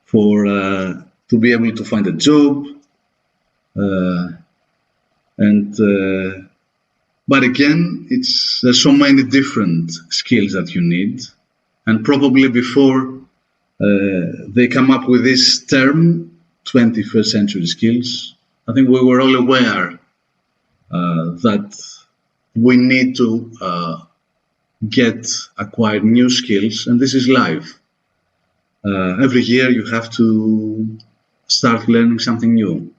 for to be able to find a job. But again, there's so many different skills that you need, and probably before they come up with this term, 21st century skills, I think we were all aware that we need to acquire new skills, and this is life. Every year you have to start learning something new.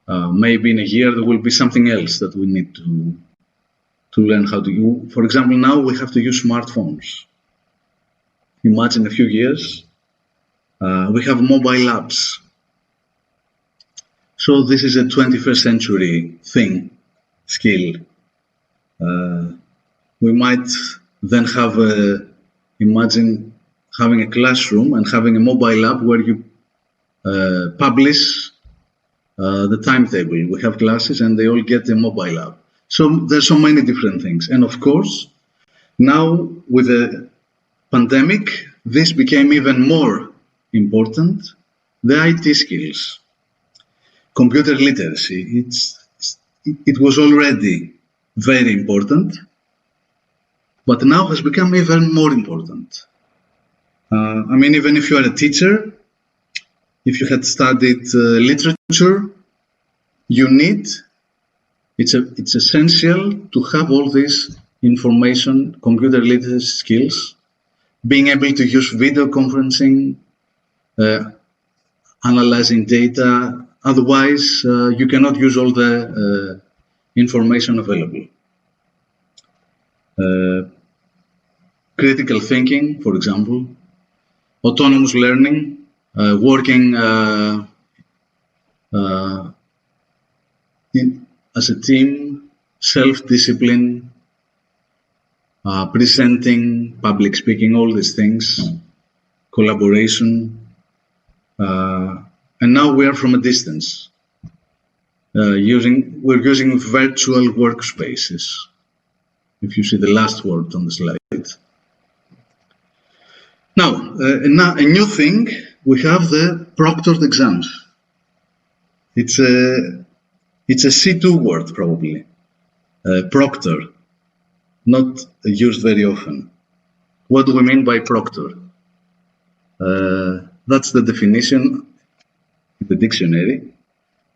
Maybe in a year there will be something else that we need to learn how to use. For example, now we have to use smartphones. Imagine a few years, we have mobile apps. So this is a 21st century skill. We might then have imagine having a classroom and having a mobile app where you publish the timetable. We have classes and they all get a mobile app. So there's so many different things. And of course, Now, with the pandemic, this became even more important. The IT skills, computer literacy, it was already very important, but now has become even more important. I mean, even if you are a teacher, if you had studied literature, it's essential to have all these information, computer literacy skills, being able to use video conferencing, analyzing data. Otherwise, you cannot use all the information available. Critical thinking, for example, autonomous learning, working as a team, self-discipline, presenting, public speaking, all these things, collaboration. And now we are from a distance. We're using virtual workspaces. If you see the last word on the slide. Now, a new thing, we have the proctored exams. It's a C2 word, probably. Proctor, not used very often. What do we mean by proctor? That's the definition in the dictionary.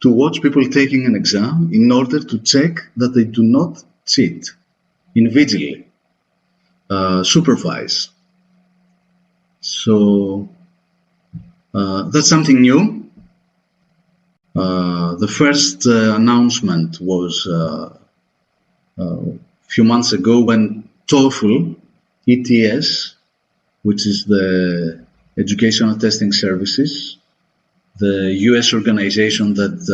To watch people taking an exam in order to check that they do not cheat, invigilate, supervise. So that's something new. The first announcement was a few months ago when TOEFL, ETS, which is the Educational Testing Services, the US organization that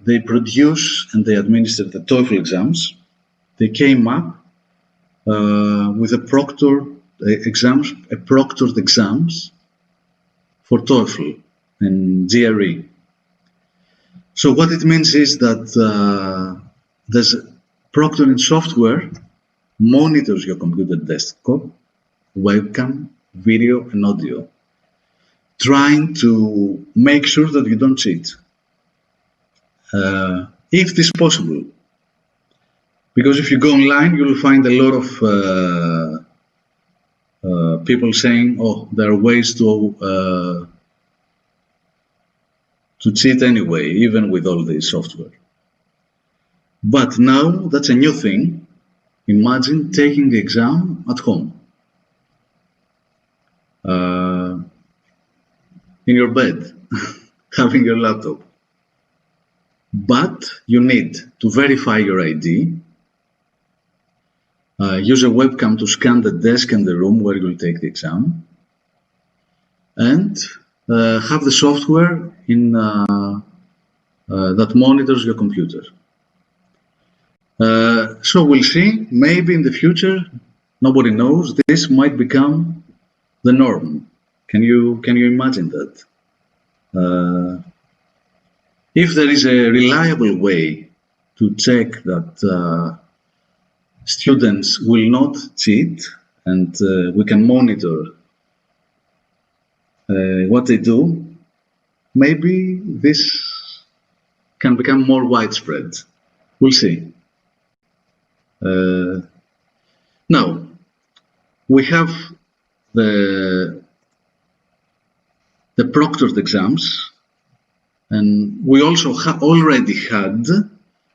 they produce and they administer the TOEFL exams. They came up with a proctored exams for TOEFL and GRE. So what it means is that there's proctoring software monitors your computer desktop, webcam, video, and audio, trying to make sure that you don't cheat, if it is possible. Because if you go online, you'll find a lot of people saying, "Oh, there are ways to cheat anyway, even with all this software." But now that's a new thing. Imagine taking the exam at home, in your bed, having your laptop. But you need to verify your ID, use a webcam to scan the desk and the room where you'll take the exam, and have the software that monitors your computer. So we'll see, maybe in the future, nobody knows, this might become the norm. Can you imagine that? If there is a reliable way to check that students will not cheat and we can monitor what they do, maybe this can become more widespread. We'll see. Now, we have the proctored exams, and we also already had,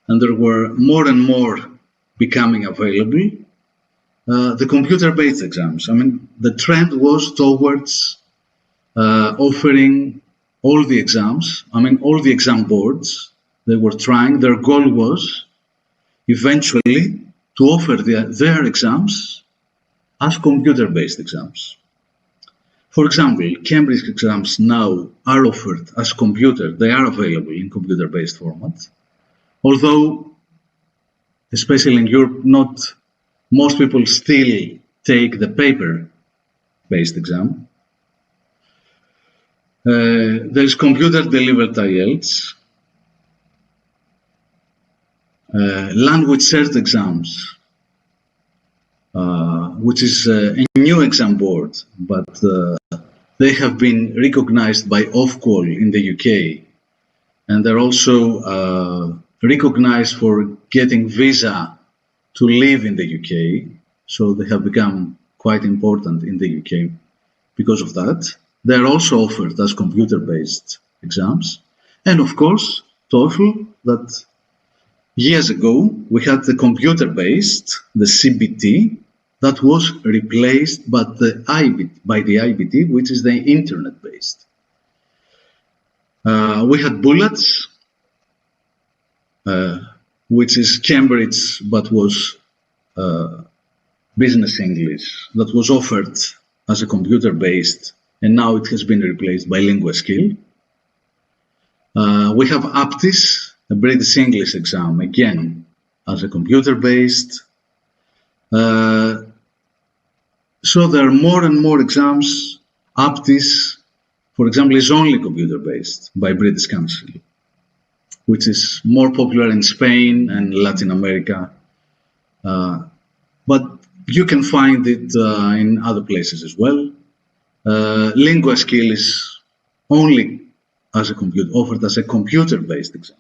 and there were more and more becoming available, the computer-based exams. I mean, the trend was towards offering all the exams. I mean, all the exam boards, they were trying, their goal was eventually to offer their exams as computer-based exams. For example, Cambridge exams now are offered as they are available in computer-based format. Although, especially in Europe, not most people still take the paper-based exam. There is computer-delivered IELTS, language cert exams which is a new exam board, but they have been recognized by Ofqual in the UK, and they're also recognized for getting visa to live in the UK, so they have become quite important in the UK because of that. They're also offered as computer-based exams, and of course TOEFL, that years ago we had the computer-based, the CBT, that was replaced by the IBT, which is the internet-based. We had Bullets, which is Cambridge, but was business English, that was offered as a computer-based, and now it has been replaced by LinguaSkill. We have Aptis, a British English exam, again, as a computer-based. So there are more and more exams. Aptis, for example, is only computer-based by British Council, which is more popular in Spain and Latin America. But you can find it in other places as well. LinguaSkill is only as a offered as a computer-based exam.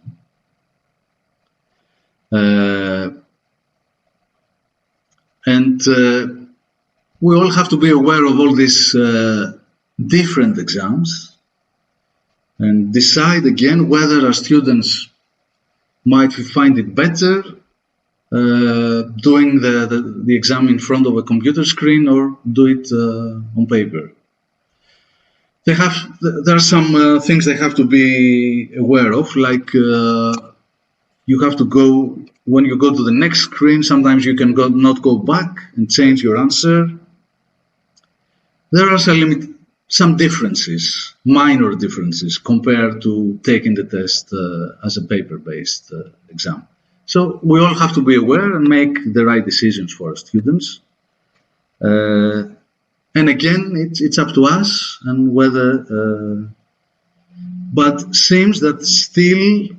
We all have to be aware of all these different exams and decide again whether our students might find it better doing the exam in front of a computer screen or do it on paper. There are some things they have to be aware of, like you have to go, when you go to the next screen, sometimes you can not go back and change your answer. There are some differences, minor differences, compared to taking the test as a paper-based exam. So we all have to be aware and make the right decisions for our students. And again, it's up to us and whether, but seems that still,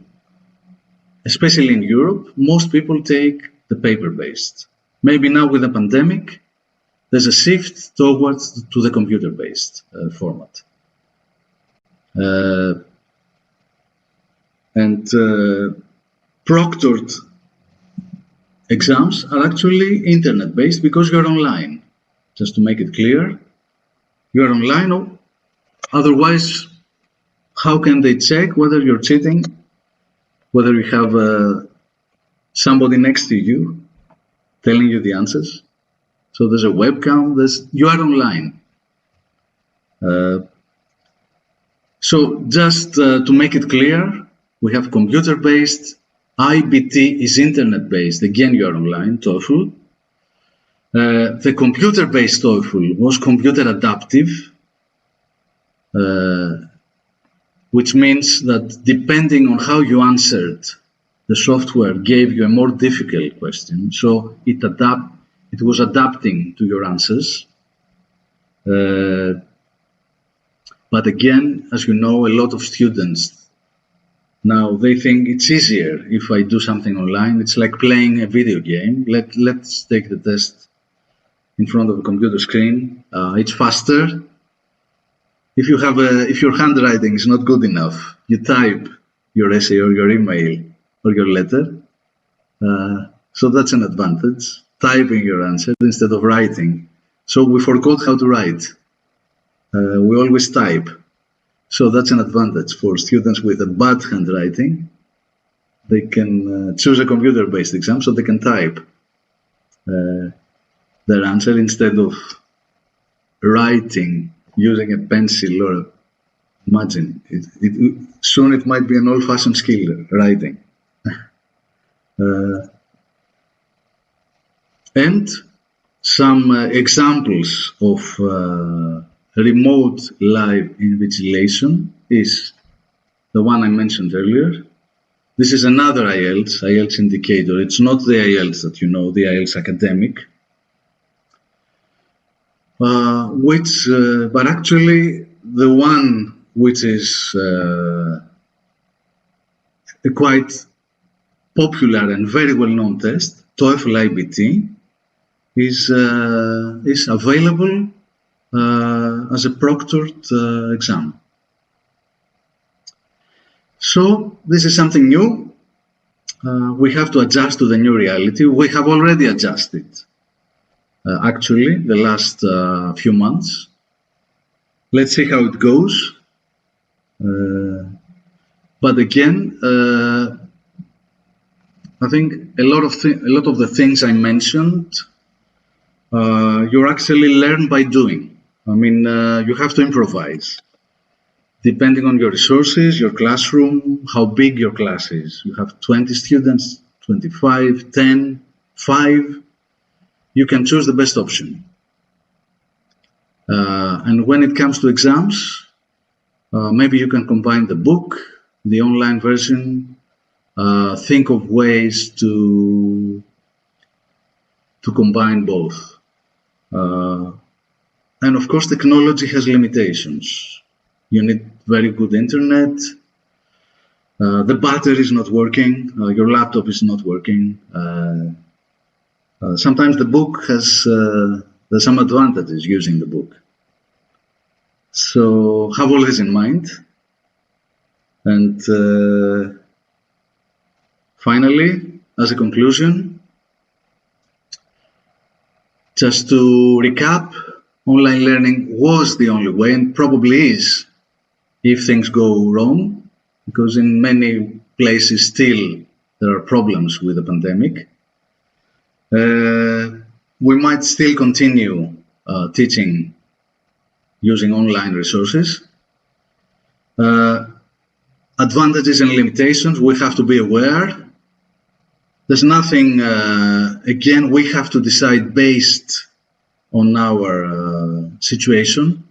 especially in Europe, most people take the paper-based. Maybe now with the pandemic, there's a shift towards to the computer-based format. Proctored exams are actually internet-based because you're online. Just to make it clear, you're online. Otherwise, how can they check whether you're cheating? Whether you have somebody next to you telling you the answers? So there's a webcam, you are online. So just to make it clear, we have computer-based, IBT is internet-based, again you are online, TOEFL. The computer-based TOEFL was computer adaptive, which means that depending on how you answered, the software gave you a more difficult question, so it was adapting to your answers. But again, as you know, a lot of students now, they think it's easier if I do something online. It's like playing a video game. Let's take the test in front of a computer screen. It's faster. If your handwriting is not good enough, you type your essay or your email or your letter. So that's an advantage, typing your answer instead of writing. So we forgot how to write. We always type. So that's an advantage for students with a bad handwriting. They can choose a computer-based exam so they can type their answer instead of writing using a pencil or imagine. Soon it might be an old-fashioned skill, writing. And some examples of remote live invigilation is the one I mentioned earlier. This is another IELTS indicator. It's not the IELTS that you know, the IELTS academic, but actually the one which is a quite popular and very well-known test, TOEFL IBT, is available as a proctored exam. So this is something new. We have to adjust to the new reality. We have already adjusted, actually, the last few months. Let's see how it goes. But again, I think a lot of the things I mentioned, you actually learn by doing. I mean, you have to improvise. Depending on your resources, your classroom, how big your class is. You have 20 students, 25, 10, 5. You can choose the best option. And when it comes to exams, maybe you can combine the book, the online version, think of ways to combine both. And of course, technology has limitations. You need very good internet. The battery is not working. Your laptop is not working. Sometimes the book has there's some advantages using the book. So have all this in mind. And finally, as a conclusion, just to recap, online learning was the only way and probably is if things go wrong, because in many places still there are problems with the pandemic. We might still continue teaching using online resources. Advantages and limitations, we have to be aware. There's nothing, again, we have to decide based on our situation.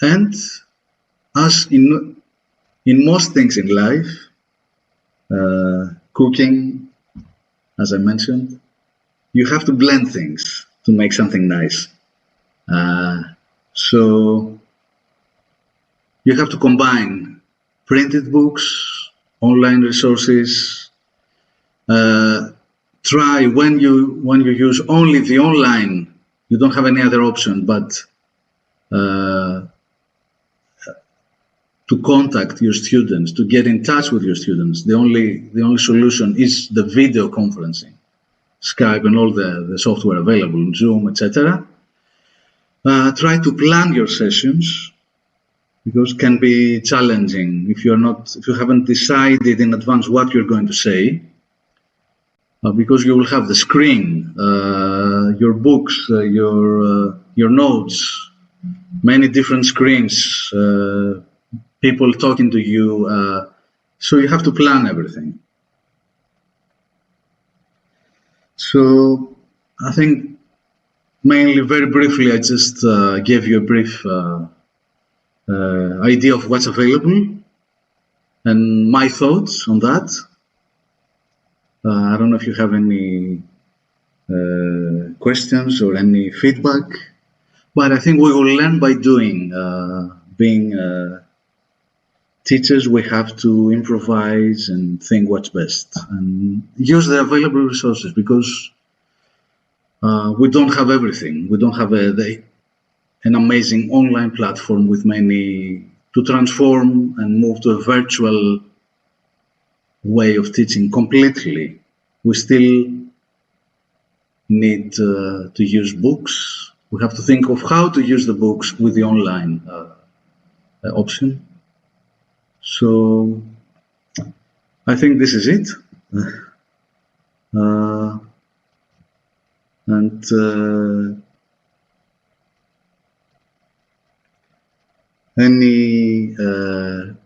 And as in most things in life, cooking, as I mentioned, you have to blend things to make something nice. So you have to combine printed books, online resources. Try when you use only the online, you don't have any other option but to contact your students, to get in touch with your students. The only solution is the video conferencing, Skype and all the software available, Zoom, etc. Try to plan your sessions, because it can be challenging if you haven't decided in advance what you're going to say, because you will have the screen, your books, your notes, many different screens, people talking to you, so you have to plan everything. So I think mainly, very briefly, I just gave you a brief idea of what's available and my thoughts on that. I don't know if you have any questions or any feedback, but I think we will learn by doing. Being teachers, we have to improvise and think what's best and use the available resources, because we don't have everything. We don't have an amazing online platform with many to transform and move to a virtual way of teaching completely. We still need to use books. We have to think of how to use the books with the online option. So I think this is it. And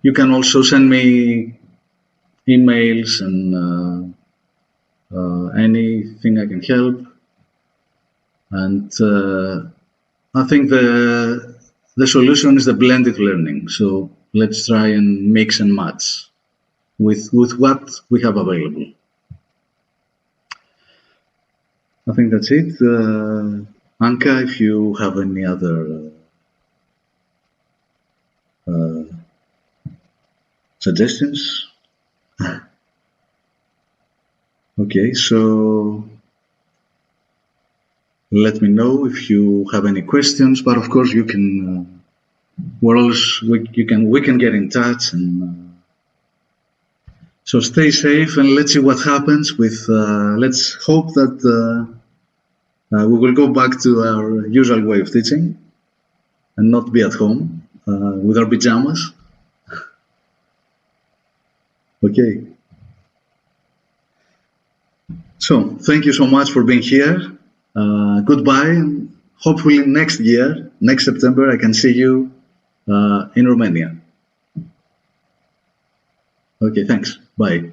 you can also send me emails and anything I can help. And I think the solution is the blended learning. So let's try and mix and match with what we have available. I think that's it. Anka, if you have any other suggestions. Okay, so let me know if you have any questions. But of course, you can. We can get in touch, and so stay safe, and let's see what happens. Let's hope that we will go back to our usual way of teaching, and not be at home with our pajamas. Okay. So thank you so much for being here. Goodbye, and hopefully next year, next September, I can see you in Romania. Okay, thanks. Bye.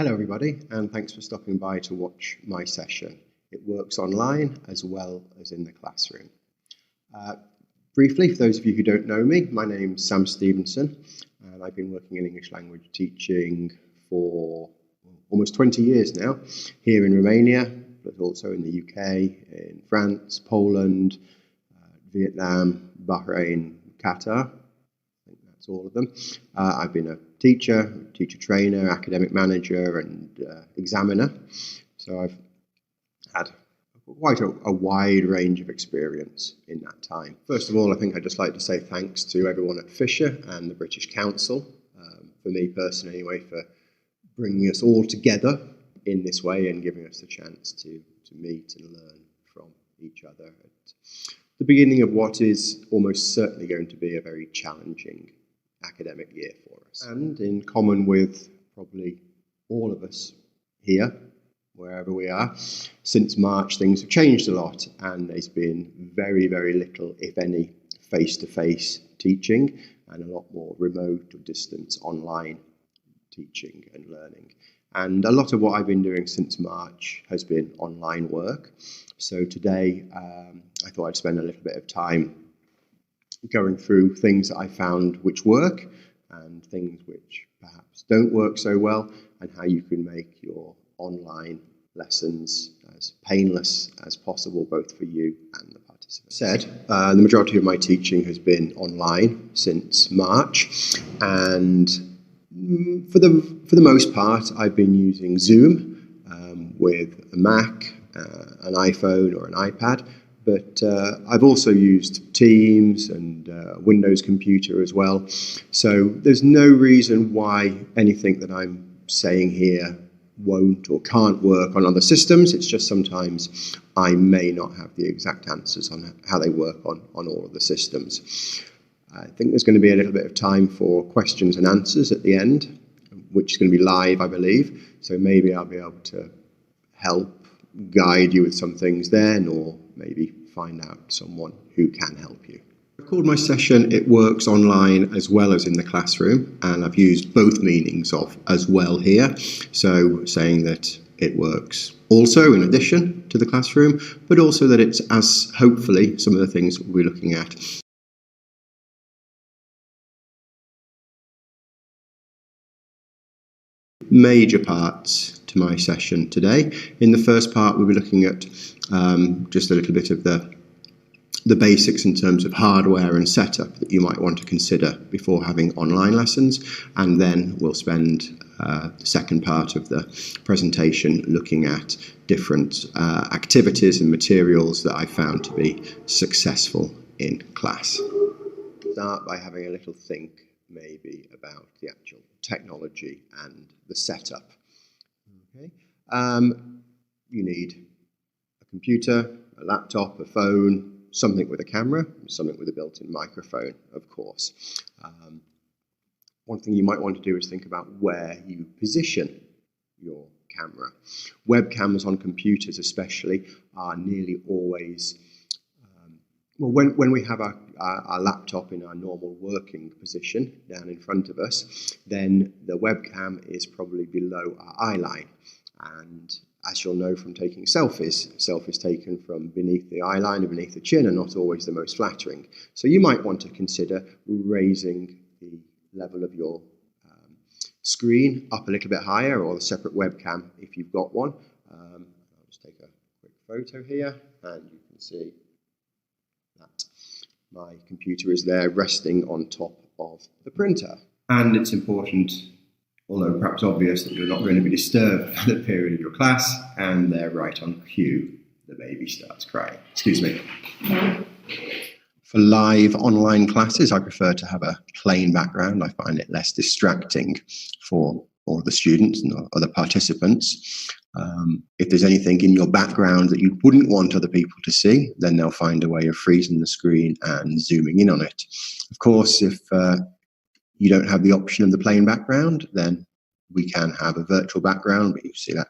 Hello everybody, and thanks for stopping by to watch my session. It works online as well as in the classroom. Briefly, for those of you who don't know me, my name's Sam Stevenson, and I've been working in English language teaching for almost 20 years now, here in Romania, but also in the UK, in France, Poland, Vietnam, Bahrain, Qatar. I think that's all of them. I've been a teacher trainer, academic manager, and examiner. So I've had quite a wide range of experience in that time. First of all, I think I'd just like to say thanks to everyone at Fisher and the British Council, for me personally anyway, for bringing us all together in this way and giving us the chance to meet and learn from each other at the beginning of what is almost certainly going to be a very challenging academic year for us. And in common with probably all of us here, wherever we are, since March things have changed a lot, and there's been very, very little, if any, face-to-face teaching and a lot more remote or distance online teaching and learning. And a lot of what I've been doing since March has been online work. So today I thought I'd spend a little bit of time going through things that I found which work and things which perhaps don't work so well, and how you can make your online lessons as painless as possible, both for you and the participants. The majority of my teaching has been online since March, and for the most part I've been using Zoom with a Mac, an iPhone or an iPad, but I've also used Teams and Windows computer as well. So there's no reason why anything that I'm saying here won't or can't work on other systems. It's just sometimes I may not have the exact answers on how they work on all of the systems. I think there's going to be a little bit of time for questions and answers at the end, which is going to be live, I believe. So maybe I'll be able to help guide you with some things then, or maybe find out someone who can help you. I've called my session "It Works Online as Well as in the Classroom," and I've used both meanings of "as well" here. So saying that it works also in addition to the classroom, but also that it's as, hopefully, some of the things we'll be looking at. Major parts to my session today. In the first part, we'll be looking at just a little bit of the basics in terms of hardware and setup that you might want to consider before having online lessons, and then we'll spend the second part of the presentation looking at different activities and materials that I found to be successful in class. Start by having a little think maybe about the actual technology and the setup. Okay. You need a computer, a laptop, a phone, something with a camera, something with a built-in microphone, of course. One thing you might want to do is think about where you position your camera. Webcams on computers especially are nearly always, when we have our laptop in our normal working position down in front of us, then the webcam is probably below our eye line. And as you'll know from taking selfies taken from beneath the eye line or beneath the chin are not always the most flattering. So you might want to consider raising the level of your screen up a little bit higher, or a separate webcam if you've got one. I'll just take a quick photo here, and you can see that my computer is there resting on top of the printer. And it's important, although perhaps obvious, that you're not going to be disturbed for the period of your class, and they're right on cue. The baby starts crying. Excuse me. For live online classes, I prefer to have a plain background. I find it less distracting for all the students and other participants. If there's anything in your background that you wouldn't want other people to see, then they'll find a way of freezing the screen and zooming in on it. Of course, if you don't have the option of the plain background, then we can have a virtual background, but you see that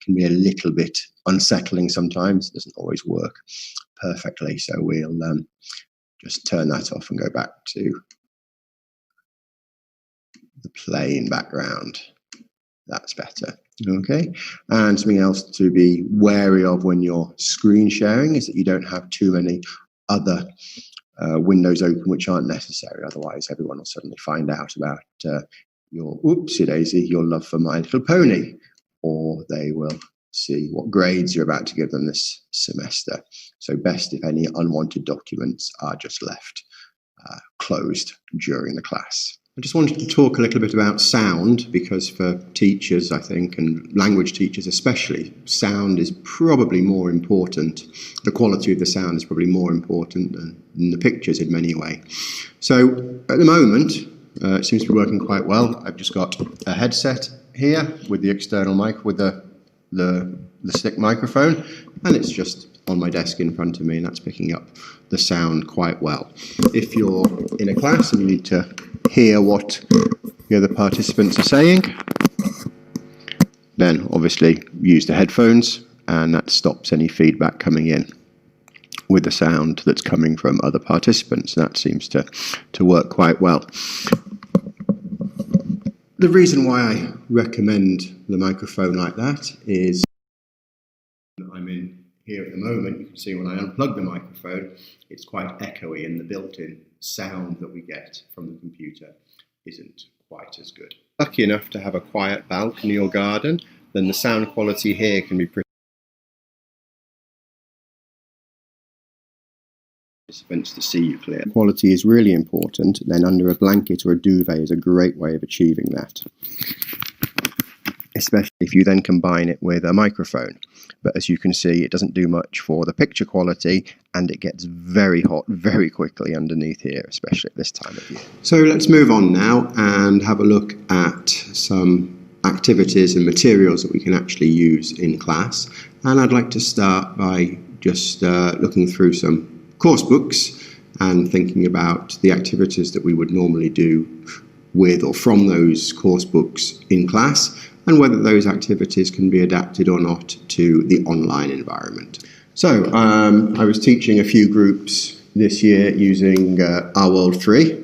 can be a little bit unsettling sometimes. It doesn't always work perfectly, so we'll just turn that off and go back to the plain background. That's better. Okay, and something else to be wary of when you're screen sharing is that you don't have too many other windows open which aren't necessary. Otherwise, everyone will suddenly find out about your oopsie daisy, your love for My Little Pony, or they will see what grades you're about to give them this semester. So best if any unwanted documents are just left closed during the class. I just wanted to talk a little bit about sound, because for teachers, I think, and language teachers especially, sound is probably more important. The quality of the sound is probably more important than the pictures in many ways. So at the moment, it seems to be working quite well. I've just got a headset here with the external mic, with the stick microphone, and it's just on my desk in front of me, and that's picking up the sound quite well. If you're in a class and you need to hear what the other participants are saying, then obviously use the headphones, and that stops any feedback coming in with the sound that's coming from other participants. That seems to work quite well. The reason why I recommend the microphone like that is I'm in here at the moment. You can see when I unplug the microphone, it's quite echoey, and the built-in sound that we get from the computer isn't quite as good. Lucky enough to have a quiet balcony or garden, then the sound quality here can be pretty participants to see you clear. Quality is really important, then under a blanket or a duvet is a great way of achieving that, especially if you then combine it with a microphone. But as you can see, it doesn't do much for the picture quality, and it gets very hot very quickly underneath here, especially at this time of year. So let's move on now and have a look at some activities and materials that we can actually use in class. And I'd like to start by just looking through some course books and thinking about the activities that we would normally do with or from those course books in class, and whether those activities can be adapted or not to the online environment. So I was teaching a few groups this year using Our World 3.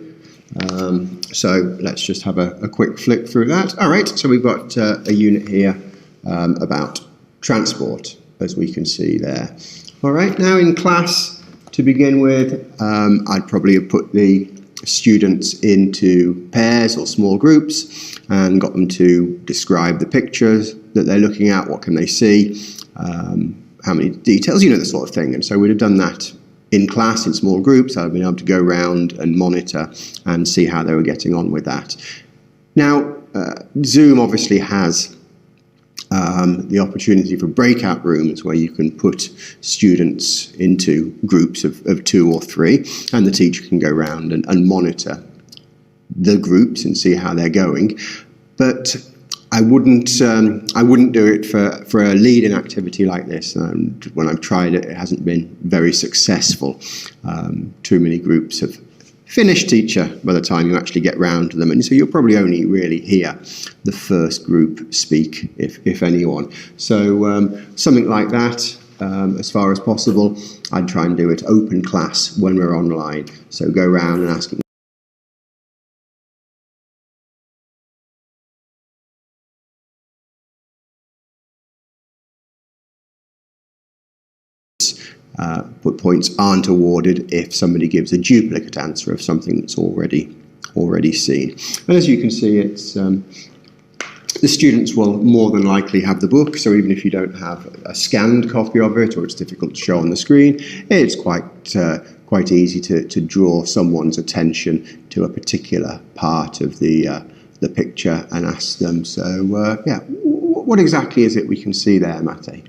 So let's just have a quick flick through that. All right, so we've got a unit here about transport, as we can see there. All right, now in class, to begin with, I'd probably have put the students into pairs or small groups and got them to describe the pictures that they're looking at, what can they see, how many details, the sort of thing. And so we'd have done that in class in small groups. I've been able to go around and monitor and see how they were getting on with that. Now, Zoom obviously has the opportunity for breakout rooms where you can put students into groups of 2 or 3, and the teacher can go around and monitor the groups and see how they're going. But I wouldn't do it for a lead-in activity like this. When I've tried it, it hasn't been very successful. Too many groups have finished teacher by the time you actually get round to them, and so you'll probably only really hear the first group speak, if anyone. So something like that, as far as possible, I'd try and do it open class when we're online. So go around and ask but points aren't awarded if somebody gives a duplicate answer of something that's already seen. And as you can see, it's the students will more than likely have the book, so even if you don't have a scanned copy of it or it's difficult to show on the screen, it's quite easy to draw someone's attention to a particular part of the picture and ask them, so what exactly is it we can see there, Mate,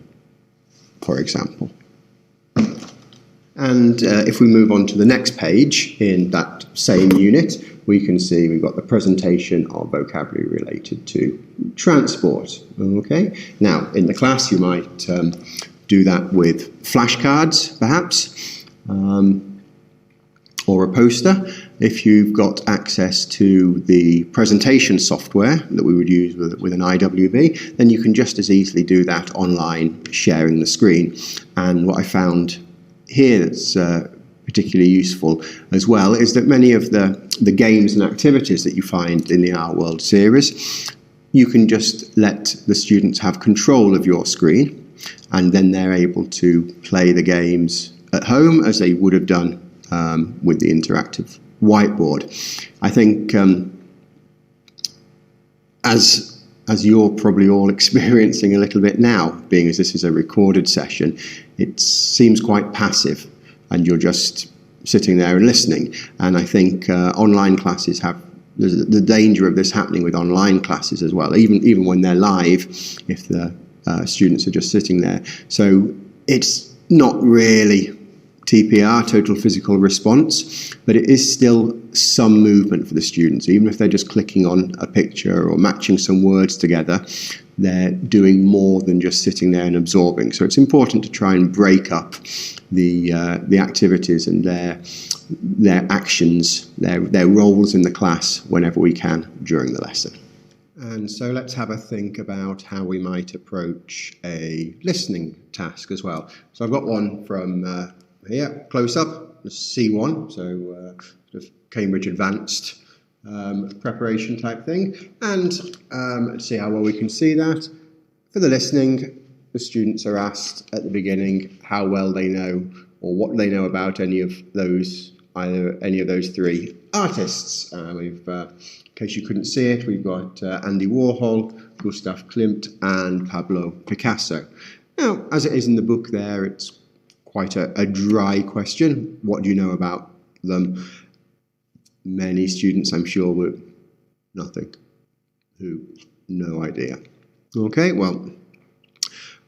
for example? And if we move on to the next page in that same unit, we can see we've got the presentation of vocabulary related to transport. Okay. Now, in the class, you might do that with flashcards, perhaps, or a poster. If you've got access to the presentation software that we would use with an IWV, then you can just as easily do that online, sharing the screen. And what I found here that's particularly useful as well is that many of the games and activities that you find in the Our World series you can just let the students have control of your screen, and then they're able to play the games at home as they would have done with the interactive whiteboard. I think as you're probably all experiencing a little bit now, being as this is a recorded session, it seems quite passive and you're just sitting there and listening. And I think online classes have the danger of this happening with online classes as well, even when they're live, if the students are just sitting there. So it's not really TPR, total physical response, but it is still some movement for the students. Even if they're just clicking on a picture or matching some words together, they're doing more than just sitting there and absorbing. So it's important to try and break up the activities and their actions, their roles in the class whenever we can during the lesson. And so let's have a think about how we might approach a listening task as well. So I've got one from here, close up, C1, so sort of Cambridge Advanced preparation type thing. And let's see how well we can see that. For the listening, the students are asked at the beginning how well they know or what they know about any of those three artists. In case you couldn't see it, we've got Andy Warhol, Gustav Klimt, and Pablo Picasso. Now, as it is in the book there, it's quite a dry question. What do you know about them? Many students, I'm sure, were nothing. No idea. Okay, well,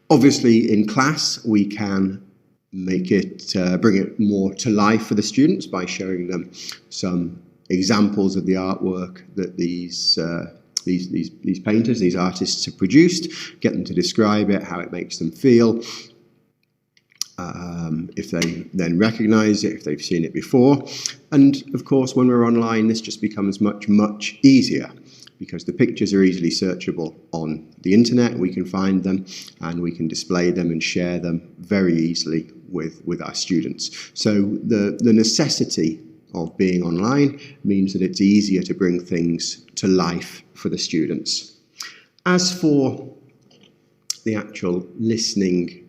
obviously in class we can make it, bring it more to life for the students by showing them some examples of the artwork that these painters, these artists have produced, get them to describe it, how it makes them feel. If they then recognise it, if they've seen it before. And of course, when we're online, this just becomes much easier because the pictures are easily searchable on the internet. We can find them and we can display them and share them very easily with our students. So the necessity of being online means that it's easier to bring things to life for the students. As for the actual listening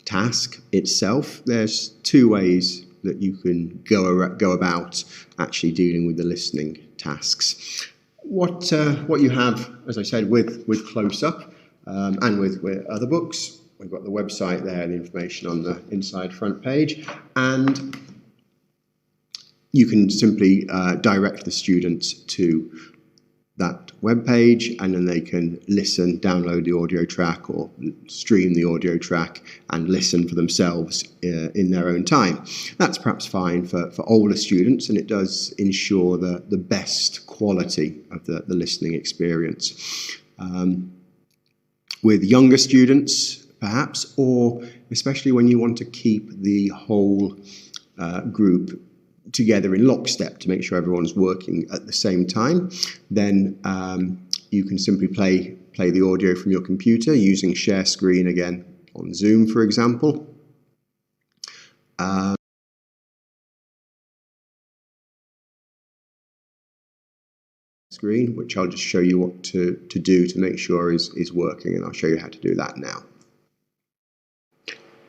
task itself, there's two ways that you can go about actually dealing with the listening tasks. What you have, as I said, with Close Up and with other books, we've got the website there, the information on the inside front page, and you can simply direct the students to that web page, and then they can listen, download the audio track or stream the audio track and listen for themselves in their own time. That's perhaps fine for older students, and it does ensure the best quality of the listening experience. With younger students, perhaps, or especially when you want to keep the whole group together in lockstep to make sure everyone's working at the same time, then you can simply play the audio from your computer using share screen again on Zoom, for example. Screen, which I'll just show you what to do to make sure is working, and I'll show you how to do that now.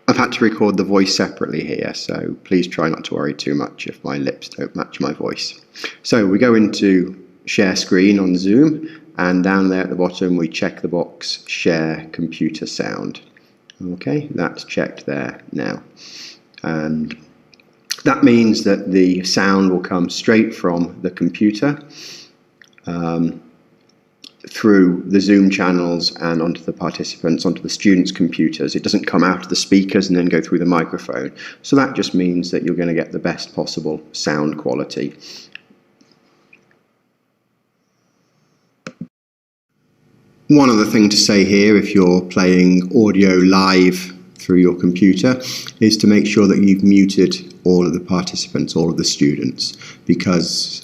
I've had to record the voice separately here, so please try not to worry too much if my lips don't match my voice. So we go into share screen on Zoom, and down there at the bottom we check the box share computer sound. Okay, that's checked there now. And that means that the sound will come straight from the computer through the Zoom channels and onto the participants, onto the students' computers. It doesn't come out of the speakers and then go through the microphone. So that just means that you're going to get the best possible sound quality. One other thing to say here, if you're playing audio live through your computer, is to make sure that you've muted all of the participants, all of the students, because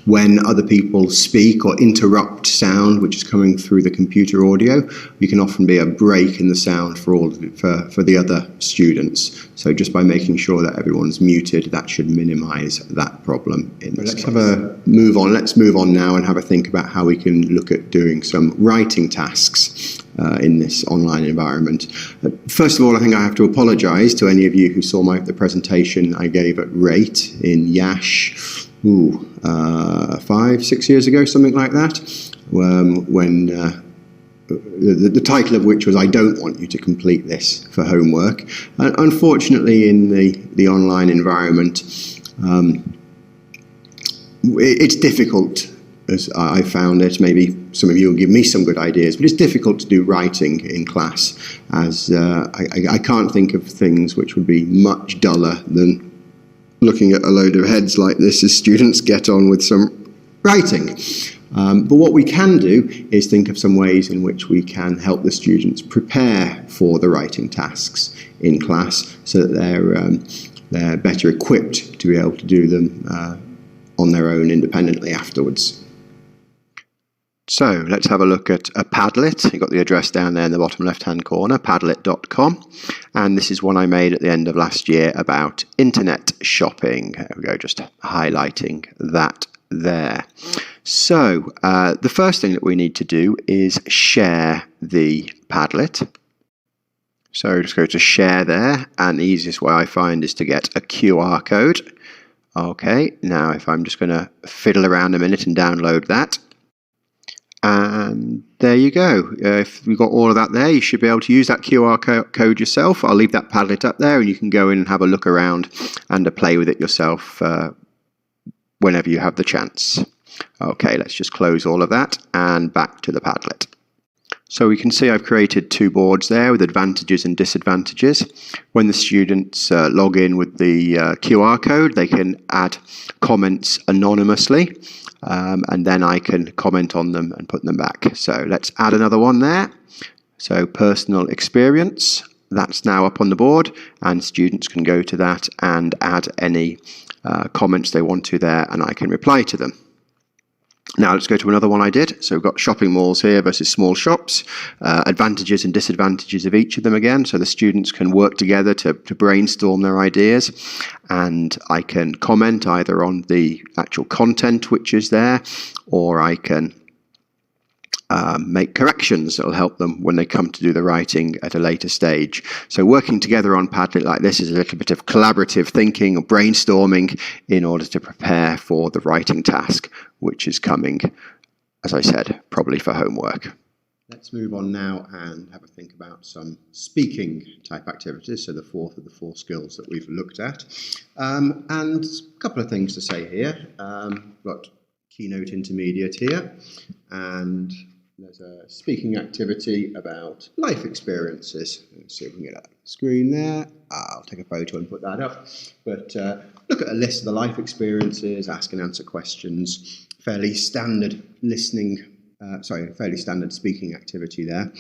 When other people speak or interrupt sound, which is coming through the computer audio, you can often be a break in the sound for the other students. So just by making sure that everyone's muted, that should minimise that problem in this case. Let's move on now and have a think about how we can look at doing some writing tasks in this online environment. First of all, I think I have to apologise to any of you who saw the presentation I gave at RATE in Yash 5-6 years ago, something like that, when the title of which was "I don't want you to complete this for homework." Unfortunately, in the online environment, it's difficult, as I found it. Maybe some of you will give me some good ideas, but it's difficult to do writing in class, as I can't think of things which would be much duller than looking at a load of heads like this as students get on with some writing. But what we can do is think of some ways in which we can help the students prepare for the writing tasks in class, so that they're better equipped to be able to do them on their own independently afterwards. So let's have a look at a Padlet. You've got the address down there in the bottom left-hand corner, padlet.com. And this is one I made at the end of last year about internet shopping. There we go, just highlighting that there. So the first thing that we need to do is share the Padlet. So just go to share there, and the easiest way I find is to get a QR code. Okay, now if I'm just going to fiddle around a minute and download that. And there you go. If you've got all of that there, you should be able to use that QR code yourself. I'll leave that Padlet up there, and you can go in and have a look around and play with it yourself whenever you have the chance. Okay, let's just close all of that and back to the Padlet. So we can see I've created two boards there with advantages and disadvantages. When the students log in with the QR code, they can add comments anonymously. And then I can comment on them and put them back. So let's add another one there. So personal experience, that's now up on the board, and students can go to that and add any comments they want to there, and I can reply to them. Now let's go to another one I did. So we've got shopping malls here versus small shops, advantages and disadvantages of each of them again, so the students can work together to brainstorm their ideas, and I can comment either on the actual content which is there, or I can make corrections that will help them when they come to do the writing at a later stage. So working together on Padlet like this is a little bit of collaborative thinking or brainstorming in order to prepare for the writing task, which is coming, as I said, probably for homework. Let's move on now and have a think about some speaking type activities, so the fourth of the four skills that we've looked at. And a couple of things to say here. We've got Keynote Intermediate here, and there's a speaking activity about life experiences. Let's see if we can get that screen there. I'll take a photo and put that up. But look at a list of the life experiences, ask and answer questions, fairly standard fairly standard speaking activity there.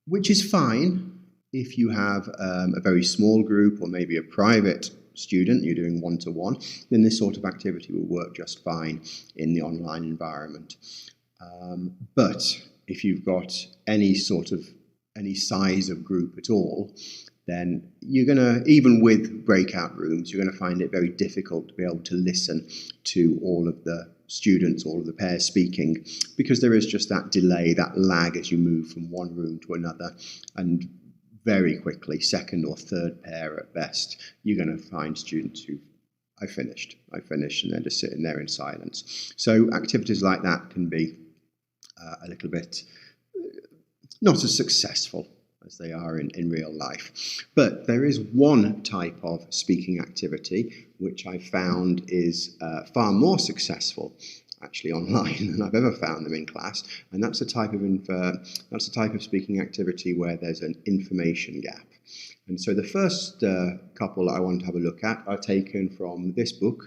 Which is fine if you have a very small group or maybe a private student, you're doing one-to-one, then this sort of activity will work just fine in the online environment. But if you've got any size of group at all, then you're going to, even with breakout rooms, you're going to find it very difficult to be able to listen to all of the students, all of the pairs speaking, because there is just that delay, that lag as you move from one room to another, and very quickly, second or third pair at best, you're going to find students who, I finished, and they're just sitting there in silence. So activities like that can be a little bit not as successful as they are in real life. But there is one type of speaking activity which I found is far more successful actually online than I've ever found them in class, and that's a type of speaking activity where there's an information gap. And so the first couple I want to have a look at are taken from this book,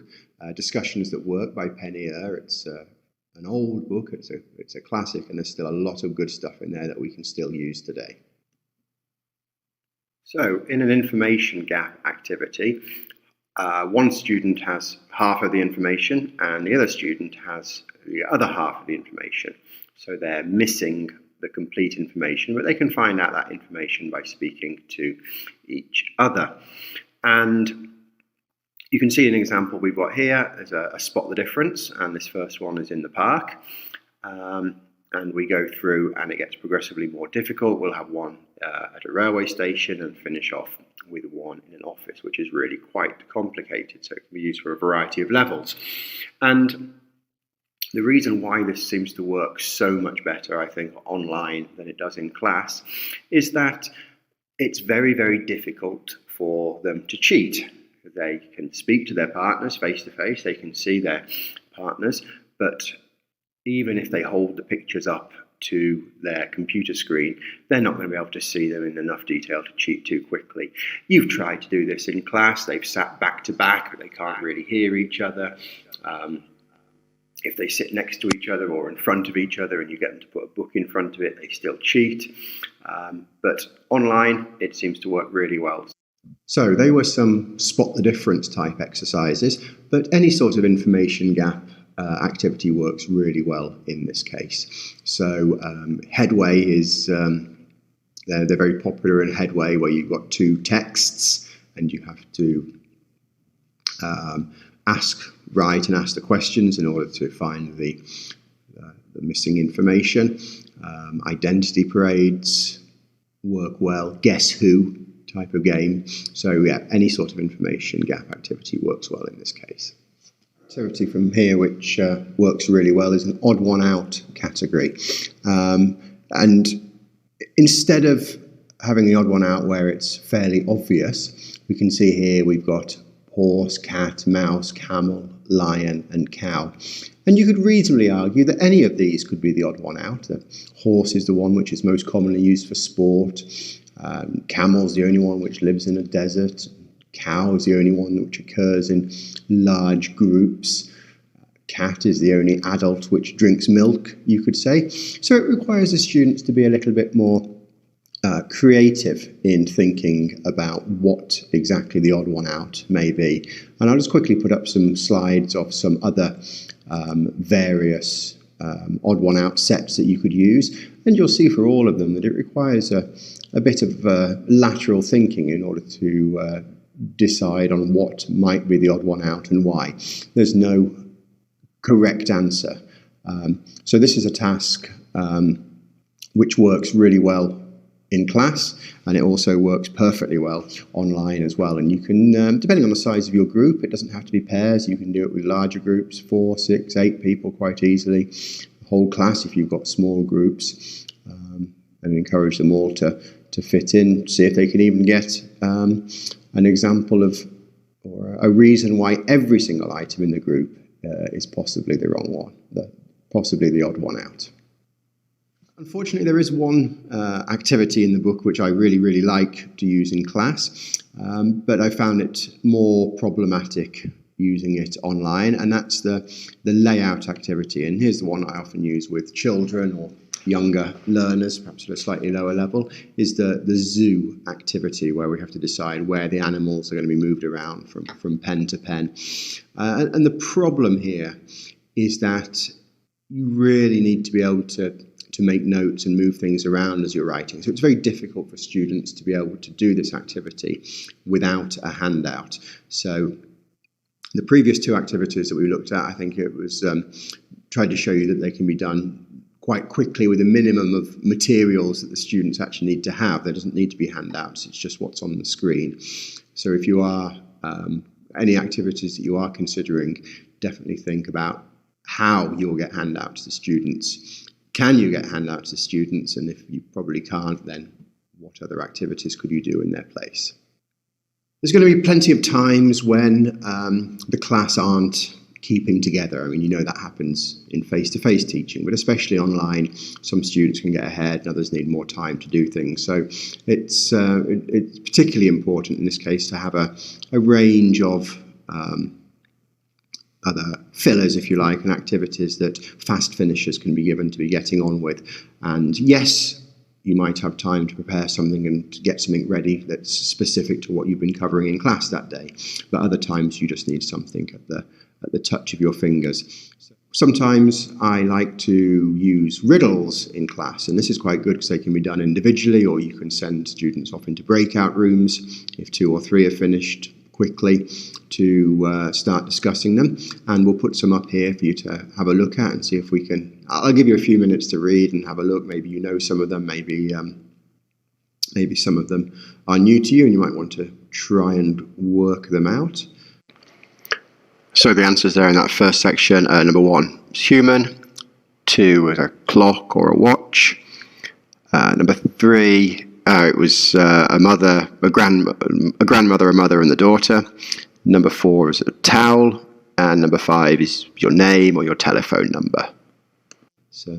Discussions That Work by Penny Ear. It's an old book, it's a classic, and there's still a lot of good stuff in there that we can still use today. So in an information gap activity, one student has half of the information and the other student has the other half of the information. So they're missing the complete information, but they can find out that information by speaking to each other. And you can see an example we've got here as a spot the difference, and this first one is in the park. And we go through and it gets progressively more difficult. We'll have one at a railway station and finish off with one in an office, which is really quite complicated, so it can be used for a variety of levels. And the reason why this seems to work so much better, I think, online than it does in class is that it's very, very difficult for them to cheat. They can speak to their partners face to face, they can see their partners, but even if they hold the pictures up to their computer screen, they're not going to be able to see them in enough detail to cheat too quickly. You've tried to do this in class, they've sat back to back, but they can't really hear each other. If they sit next to each other or in front of each other and you get them to put a book in front of it, they still cheat. But online, it seems to work really well. So they were some spot the difference type exercises, but any sort of information gap activity works really well in this case. So Headway is, they're very popular in Headway, where you've got two texts and you have to write and ask the questions in order to find the missing information. Identity parades work well. Guess who type of game. So yeah, any sort of information gap activity works well in this case. Activity from here which works really well is an odd one out category. And instead of having the odd one out where it's fairly obvious, we can see here we've got horse, cat, mouse, camel, lion and cow. And you could reasonably argue that any of these could be the odd one out. The horse is the one which is most commonly used for sport. Camel's the only one which lives in a desert. Cow is the only one which occurs in large groups. Cat is the only adult which drinks milk, you could say. So it requires the students to be a little bit more creative in thinking about what exactly the odd one out may be. And I'll just quickly put up some slides of some other various odd one out sets that you could use. And you'll see for all of them that it requires a bit of lateral thinking in order to decide on what might be the odd one out and why. There's no correct answer. So this is a task which works really well in class, and it also works perfectly well online as well. And you can, depending on the size of your group, it doesn't have to be pairs, you can do it with larger groups, 4, 6, 8 people quite easily. The whole class if you've got small groups, and encourage them all to fit in, see if they can even get an example of, or a reason why every single item in the group is possibly the wrong one, possibly the odd one out. Unfortunately, there is one activity in the book which I really like to use in class, but I found it more problematic using it online, and that's the layout activity. And here's the one I often use with children or younger learners, perhaps at a slightly lower level, is the zoo activity, where we have to decide where the animals are going to be moved around from pen to pen. And the problem here is that you really need to be able to make notes and move things around as you're writing. So it's very difficult for students to be able to do this activity without a handout. So the previous two activities that we looked at, I think it was tried to show you that they can be done quite quickly with a minimum of materials that the students actually need to have. There doesn't need to be handouts, it's just what's on the screen. So if you are, any activities that you are considering, definitely think about how you'll get handouts to students. Can you get handouts to students? And if you probably can't, then what other activities could you do in their place? There's going to be plenty of times when the class aren't keeping together. I mean, you know that happens in face-to-face teaching, but especially online, some students can get ahead and others need more time to do things. So it's particularly important in this case to have a range of other fillers, if you like, and activities that fast finishers can be given to be getting on with. And yes, you might have time to prepare something and to get something ready that's specific to what you've been covering in class that day. But other times you just need something at the touch of your fingers. Sometimes I like to use riddles in class, and this is quite good because they can be done individually, or you can send students off into breakout rooms if 2 or 3 are finished quickly to start discussing them. And we'll put some up here for you to have a look at and see if we can. I'll give you a few minutes to read and have a look. Maybe you know some of them, maybe some of them are new to you and you might want to try and work them out. So the answers there in that first section are number 1 is human, 2 is a clock or a watch, number 3 it was a grandmother, a mother and the daughter, number 4 is a towel, and number 5 is your name or your telephone number. So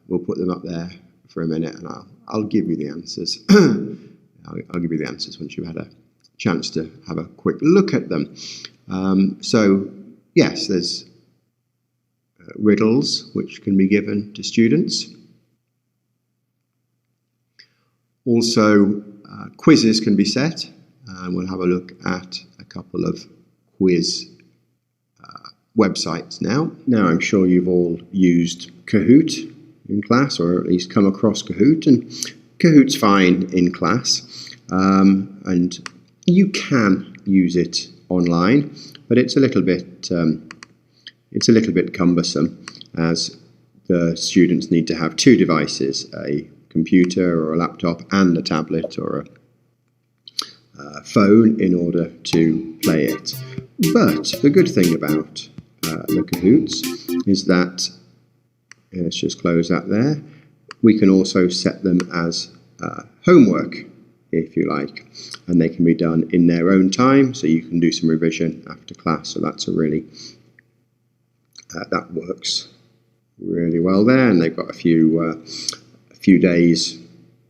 we'll put them up there for a minute and I'll give you the answers. I'll give you the answers once you've had a chance to have a quick look at them. So, yes, there's riddles which can be given to students. Also, quizzes can be set, and we'll have a look at a couple of quiz websites now. Now, I'm sure you've all used Kahoot in class, or at least come across Kahoot, and Kahoot's fine in class, and you can use it online, but it's a little bit cumbersome, as the students need to have 2 devices, a computer or a laptop and a tablet or a phone in order to play it. But the good thing about the Kahoots is that, let's just close that there, we can also set them as homework, if you like, and they can be done in their own time, so you can do some revision after class. So that's that works really well there, and they've got a few days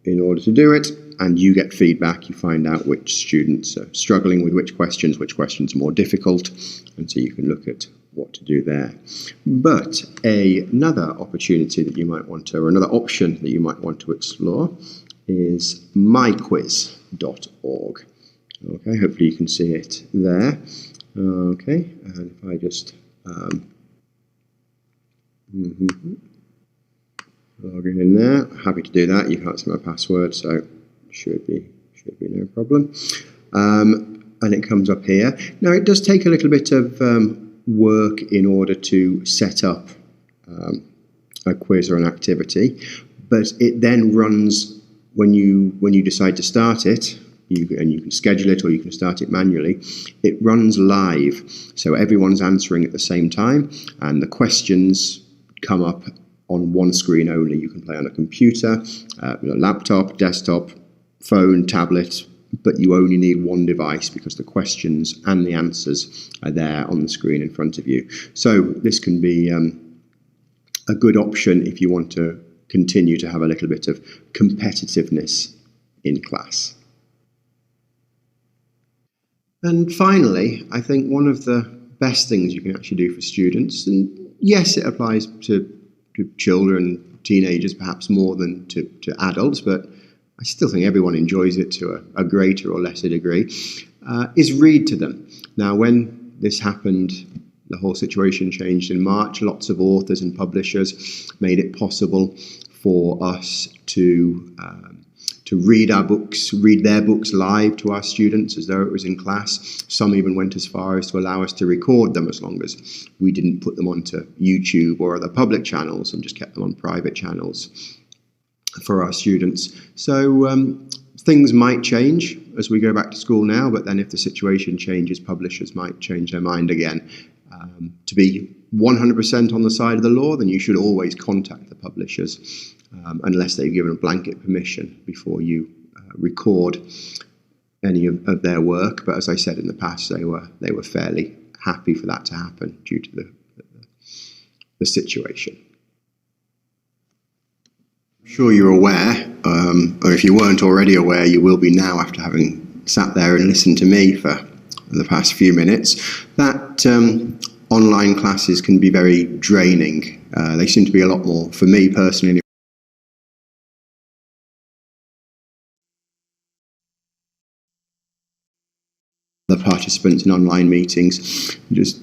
in order to do it, and you get feedback. You find out which students are struggling with which questions are more difficult, and so you can look at what to do there. But another opportunity that you might want to, or another option that you might want to explore, is myquiz.org. Okay, hopefully you can see it there. Okay, and if I just log in there, happy to do that. You can't see my password, so should be no problem. And it comes up here. Now it does take a little bit of work in order to set up a quiz or an activity, but it then runs when you decide to start it. And you can schedule it or you can start it manually. It runs live, so everyone's answering at the same time, and the questions come up on one screen only. You can play on a computer, a laptop, desktop, phone, tablet, but you only need one device because the questions and the answers are there on the screen in front of you. So this can be a good option if you want to continue to have a little bit of competitiveness in class. And finally, I think one of the best things you can actually do for students, and yes, it applies to children, teenagers, perhaps more than to adults, but I still think everyone enjoys it to a greater or lesser degree, is read to them. Now, when this happened, the whole situation changed in March. Lots of authors and publishers made it possible for us to read our books, read their books live to our students as though it was in class. Some even went as far as to allow us to record them, as long as we didn't put them onto YouTube or other public channels and just kept them on private channels for our students. So things might change as we go back to school now, but then if the situation changes, publishers might change their mind again. To be 100% on the side of the law, then you should always contact the publishers, unless they've given a blanket permission before you record any of their work. But as I said in the past, they were fairly happy for that to happen due to the situation. I'm sure you're aware, or if you weren't already aware, you will be now after having sat there and listened to me for the past few minutes, that online classes can be very draining. They seem to be a lot more, for me personally, participants in online meetings, just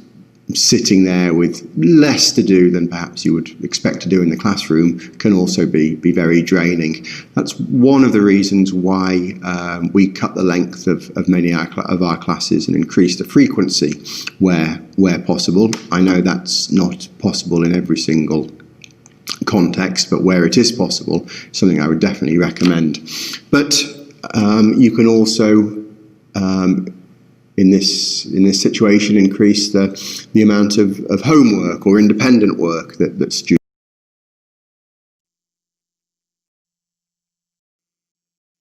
sitting there with less to do than perhaps you would expect to do in the classroom can also be very draining. That's one of the reasons why we cut the length of many of our classes and increase the frequency where possible. I know that's not possible in every single context, but where it is possible, something I would definitely recommend. But you can also in this situation increase the amount of homework or independent work that students.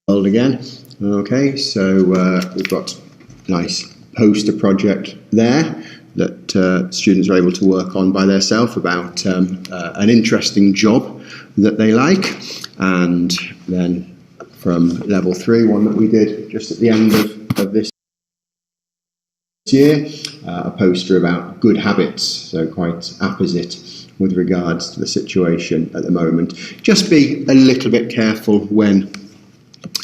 Again, okay, so we've got a nice poster project there that students are able to work on by themselves about an interesting job that they like. And then from level 3, one that we did just at the end of this year, a poster about good habits, so quite opposite with regards to the situation at the moment. Just be a little bit careful when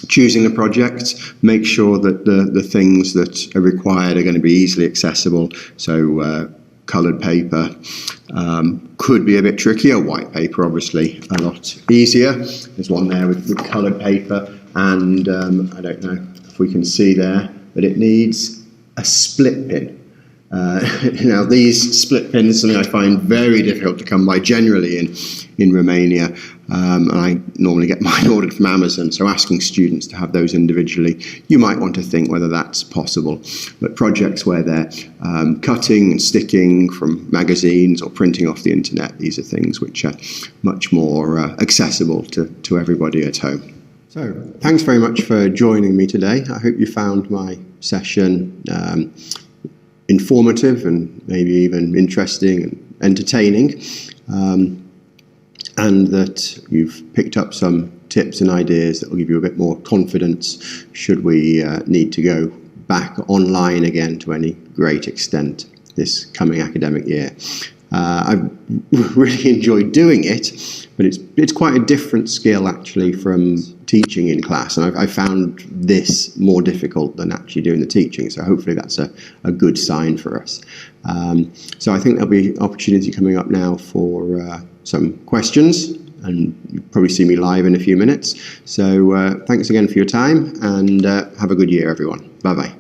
choosing a project. Make sure that the things that are required are going to be easily accessible. So coloured paper could be a bit trickier. White paper, obviously, a lot easier. There's one there with coloured paper, and I don't know if we can see there, but it needs a split pin. Now, these split pins are something I find very difficult to come by generally in Romania. And I normally get mine ordered from Amazon, so asking students to have those individually, you might want to think whether that's possible. But projects where they're cutting and sticking from magazines or printing off the internet, these are things which are much more accessible to everybody at home. So, thanks very much for joining me today. I hope you found my session informative and maybe even interesting and entertaining. And that you've picked up some tips and ideas that will give you a bit more confidence should we need to go back online again to any great extent this coming academic year. I've really enjoyed doing it, but it's quite a different skill actually from teaching in class, and I found this more difficult than actually doing the teaching, so hopefully that's a good sign for us. So I think there'll be opportunity coming up now for some questions, and you'll probably see me live in a few minutes. So thanks again for your time, and have a good year, everyone. Bye-bye.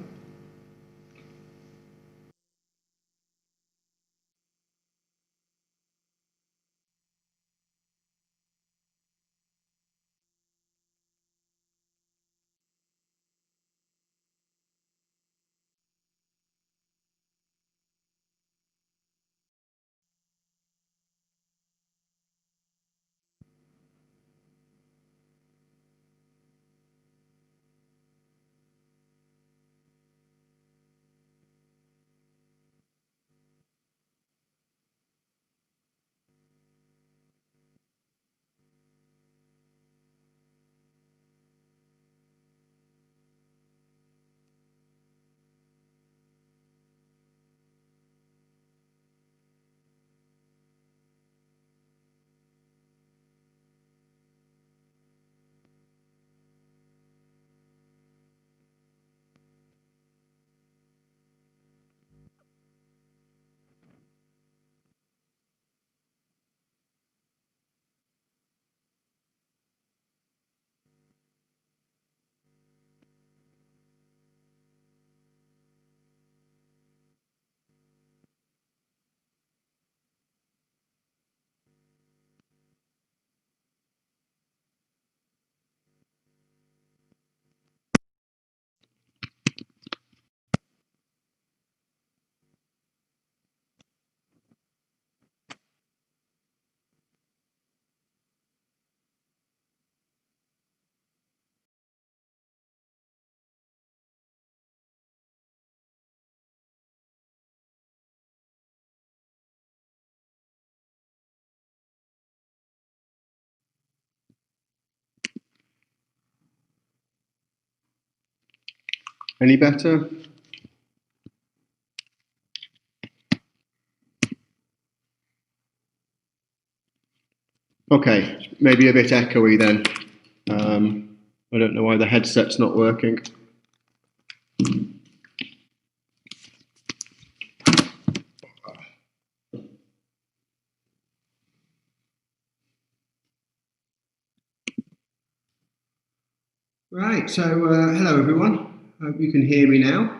Any better? Okay, maybe a bit echoey then. I don't know why the headset's not working. Right, so hello everyone. Hope you can hear me now.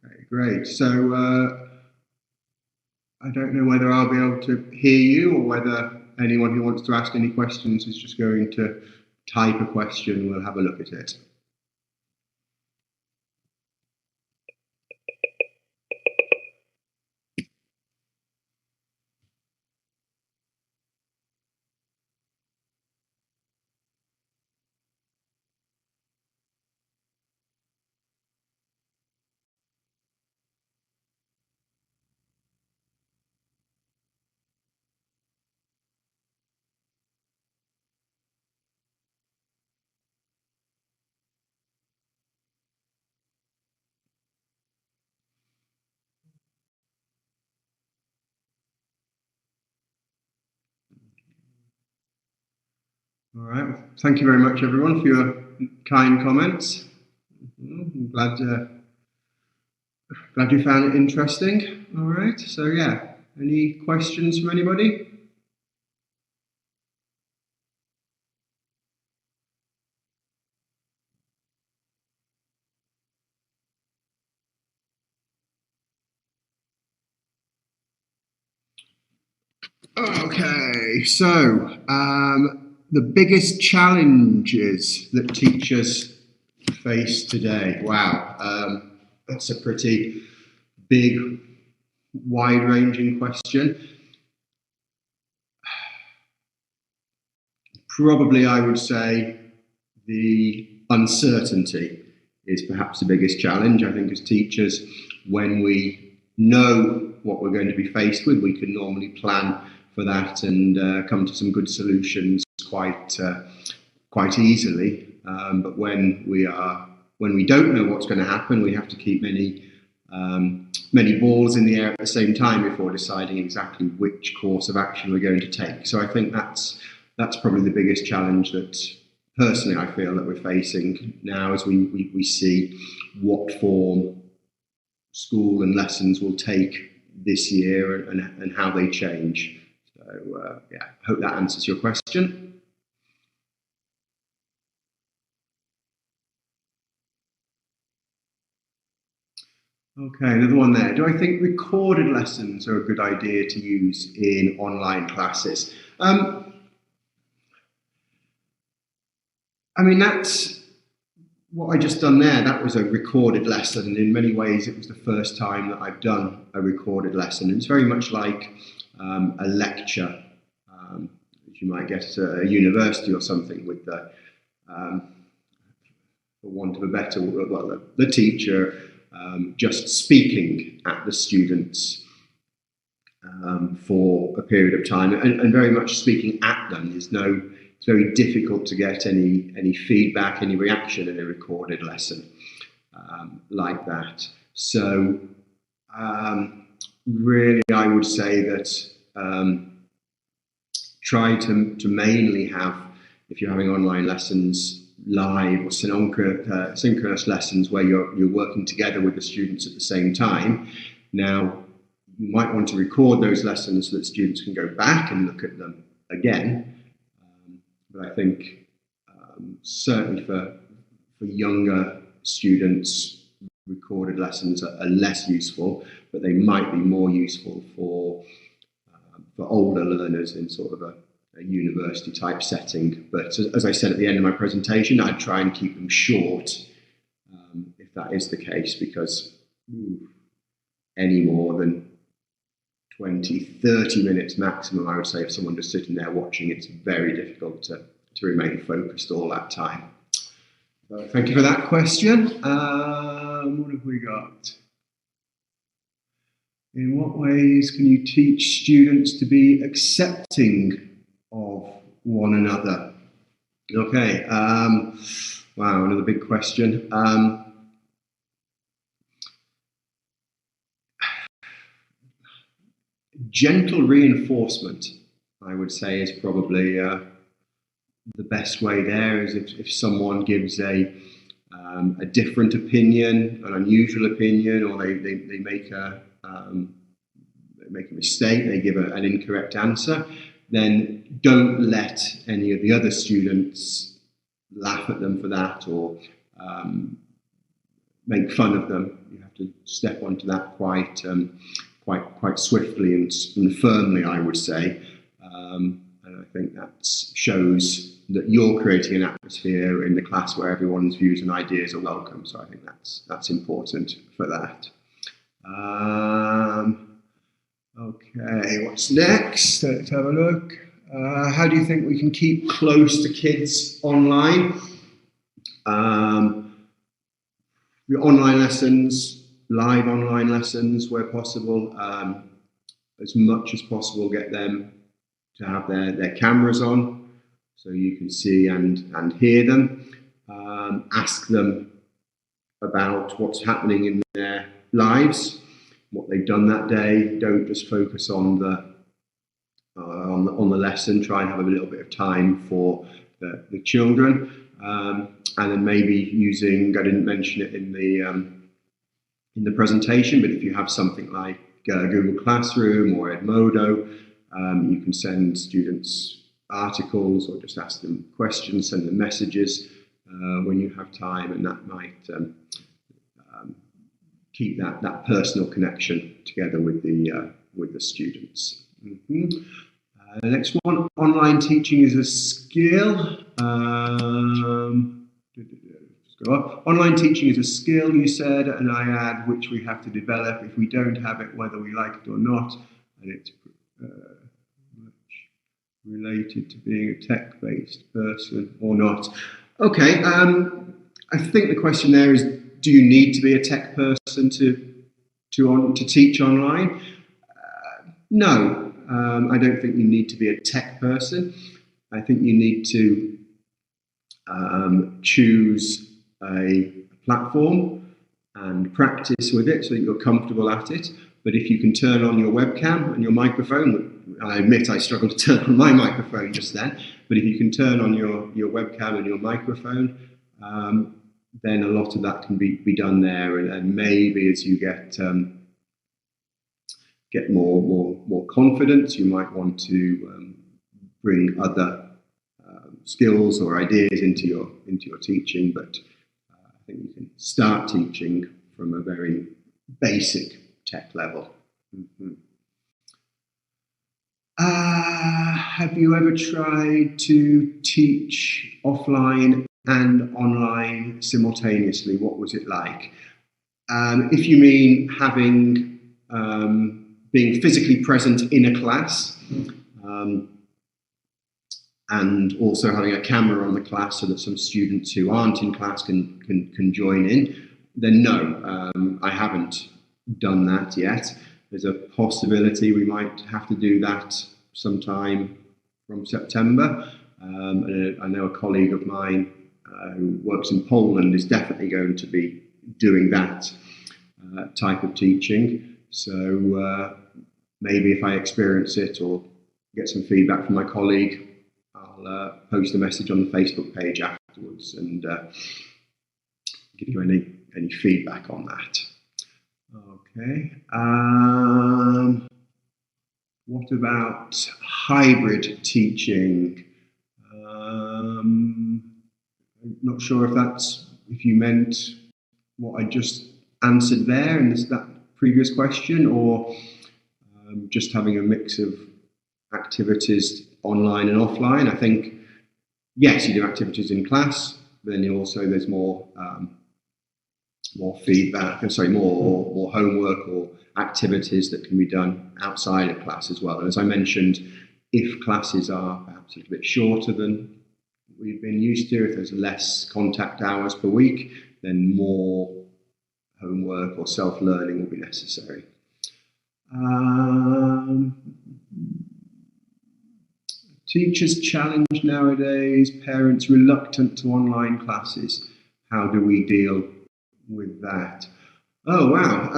Okay, great. So I don't know whether I'll be able to hear you or whether anyone who wants to ask any questions is just going to type a question and we'll have a look at it. All right, thank you very much everyone for your kind comments. I'm glad you found it interesting. All right, so yeah, any questions from anybody? Okay, so the biggest challenges that teachers face today. Wow, that's a pretty big, wide-ranging question. Probably I would say the uncertainty is perhaps the biggest challenge. I think as teachers, when we know what we're going to be faced with, we can normally plan for that and come to some good solutions quite easily. But when we don't know what's going to happen, we have to keep many balls in the air at the same time before deciding exactly which course of action we're going to take. So I think that's probably the biggest challenge that personally I feel that we're facing now as we see what form school and lessons will take this year and how they change. So yeah, I hope that answers your question. Okay, another one there. Do I think recorded lessons are a good idea to use in online classes? I mean, that's what I just done there. That was a recorded lesson, and in many ways it was the first time that I've done a recorded lesson. It's very much like a lecture that you might get at a university or something with the, for want of a better word, well, the teacher just speaking at the students for a period of time, and very much speaking at them. It's very difficult to get any feedback, any reaction in a recorded lesson like that. So really, I would say that try to mainly have, if you're having online lessons, live or synchronous lessons where you're working together with the students at the same time. Now, you might want to record those lessons so that students can go back and look at them again. But I think certainly for younger students, recorded lessons are less useful, but they might be more useful for older learners in sort of a university type setting. But as I said at the end of my presentation, I'd try and keep them short if that is the case, because any more than 20, 30 minutes maximum, I would say, if someone just sitting there watching, it's very difficult to remain focused all that time. So thank you for that question. What have we got? In what ways can you teach students to be accepting of one another? Okay, wow, another big question. Gentle reinforcement, I would say, is probably the best way there. Is if someone gives a different opinion, an unusual opinion, or they make make a mistake, they give an incorrect answer, then don't let any of the other students laugh at them for that or make fun of them. You have to step onto that quite swiftly and firmly, I would say. And I think that shows that you're creating an atmosphere in the class where everyone's views and ideas are welcome. So I think that's important for that. Okay, what's next? Let's have a look. How do you think we can keep close to kids online? Your online lessons, live online lessons where possible, as much as possible get them to have their cameras on so you can see and hear them. Ask them about what's happening in their lives, what they've done that day. Don't just focus on the lesson. Try and have a little bit of time for the children, and then maybe using, I didn't mention it in the presentation, but if you have something like Google Classroom or Edmodo, you can send students articles or just ask them questions, send them messages when you have time, and that might keep that personal connection together with the students. The next one, online teaching is a skill. Just go up. Online teaching is a skill, you said, and I add, which we have to develop if we don't have it, whether we like it or not, and it's much related to being a tech-based person or not. Okay, I think the question there is, do you need to be a tech person to teach online? No, I don't think you need to be a tech person. I think you need to choose a platform and practice with it so that you're comfortable at it. But if you can turn on your webcam and your microphone, I admit I struggled to turn on my microphone just then, but if you can turn on your webcam and your microphone, then a lot of that can be done there, and maybe as you get more confidence, you might want to bring other skills or ideas into your teaching. But I think you can start teaching from a very basic tech level. Have you ever tried to teach offline and online simultaneously? What was it like? If you mean having being physically present in a class, and also having a camera on the class so that some students who aren't in class can join in, then no, I haven't done that yet. There's a possibility we might have to do that sometime from September. And I know a colleague of mine who works in Poland is definitely going to be doing that type of teaching. So maybe if I experience it or get some feedback from my colleague, I'll post a message on the Facebook page afterwards and give you any feedback on that. Okay. What about hybrid teaching? I'm not sure if you meant what I just answered there in that previous question, or just having a mix of activities online and offline. I think, yes, you do activities in class, but then there's more feedback, more homework or activities that can be done outside of class as well. And as I mentioned, if classes are perhaps a little bit shorter than we've been used to, if there's less contact hours per week, then more homework or self-learning will be necessary. Teachers challenge nowadays, parents reluctant to online classes. How do we deal with that? Oh, wow.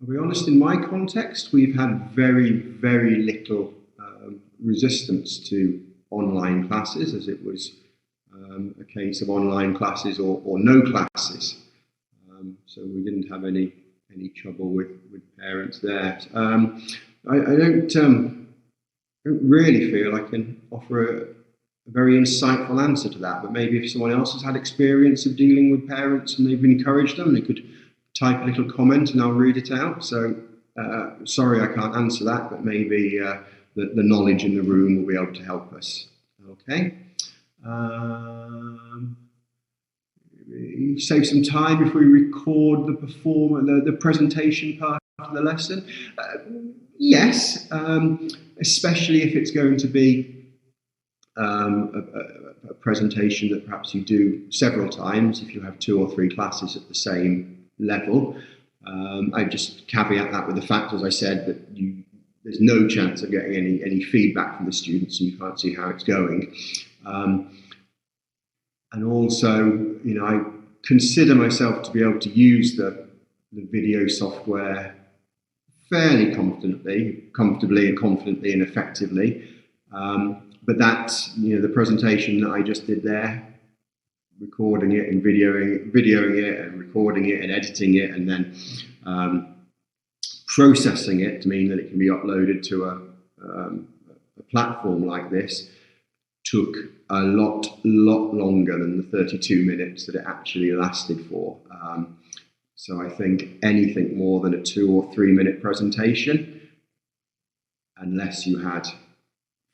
I'll be honest, in my context, we've had very, very little resistance to online classes, as it was a case of online classes or no classes. so we didn't have any trouble with parents there. I don't really feel I can offer a very insightful answer to that, but maybe if someone else has had experience of dealing with parents and they've encouraged them, they could type a little comment and I'll read it out. So sorry I can't answer that, but maybe the knowledge in the room will be able to help us. Okay. Save some time if we record the presentation part of the lesson. Yes, especially if it's going to be a presentation that perhaps you do several times, if you have 2 or 3 classes at the same level. I just caveat that with the fact, as I said, that there's no chance of getting any feedback from the students, and you can't see how it's going. And also, I consider myself to be able to use the video software fairly comfortably and confidently and effectively. But that, the presentation that I just did there, recording it and videoing it and recording it and editing it and then processing it to mean that it can be uploaded to a platform like this, took a lot longer than the 32 minutes that it actually lasted for. So I think anything more than a 2 or 3 minute presentation, unless you had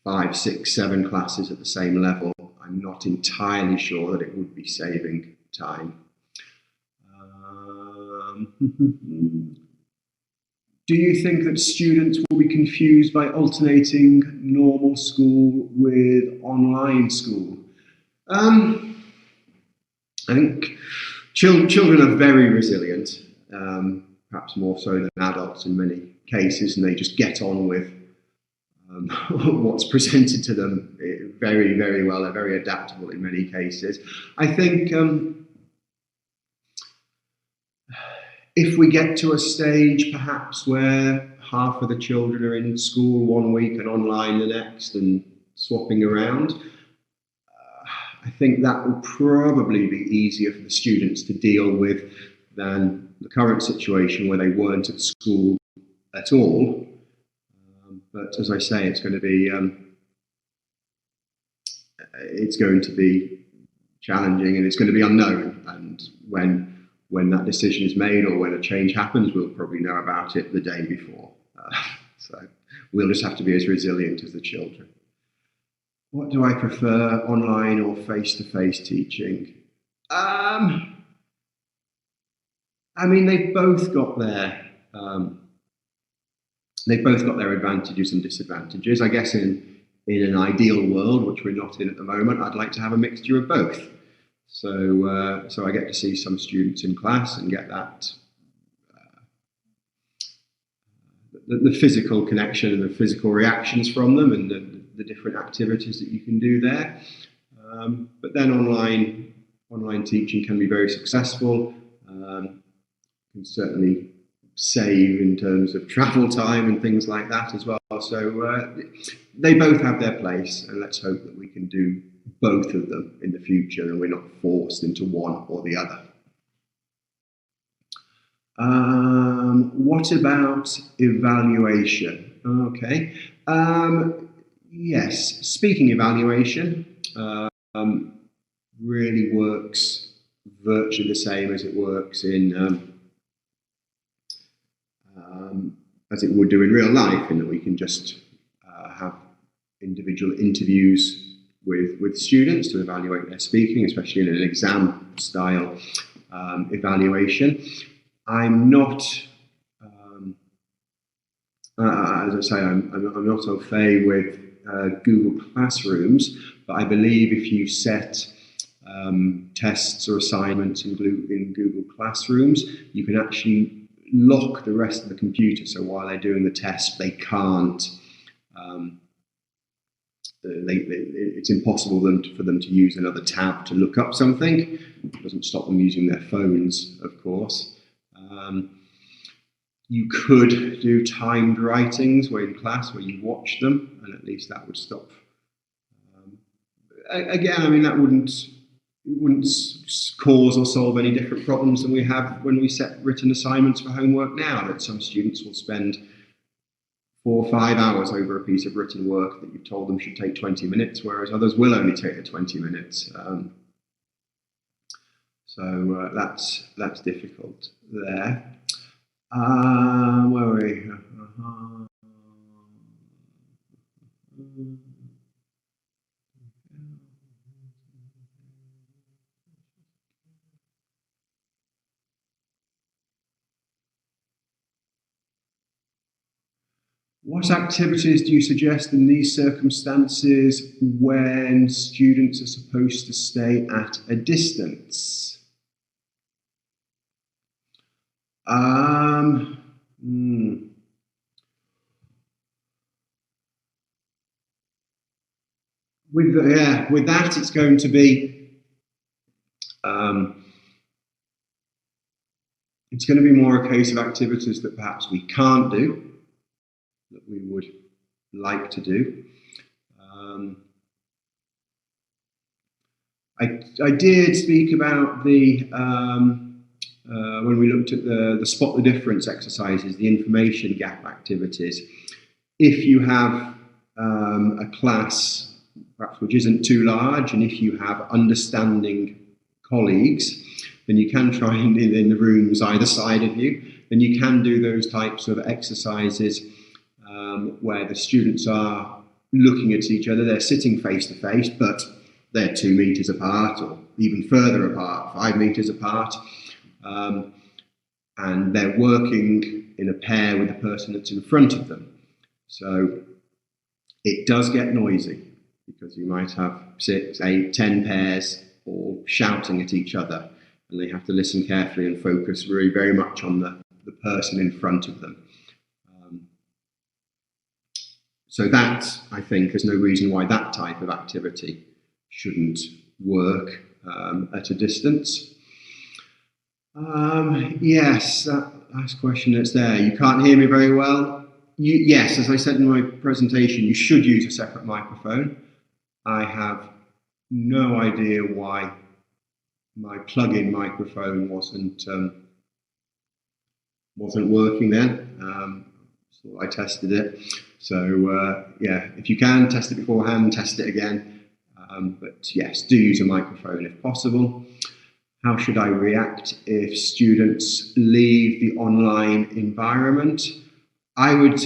5, 6, 7 classes at the same level, I'm not entirely sure that it would be saving time. Do you think that students will be confused by alternating normal school with online school? I think children are very resilient, perhaps more so than adults in many cases, and they just get on with what's presented to them very, very well. They're very adaptable in many cases. I think if we get to a stage perhaps where half of the children are in school one week and online the next and swapping around, I think that will probably be easier for the students to deal with than the current situation where they weren't at school at all. But as I say, it's going to be challenging, and it's going to be unknown. And when that decision is made or when a change happens, we'll probably know about it the day before. So we'll just have to be as resilient as the children. What do I prefer, online or face-to-face teaching? I mean, they've both got their advantages and disadvantages. I guess in an ideal world, which we're not in at the moment, I'd like to have a mixture of both. So I get to see some students in class and get that the physical connection and the physical reactions from them and the different activities that you can do there. But then online teaching can be very successful. Can certainly save in terms of travel time and things like that as well. So they both have their place, and let's hope that we can do both of them in the future and we're not forced into one or the other. What about evaluation? Okay. Yes, speaking evaluation really works virtually the same as it works in as it would do in real life, in that we can just have individual interviews with students to evaluate their speaking, especially in an exam style evaluation. I'm not, as I say, I'm not au fait with Google Classrooms, but I believe if you set tests or assignments in Google Classrooms, you can actually lock the rest of the computer, so while they're doing the test, they can't. It's impossible for them to use another tab to look up something. It doesn't stop them using their phones, of course. You could do timed writings where in class where you watch them, and at least that would stop. Again, I mean, that wouldn't wouldn't cause or solve any different problems than we have when we set written assignments for homework now, that some students will spend 4 or 5 hours over a piece of written work that you've told them should take 20 minutes, whereas others will only take the 20 minutes. So that's difficult there. Where are we? What activities do you suggest in these circumstances when students are supposed to stay at a distance? With that, it's going to be more a case of activities that perhaps we can't do, that we would like to do. I did speak about the when we looked at the spot the difference exercises, the information gap activities. If you have a class perhaps which isn't too large, and if you have understanding colleagues, then you can try and in the rooms either side of you, then you can do those types of exercises where the students are looking at each other, they're sitting face to face, but they're 2 meters apart or even further apart, 5 meters apart, and they're working in a pair with the person that's in front of them. So it does get noisy because you might have 6, 8, 10 pairs all shouting at each other, and they have to listen carefully and focus really very much on the person in front of them. So that, I think, there's no reason why that type of activity shouldn't work at a distance. Yes, that last question that's there. You can't hear me very well. Yes, as I said in my presentation, you should use a separate microphone. I have no idea why my plug-in microphone wasn't working then. So I tested it. So yeah, if you can, test it beforehand, test it again. But yes, do use a microphone if possible. How should I react if students leave the online environment? I would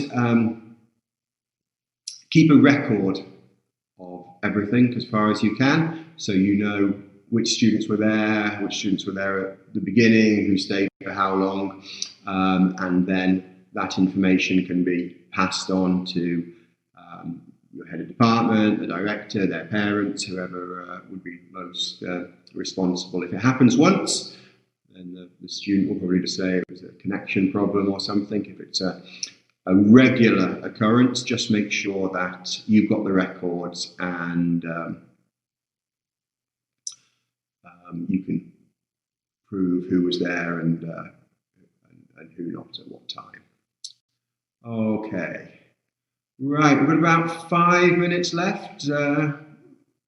keep a record of everything as far as you can, so you know which students were there at the beginning, who stayed for how long, and then that information can be passed on to your head of department, the director, their parents, whoever would be most responsible. If it happens once, then the student will probably just say it was a connection problem or something. If it's a regular occurrence, just make sure that you've got the records and you can prove who was there and who not at what time. Okay, right, we've got about 5 minutes left.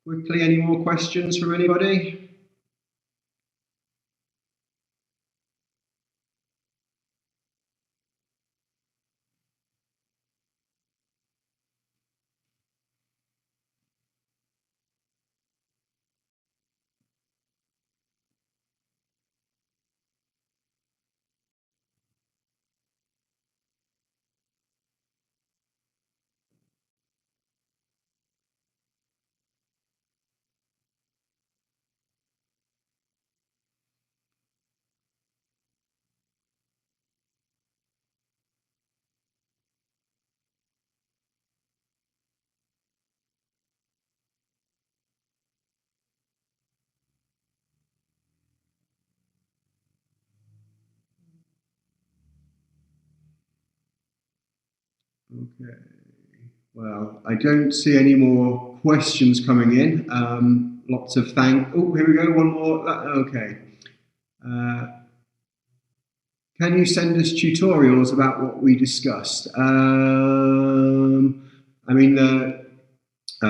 Quickly, any more questions from anybody? Okay, well, I don't see any more questions coming in. Lots of oh, here we go, one more. Okay. Can you send us tutorials about what we discussed? I mean,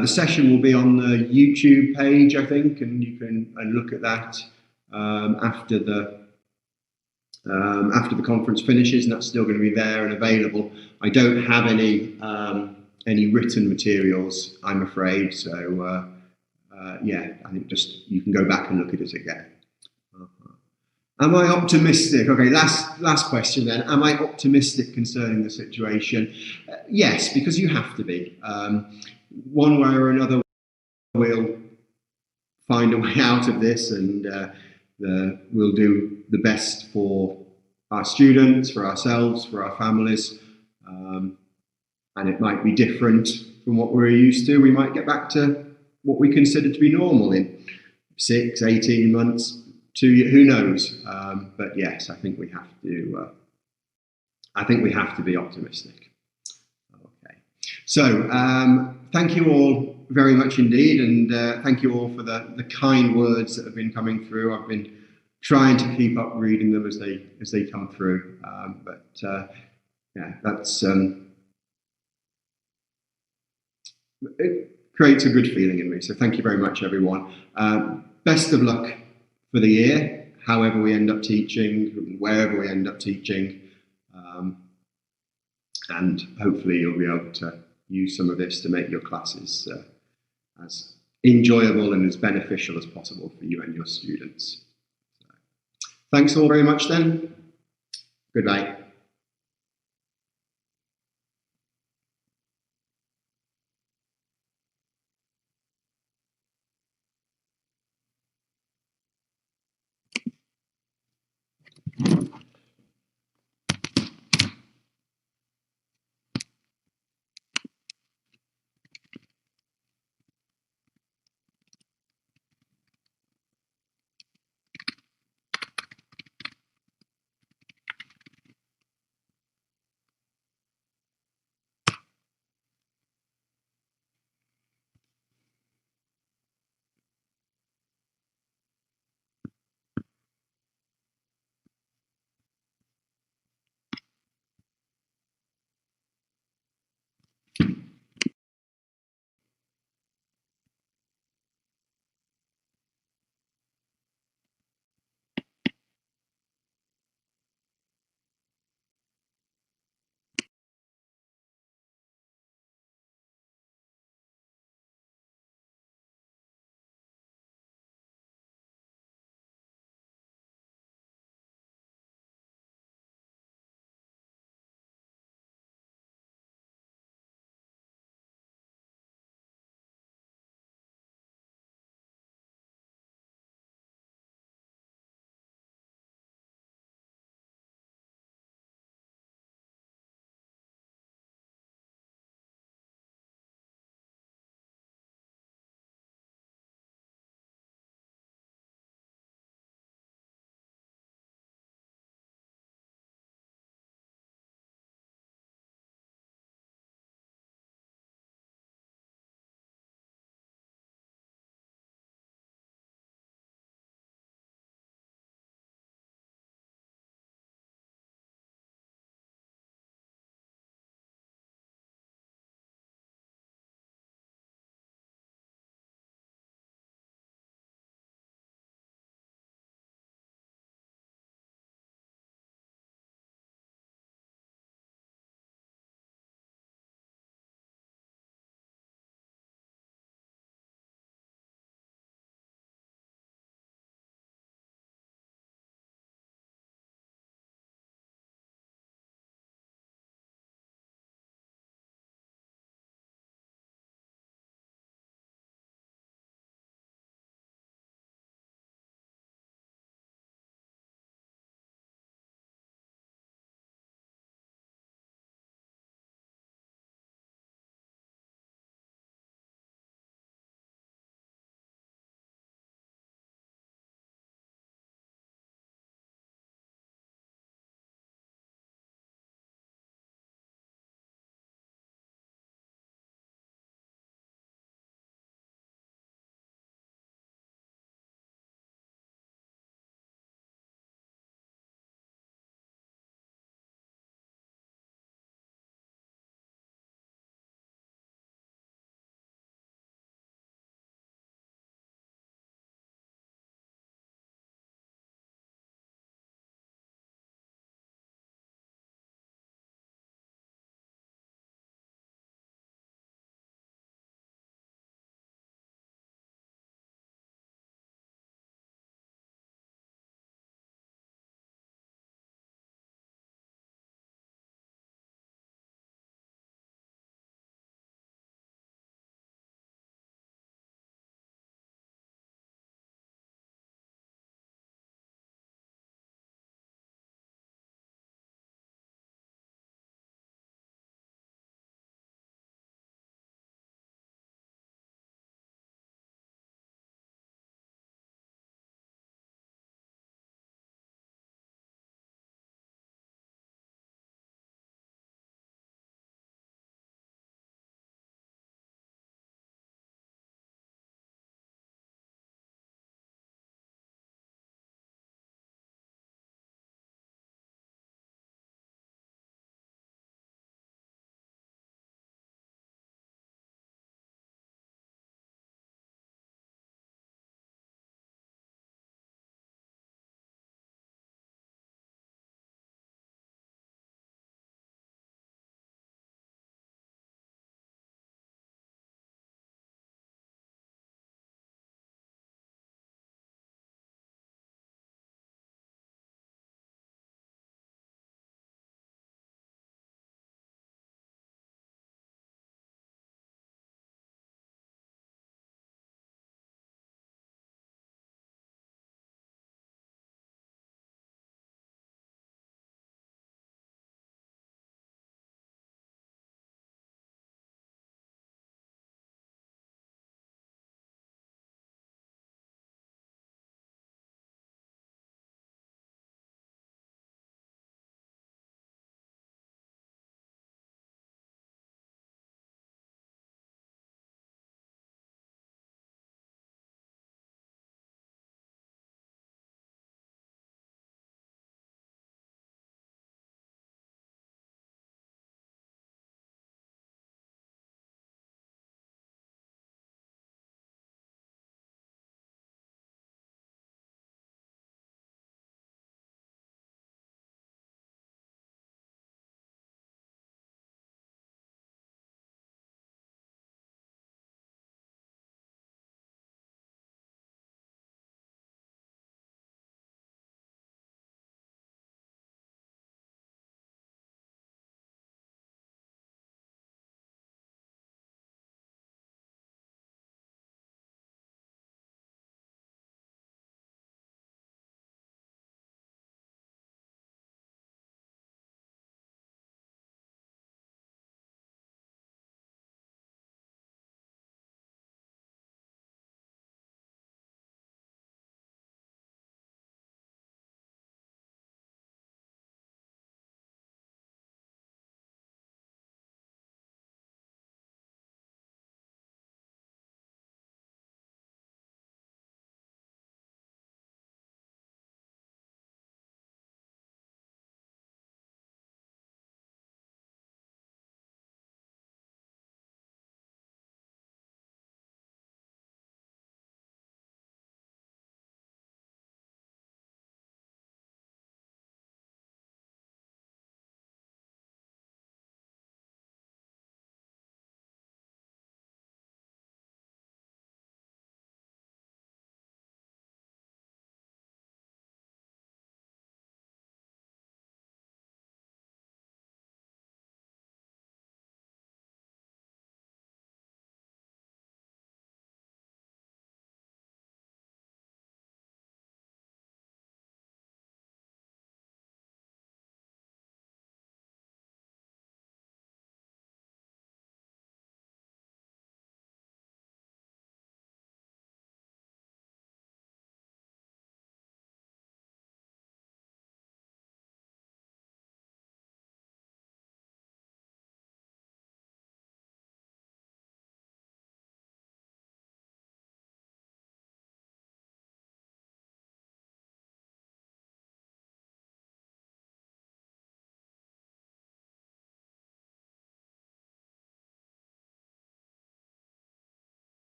The session will be on the YouTube page, I think, and you can look at that after the conference finishes, and that's still going to be there and available. I don't have any written materials, I'm afraid, so yeah, I think just you can go back and look at it again. Am I optimistic? Okay, last question then. Am I optimistic concerning the situation? Yes, because you have to be. One way or another, we'll find a way out of this, and we'll do the best for our students, for ourselves, for our families. And it might be different from what we're used to. We might get back to what we consider to be normal in 6, 18 months, 2 years, who knows? But yes, I think we have to. I think we have to be optimistic. Okay. So thank you all very much indeed, and thank you all for the kind words that have been coming through. I've been trying to keep up reading them as they come through, but yeah, that's it creates a good feeling in me. So thank you very much, everyone. Best of luck for the year, however we end up teaching, wherever we end up teaching, and hopefully you'll be able to use some of this to make your classes as enjoyable and as beneficial as possible for you and your students. So, thanks all very much then. Goodbye.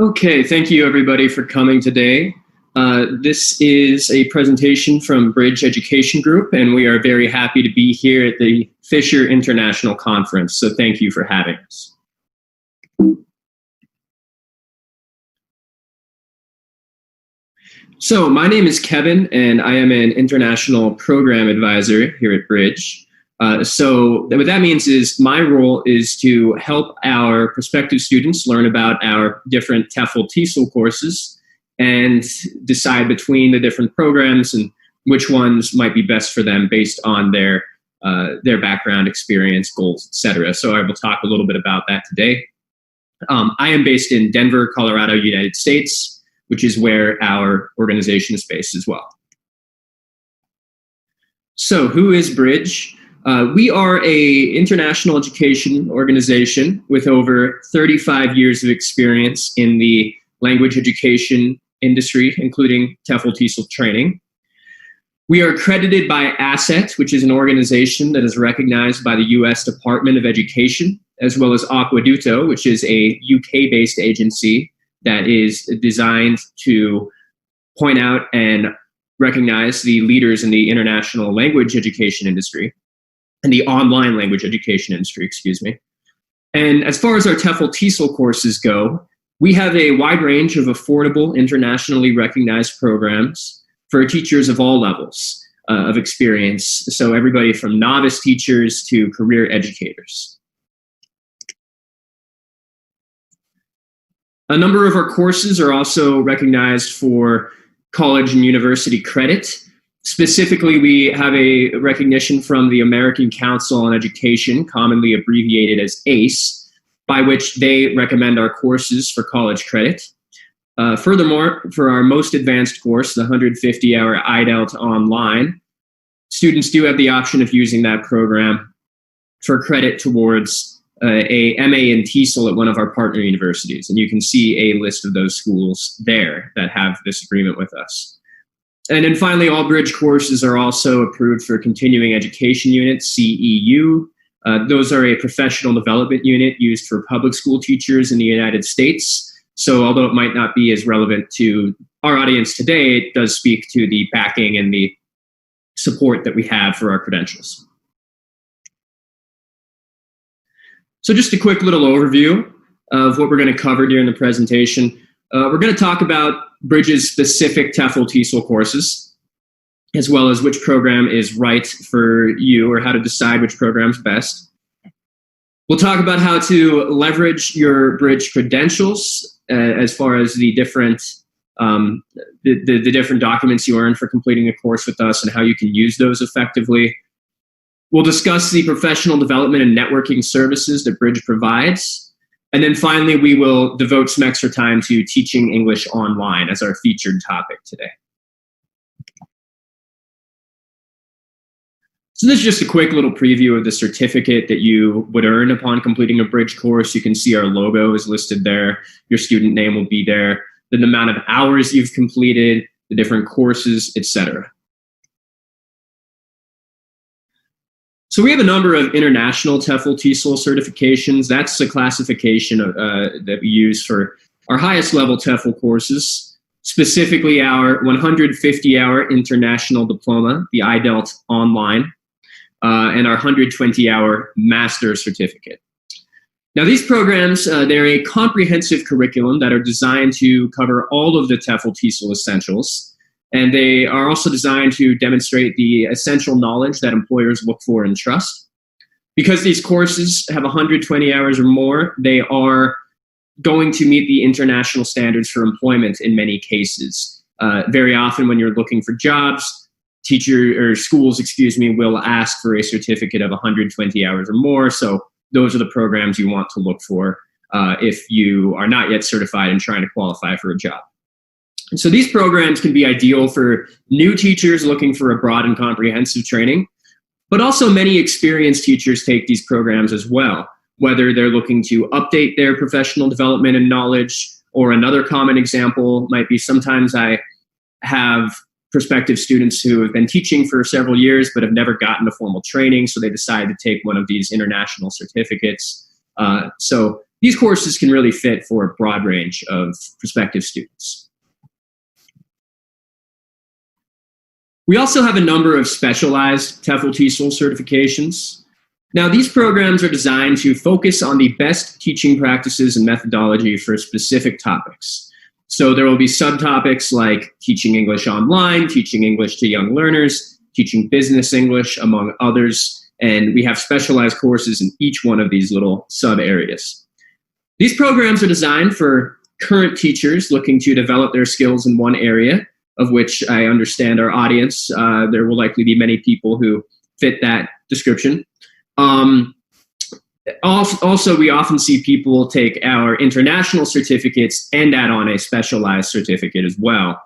Okay, thank you everybody for coming today. This is a presentation from Bridge Education Group, and we are very happy to be here at the Fisher International Conference, so thank you for having us. So my name is Kevin, and I am an international program advisor here at Bridge. So what that means is my role is to help our prospective students learn about our different TEFL TESOL courses and decide between the different programs and which ones might be best for them based on their background, experience, goals, etc. So I will talk a little bit about that today. I am based in Denver, Colorado, United States, which is where our organization is based as well. So who is Bridge? We are an international education organization with over 35 years of experience in the language education industry, including TEFL TESOL training. We are accredited by ASSET, which is an organization that is recognized by the US Department of Education, as well as Aqueduto, which is a UK-based agency that is designed to point out and recognize the leaders in the international language education industry. And the online language education industry, excuse me. And as far as our TEFL TESOL courses go, we have a wide range of affordable, internationally recognized programs for teachers of all levels of experience. So everybody from novice teachers to career educators. A number of our courses are also recognized for college and university credit. Specifically, we have a recognition from the American Council on Education, commonly abbreviated as ACE, by which they recommend our courses for college credit. Furthermore, for our most advanced course, the 150-hour IDELT online, students do have the option of using that program for credit towards a MA in TESOL at one of our partner universities. And you can see a list of those schools there that have this agreement with us. And then finally, all Bridge courses are also approved for continuing education units, CEU. Those are a professional development unit used for public school teachers in the United States. So although it might not be as relevant to our audience today, it does speak to the backing and the support that we have for our credentials. So just a quick little overview of what we're going to cover during the presentation. We're going to talk about Bridge's specific TEFL TESOL courses, as well as which program is right for you or how to decide which program's best. We'll talk about how to leverage your Bridge credentials as far as the different the different documents you earn for completing a course with us and how you can use those effectively. We'll discuss the professional development and networking services that Bridge provides. And then finally, we will devote some extra time to teaching English online as our featured topic today. So this is just a quick little preview of the certificate that you would earn upon completing a Bridge course. You can see our logo is listed there. Your student name will be there. The amount of hours you've completed, the different courses, etc. So we have a number of international TEFL TESOL certifications. That's the classification that we use for our highest level TEFL courses, specifically our 150-hour international diploma, the IDELT online, and our 120-hour master's certificate. Now these programs, they're a comprehensive curriculum that are designed to cover all of the TEFL TESOL essentials. And they are also designed to demonstrate the essential knowledge that employers look for and trust. Because these courses have 120 hours or more, they are going to meet the international standards for employment in many cases. Very often when you're looking for jobs, schools, will ask for a certificate of 120 hours or more. So those are the programs you want to look for if you are not yet certified and trying to qualify for a job. So these programs can be ideal for new teachers looking for a broad and comprehensive training, but also many experienced teachers take these programs as well, whether they're looking to update their professional development and knowledge, or another common example might be sometimes I have prospective students who have been teaching for several years but have never gotten a formal training, so they decide to take one of these international certificates. So these courses can really fit for a broad range of prospective students. We also have a number of specialized TEFL TESOL certifications. Now, these programs are designed to focus on the best teaching practices and methodology for specific topics. So there will be subtopics like teaching English online, teaching English to young learners, teaching business English, among others. And we have specialized courses in each one of these little sub-areas. These programs are designed for current teachers looking to develop their skills in one area, of which I understand our audience. There will likely be many people who fit that description. Also, we often see people take our international certificates and add on a specialized certificate as well.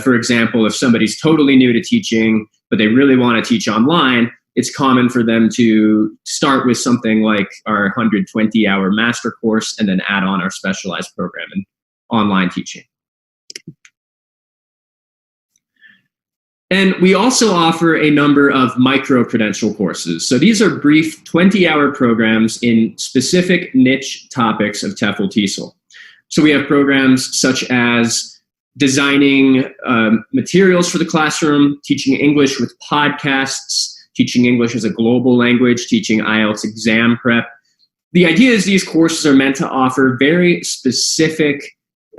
For example, if somebody's totally new to teaching, but they really want to teach online, it's common for them to start with something like our 120-hour master course and then add on our specialized program in online teaching. And we also offer a number of micro-credential courses. So these are brief 20-hour programs in specific niche topics of TEFL TESOL. So we have programs such as designing materials for the classroom, teaching English with podcasts, teaching English as a global language, teaching IELTS exam prep. The idea is these courses are meant to offer very specific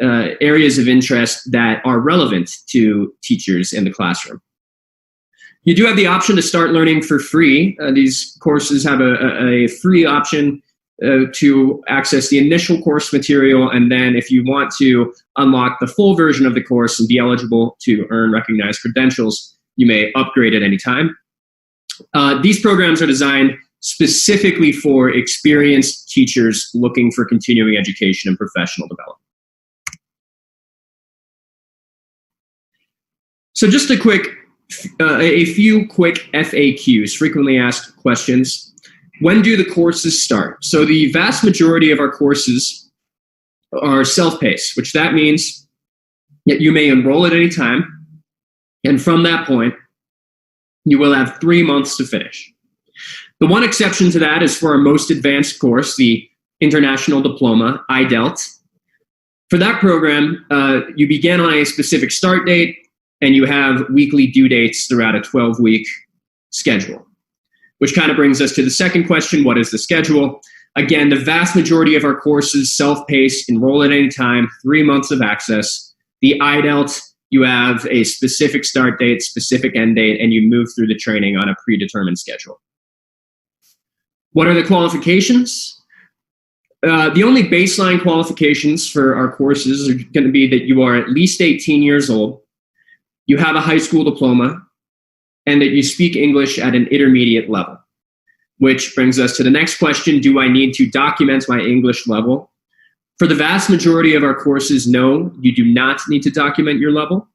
areas of interest that are relevant to teachers in the classroom. You do have the option to start learning for free. These courses have a free option to access the initial course material, and then if you want to unlock the full version of the course and be eligible to earn recognized credentials, you may upgrade at any time. These programs are designed specifically for experienced teachers looking for continuing education and professional development. So just a few quick FAQs, frequently asked questions. When do the courses start? So the vast majority of our courses are self-paced, which that means that you may enroll at any time. And from that point, you will have 3 months to finish. The one exception to that is for our most advanced course, the International Diploma, IDELT. For that program, you begin on a specific start date, and you have weekly due dates throughout a 12-week schedule, which kind of brings us to the second question: what is the schedule? Again, the vast majority of our courses, self-paced, enroll at any time, 3 months of access. The IDELT, you have a specific start date, specific end date, and you move through the training on a predetermined schedule. What are the qualifications? The only baseline qualifications for our courses are going to be that you are at least 18 years old, you have a high school diploma, and that you speak English at an intermediate level. Which brings us to the next question: do I need to document my English level? For the vast majority of our courses, no, you do not need to document your level.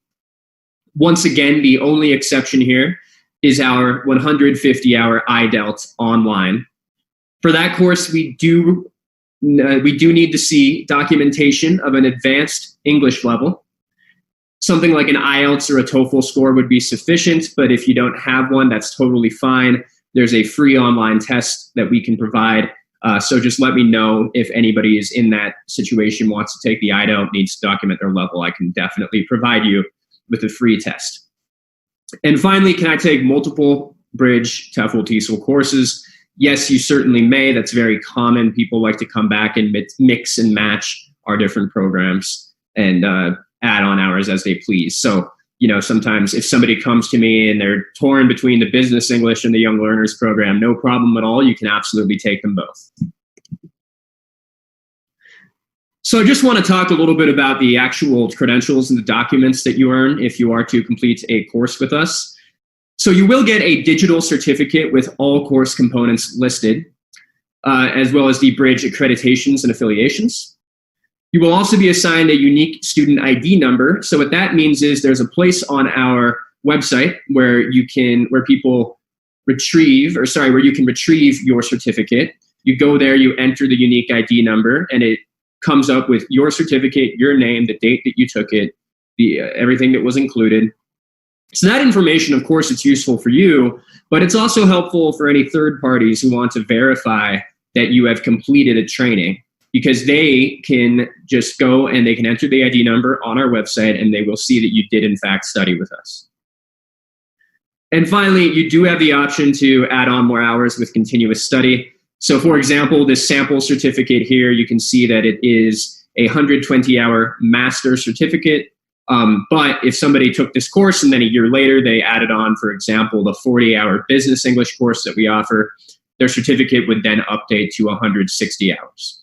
Once again, the only exception here is our 150-hour IDELT online. For that course, we do need to see documentation of an advanced English level. Something like an IELTS or a TOEFL score would be sufficient, but if you don't have one, that's totally fine. There's a free online test that we can provide. So just let me know if anybody is in that situation, wants to take the IDELT, needs to document their level. I can definitely provide you with a free test. And finally, can I take multiple bridge TEFL TESOL courses? Yes, you certainly may. That's very common. People like to come back and mix and match our different programs and add on hours as they please. So, sometimes if somebody comes to me and they're torn between the business English and the young learners program, no problem at all. You can absolutely take them both. So I just want to talk a little bit about the actual credentials and the documents that you earn if you are to complete a course with us. So you will get a digital certificate with all course components listed, as well as the bridge accreditations and affiliations. You will also be assigned a unique student ID number. So what that means is there's a place on our website where you can retrieve your certificate. You go there, you enter the unique ID number, and it comes up with your certificate, your name, the date that you took it, everything that was included. So that information, of course, it's useful for you, but it's also helpful for any third parties who want to verify that you have completed a training. because they can just go and they can enter the ID number on our website and they will see that you did in fact study with us. And finally, you do have the option to add on more hours with continuous study. So for example, this sample certificate here, you can see that it is a 120-hour master certificate. But if somebody took this course and then a year later they added on, for example, the 40-hour business English course that we offer, their certificate would then update to 160 hours.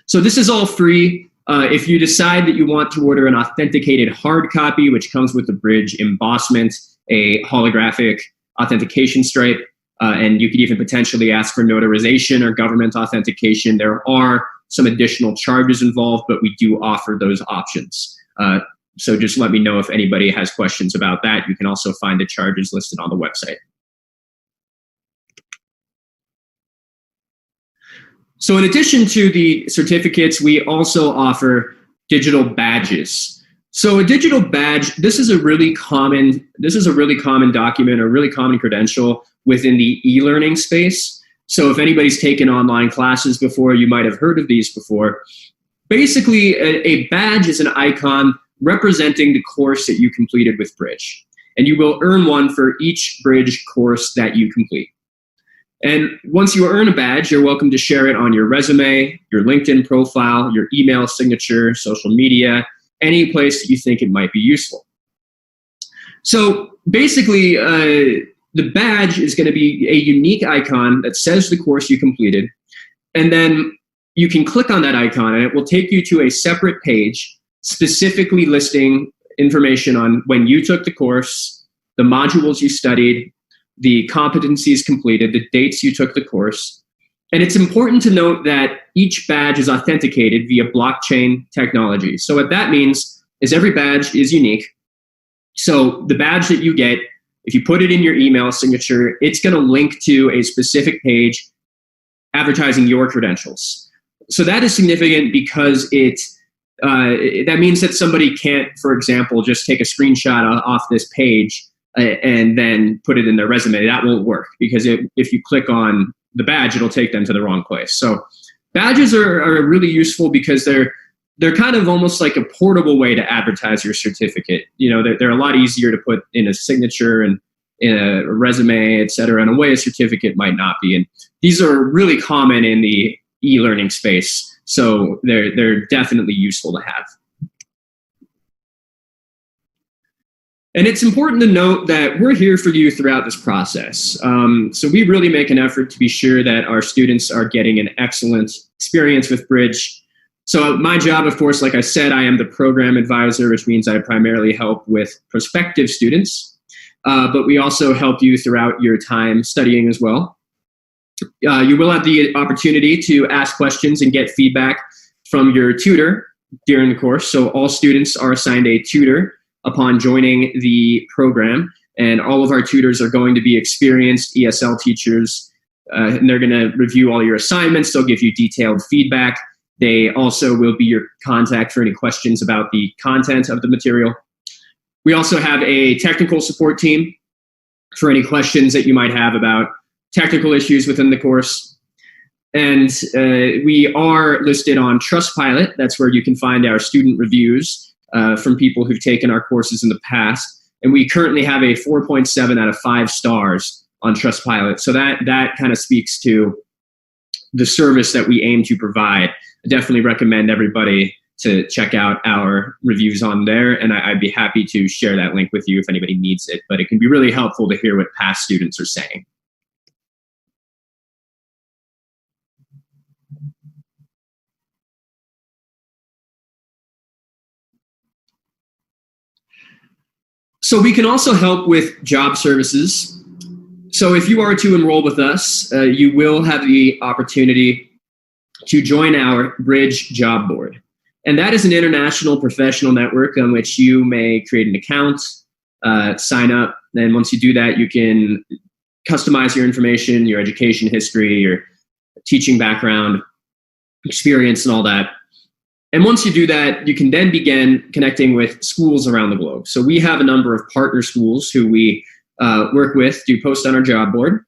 So this is all free. If you decide that you want to order an authenticated hard copy, which comes with the Bridge embossment, a holographic authentication stripe, and you could even potentially ask for notarization or government authentication. There are some additional charges involved, but we do offer those options. So just let me know if anybody has questions about that. You can also find the charges listed on the website. So in addition to the certificates, we also offer digital badges. So a digital badge, this is a really common document or really common credential within the e-learning space. So if anybody's taken online classes before, you might have heard of these before. Basically, a badge is an icon representing the course that you completed with Bridge. And you will earn one for each Bridge course that you complete. And once you earn a badge, you're welcome to share it on your resume, your LinkedIn profile, your email signature, social media, any place that you think it might be useful. So basically, the badge is going to be a unique icon that says the course you completed. And then you can click on that icon and it will take you to a separate page specifically listing information on when you took the course, the modules you studied, the competencies completed, the dates you took the course. And it's important to note that each badge is authenticated via blockchain technology. So what that means is every badge is unique. So the badge that you get, if you put it in your email signature, it's going to link to a specific page advertising your credentials. So that is significant because that means that somebody can't, for example, just take a screenshot off this page and then put it in their resume. That won't work because if you click on the badge, it'll take them to the wrong place. So badges are really useful because they're kind of almost like a portable way to advertise your certificate. You know, they're a lot easier to put in a signature and in a resume, et cetera, in a way a certificate might not be. And these are really common in the e-learning space. So they're definitely useful to have. And it's important to note that we're here for you throughout this process. So we really make an effort to be sure that our students are getting an excellent experience with Bridge. So my job, of course, like I said, I am the program advisor, which means I primarily help with prospective students. But we also help you throughout your time studying as well. You will have the opportunity to ask questions and get feedback from your tutor during the course. So all students are assigned a tutor upon joining the program, and all of our tutors are going to be experienced ESL teachers, and they're going to review all your assignments. They'll give you detailed feedback. They also will be your contact for any questions about the content of the material. We also have a technical support team for any questions that you might have about technical issues within the course. And we are listed on Trustpilot. That's where you can find our student reviews from people who've taken our courses in the past. And we currently have a 4.7 out of 5 stars on Trustpilot. So that kind of speaks to the service that we aim to provide. I definitely recommend everybody to check out our reviews on there. And I'd be happy to share that link with you if anybody needs it. But it can be really helpful to hear what past students are saying. So we can also help with job services. So if you are to enroll with us, you will have the opportunity to join our Bridge Job Board. And that is an international professional network on which you may create an account, sign up. Then once you do that, you can customize your information, your education history, your teaching background, experience, and all that. And once you do that, you can then begin connecting with schools around the globe. So we have a number of partner schools who we work with to post on our job board.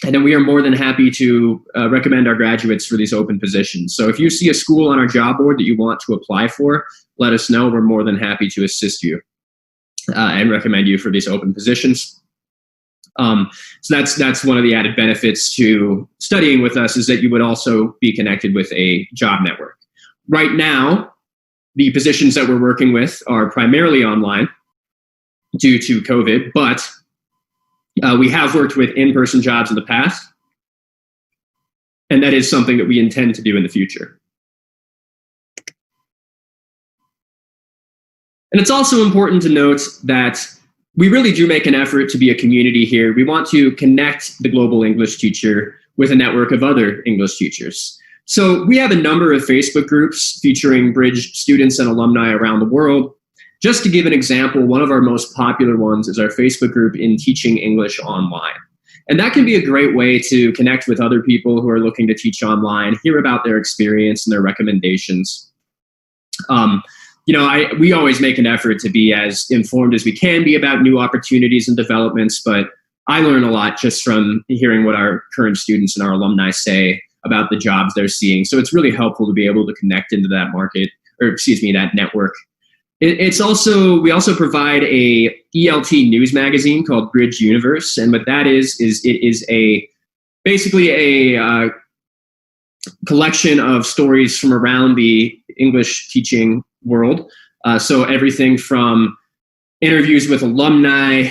And then we are more than happy to recommend our graduates for these open positions. So if you see a school on our job board that you want to apply for, let us know. We're more than happy to assist you and recommend you for these open positions. So that's one of the added benefits to studying with us, is that you would also be connected with a job network. Right now, the positions that we're working with are primarily online due to COVID, but we have worked with in-person jobs in the past, and that is something that we intend to do in the future. And it's also important to note that we really do make an effort to be a community here. We want to connect the global English teacher with a network of other English teachers. So we have a number of Facebook groups featuring Bridge students and alumni around the world. Just to give an example, one of our most popular ones is our Facebook group in Teaching English Online. And that can be a great way to connect with other people who are looking to teach online, hear about their experience and their recommendations. We always make an effort to be as informed as we can be about new opportunities and developments, but I learn a lot just from hearing what our current students and our alumni say about the jobs they're seeing. So it's really helpful to be able to connect into that that network. We also provide a ELT news magazine called Bridge Universe, and what that is it is basically a collection of stories from around the English teaching world. So everything from interviews with alumni,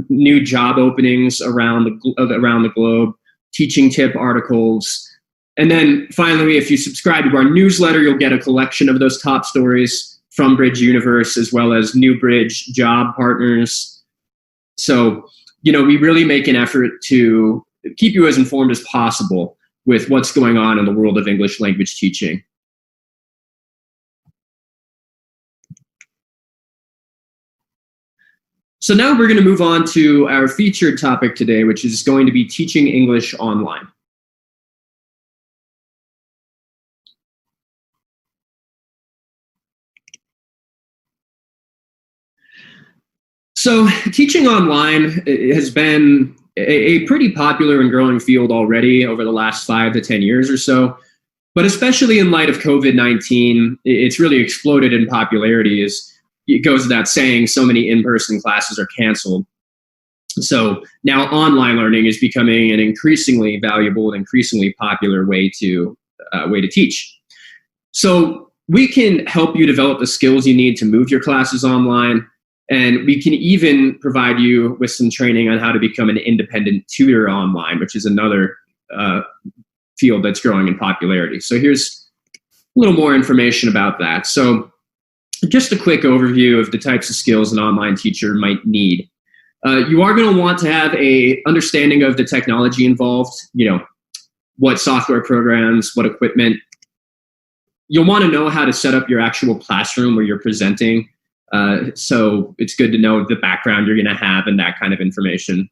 new job openings around the globe, teaching tip articles, and then finally, if you subscribe to our newsletter, you'll get a collection of those top stories from Bridge Universe, as well as new Bridge job partners. So, we really make an effort to keep you as informed as possible with what's going on in the world of English language teaching. So now we're going to move on to our featured topic today, which is going to be teaching English online. So teaching online has been a pretty popular and growing field already over the last 5 to 10 years or so. But especially in light of COVID-19, it's really exploded in popularity. As it goes without saying, so many in-person classes are canceled. So now online learning is becoming an increasingly valuable and increasingly popular way to teach. So we can help you develop the skills you need to move your classes online. And we can even provide you with some training on how to become an independent tutor online, which is another field that's growing in popularity. So here's a little more information about that. So just a quick overview of the types of skills an online teacher might need. You are going to want to have an understanding of the technology involved, what software programs, what equipment. You'll want to know how to set up your actual classroom where you're presenting. So it's good to know the background you're going to have and that kind of information.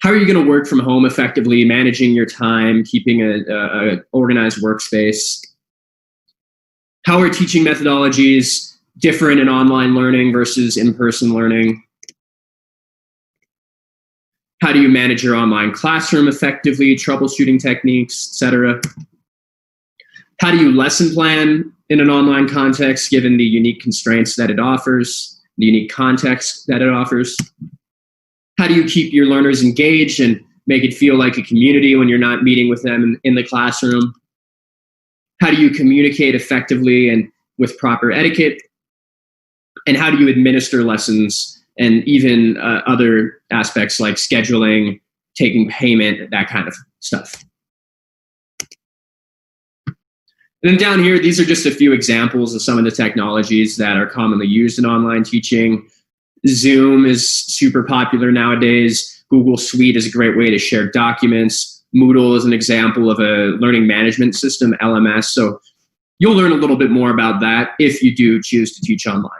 How are you going to work from home effectively, managing your time, keeping a organized workspace? How are teaching methodologies different in online learning versus in-person learning? How do you manage your online classroom effectively, troubleshooting techniques, etc.? How do you lesson plan in an online context, given the unique constraints that it offers, the unique context that it offers? How do you keep your learners engaged and make it feel like a community when you're not meeting with them in the classroom? How do you communicate effectively and with proper etiquette? And how do you administer lessons and even other aspects like scheduling, taking payment, that kind of stuff? And then down here, these are just a few examples of some of the technologies that are commonly used in online teaching. Zoom is super popular nowadays. Google Suite is a great way to share documents. Moodle is an example of a learning management system, LMS. So you'll learn a little bit more about that if you do choose to teach online.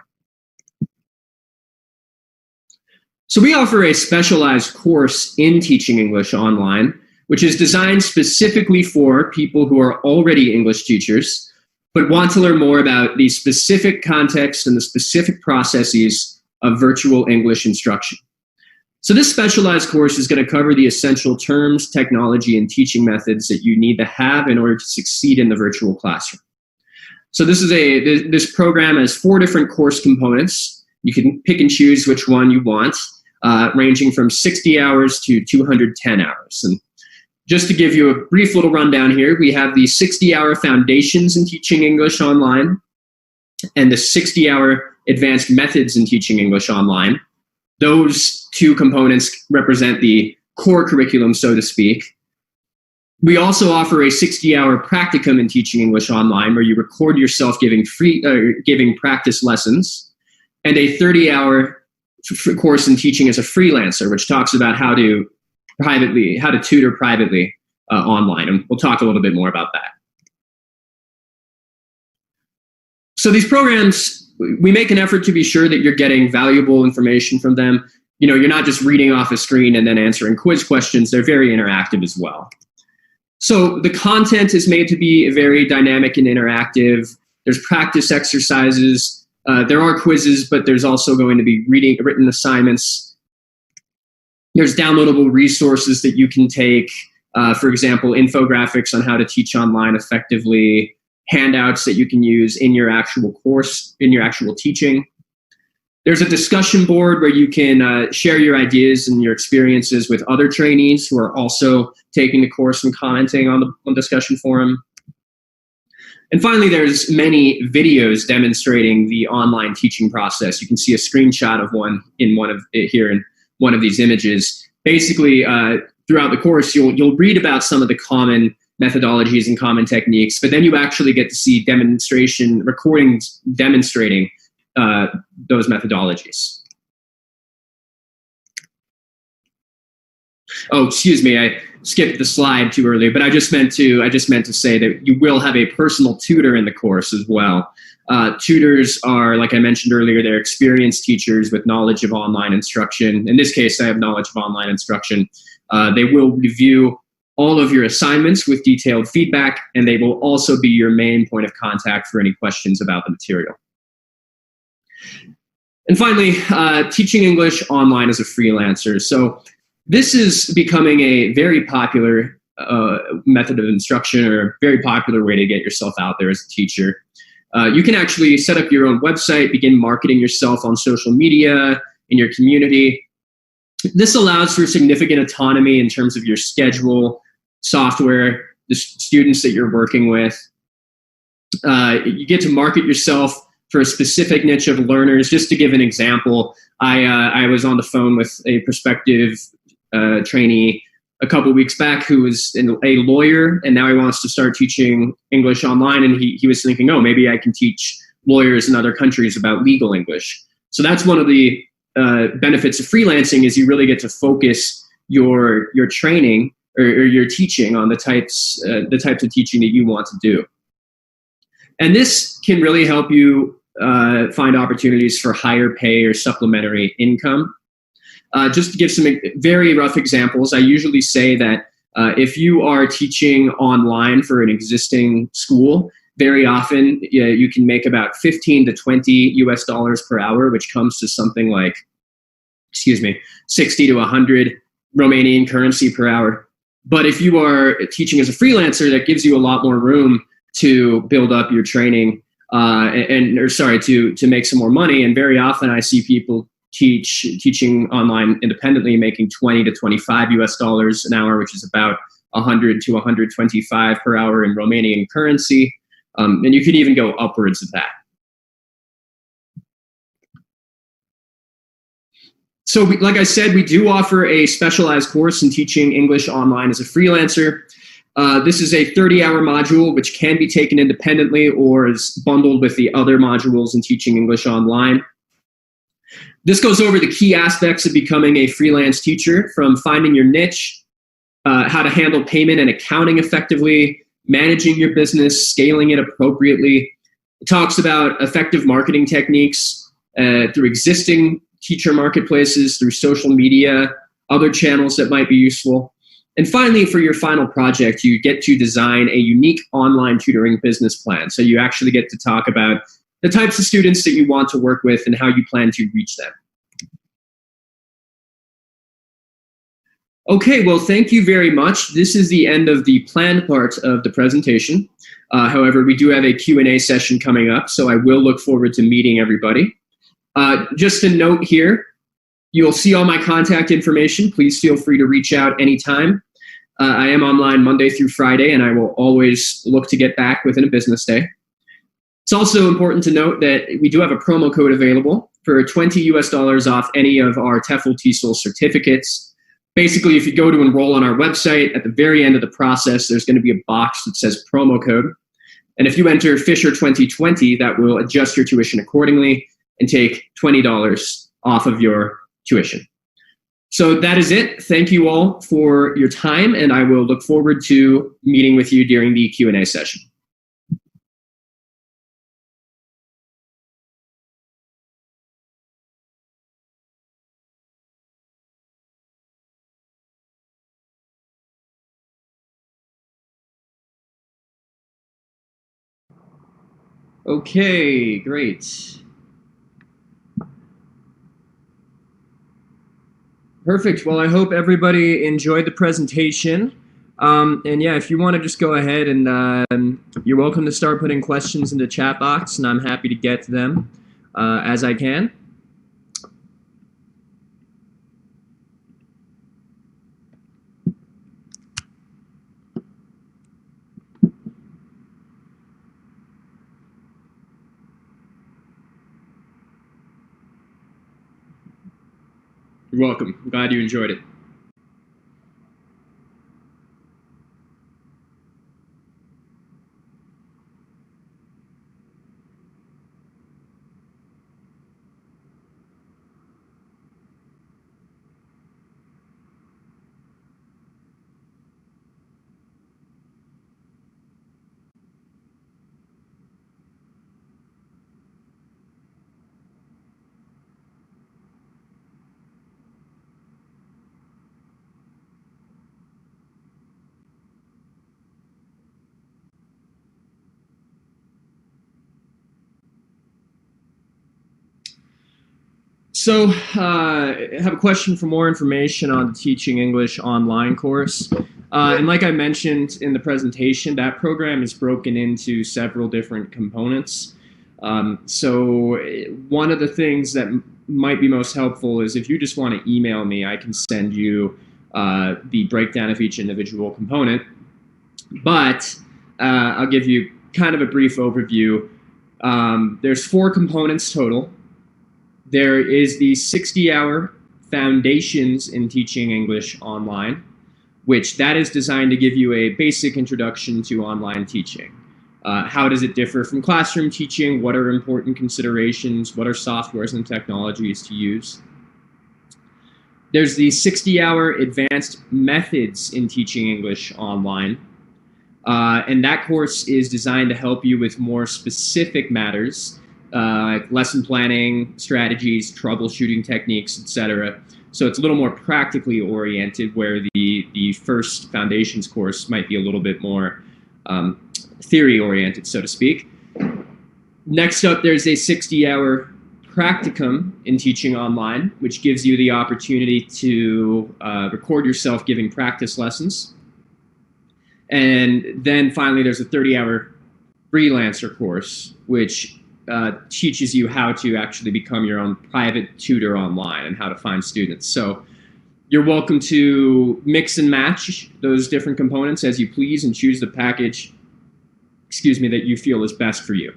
So we offer a specialized course in teaching English online, which is designed specifically for people who are already English teachers, but want to learn more about the specific context and the specific processes of virtual English instruction. So this specialized course is going to cover the essential terms, technology, and teaching methods that you need to have in order to succeed in the virtual classroom. So this program has 4 different course components. You can pick and choose which one you want, ranging from 60 hours to 210 hours. And just to give you a brief little rundown here, we have the 60-hour Foundations in Teaching English Online and the 60-hour Advanced Methods in Teaching English Online. Those 2 components represent the core curriculum, so to speak. We also offer a 60-hour practicum in Teaching English Online, where you record yourself giving practice lessons, and a 30-hour course in teaching as a freelancer, which talks about how to tutor privately online, and we'll talk a little bit more about that. So these programs, we make an effort to be sure that you're getting valuable information from them. You know, you're not just reading off a screen and then answering quiz questions. They're very interactive as well. So the content is made to be very dynamic and interactive. There's practice exercises. There are quizzes, but there's also going to be written assignments. There's downloadable resources that you can take. For example, infographics on how to teach online effectively, handouts that you can use in your actual course, in your actual teaching. There's a discussion board where you can share your ideas and your experiences with other trainees who are also taking the course and commenting on the discussion forum. And finally, there's many videos demonstrating the online teaching process. You can see a screenshot of one in one of these images. Basically, throughout the course, you'll read about some of the common methodologies and common techniques, but then you actually get to see recordings demonstrating those methodologies. Oh, excuse me, I skipped the slide too early, but I just meant to say that you will have a personal tutor in the course as well. Tutors are, like I mentioned earlier, they're experienced teachers with knowledge of online instruction. In this case, I have knowledge of online instruction. They will review all of your assignments with detailed feedback, and they will also be your main point of contact for any questions about the material. And finally, teaching English online as a freelancer. So this is becoming a very popular method of instruction, or a very popular way to get yourself out there as a teacher. You can actually set up your own website, begin marketing yourself on social media, in your community. This allows for significant autonomy in terms of your schedule, software, the students that you're working with. You get to market yourself for a specific niche of learners. Just to give an example, I was on the phone with a prospective trainee a couple weeks back who was a lawyer, and now he wants to start teaching English online, and he was thinking, oh, maybe I can teach lawyers in other countries about legal English. So that's one of the benefits of freelancing, is you really get to focus your training or your teaching on the types of teaching that you want to do. And this can really help you find opportunities for higher pay or supplementary income. Just to give some very rough examples, I usually say that if you are teaching online for an existing school, very often you can make about 15 to 20 US dollars per hour, which comes to something like, 60 to 100 Romanian currency per hour. But if you are teaching as a freelancer, that gives you a lot more room to build up your training to make some more money. And very often I see people teaching online independently, making 20 to 25 US dollars an hour, which is about 100 to 125 per hour in Romanian currency. And you can even go upwards of that. So like I said, we do offer a specialized course in teaching English online as a freelancer. This is a 30-hour module, which can be taken independently or is bundled with the other modules in teaching English online. This goes over the key aspects of becoming a freelance teacher, from finding your niche, how to handle payment and accounting effectively, managing your business, scaling it appropriately. It talks about effective marketing techniques through existing teacher marketplaces, through social media, other channels that might be useful. And finally, for your final project, you get to design a unique online tutoring business plan. So you actually get to talk about the types of students that you want to work with and how you plan to reach them. Okay, well, thank you very much. This is the end of the planned part of the presentation. However, we do have a Q&A session coming up, so I will look forward to meeting everybody. Just a note here, you'll see all my contact information. Please feel free to reach out anytime. I am online Monday through Friday, and I will always look to get back within a business day. It's also important to note that we do have a promo code available for $20 off any of our TEFL TESOL certificates. Basically, if you go to enroll on our website, at the very end of the process, there's going to be a box that says promo code. And if you enter Fisher 2020, that will adjust your tuition accordingly and take $20 off of your tuition. So that is it. Thank you all for your time, and I will look forward to meeting with you during the Q&A session. Okay, great. Perfect. Well, I hope everybody enjoyed the presentation. And yeah, if you want to just go ahead and you're welcome to start putting questions in the chat box, and I'm happy to get to them as I can. You're welcome. I'm glad you enjoyed it. So I have a question for more information on the Teaching English Online course. And like I mentioned in the presentation, that program is broken into several different components. So one of the things that might be most helpful is if you just want to email me, I can send you the breakdown of each individual component. But I'll give you kind of a brief overview. There's 4 components total. There is the 60-hour Foundations in Teaching English Online, which that is designed to give you a basic introduction to online teaching. How does it differ from classroom teaching? What are important considerations? What are softwares and technologies to use? There's the 60-hour Advanced Methods in Teaching English Online. And that course is designed to help you with more specific matters, like lesson planning, strategies, troubleshooting techniques, etc. So it's a little more practically oriented, where the first Foundations course might be a little bit more theory oriented, so to speak. Next up, there's a 60-hour Practicum in Teaching Online, which gives you the opportunity to record yourself giving practice lessons. And then finally, there's a 30-hour Freelancer course, which teaches you how to actually become your own private tutor online and how to find students. So you're welcome to mix and match those different components as you please and choose the package, that you feel is best for you.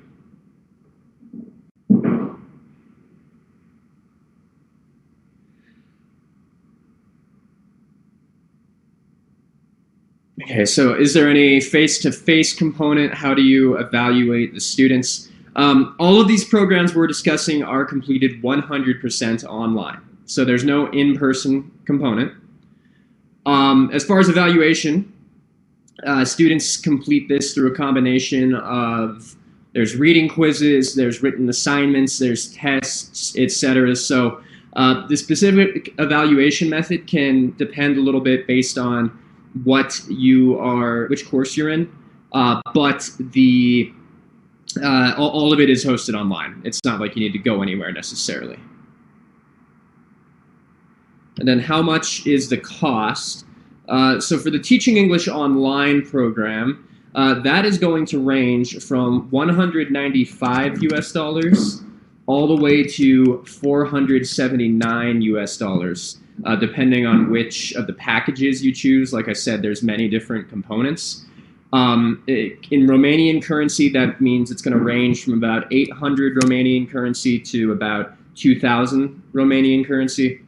Okay, so is there any face-to-face component? How do you evaluate the students? All of these programs we're discussing are completed 100% online. So there's no in-person component. As far as evaluation, students complete this through a combination of, there's reading quizzes, there's written assignments, there's tests, etc. So the specific evaluation method can depend a little bit based on which course you're in, but all of it is hosted online. It's not like you need to go anywhere necessarily. And then how much is the cost? So for the Teaching English Online program, that is going to range from 195 US dollars all the way to 479 US dollars, depending on which of the packages you choose. Like I said, there's many different components. In Romanian currency, that means it's going to range from about 800 Romanian currency to about 2,000 Romanian currency.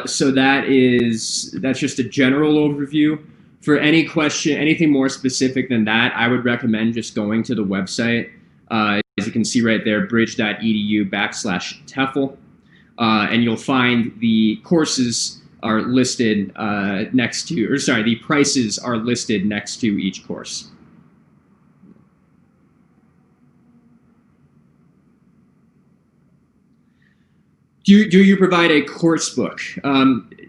So that's just a general overview. For any question, anything more specific than that, I would recommend just going to the website. As you can see right there, bridge.edu/TEFL. And you'll find the courses are listed the prices are listed next to each course. Do you provide a course book?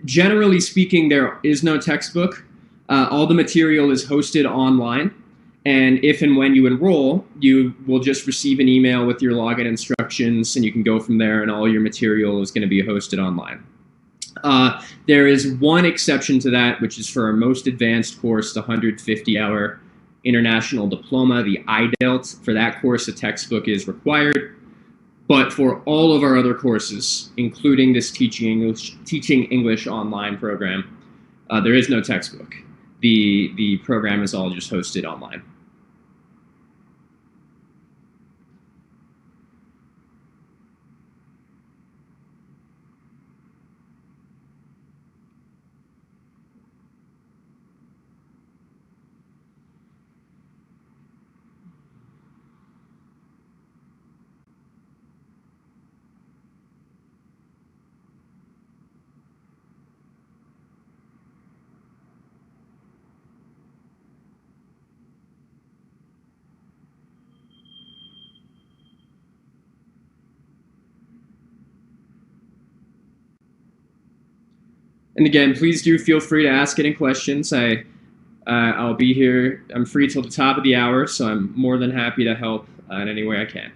Generally speaking, there is no textbook. All the material is hosted online. And if and when you enroll, you will just receive an email with your login instructions, and you can go from there, and all your material is going to be hosted online. There is one exception to that, which is for our most advanced course, the 150-hour international diploma, the IDELT. For that course, a textbook is required. But for all of our other courses, including this Teaching English Online program, there is no textbook. The program is all just hosted online. And again, please do feel free to ask any questions. I'll be here. I'm free till the top of the hour, so I'm more than happy to help in any way I can.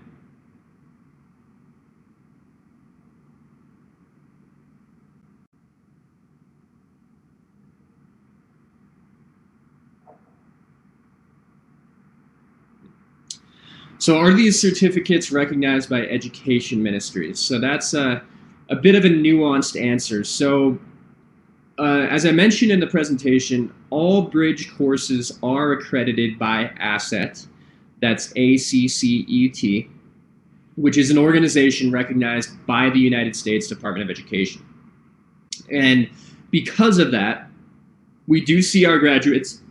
So are these certificates recognized by education ministries? So that's a bit of a nuanced answer. So as I mentioned in the presentation, all Bridge courses are accredited by ACCET. That's ACCET, which is an organization recognized by the United States Department of Education. And because of that, we do see our graduates,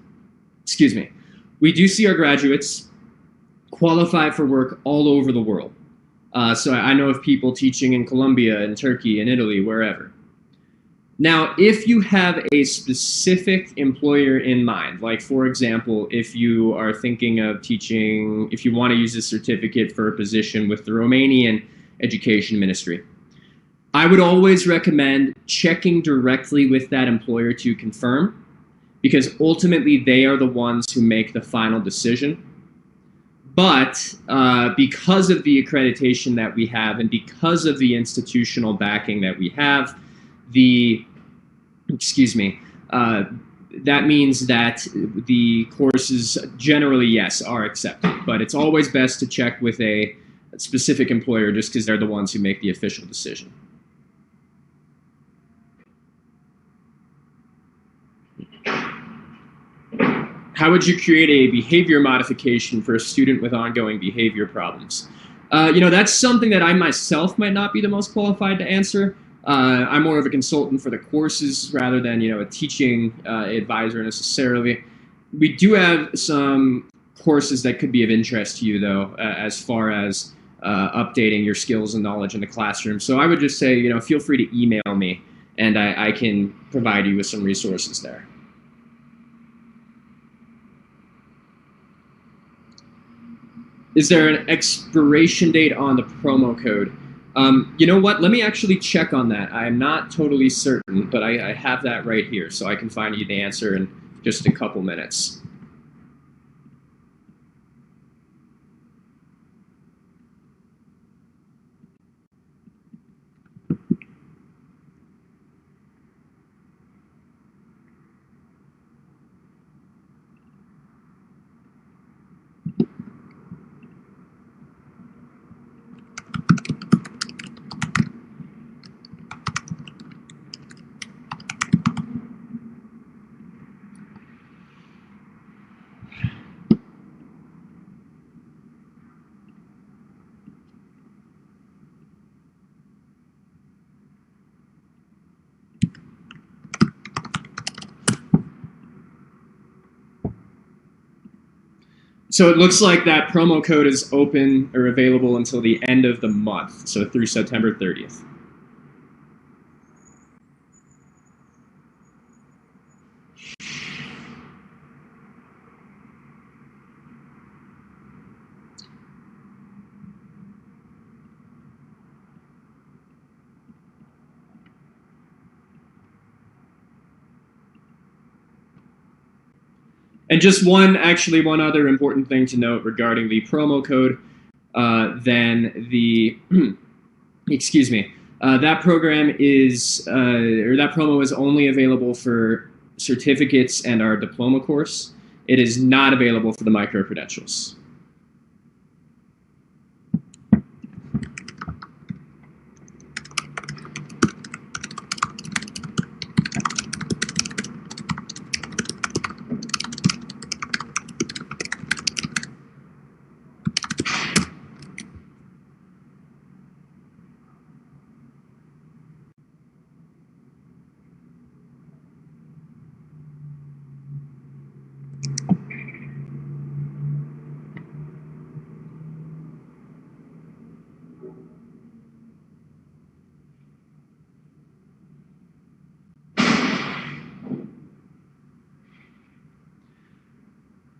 qualify for work all over the world. So I know of people teaching in Colombia and Turkey and Italy, wherever. Now, if you have a specific employer in mind, like for example, if you are thinking of teaching, if you want to use a certificate for a position with the Romanian Education Ministry, I would always recommend checking directly with that employer to confirm, because ultimately they are the ones who make the final decision. But because of the accreditation that we have and because of the institutional backing that we have, that means that the courses generally, yes, are accepted. But it's always best to check with a specific employer just because they're the ones who make the official decision. How would you create a behavior modification for a student with ongoing behavior problems? That's something that I myself might not be the most qualified to answer. I'm more of a consultant for the courses rather than, a teaching advisor necessarily. We do have some courses that could be of interest to you, though, as far as updating your skills and knowledge in the classroom. So I would just say, feel free to email me, and I can provide you with some resources there. Is there an expiration date on the promo code? You know what? Let me actually check on that. I'm not totally certain, but I have that right here, so I can find you the answer in just a couple minutes. So it looks like that promo code is open or available until the end of the month, so through September 30th. And just one other important thing to note regarding the promo code, that program is, or that promo is only available for certificates and our diploma course. It is not available for the micro-credentials.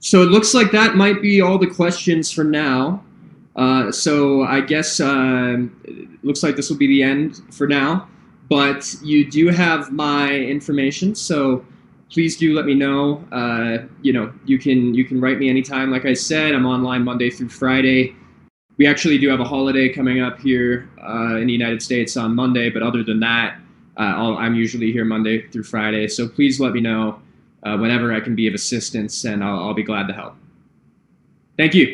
So it looks like that might be all the questions for now. So I guess it looks like this will be the end for now. But you do have my information, so please do let me know. You can write me anytime. Like I said, I'm online Monday through Friday. We actually do have a holiday coming up here in the United States on Monday, but other than that, I'm usually here Monday through Friday. So please let me know whenever I can be of assistance, and I'll be glad to help. Thank you.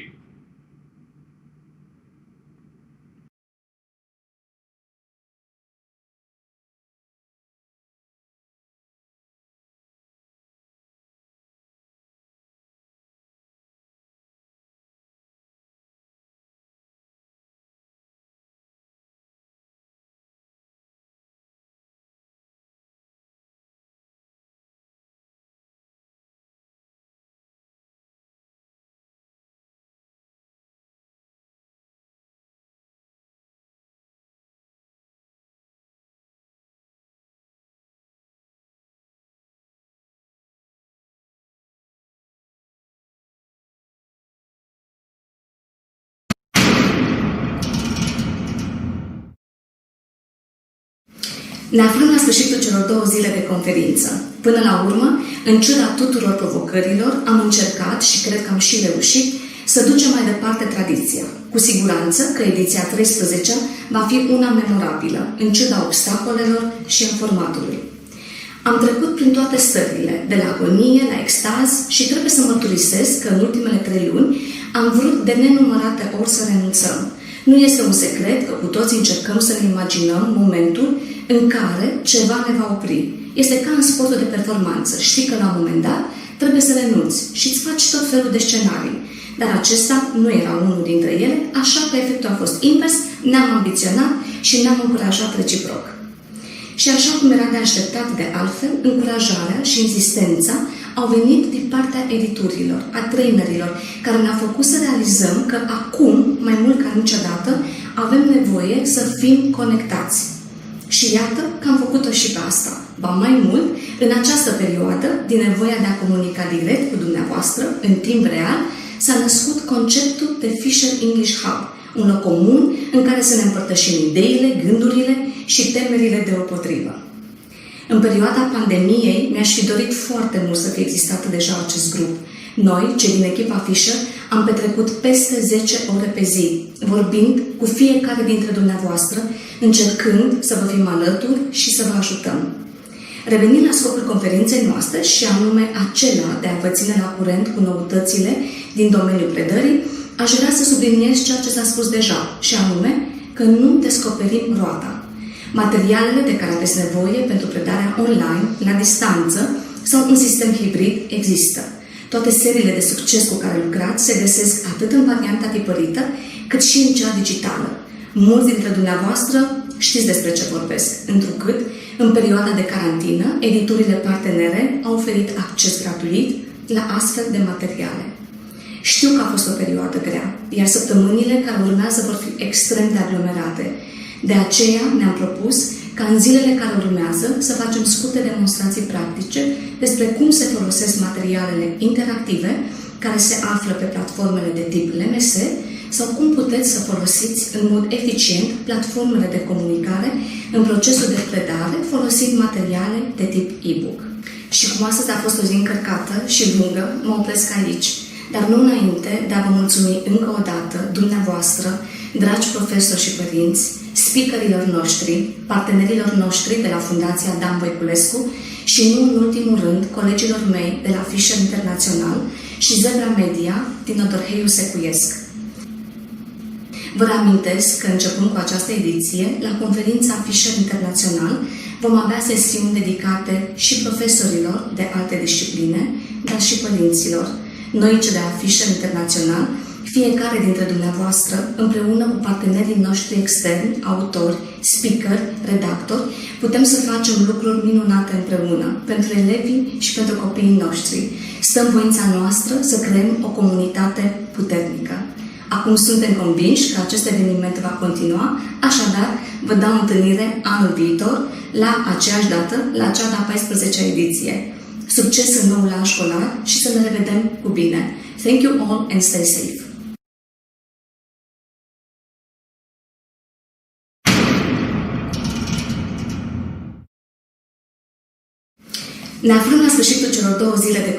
Ne aflăm la sfârșitul celor 2 zile de conferință. Până la urmă, în ciuda tuturor provocărilor, am încercat și cred că am și reușit să ducem mai departe tradiția. Cu siguranță că ediția 13 va fi una memorabilă, în ciuda obstacolelor și a formatului. Am trecut prin toate stările, de la agonie la extaz, și trebuie să mărturisesc că în ultimele 3 luni am vrut de nenumărate ori să renunțăm. Nu este un secret că cu toți încercăm să ne imaginăm momentul în care ceva ne va opri. Este ca în sportul de performanță. Știi că la un moment dat trebuie să renunți și îți faci tot felul de scenarii. Dar acesta nu era unul dintre ele, așa că efectul a fost invers, ne-am ambiționat și ne-am încurajat reciproc. Și așa cum era de așteptat de altfel, încurajarea și insistența au venit din partea editurilor, a trainerilor, care ne-au făcut să realizăm că acum, mai mult ca niciodată, avem nevoie să fim conectați. Și iată că am făcut-o și pe asta. Ba mai mult, în această perioadă, din nevoia de a comunica direct cu dumneavoastră, în timp real, s-a născut conceptul de Fischer English Hub, un loc comun în care să ne împărtășim ideile, gândurile și temerile deopotrivă. În perioada pandemiei, mi-aș fi dorit foarte mult să fie existat deja acest grup. Noi, cei din echipa Fischer, am petrecut peste 10 ore pe zi, vorbind cu fiecare dintre dumneavoastră, încercând să vă fim alături și să vă ajutăm. Revenind la scopul conferinței noastre, și anume acela de a vă ține la curent cu noutățile din domeniul predării, aș vrea să subliniez ceea ce s-a spus deja, și anume că nu descoperim roata. Materialele de care aveți nevoie pentru predarea online, la distanță sau în sistem hibrid există. Toate seriile de succes cu care lucrați se găsesc atât în varianta tipărită, cât și în cea digitală. Mulți dintre dumneavoastră știți despre ce vorbesc, întrucât, în perioada de carantină, editurile partenere au oferit acces gratuit la astfel de materiale. Știu că a fost o perioadă grea, iar săptămânile care urmează vor fi extrem de aglomerate. De aceea ne-am propus ca în zilele care urmează să facem scurte demonstrații practice despre cum se folosesc materialele interactive care se află pe platformele de tip LMS sau cum puteți să folosiți în mod eficient platformele de comunicare în procesul de predare folosind materiale de tip e-book. Și cum astăzi a fost o zi încărcată și lungă, mă opresc aici. Dar nu înainte de a vă mulțumi încă o dată, dumneavoastră, dragi profesori și părinți, speakerilor noștri, partenerilor noștri de la Fundația Dan Voiculescu și nu în ultimul rând colegilor mei de la Fischer International și Zebra Media din Odorheiu Secuiesc. Vă reamintesc că începând cu această ediție, la Conferința Fischer International vom avea sesiuni dedicate și profesorilor de alte discipline, dar și părinților. Noi, cei de la Fischer International, fiecare dintre dumneavoastră, împreună cu partenerii noștri externi, autori, speaker, redactori, putem să facem lucruri minunate împreună, pentru elevii și pentru copiii noștri. Stă în voința noastră să creăm o comunitate puternică. Acum suntem convinși că acest eveniment va continua, așadar vă dau întâlnire anul viitor, la aceeași dată, la cea de-a 14-a ediție. Succes în noul an școlar și să ne revedem cu bine. Thank you all and stay safe. Ne aflăm la sfârșitul celor 2 zile de